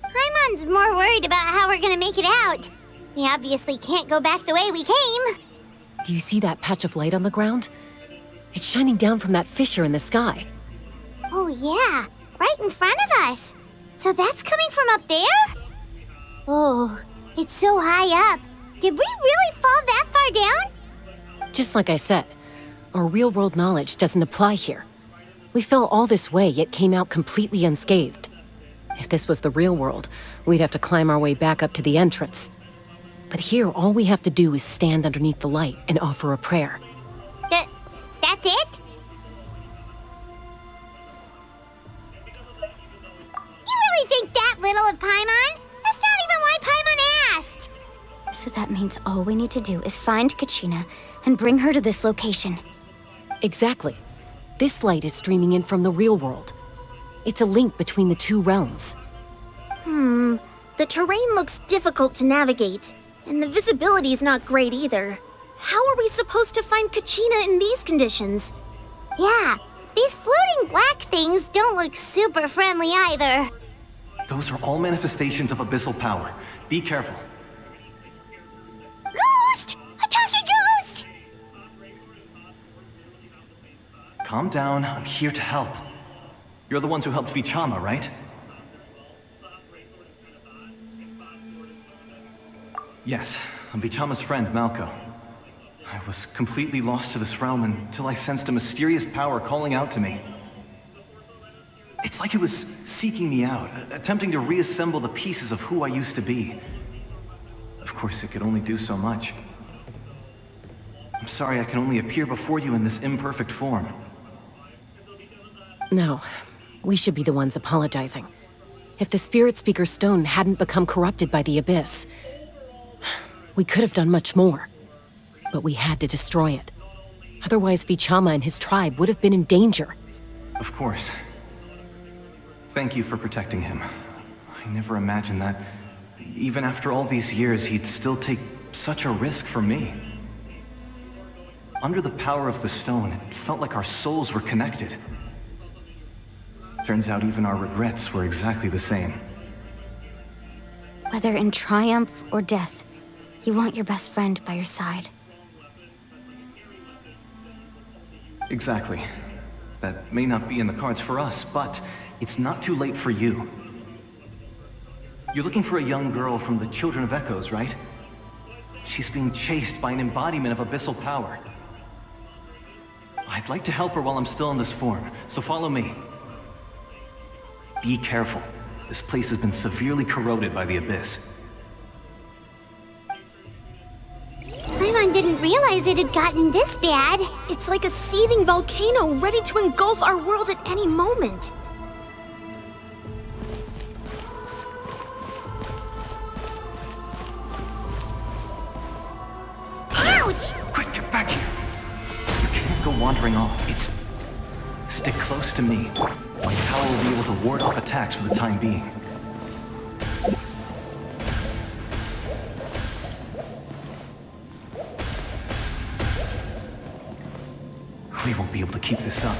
Paimon's more worried about how we're gonna make it out. We obviously can't go back the way we came. Do you see that patch of light on the ground? It's shining down from that fissure in the sky. Oh yeah, right in front of us. So that's coming from up there? Oh, it's so high up. Did we really fall that far down? Just like I said, our real-world knowledge doesn't apply here. We fell all this way, yet came out completely unscathed. If this was the real world, we'd have to climb our way back up to the entrance. But here, all we have to do is stand underneath the light and offer a prayer. That's it? You really think that little of Paimon? That's not even why Paimon asked! So that means all we need to do is find Kachina and bring her to this location. Exactly. This light is streaming in from the real world. It's a link between the two realms. The terrain looks difficult to navigate, and the visibility's not great either. How are we supposed to find Kachina in these conditions? Yeah, these floating black things don't look super friendly either. Those are all manifestations of abyssal power. Be careful. Ghost! A talking ghost! Calm down, I'm here to help. You're the ones who helped Vichama, right? Yes, I'm Vichama's friend, Malko. I was completely lost to this realm until I sensed a mysterious power calling out to me. It's like it was seeking me out, attempting to reassemble the pieces of who I used to be. Of course, it could only do so much. I'm sorry I can only appear before you in this imperfect form. No, we should be the ones apologizing. If the Spirit Speaker Stone hadn't become corrupted by the Abyss, we could have done much more. But we had to destroy it. Otherwise, Vichama and his tribe would have been in danger. Of course. Thank you for protecting him. I never imagined that, even after all these years, he'd still take such a risk for me. Under the power of the stone, it felt like our souls were connected. Turns out even our regrets were exactly the same. Whether in triumph or death, you want your best friend by your side. Exactly. That may not be in the cards for us, but it's not too late for you. You're looking for a young girl from the Children of Echoes, right? She's being chased by an embodiment of abyssal power. I'd like to help her while I'm still in this form, so follow me. Be careful. This place has been severely corroded by the Abyss. Paimon didn't realize it had gotten this bad. It's like a seething volcano ready to engulf our world at any moment. Ouch! Quick, get back here. You can't go wandering off. Stick close to me. My power will be able to ward off attacks for the time being. We won't be able to keep this up.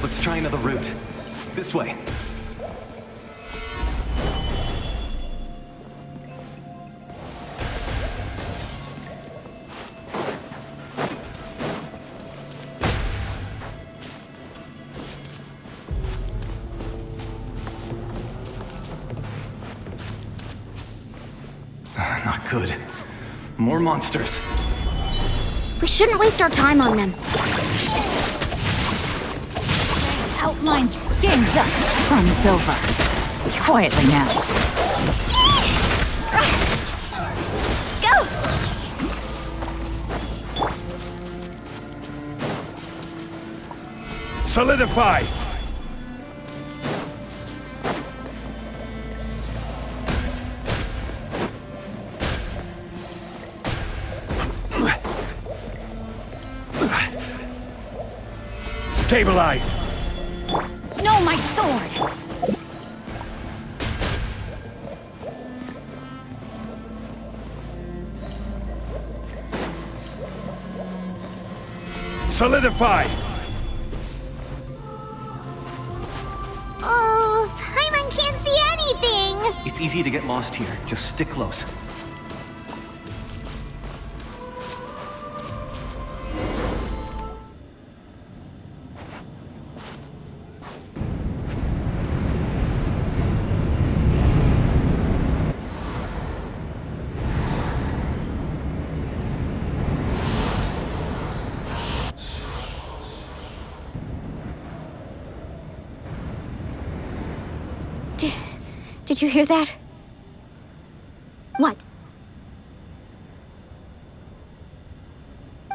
Let's try another route. This way. Not good. More monsters. We shouldn't waste our time on them. Outlines. Game's up. Fun is over. Quietly now. Go! Solidify! Stabilize! No, my sword! Solidify! Oh, Paimon can't see anything! It's easy to get lost here. Just stick close. Did you hear that? What?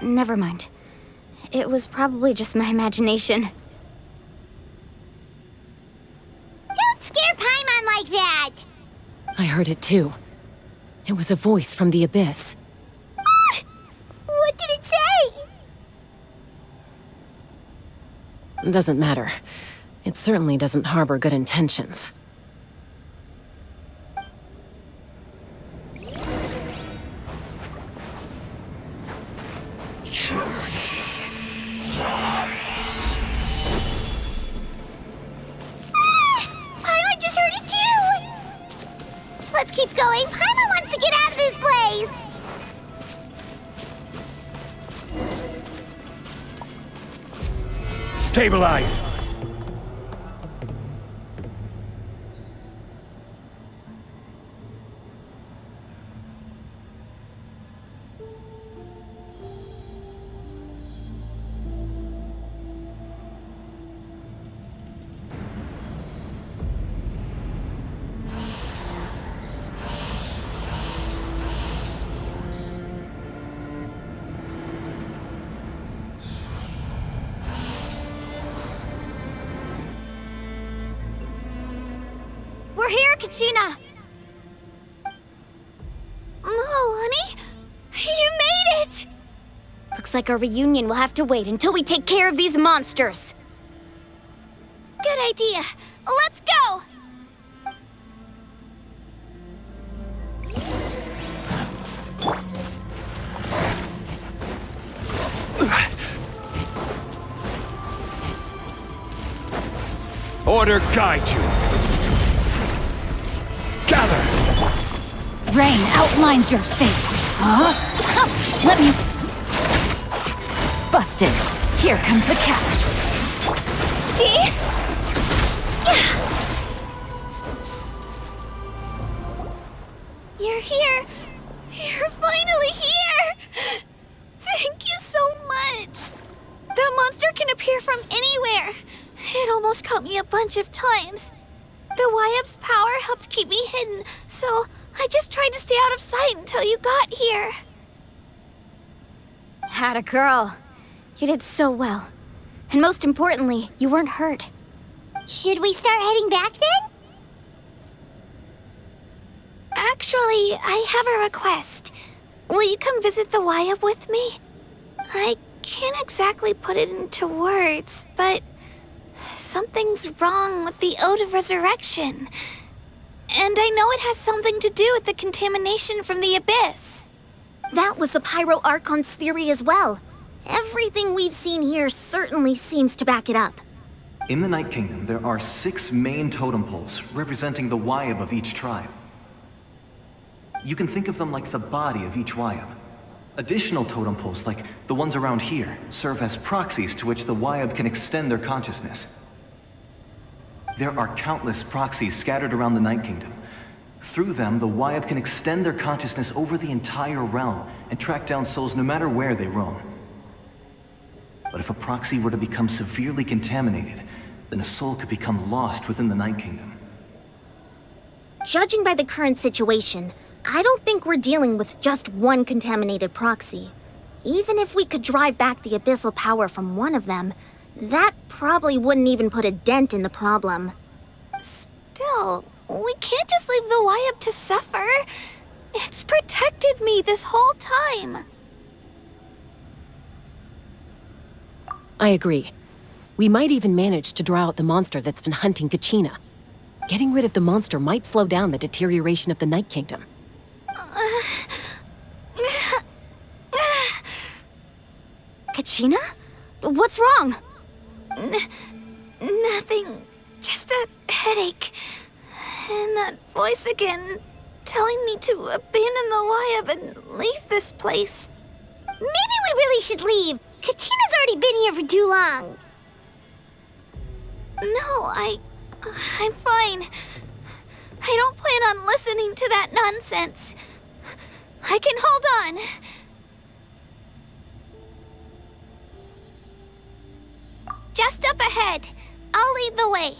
Never mind. It was probably just my imagination. Don't scare Paimon like that! I heard it too. It was a voice from the abyss. Ah! What did it say? Doesn't matter. It certainly doesn't harbor good intentions. Paimon just heard it too! Let's keep going. Paimon wants to get out of this place! Stabilize! We're here, Kachina! Oh, honey? You made it! Looks like our reunion will have to wait until we take care of these monsters. Good idea. Let's go! Order guide you. Gather! Rain outlines your fate. Huh? Let me... Busted. Here comes the catch. See? You're here. You're finally here. Thank you so much. That monster can appear from anywhere. It almost caught me a bunch of times. The YF's power helped keep me hidden, so I just tried to stay out of sight until you got here. Atta girl. You did so well. And most importantly, you weren't hurt. Should we start heading back then? Actually, I have a request. Will you come visit the Wyab with me? I can't exactly put it into words, but something's wrong with the Ode of Resurrection. And I know it has something to do with the contamination from the Abyss. That was the Pyro Archon's theory as well. Everything we've seen here certainly seems to back it up. In the Night Kingdom, there are 6 main totem poles representing the Wyab of each tribe. You can think of them like the body of each Wyab. Additional totem poles, like the ones around here, serve as proxies to which the Wyab can extend their consciousness. There are countless proxies scattered around the Night Kingdom. Through them, the Wyab can extend their consciousness over the entire realm and track down souls no matter where they roam. But if a proxy were to become severely contaminated, then a soul could become lost within the Night Kingdom. Judging by the current situation, I don't think we're dealing with just one contaminated proxy. Even if we could drive back the abyssal power from one of them, that probably wouldn't even put a dent in the problem. Still, we can't just leave the Wyab to suffer. It's protected me this whole time. I agree. We might even manage to draw out the monster that's been hunting Kachina. Getting rid of the monster might slow down the deterioration of the Night Kingdom. Kachina? What's wrong? Nothing. Just a headache. And that voice again, telling me to abandon the Wyab and leave this place. Maybe we really should leave. Kachina's already been here for too long. No, I'm fine. I don't plan on listening to that nonsense. I can hold on. Just up ahead. I'll lead the way.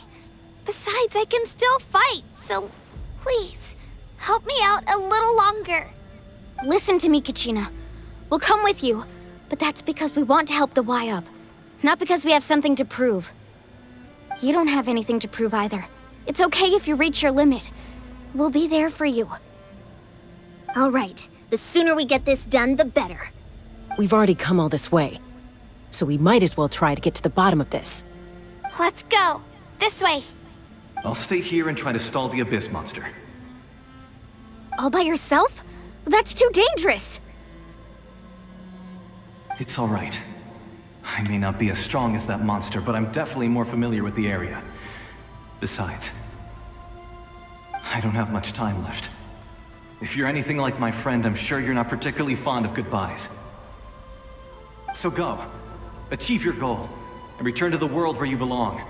Besides, I can still fight, so please, help me out a little longer. Listen to me, Kachina. We'll come with you, but that's because we want to help the Wyab, not because we have something to prove. You don't have anything to prove either. It's okay if you reach your limit. We'll be there for you. All right. The sooner we get this done, the better. We've already come all this way, so we might as well try to get to the bottom of this. Let's go. This way. I'll stay here and try to stall the Abyss monster. All by yourself? That's too dangerous. It's all right. I may not be as strong as that monster, but I'm definitely more familiar with the area. Besides, I don't have much time left. If you're anything like my friend, I'm sure you're not particularly fond of goodbyes. So go. Achieve your goal, and return to the world where you belong.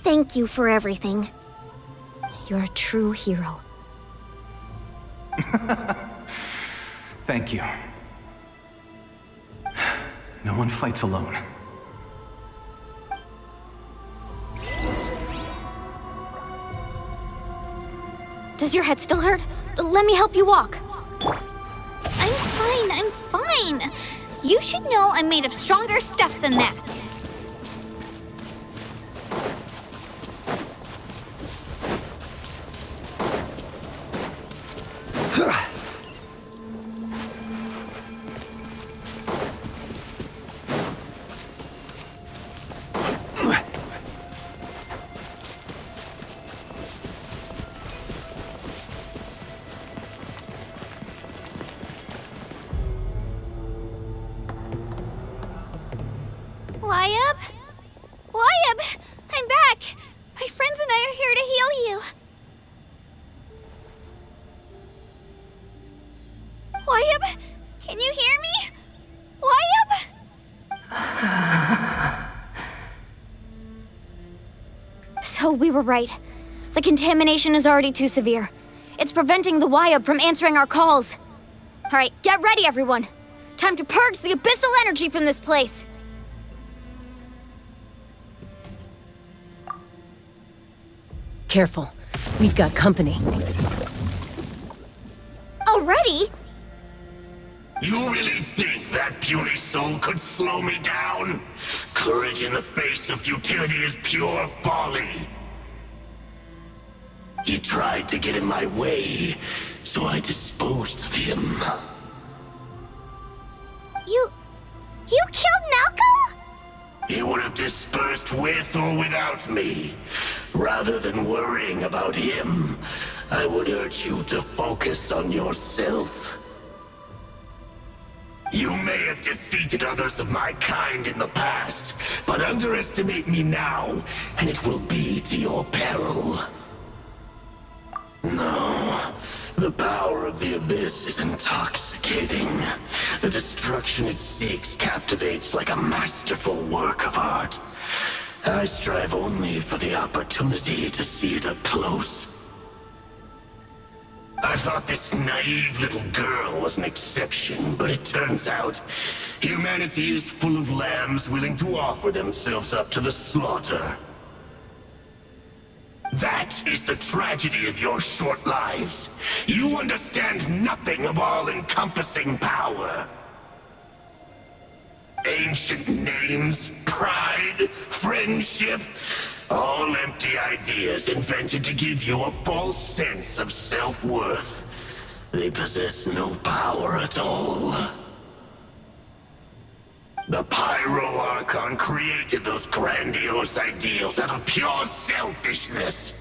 Thank you for everything. You're a true hero. Thank you. No one fights alone. Does your head still hurt? Let me help you walk. I'm fine. You should know I'm made of stronger stuff than that. Wyab! I'm back! My friends and I are here to heal you. Wyab, can you hear me? Wyab? So we were right. The contamination is already too severe. It's preventing the Wyab from answering our calls. All right, get ready, everyone. Time to purge the abyssal energy from this place. Careful. We've got company. Already? You really think that puny soul could slow me down? Courage in the face of futility is pure folly. He tried to get in my way, so I disposed of him. You killed Malco? He would have dispersed with or without me. Rather than worrying about him, I would urge you to focus on yourself. You may have defeated others of my kind in the past, but underestimate me now, and it will be to your peril. No, the power of the Abyss is intoxicating. The destruction it seeks captivates like a masterful work of art. I strive only for the opportunity to see it up close. I thought this naive little girl was an exception, but it turns out humanity is full of lambs willing to offer themselves up to the slaughter. That is the tragedy of your short lives. You understand nothing of all-encompassing power. Ancient names, pride, friendship, all empty ideas invented to give you a false sense of self-worth. They possess no power at all. The Pyro Archon created those grandiose ideals out of pure selfishness.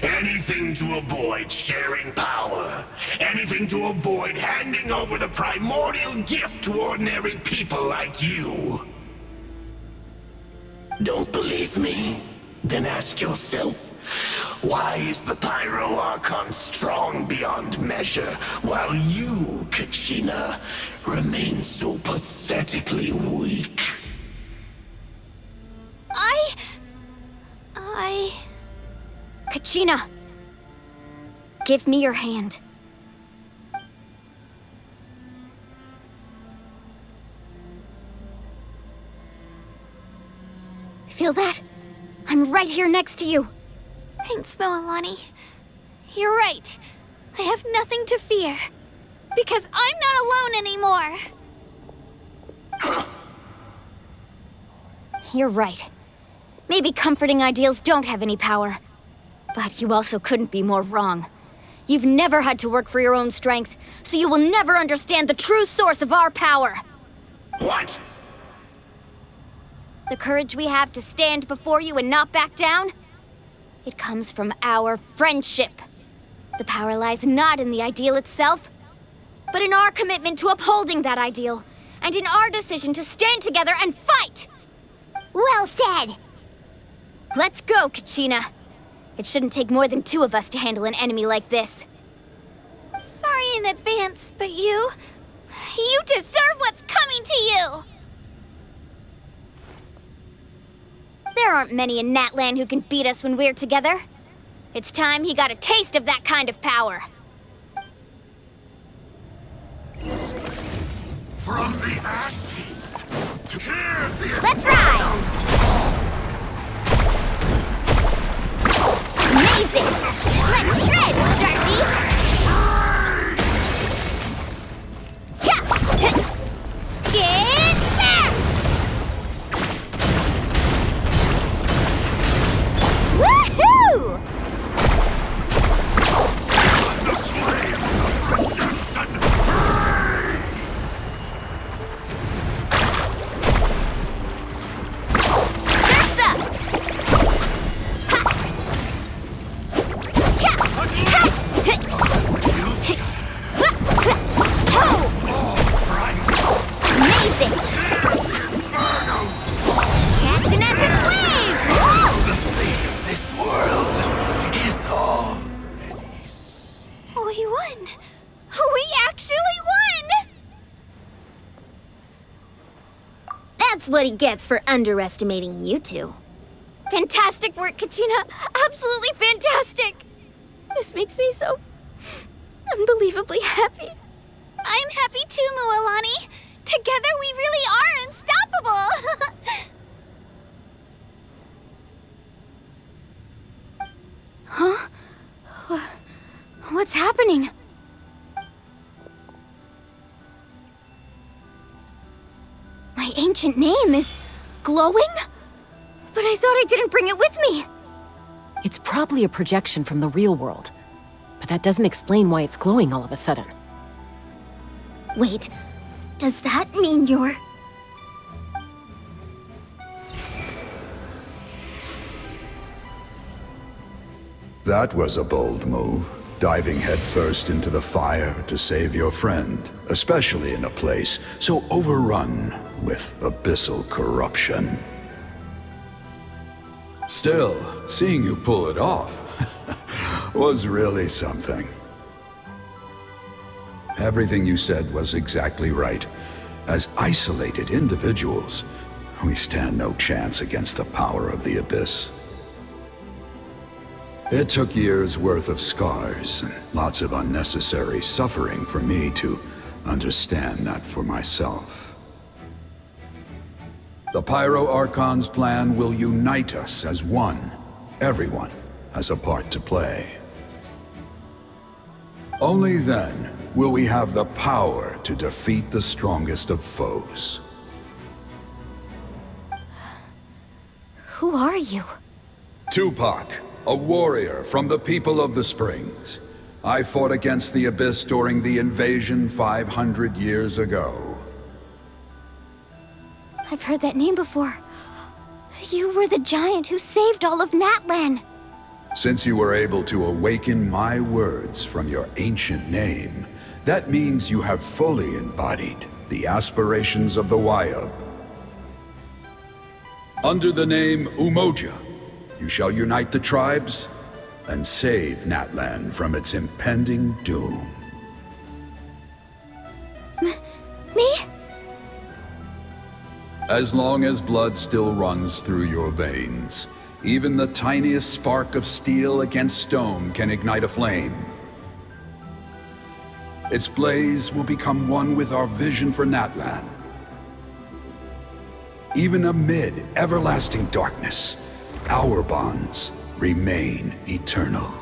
Anything to avoid sharing power. Anything to avoid handing over the primordial gift to ordinary people like you. Don't believe me? Then ask yourself, why is the Pyro Archon strong beyond measure, while you, Kachina, remain so pathetically weak? Kachina! Give me your hand. Feel that? I'm right here next to you. Thanks, Moalani. You're right. I have nothing to fear. Because I'm not alone anymore. You're right. Maybe comforting ideals don't have any power. But you also couldn't be more wrong. You've never had to work for your own strength, so you will never understand the true source of our power. What? The courage we have to stand before you and not back down? It comes from our friendship. The power lies not in the ideal itself, but in our commitment to upholding that ideal, and in our decision to stand together and fight! Well said! Let's go, Kachina. It shouldn't take more than 2 of us to handle an enemy like this. Sorry in advance, but you deserve what's coming to you! There aren't many in Natlan who can beat us when we're together. It's time he got a taste of that kind of power. From the ashes, hear the... Let's ride! Amazing! Let's shred, Sharky! Get back! Woohoo! We won! We actually won! That's what he gets for underestimating you two. Fantastic work, Kachina! Absolutely fantastic! This makes me so... unbelievably happy. I'm happy too, Moalani. Together we really are unstoppable! Huh? What's happening? ancient name is glowing? But I thought I didn't bring it with me. It's probably a projection from the real world. But that doesn't explain why it's glowing all of a sudden. Wait, does that mean you're... That was a bold move, diving headfirst into the fire to save your friend, especially in a place so overrun with abyssal corruption. Still, seeing you pull it off was really something. Everything you said was exactly right. As isolated individuals, we stand no chance against the power of the Abyss. It took years' worth of scars and lots of unnecessary suffering for me to understand that for myself. The Pyro Archon's plan will unite us as one. Everyone has a part to play. Only then will we have the power to defeat the strongest of foes. Who are you? Tupac, a warrior from the people of the Springs. I fought against the Abyss during the invasion 500 years ago. I've heard that name before. You were the giant who saved all of Natlan. Since you were able to awaken my words from your ancient name, that means you have fully embodied the aspirations of the Wayub. Under the name Umoja, you shall unite the tribes and save Natlan from its impending doom. Me? As long as blood still runs through your veins, even the tiniest spark of steel against stone can ignite a flame. Its blaze will become one with our vision for Natlan. Even amid everlasting darkness, our bonds remain eternal.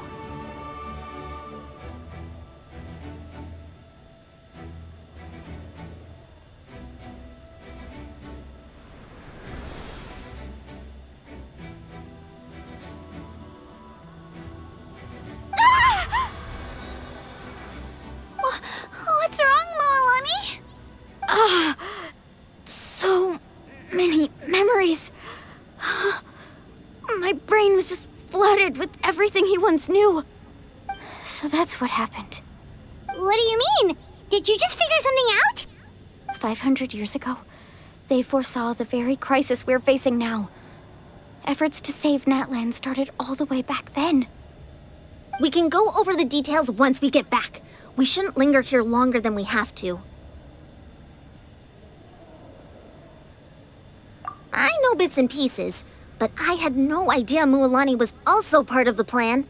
What's wrong, Moalani? So many memories. My brain was just flooded with everything he once knew. So that's what happened. What do you mean? Did you just figure something out? 500 years ago, they foresaw the very crisis we're facing now. Efforts to save Natlan started all the way back then. We can go over the details once we get back. We shouldn't linger here longer than we have to. I know bits and pieces, but I had no idea Mualani was also part of the plan.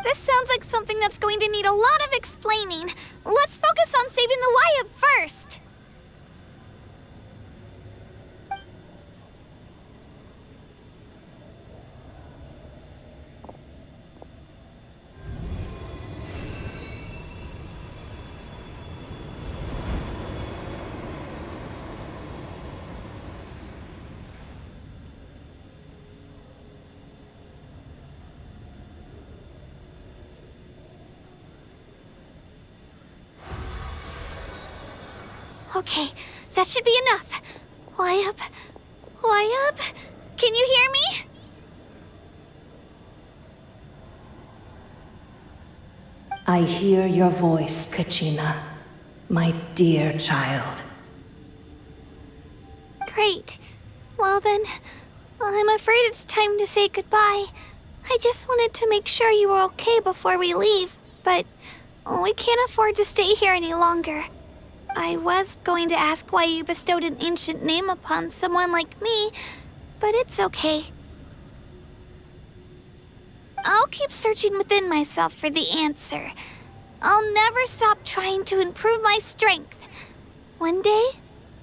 This sounds like something that's going to need a lot of explaining. Let's focus on saving the Wayub first. Okay, that should be enough. Wayub? Wayub? Can you hear me? I hear your voice, Kachina, my dear child. Great. Well then, I'm afraid it's time to say goodbye. I just wanted to make sure you were okay before we leave, but we can't afford to stay here any longer. I was going to ask why you bestowed an ancient name upon someone like me, but it's okay. I'll keep searching within myself for the answer. I'll never stop trying to improve my strength. One day,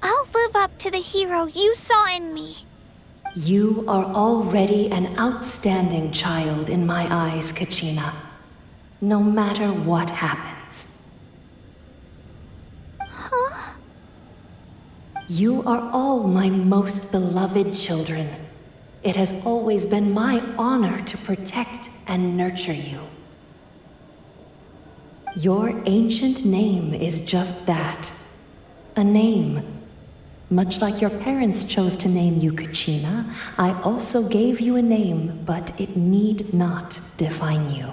I'll live up to the hero you saw in me. You are already an outstanding child in my eyes, Kachina. No matter what happens. Huh? You are all my most beloved children. It has always been my honor to protect and nurture you. Your ancient name is just that. A name. Much like your parents chose to name you Kachina, I also gave you a name, but it need not define you.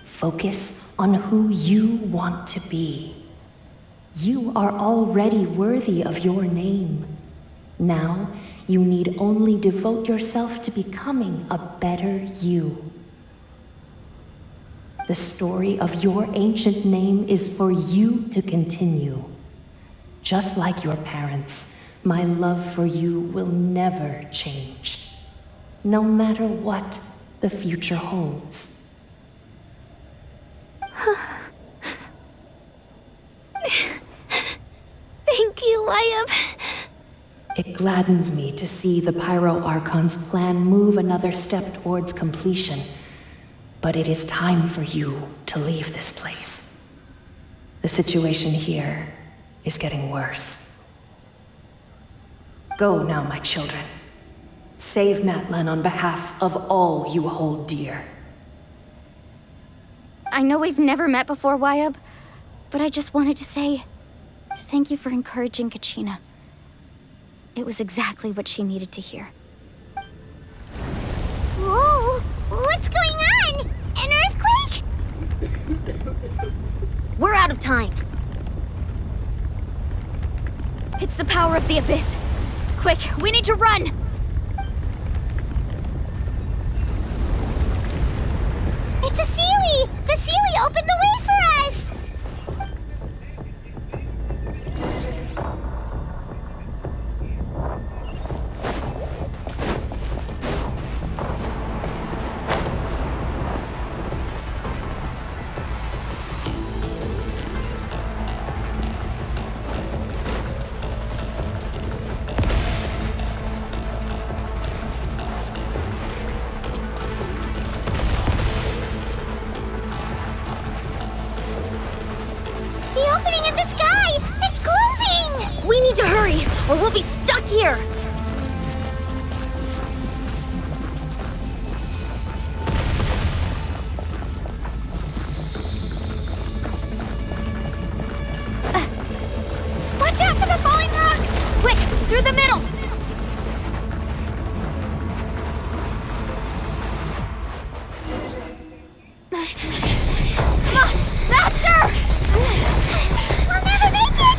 Focus on who you want to be. You are already worthy of your name. Now, you need only devote yourself to becoming a better you. The story of your ancient name is for you to continue. Just like your parents, my love for you will never change, no matter what the future holds. Thank you, Wyatt. It gladdens me to see the Pyro Archon's plan move another step towards completion, but it is time for you to leave this place. The situation here is getting worse. Go now, my children. Save Natlan on behalf of all you hold dear. I know we've never met before, Wyatt, but I just wanted to say thank you for encouraging Kachina. It was exactly what she needed to hear. Whoa! What's going on? An earthquake? We're out of time. It's the power of the Abyss. Quick, we need to run! It's a Seelie! The Seelie opened the way for us! Or we'll be stuck here! Watch out for the falling rocks! Quick, through the middle! Come on, faster! We'll never make it!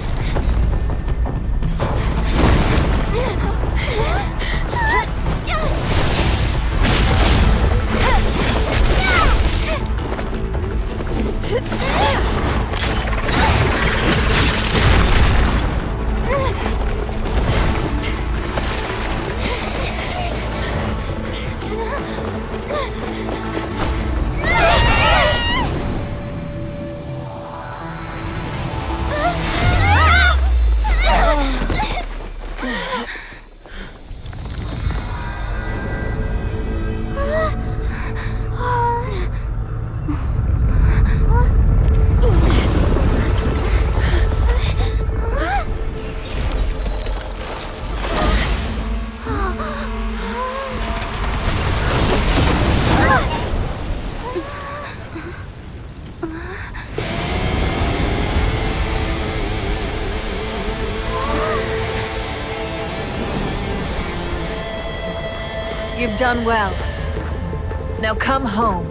You've done well. Now come home.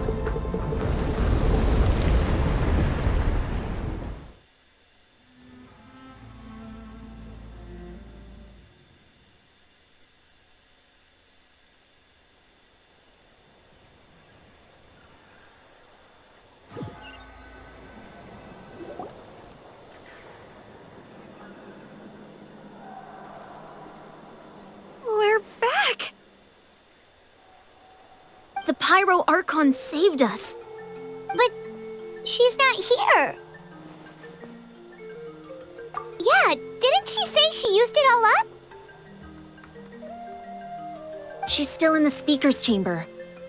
We're back! The Pyro Archon saved us. But she's not here. Yeah, didn't she say she used it all up? She's still in the speaker's chamber.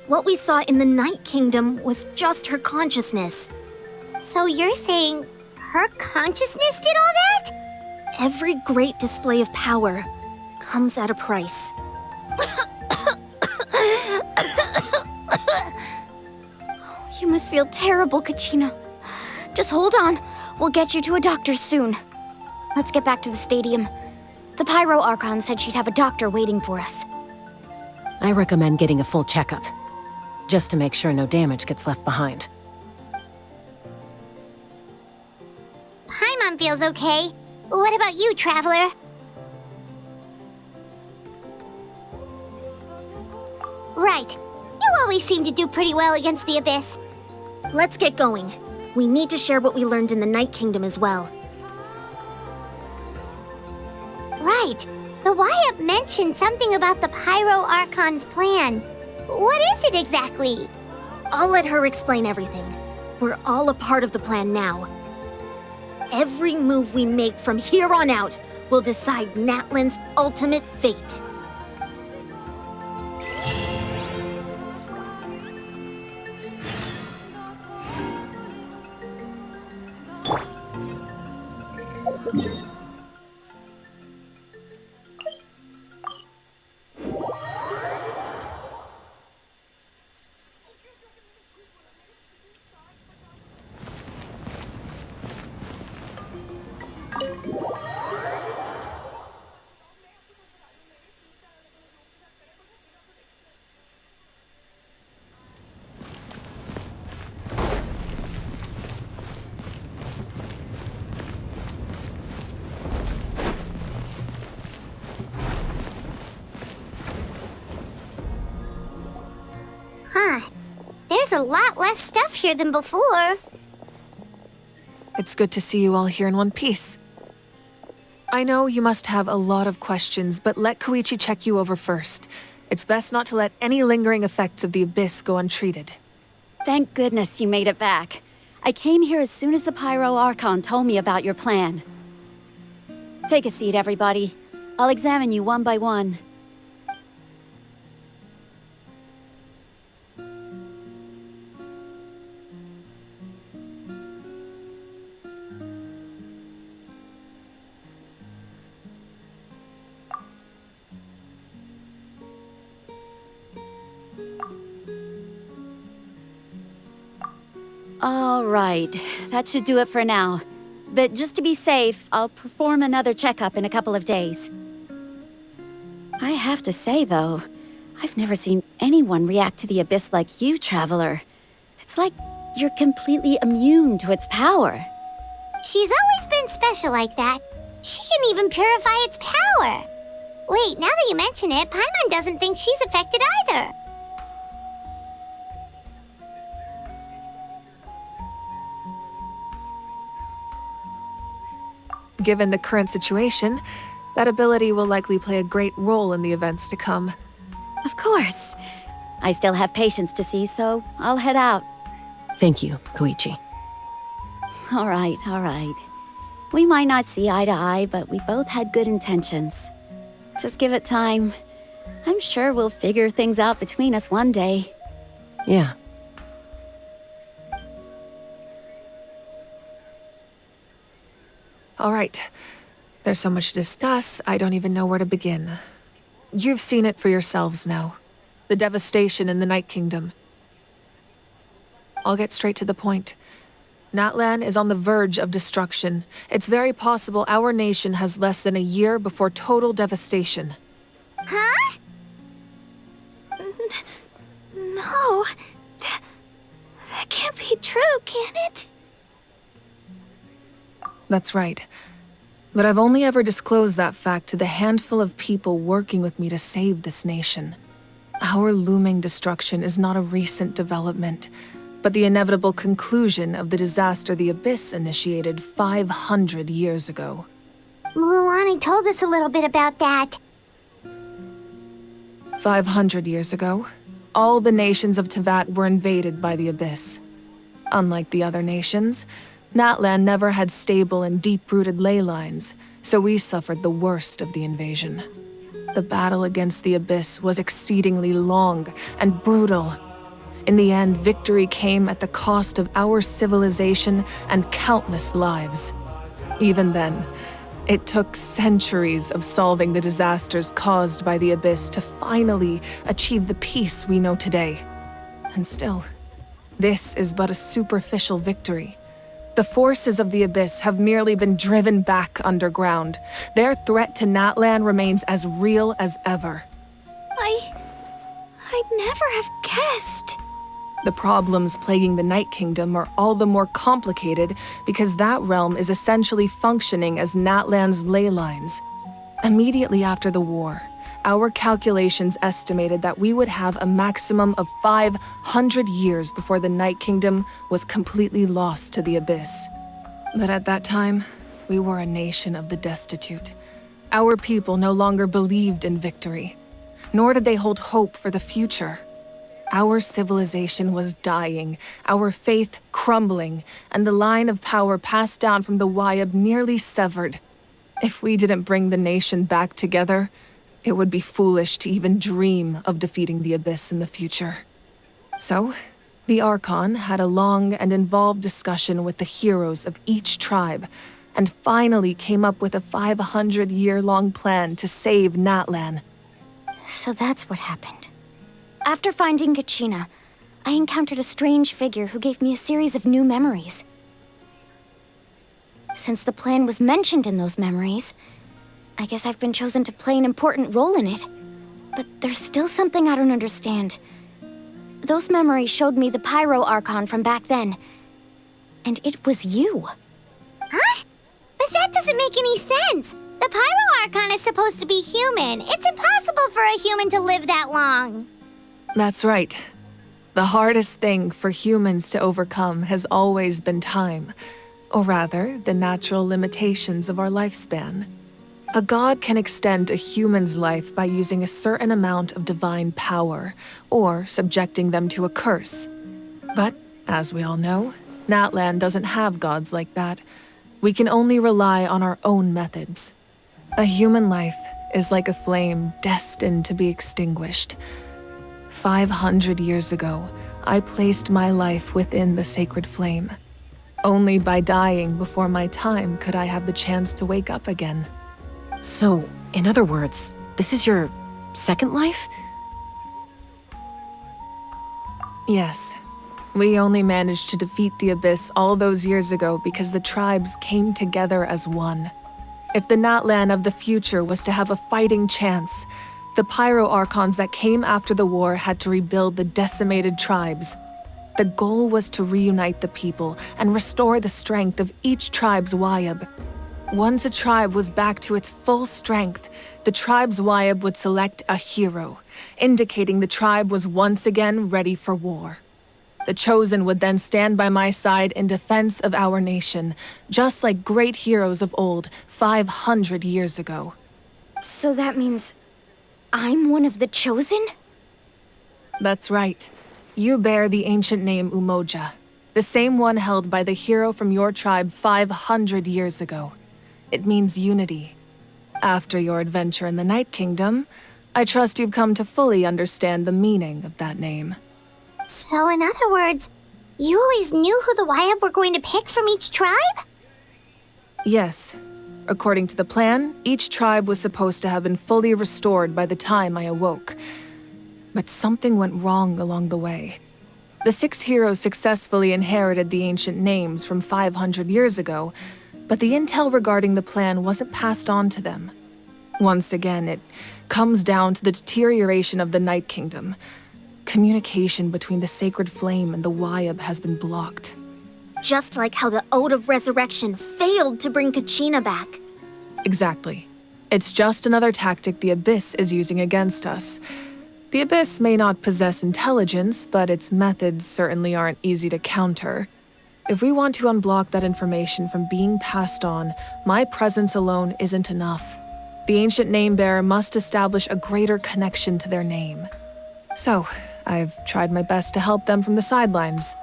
What we saw in the Night Kingdom was just her consciousness. So you're saying her consciousness did all that? Every great display of power comes at a price. You must feel terrible, Kachina. Just hold on. We'll get you to a doctor soon. Let's get back to the stadium. The Pyro Archon said she'd have a doctor waiting for us. I recommend getting a full checkup, just to make sure no damage gets left behind. Paimon feels okay. What about you, Traveler? Right. You always seem to do pretty well against the Abyss. Let's get going. We need to share what we learned in the Night Kingdom as well. Right. The Y-Up mentioned something about the Pyro Archon's plan. What is it exactly? I'll let her explain everything. We're all a part of the plan now. Every move we make from here on out will decide Natlan's ultimate fate. Huh. There's a lot less stuff here than before. It's good to see you all here in one piece. I know you must have a lot of questions, but let Koichi check you over first. It's best not to let any lingering effects of the Abyss go untreated. Thank goodness you made it back. I came here as soon as the Pyro Archon told me about your plan. Take a seat, everybody. I'll examine you one by one. All right, that should do it for now. But just to be safe, I'll perform another checkup in a couple of days. I have to say, though, I've never seen anyone react to the Abyss like you, Traveler. It's like you're completely immune to its power. She's always been special like that. She can even purify its power. Wait, now that you mention it, Paimon doesn't think she's affected either. Given the current situation, that ability will likely play a great role in the events to come. Of course. I still have patients to see, so I'll head out. Thank you, Koichi. All right. We might not see eye to eye, but we both had good intentions. Just give it time. I'm sure we'll figure things out between us one day. Yeah. All right. There's so much to discuss, I don't even know where to begin. You've seen it for yourselves now. The devastation in the Night Kingdom. I'll get straight to the point. Natlan is on the verge of destruction. It's very possible our nation has less than a year before total devastation. Huh? No. That can't be true, can it? That's right. But I've only ever disclosed that fact to the handful of people working with me to save this nation. Our looming destruction is not a recent development, but the inevitable conclusion of the disaster the Abyss initiated 500 years ago. Mualani told us a little bit about that. 500 years ago, all the nations of Teyvat were invaded by the Abyss. Unlike the other nations, Natlan never had stable and deep-rooted ley lines, so we suffered the worst of the invasion. The battle against the Abyss was exceedingly long and brutal. In the end, victory came at the cost of our civilization and countless lives. Even then, It took centuries of solving the disasters caused by the Abyss to finally achieve the peace we know today. And still, this is but a superficial victory. The forces of the Abyss have merely been driven back underground. Their threat to Natlan remains as real as ever. I'd never have guessed. The problems plaguing the Night Kingdom are all the more complicated because that realm is essentially functioning as Natlan's ley lines. Immediately after the war, our calculations estimated that we would have a maximum of 500 years before the Night Kingdom was completely lost to the Abyss. But at that time, we were a nation of the destitute. Our people no longer believed in victory, nor did they hold hope for the future. Our civilization was dying, our faith crumbling, and the line of power passed down from the Wayab nearly severed. If we didn't bring the nation back together, it would be foolish to even dream of defeating the Abyss in the future. So, the Archon had a long and involved discussion with the heroes of each tribe, and finally came up with a 500-year-long plan to save Natlan. So that's what happened. After finding Kachina, I encountered a strange figure who gave me a series of new memories. Since the plan was mentioned in those memories, I guess I've been chosen to play an important role in it. But there's still something I don't understand. Those memories showed me the Pyro Archon from back then. And it was you. Huh? But that doesn't make any sense. The Pyro Archon is supposed to be human. It's impossible for a human to live that long. That's right. The hardest thing for humans to overcome has always been time, or rather, the natural limitations of our lifespan. A god can extend a human's life by using a certain amount of divine power, or subjecting them to a curse. But, as we all know, Natlan doesn't have gods like that. We can only rely on our own methods. A human life is like a flame destined to be extinguished. 500 years ago, I placed my life within the sacred flame. Only by dying before my time could I have the chance to wake up again. So, in other words, this is your second life? Yes. We only managed to defeat the Abyss all those years ago because the tribes came together as one. If the Natlan of the future was to have a fighting chance, the Pyro Archons that came after the war had to rebuild the decimated tribes. The goal was to reunite the people and restore the strength of each tribe's Wayab. Once a tribe was back to its full strength, the tribe's Wayab would select a hero, indicating the tribe was once again ready for war. The Chosen would then stand by my side in defense of our nation, just like great heroes of old 500 years ago. So that means I'm one of the Chosen? That's right. You bear the ancient name Umoja, the same one held by the hero from your tribe 500 years ago. It means unity. After your adventure in the Night Kingdom, I trust you've come to fully understand the meaning of that name. So in other words, you always knew who the Wayab were going to pick from each tribe? Yes. According to the plan, each tribe was supposed to have been fully restored by the time I awoke. But something went wrong along the way. The 6 heroes successfully inherited the ancient names from 500 years ago, but the intel regarding the plan wasn't passed on to them. Once again, it comes down to the deterioration of the Night Kingdom. Communication between the Sacred Flame and the Wayab has been blocked. Just like how the Ode of Resurrection failed to bring Kachina back. Exactly. It's just another tactic the Abyss is using against us. The Abyss may not possess intelligence, but its methods certainly aren't easy to counter. If we want to unblock that information from being passed on, my presence alone isn't enough. The ancient name-bearer must establish a greater connection to their name. So, I've tried my best to help them from the sidelines.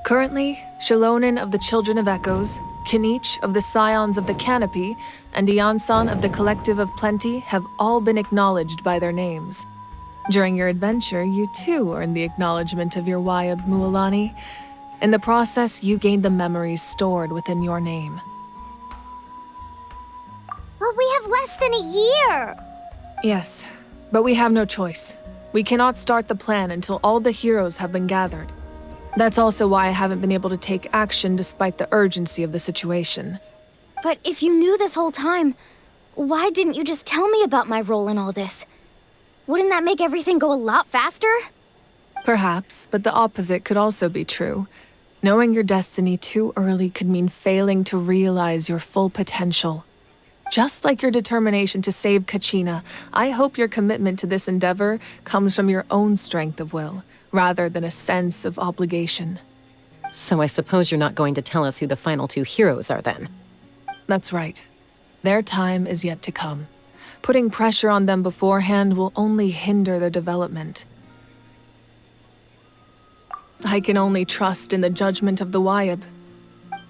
Currently, Shalonin of the Children of Echoes, Kinich of the Scions of the Canopy, and Iansan of the Collective of Plenty have all been acknowledged by their names. During your adventure, you too earned the acknowledgement of your Wayab, Mualani. In the process, you gained the memories stored within your name. less than a year! Yes, but we have no choice. We cannot start the plan until all the heroes have been gathered. That's also why I haven't been able to take action despite the urgency of the situation. But if you knew this whole time, why didn't you just tell me about my role in all this? Wouldn't that make everything go a lot faster? Perhaps, but the opposite could also be true. Knowing your destiny too early could mean failing to realize your full potential. Just like your determination to save Kachina, I hope your commitment to this endeavor comes from your own strength of will, rather than a sense of obligation. So I suppose you're not going to tell us who the final two heroes are then? That's right. Their time is yet to come. Putting pressure on them beforehand will only hinder their development. I can only trust in the judgment of the Wyab.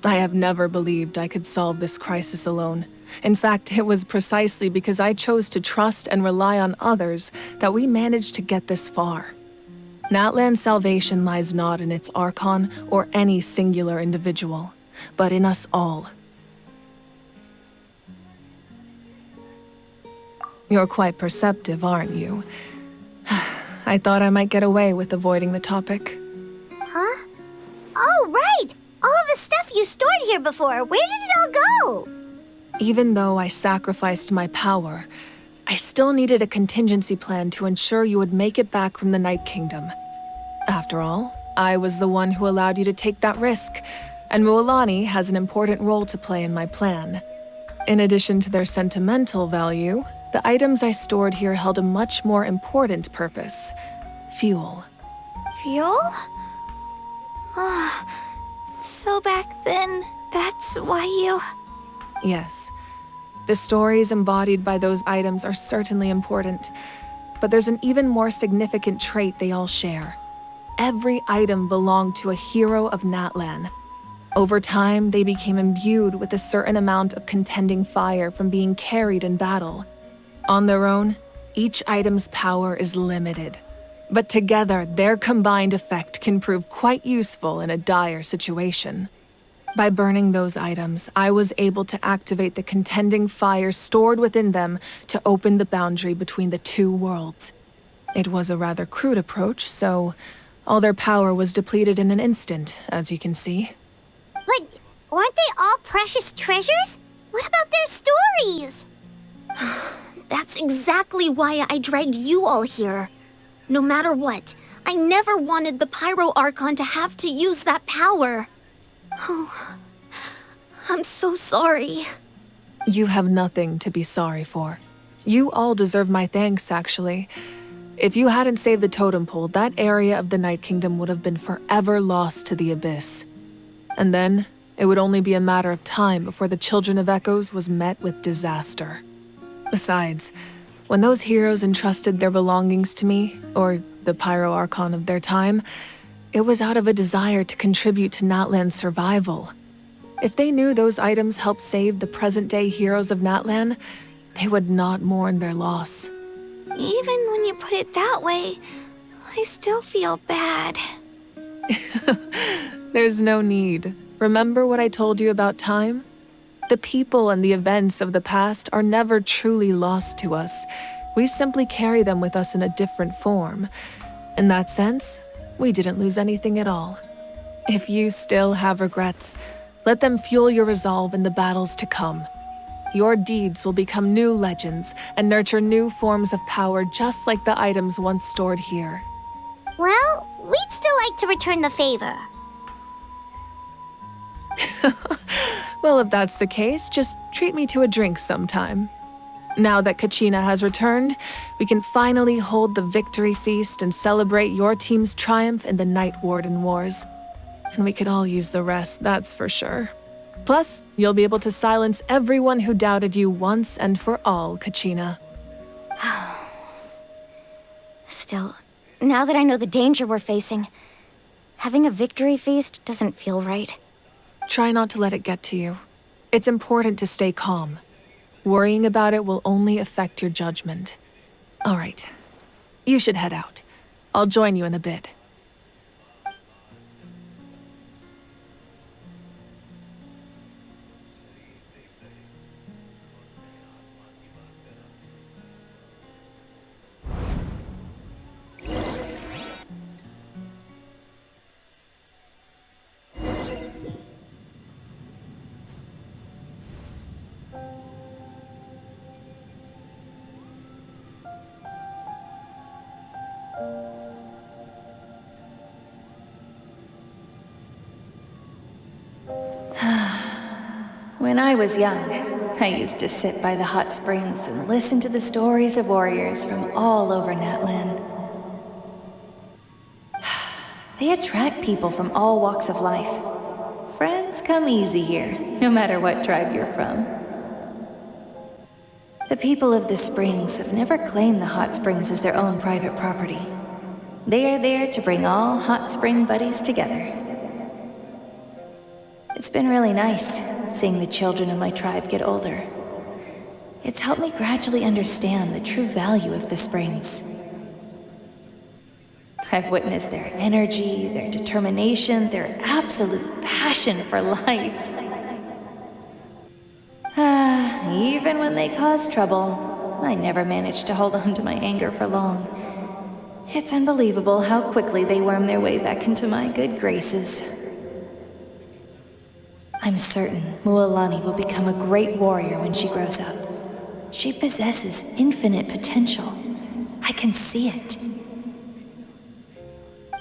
I have never believed I could solve this crisis alone. In fact, it was precisely because I chose to trust and rely on others that we managed to get this far. Natlan's salvation lies not in its Archon or any singular individual, but in us all. You're quite perceptive, aren't you? I thought I might get away with avoiding the topic. Huh? Oh, right! All the stuff you stored here before, where did it all go? Even though I sacrificed my power, I still needed a contingency plan to ensure you would make it back from the Night Kingdom. After all, I was the one who allowed you to take that risk, and Mualani has an important role to play in my plan. In addition to their sentimental value, the items I stored here held a much more important purpose: fuel. Fuel? So back then, that's why you... Yes. The stories embodied by those items are certainly important, but there's an even more significant trait they all share. Every item belonged to a hero of Natlan. Over time, they became imbued with a certain amount of contending fire from being carried in battle. On their own, each item's power is limited, but together, their combined effect can prove quite useful in a dire situation. By burning those items, I was able to activate the contending fire stored within them to open the boundary between the two worlds. It was a rather crude approach, so all their power was depleted in an instant, as you can see. But weren't they all precious treasures? What about their stories? That's exactly why I dragged you all here. No matter what, I never wanted the Pyro Archon to have to use that power. Oh, I'm so sorry. You have nothing to be sorry for. You all deserve my thanks, actually. If you hadn't saved the totem pole, that area of the Night Kingdom would have been forever lost to the Abyss. And then, it would only be a matter of time before the Children of Echoes was met with disaster. Besides, when those heroes entrusted their belongings to me, or the Pyro Archon of their time, it was out of a desire to contribute to Natlan's survival. If they knew those items helped save the present-day heroes of Natlan, they would not mourn their loss. Even when you put it that way, I still feel bad. There's no need. Remember what I told you about time? The people and the events of the past are never truly lost to us. We simply carry them with us in a different form. In that sense, we didn't lose anything at all. If you still have regrets, let them fuel your resolve in the battles to come. Your deeds will become new legends and nurture new forms of power just like the items once stored here. Well, we'd still like to return the favor. Well, if that's the case, just treat me to a drink sometime. Now that Kachina has returned, we can finally hold the victory feast and celebrate your team's triumph in the Night Warden Wars. And we could all use the rest, that's for sure. Plus, you'll be able to silence everyone who doubted you once and for all, Kachina. Still, now that I know the danger we're facing, having a victory feast doesn't feel right. Try not to let it get to you. It's important to stay calm. Worrying about it will only affect your judgment. All right. You should head out. I'll join you in a bit. When I was young, I used to sit by the hot springs and listen to the stories of warriors from all over Natlan. They attract people from all walks of life. Friends come easy here, no matter what tribe you're from. The people of the springs have never claimed the hot springs as their own private property. They are there to bring all hot spring buddies together. It's been really nice, seeing the children of my tribe get older. It's helped me gradually understand the true value of the springs. I've witnessed their energy, their determination, their absolute passion for life. Even when they cause trouble, I never managed to hold on to my anger for long. It's unbelievable how quickly they worm their way back into my good graces. I'm certain Mualani will become a great warrior when she grows up. She possesses infinite potential. I can see it.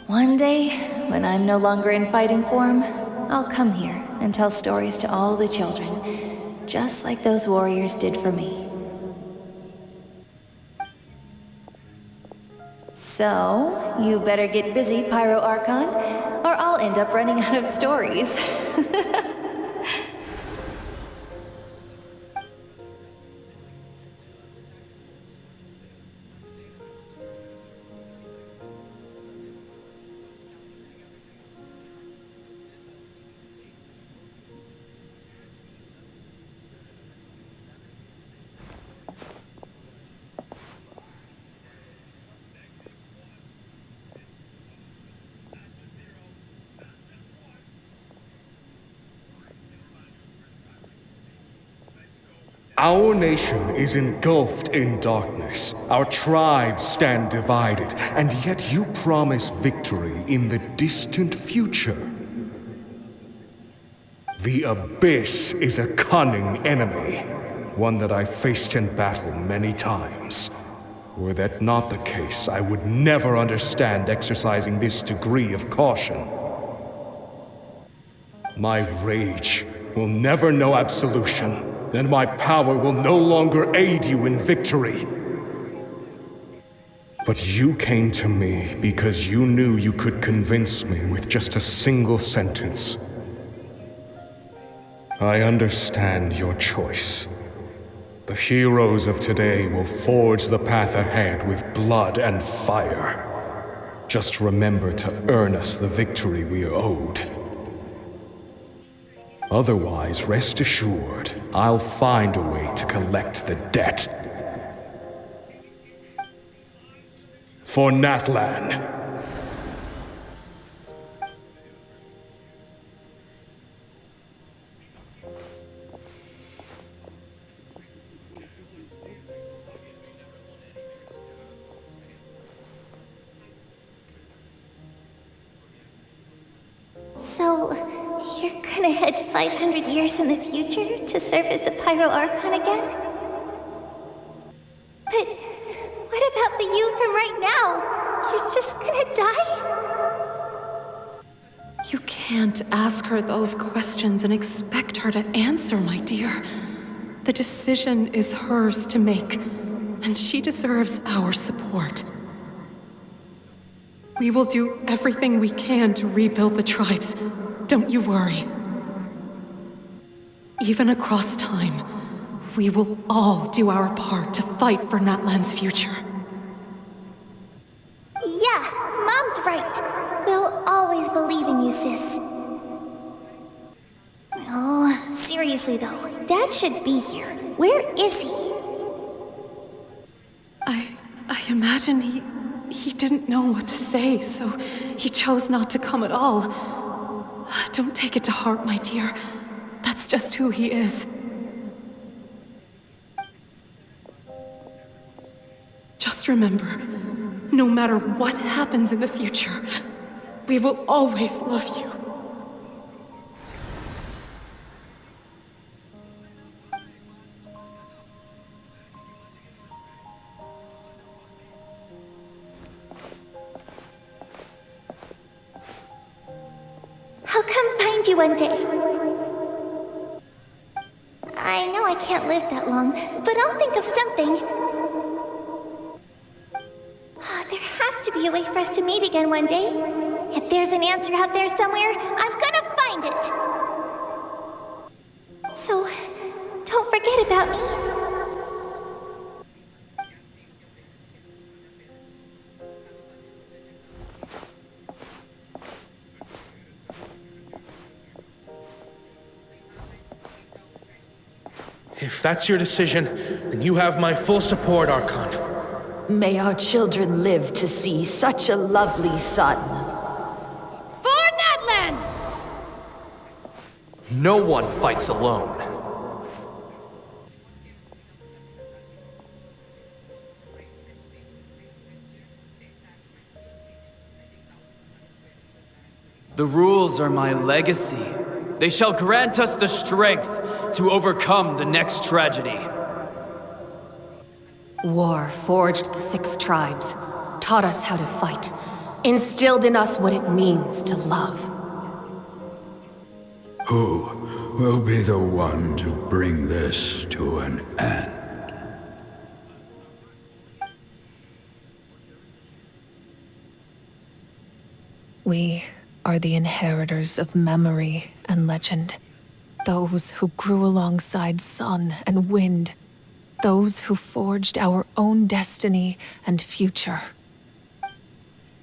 One day, when I'm no longer in fighting form, I'll come here and tell stories to all the children, just like those warriors did for me. So, you better get busy, Pyro Archon, or I'll end up running out of stories. Our nation is engulfed in darkness. Our tribes stand divided, and yet you promise victory in the distant future. The Abyss is a cunning enemy, one that I faced in battle many times. Were that not the case, I would never understand exercising this degree of caution. My rage will never know absolution. Then my power will no longer aid you in victory. But you came to me because you knew you could convince me with just a single sentence. I understand your choice. The heroes of today will forge the path ahead with blood and fire. Just remember to earn us the victory we are owed. Otherwise, rest assured, I'll find a way to collect the debt. For Natlan. So, you're gonna head 500 years in the future to serve as the Pyro Archon again? But what about the you from right now? You're just gonna die? You can't ask her those questions and expect her to answer, my dear. The decision is hers to make, and she deserves our support. We will do everything we can to rebuild the tribes. Don't you worry. Even across time, we will all do our part to fight for Natlan's future. Yeah, Mom's right. We'll always believe in you, sis. Oh, seriously though, Dad should be here. Where is he? I imagine he didn't know what to say, so he chose not to come at all. Don't take it to heart, my dear. That's just who he is. Just remember, no matter what happens in the future, we will always love you. I'll come find you one day. I know I can't live that long, but I'll think of something. There has to be a way for us to meet again one day. If there's an answer out there somewhere, I'm gonna find it. So, don't forget about me. If that's your decision, then you have my full support, Archon. May our children live to see such a lovely son. For Natlan! No one fights alone. The rules are my legacy. They shall grant us the strength to overcome the next tragedy. War forged the 6 tribes, taught us how to fight, instilled in us what it means to love. Who will be the one to bring this to an end? We are the inheritors of memory and legend. Those who grew alongside sun and wind. Those who forged our own destiny and future.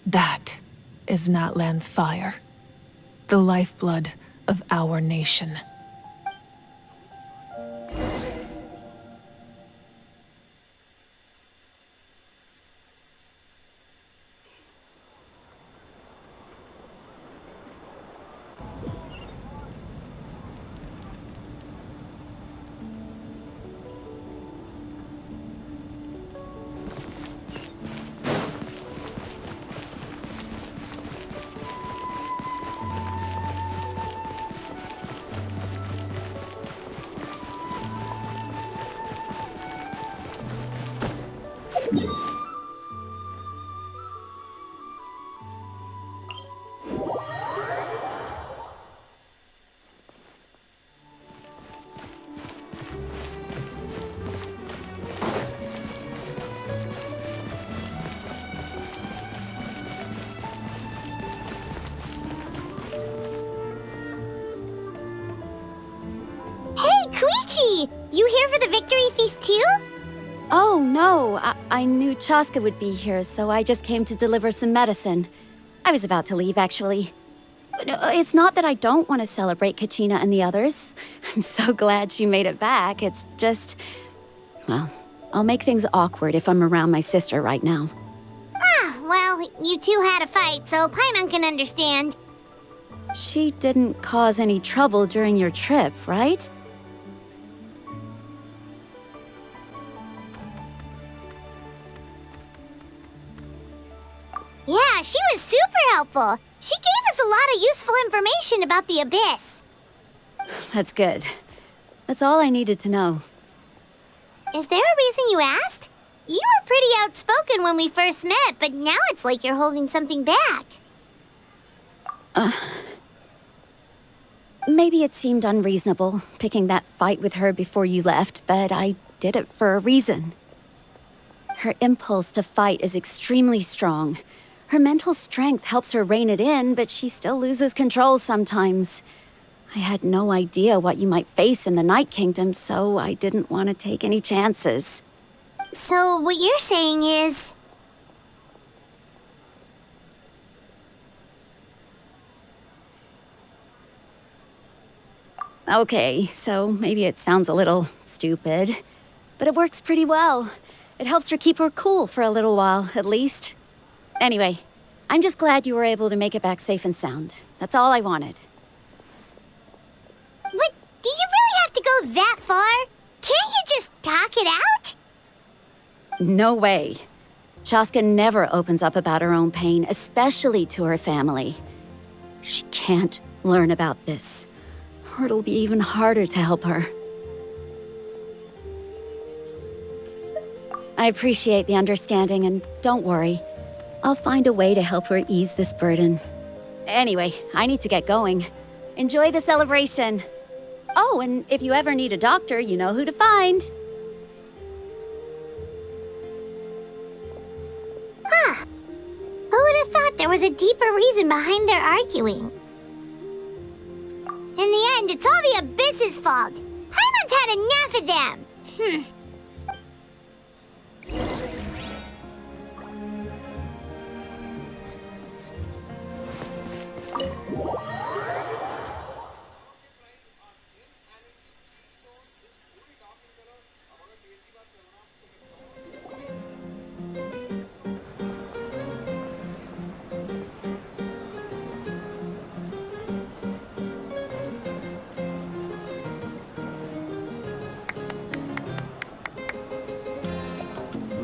That is Natlan's fire. The lifeblood of our nation. You here for the victory feast too? Oh, no. I knew Chaska would be here, so I just came to deliver some medicine. I was about to leave, actually. It's not that I don't want to celebrate Kachina and the others. I'm so glad she made it back. It's just... well, I'll make things awkward if I'm around my sister right now. Well, you two had a fight, so Paimon can understand. She didn't cause any trouble during your trip, right? Yeah, she was super helpful. She gave us a lot of useful information about the Abyss. That's good. That's all I needed to know. Is there a reason you asked? You were pretty outspoken when we first met, but now it's like you're holding something back. Maybe it seemed unreasonable, picking that fight with her before you left, but I did it for a reason. Her impulse to fight is extremely strong. Her mental strength helps her rein it in, but she still loses control sometimes. I had no idea what you might face in the Night Kingdom, so I didn't want to take any chances. So what you're saying is... Okay, so maybe it sounds a little stupid, but it works pretty well. It helps her keep her cool for a little while, at least. Anyway, I'm just glad you were able to make it back safe and sound. That's all I wanted. What? Do you really have to go that far? Can't you just talk it out? No way. Chaska never opens up about her own pain, especially to her family. She can't learn about this, or it'll be even harder to help her. I appreciate the understanding, and don't worry. I'll find a way to help her ease this burden. Anyway, I need to get going. Enjoy the celebration. Oh, and if you ever need a doctor, you know who to find. Huh. Who would have thought there was a deeper reason behind their arguing? In the end, it's all the Abyss's fault. Paimon's had enough of them.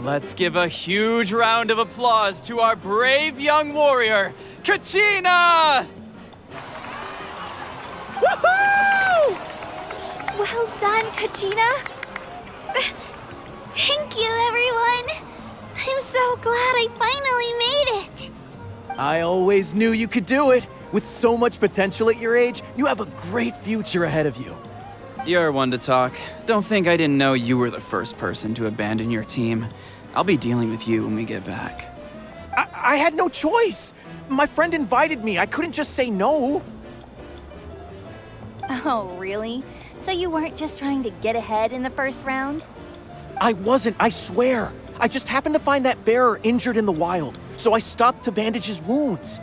Let's give a huge round of applause to our brave young warrior, Kachina! Woohoo! Well done, Kachina. Thank you, everyone. I'm so glad I finally made it. I always knew you could do it. With so much potential at your age, you have a great future ahead of you. You're one to talk. Don't think I didn't know you were the first person to abandon your team. I'll be dealing with you when we get back. I had no choice. My friend invited me. I couldn't just say no. Oh, really? So you weren't just trying to get ahead in the first round? I wasn't, I swear. I just happened to find that bearer injured in the wild, so I stopped to bandage his wounds.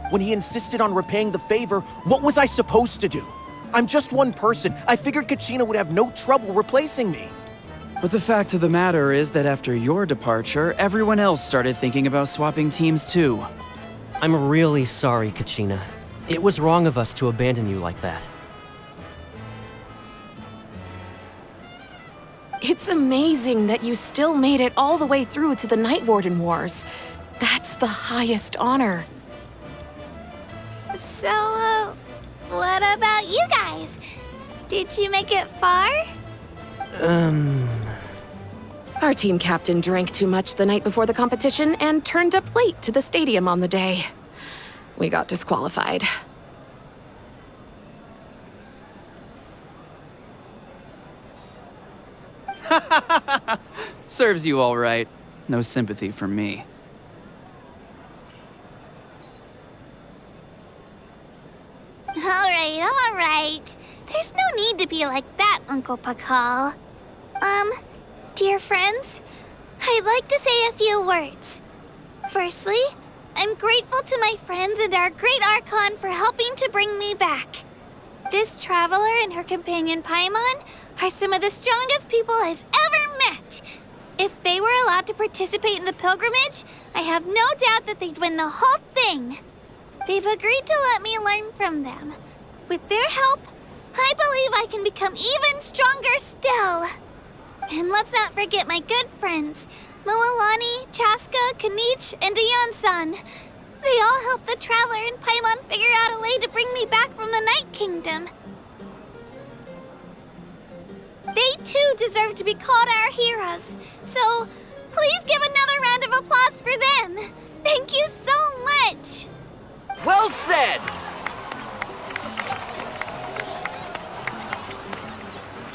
When he insisted on repaying the favor, what was I supposed to do? I'm just one person. I figured Kachina would have no trouble replacing me. But the fact of the matter is that after your departure, everyone else started thinking about swapping teams too. I'm really sorry, Kachina. It was wrong of us to abandon you like that. It's amazing that you still made it all the way through to the Night Warden Wars. That's the highest honor. So, what about you guys? Did you make it far? Our team captain drank too much the night before the competition and turned up late to the stadium on the day. We got disqualified. Serves you all right. No sympathy from me. All right. There's no need to be like that, Uncle Pakal. Dear friends, I'd like to say a few words. Firstly, I'm grateful to my friends and our great Archon for helping to bring me back. This traveler and her companion Paimon are some of the strongest people I've ever met. If they were allowed to participate in the pilgrimage, I have no doubt that they'd win the whole thing. They've agreed to let me learn from them. With their help, I believe I can become even stronger still. And let's not forget my good friends, Moalani, Chaska, Kanich, and Dayan-san. They all helped the Traveler and Paimon figure out a way to bring me back from the Night Kingdom. They too deserve to be called our heroes, so please give another round of applause for them. Thank you so much. Well said!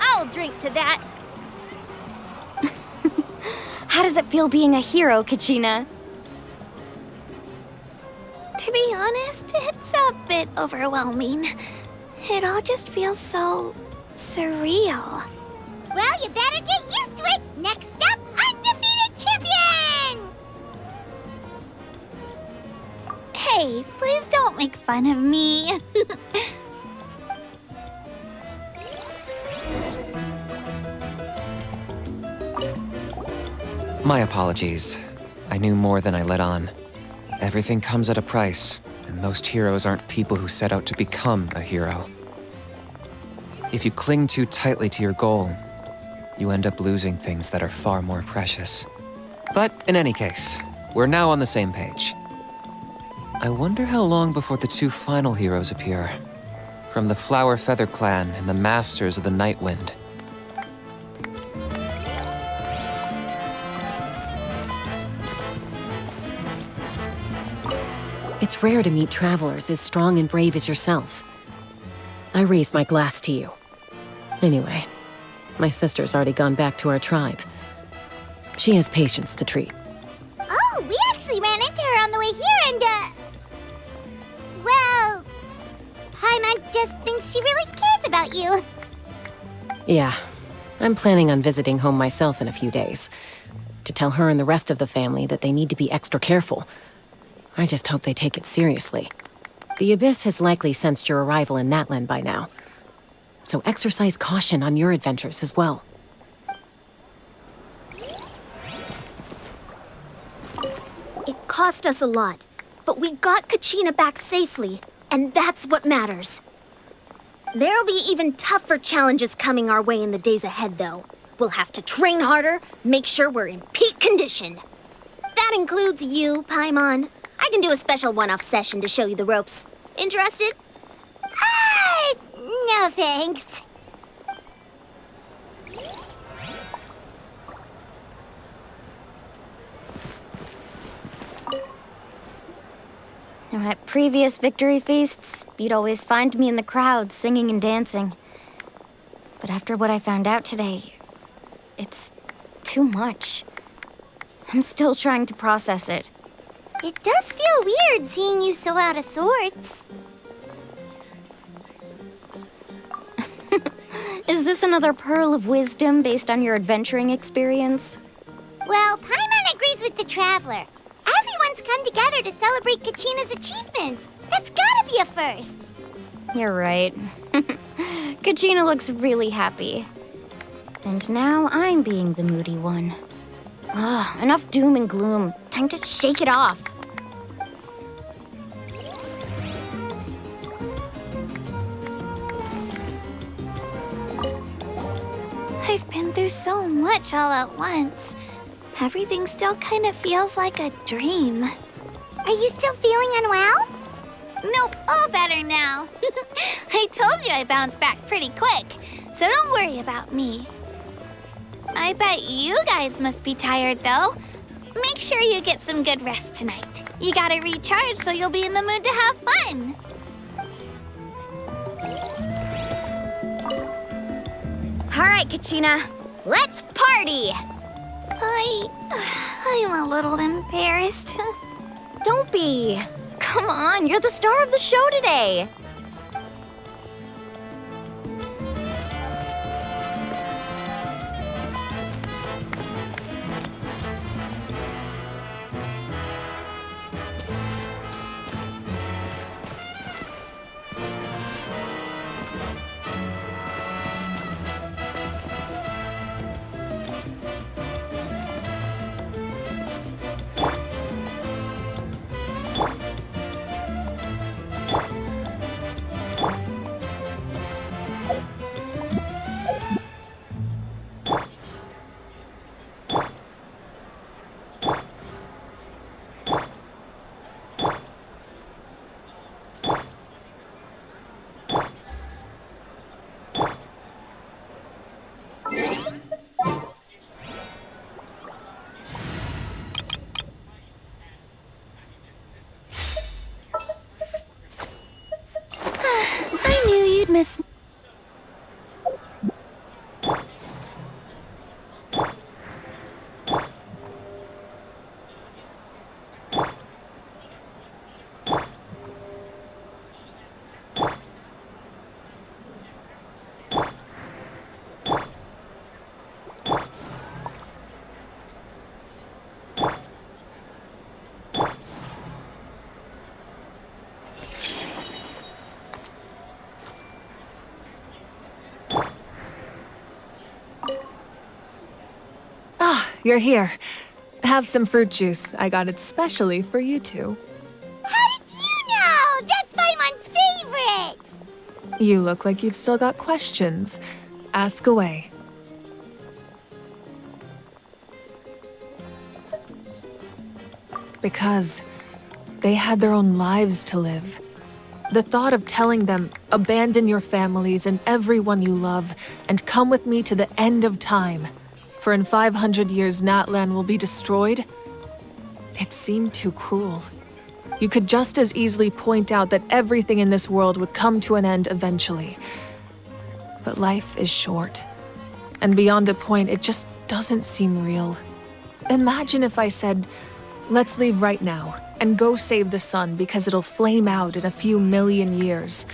I'll drink to that. How does it feel being a hero, Kachina? To be honest, it's a bit overwhelming. It all just feels so surreal. Well, you better get used to it. Next up, undefeated champion! Hey, please don't make fun of me. My apologies. I knew more than I let on. Everything comes at a price, and most heroes aren't people who set out to become a hero. If you cling too tightly to your goal, you end up losing things that are far more precious. But in any case, we're now on the same page. I wonder how long before the two final heroes appear. From the Flower Feather Clan and the Masters of the Night Wind. It's rare to meet travelers as strong and brave as yourselves. I raised my glass to you. Anyway, my sister's already gone back to our tribe. She has patients to treat. Oh, we actually ran into her on the way here and, well, Paimon just thinks she really cares about you. Yeah, I'm planning on visiting home myself in a few days. To tell her and the rest of the family that they need to be extra careful. I just hope they take it seriously. The Abyss has likely sensed your arrival in Natlan by now. So exercise caution on your adventures as well. It cost us a lot, but we got Kachina back safely, and that's what matters. There'll be even tougher challenges coming our way in the days ahead, though. We'll have to train harder, make sure we're in peak condition. That includes you, Paimon. I can do a special one-off session to show you the ropes. Interested? No thanks. At previous victory feasts, you'd always find me in the crowd singing and dancing. But after what I found out today, it's too much. I'm still trying to process it. It does feel weird seeing you so out of sorts. Is this another pearl of wisdom based on your adventuring experience? Well, Paimon agrees with the Traveler. Everyone's come together to celebrate Kachina's achievements. That's gotta be a first. You're right. Kachina looks really happy. And now I'm being the moody one. Enough doom and gloom. Time to shake it off. I've been through so much all at once. Everything still kind of feels like a dream. Are you still feeling unwell? Nope, all better now. I told you I bounced back pretty quick, so don't worry about me. I bet you guys must be tired, though. Make sure you get some good rest tonight. You gotta recharge so you'll be in the mood to have fun. All right, Kachina, let's party! I'm a little embarrassed. Don't be. Come on, you're the star of the show today. I knew you'd miss me. You're here. Have some fruit juice. I got it specially for you two. How did you know? That's Paimon's favorite! You look like you've still got questions. Ask away. Because they had their own lives to live. The thought of telling them, abandon your families and everyone you love, and come with me to the end of time, for in 500 years Natlan will be destroyed, it seemed too cruel. You could just as easily point out that everything in this world would come to an end eventually. But life is short. And beyond a point, it just doesn't seem real. Imagine if I said, let's leave right now and go save the sun because it'll flame out in a few million years.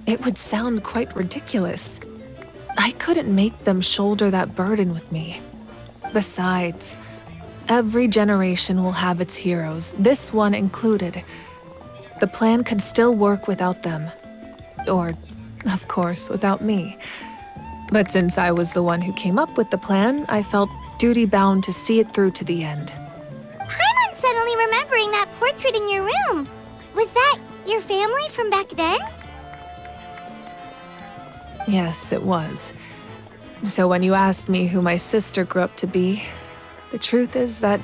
It would sound quite ridiculous. I couldn't make them shoulder that burden with me. Besides, every generation will have its heroes, this one included. The plan could still work without them. Or, of course, without me. But since I was the one who came up with the plan, I felt duty-bound to see it through to the end. I'm suddenly remembering that portrait in your room. Was that your family from back then? Yes, it was. So when you asked me who my sister grew up to be, the truth is that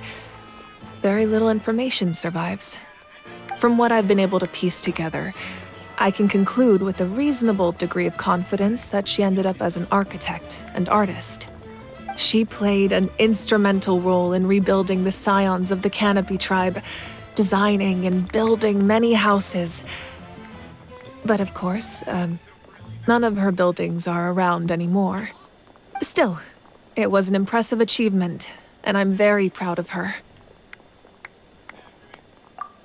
very little information survives. From what I've been able to piece together, I can conclude with a reasonable degree of confidence that she ended up as an architect and artist. She played an instrumental role in rebuilding the scions of the Canopy tribe, designing and building many houses. But of course, none of her buildings are around anymore. Still, it was an impressive achievement, and I'm very proud of her.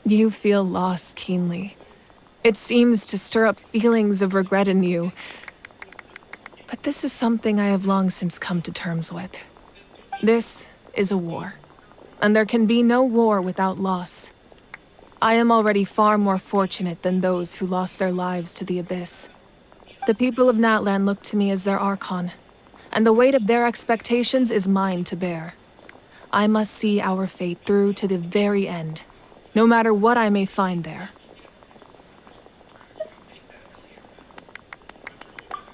You feel loss keenly. It seems to stir up feelings of regret in you. But this is something I have long since come to terms with. This is a war, and there can be no war without loss. I am already far more fortunate than those who lost their lives to the Abyss. The people of Natlan look to me as their Archon, and the weight of their expectations is mine to bear. I must see our fate through to the very end, no matter what I may find there.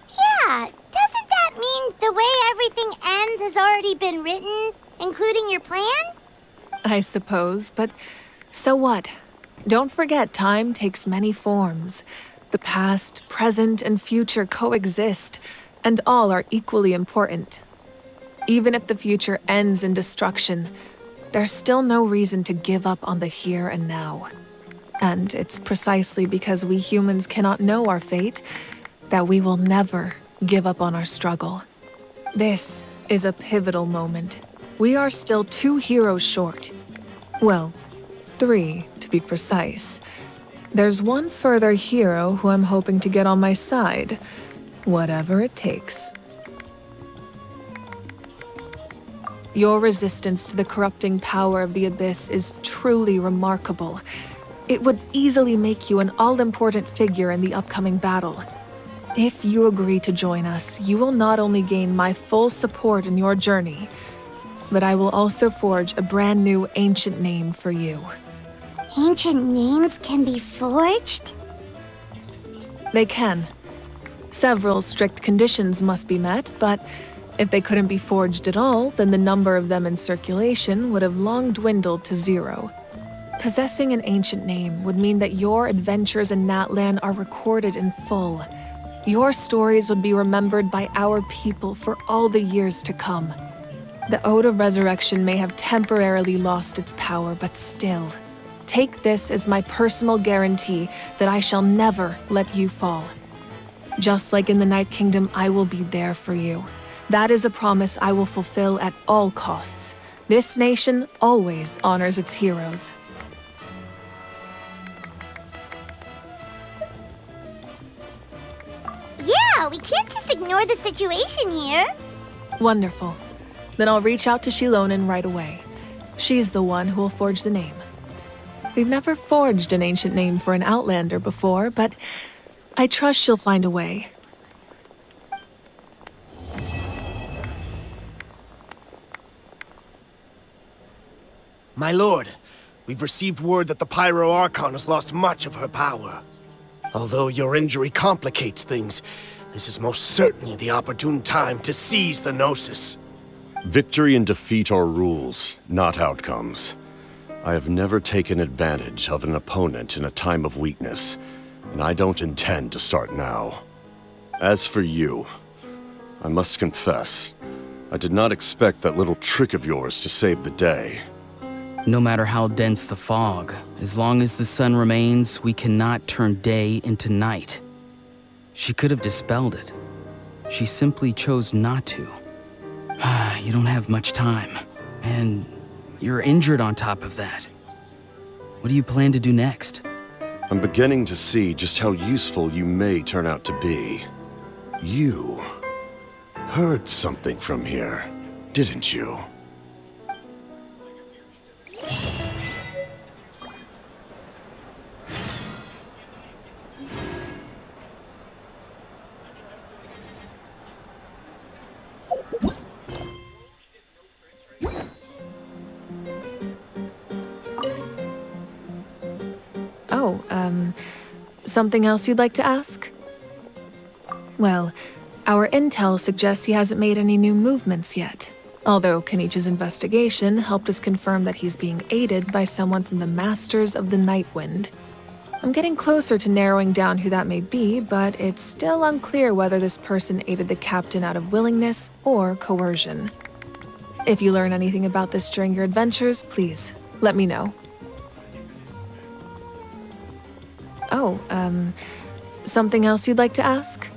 Yeah, doesn't that mean the way everything ends has already been written, including your plan? I suppose, but so what? Don't forget, time takes many forms. The past, present, and future coexist, and all are equally important. Even if the future ends in destruction, there's still no reason to give up on the here and now. And it's precisely because we humans cannot know our fate that we will never give up on our struggle. This is a pivotal moment. We are still 2 heroes short. Well, 3 to be precise. There's one further hero who I'm hoping to get on my side, whatever it takes. Your resistance to the corrupting power of the Abyss is truly remarkable. It would easily make you an all-important figure in the upcoming battle. If you agree to join us, you will not only gain my full support in your journey, but I will also forge a brand new ancient name for you. Ancient names can be forged? They can. Several strict conditions must be met, but if they couldn't be forged at all, then the number of them in circulation would have long dwindled to 0. Possessing an ancient name would mean that your adventures in Natlan are recorded in full. Your stories would be remembered by our people for all the years to come. The Ode of Resurrection may have temporarily lost its power, but still, take this as my personal guarantee that I shall never let you fall. Just like in the Night Kingdom, I will be there for you. That is a promise I will fulfill at all costs. This nation always honors its heroes. Yeah, we can't just ignore the situation here. Wonderful. Then I'll reach out to Shilonen right away. She's the one who will forge the name. We've never forged an ancient name for an Outlander before, but I trust she'll find a way. My lord, we've received word that the Pyro Archon has lost much of her power. Although your injury complicates things, this is most certainly the opportune time to seize the Gnosis. Victory and defeat are rules, not outcomes. I have never taken advantage of an opponent in a time of weakness, and I don't intend to start now. As for you, I must confess, I did not expect that little trick of yours to save the day. No matter how dense the fog, as long as the sun remains, we cannot turn day into night. She could have dispelled it. She simply chose not to. You don't have much time, and you're injured on top of that. What do you plan to do next? I'm beginning to see just how useful you may turn out to be. You heard something from here, didn't you? Oh, something else you'd like to ask? Well, our intel suggests he hasn't made any new movements yet. Although Kenichi's investigation helped us confirm that he's being aided by someone from the Masters of the Nightwind. I'm getting closer to narrowing down who that may be, but it's still unclear whether this person aided the captain out of willingness or coercion. If you learn anything about this during your adventures, please, let me know. Oh, something else you'd like to ask?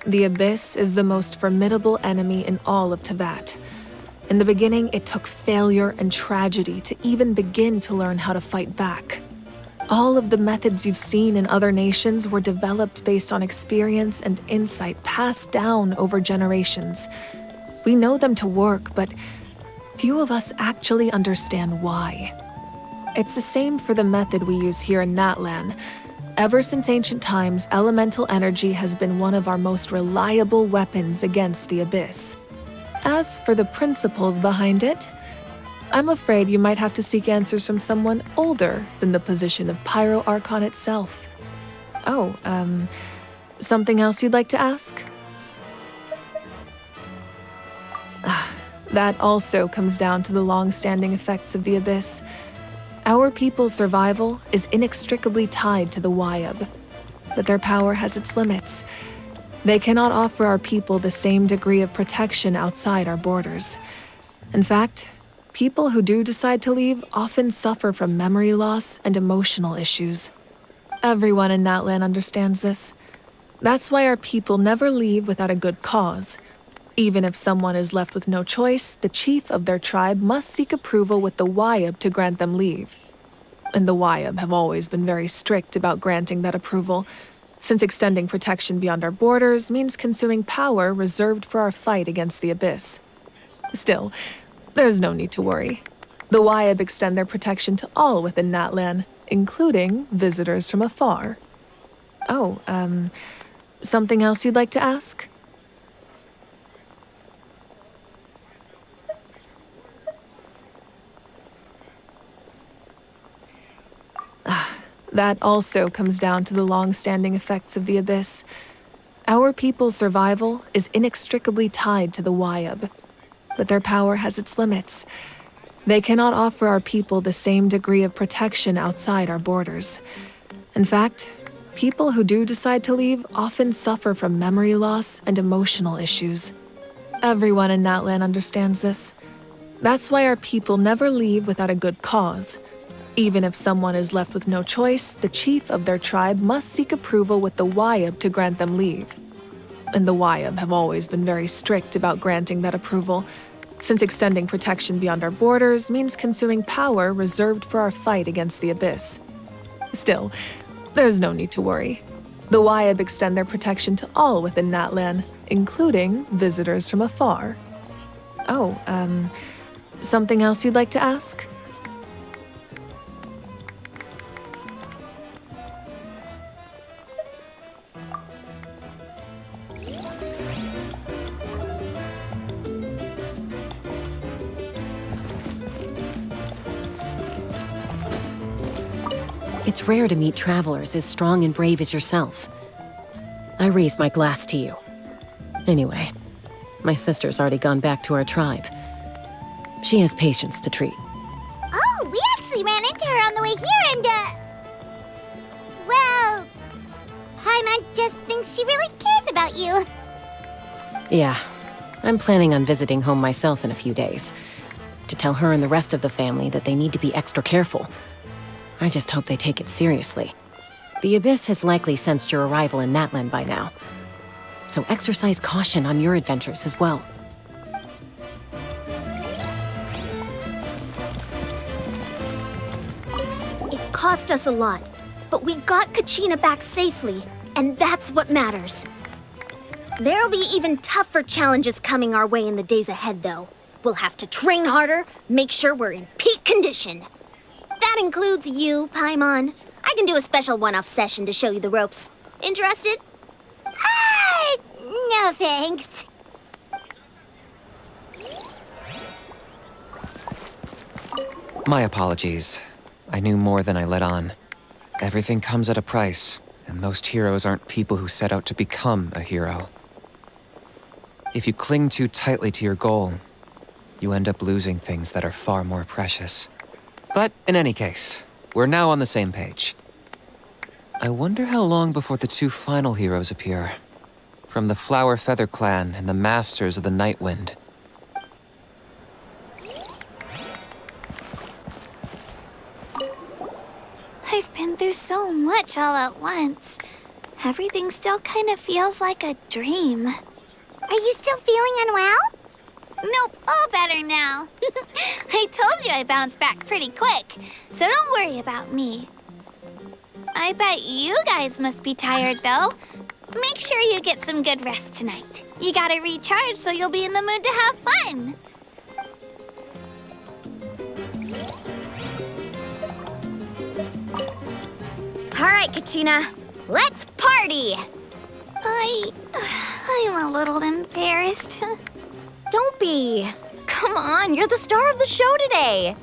The Abyss is the most formidable enemy in all of Teyvat. In the beginning, it took failure and tragedy to even begin to learn how to fight back. All of the methods you've seen in other nations were developed based on experience and insight passed down over generations. We know them to work, but few of us actually understand why. It's the same for the method we use here in Natlan. Ever since ancient times, elemental energy has been one of our most reliable weapons against the Abyss. As for the principles behind it, I'm afraid you might have to seek answers from someone older than the position of Pyro Archon itself. Oh, something else you'd like to ask? That also comes down to the long-standing effects of the Abyss. Our people's survival is inextricably tied to the Wyab, but their power has its limits. They cannot offer our people the same degree of protection outside our borders. In fact, people who do decide to leave often suffer from memory loss and emotional issues. Everyone in Natlan understands this. That's why our people never leave without a good cause. Even if someone is left with no choice, the chief of their tribe must seek approval with the Wyab to grant them leave. And the Wyab have always been very strict about granting that approval, since extending protection beyond our borders means consuming power reserved for our fight against the Abyss. Still, there's no need to worry. The Wyab extend their protection to all within Natlan, including visitors from afar. Oh, something else you'd like to ask? That also comes down to the long-standing effects of the Abyss. Our people's survival is inextricably tied to the Wyab, but their power has its limits. They cannot offer our people the same degree of protection outside our borders. In fact, people who do decide to leave often suffer from memory loss and emotional issues. Everyone in Natlan understands this. That's why our people never leave without a good cause. Even if someone is left with no choice, the chief of their tribe must seek approval with the Wyab to grant them leave. And the Wyab have always been very strict about granting that approval, since extending protection beyond our borders means consuming power reserved for our fight against the Abyss. Still, there's no need to worry. The Wyab extend their protection to all within Natlan, including visitors from afar. Oh, something else you'd like to ask? It's rare to meet travelers as strong and brave as yourselves. I raise my glass to you. Anyway, my sister's already gone back to our tribe. She has patients to treat. Oh, we actually ran into her on the way here and, well, Paimon just thinks she really cares about you. Yeah, I'm planning on visiting home myself in a few days. To tell her and the rest of the family that they need to be extra careful. I just hope they take it seriously. The Abyss has likely sensed your arrival in Natlan by now. So exercise caution on your adventures as well. It cost us a lot, but we got Kachina back safely, and that's what matters. There'll be even tougher challenges coming our way in the days ahead, though. We'll have to train harder, make sure we're in peak condition. That includes you, Paimon. I can do a special one-off session to show you the ropes. Interested? No thanks. My apologies. I knew more than I let on. Everything comes at a price, and most heroes aren't people who set out to become a hero. If you cling too tightly to your goal, you end up losing things that are far more precious. But in any case, we're now on the same page. I wonder how long before the two final heroes appear. From the Flower Feather Clan and the Masters of the Night Wind. I've been through so much all at once. Everything still kind of feels like a dream. Are you still feeling unwell? Nope, all better now. I told you I bounced back pretty quick, so don't worry about me. I bet you guys must be tired, though. Make sure you get some good rest tonight. You gotta recharge so you'll be in the mood to have fun. All right, Kachina, let's party! I'm a little embarrassed. Don't be. Come on, you're the star of the show today.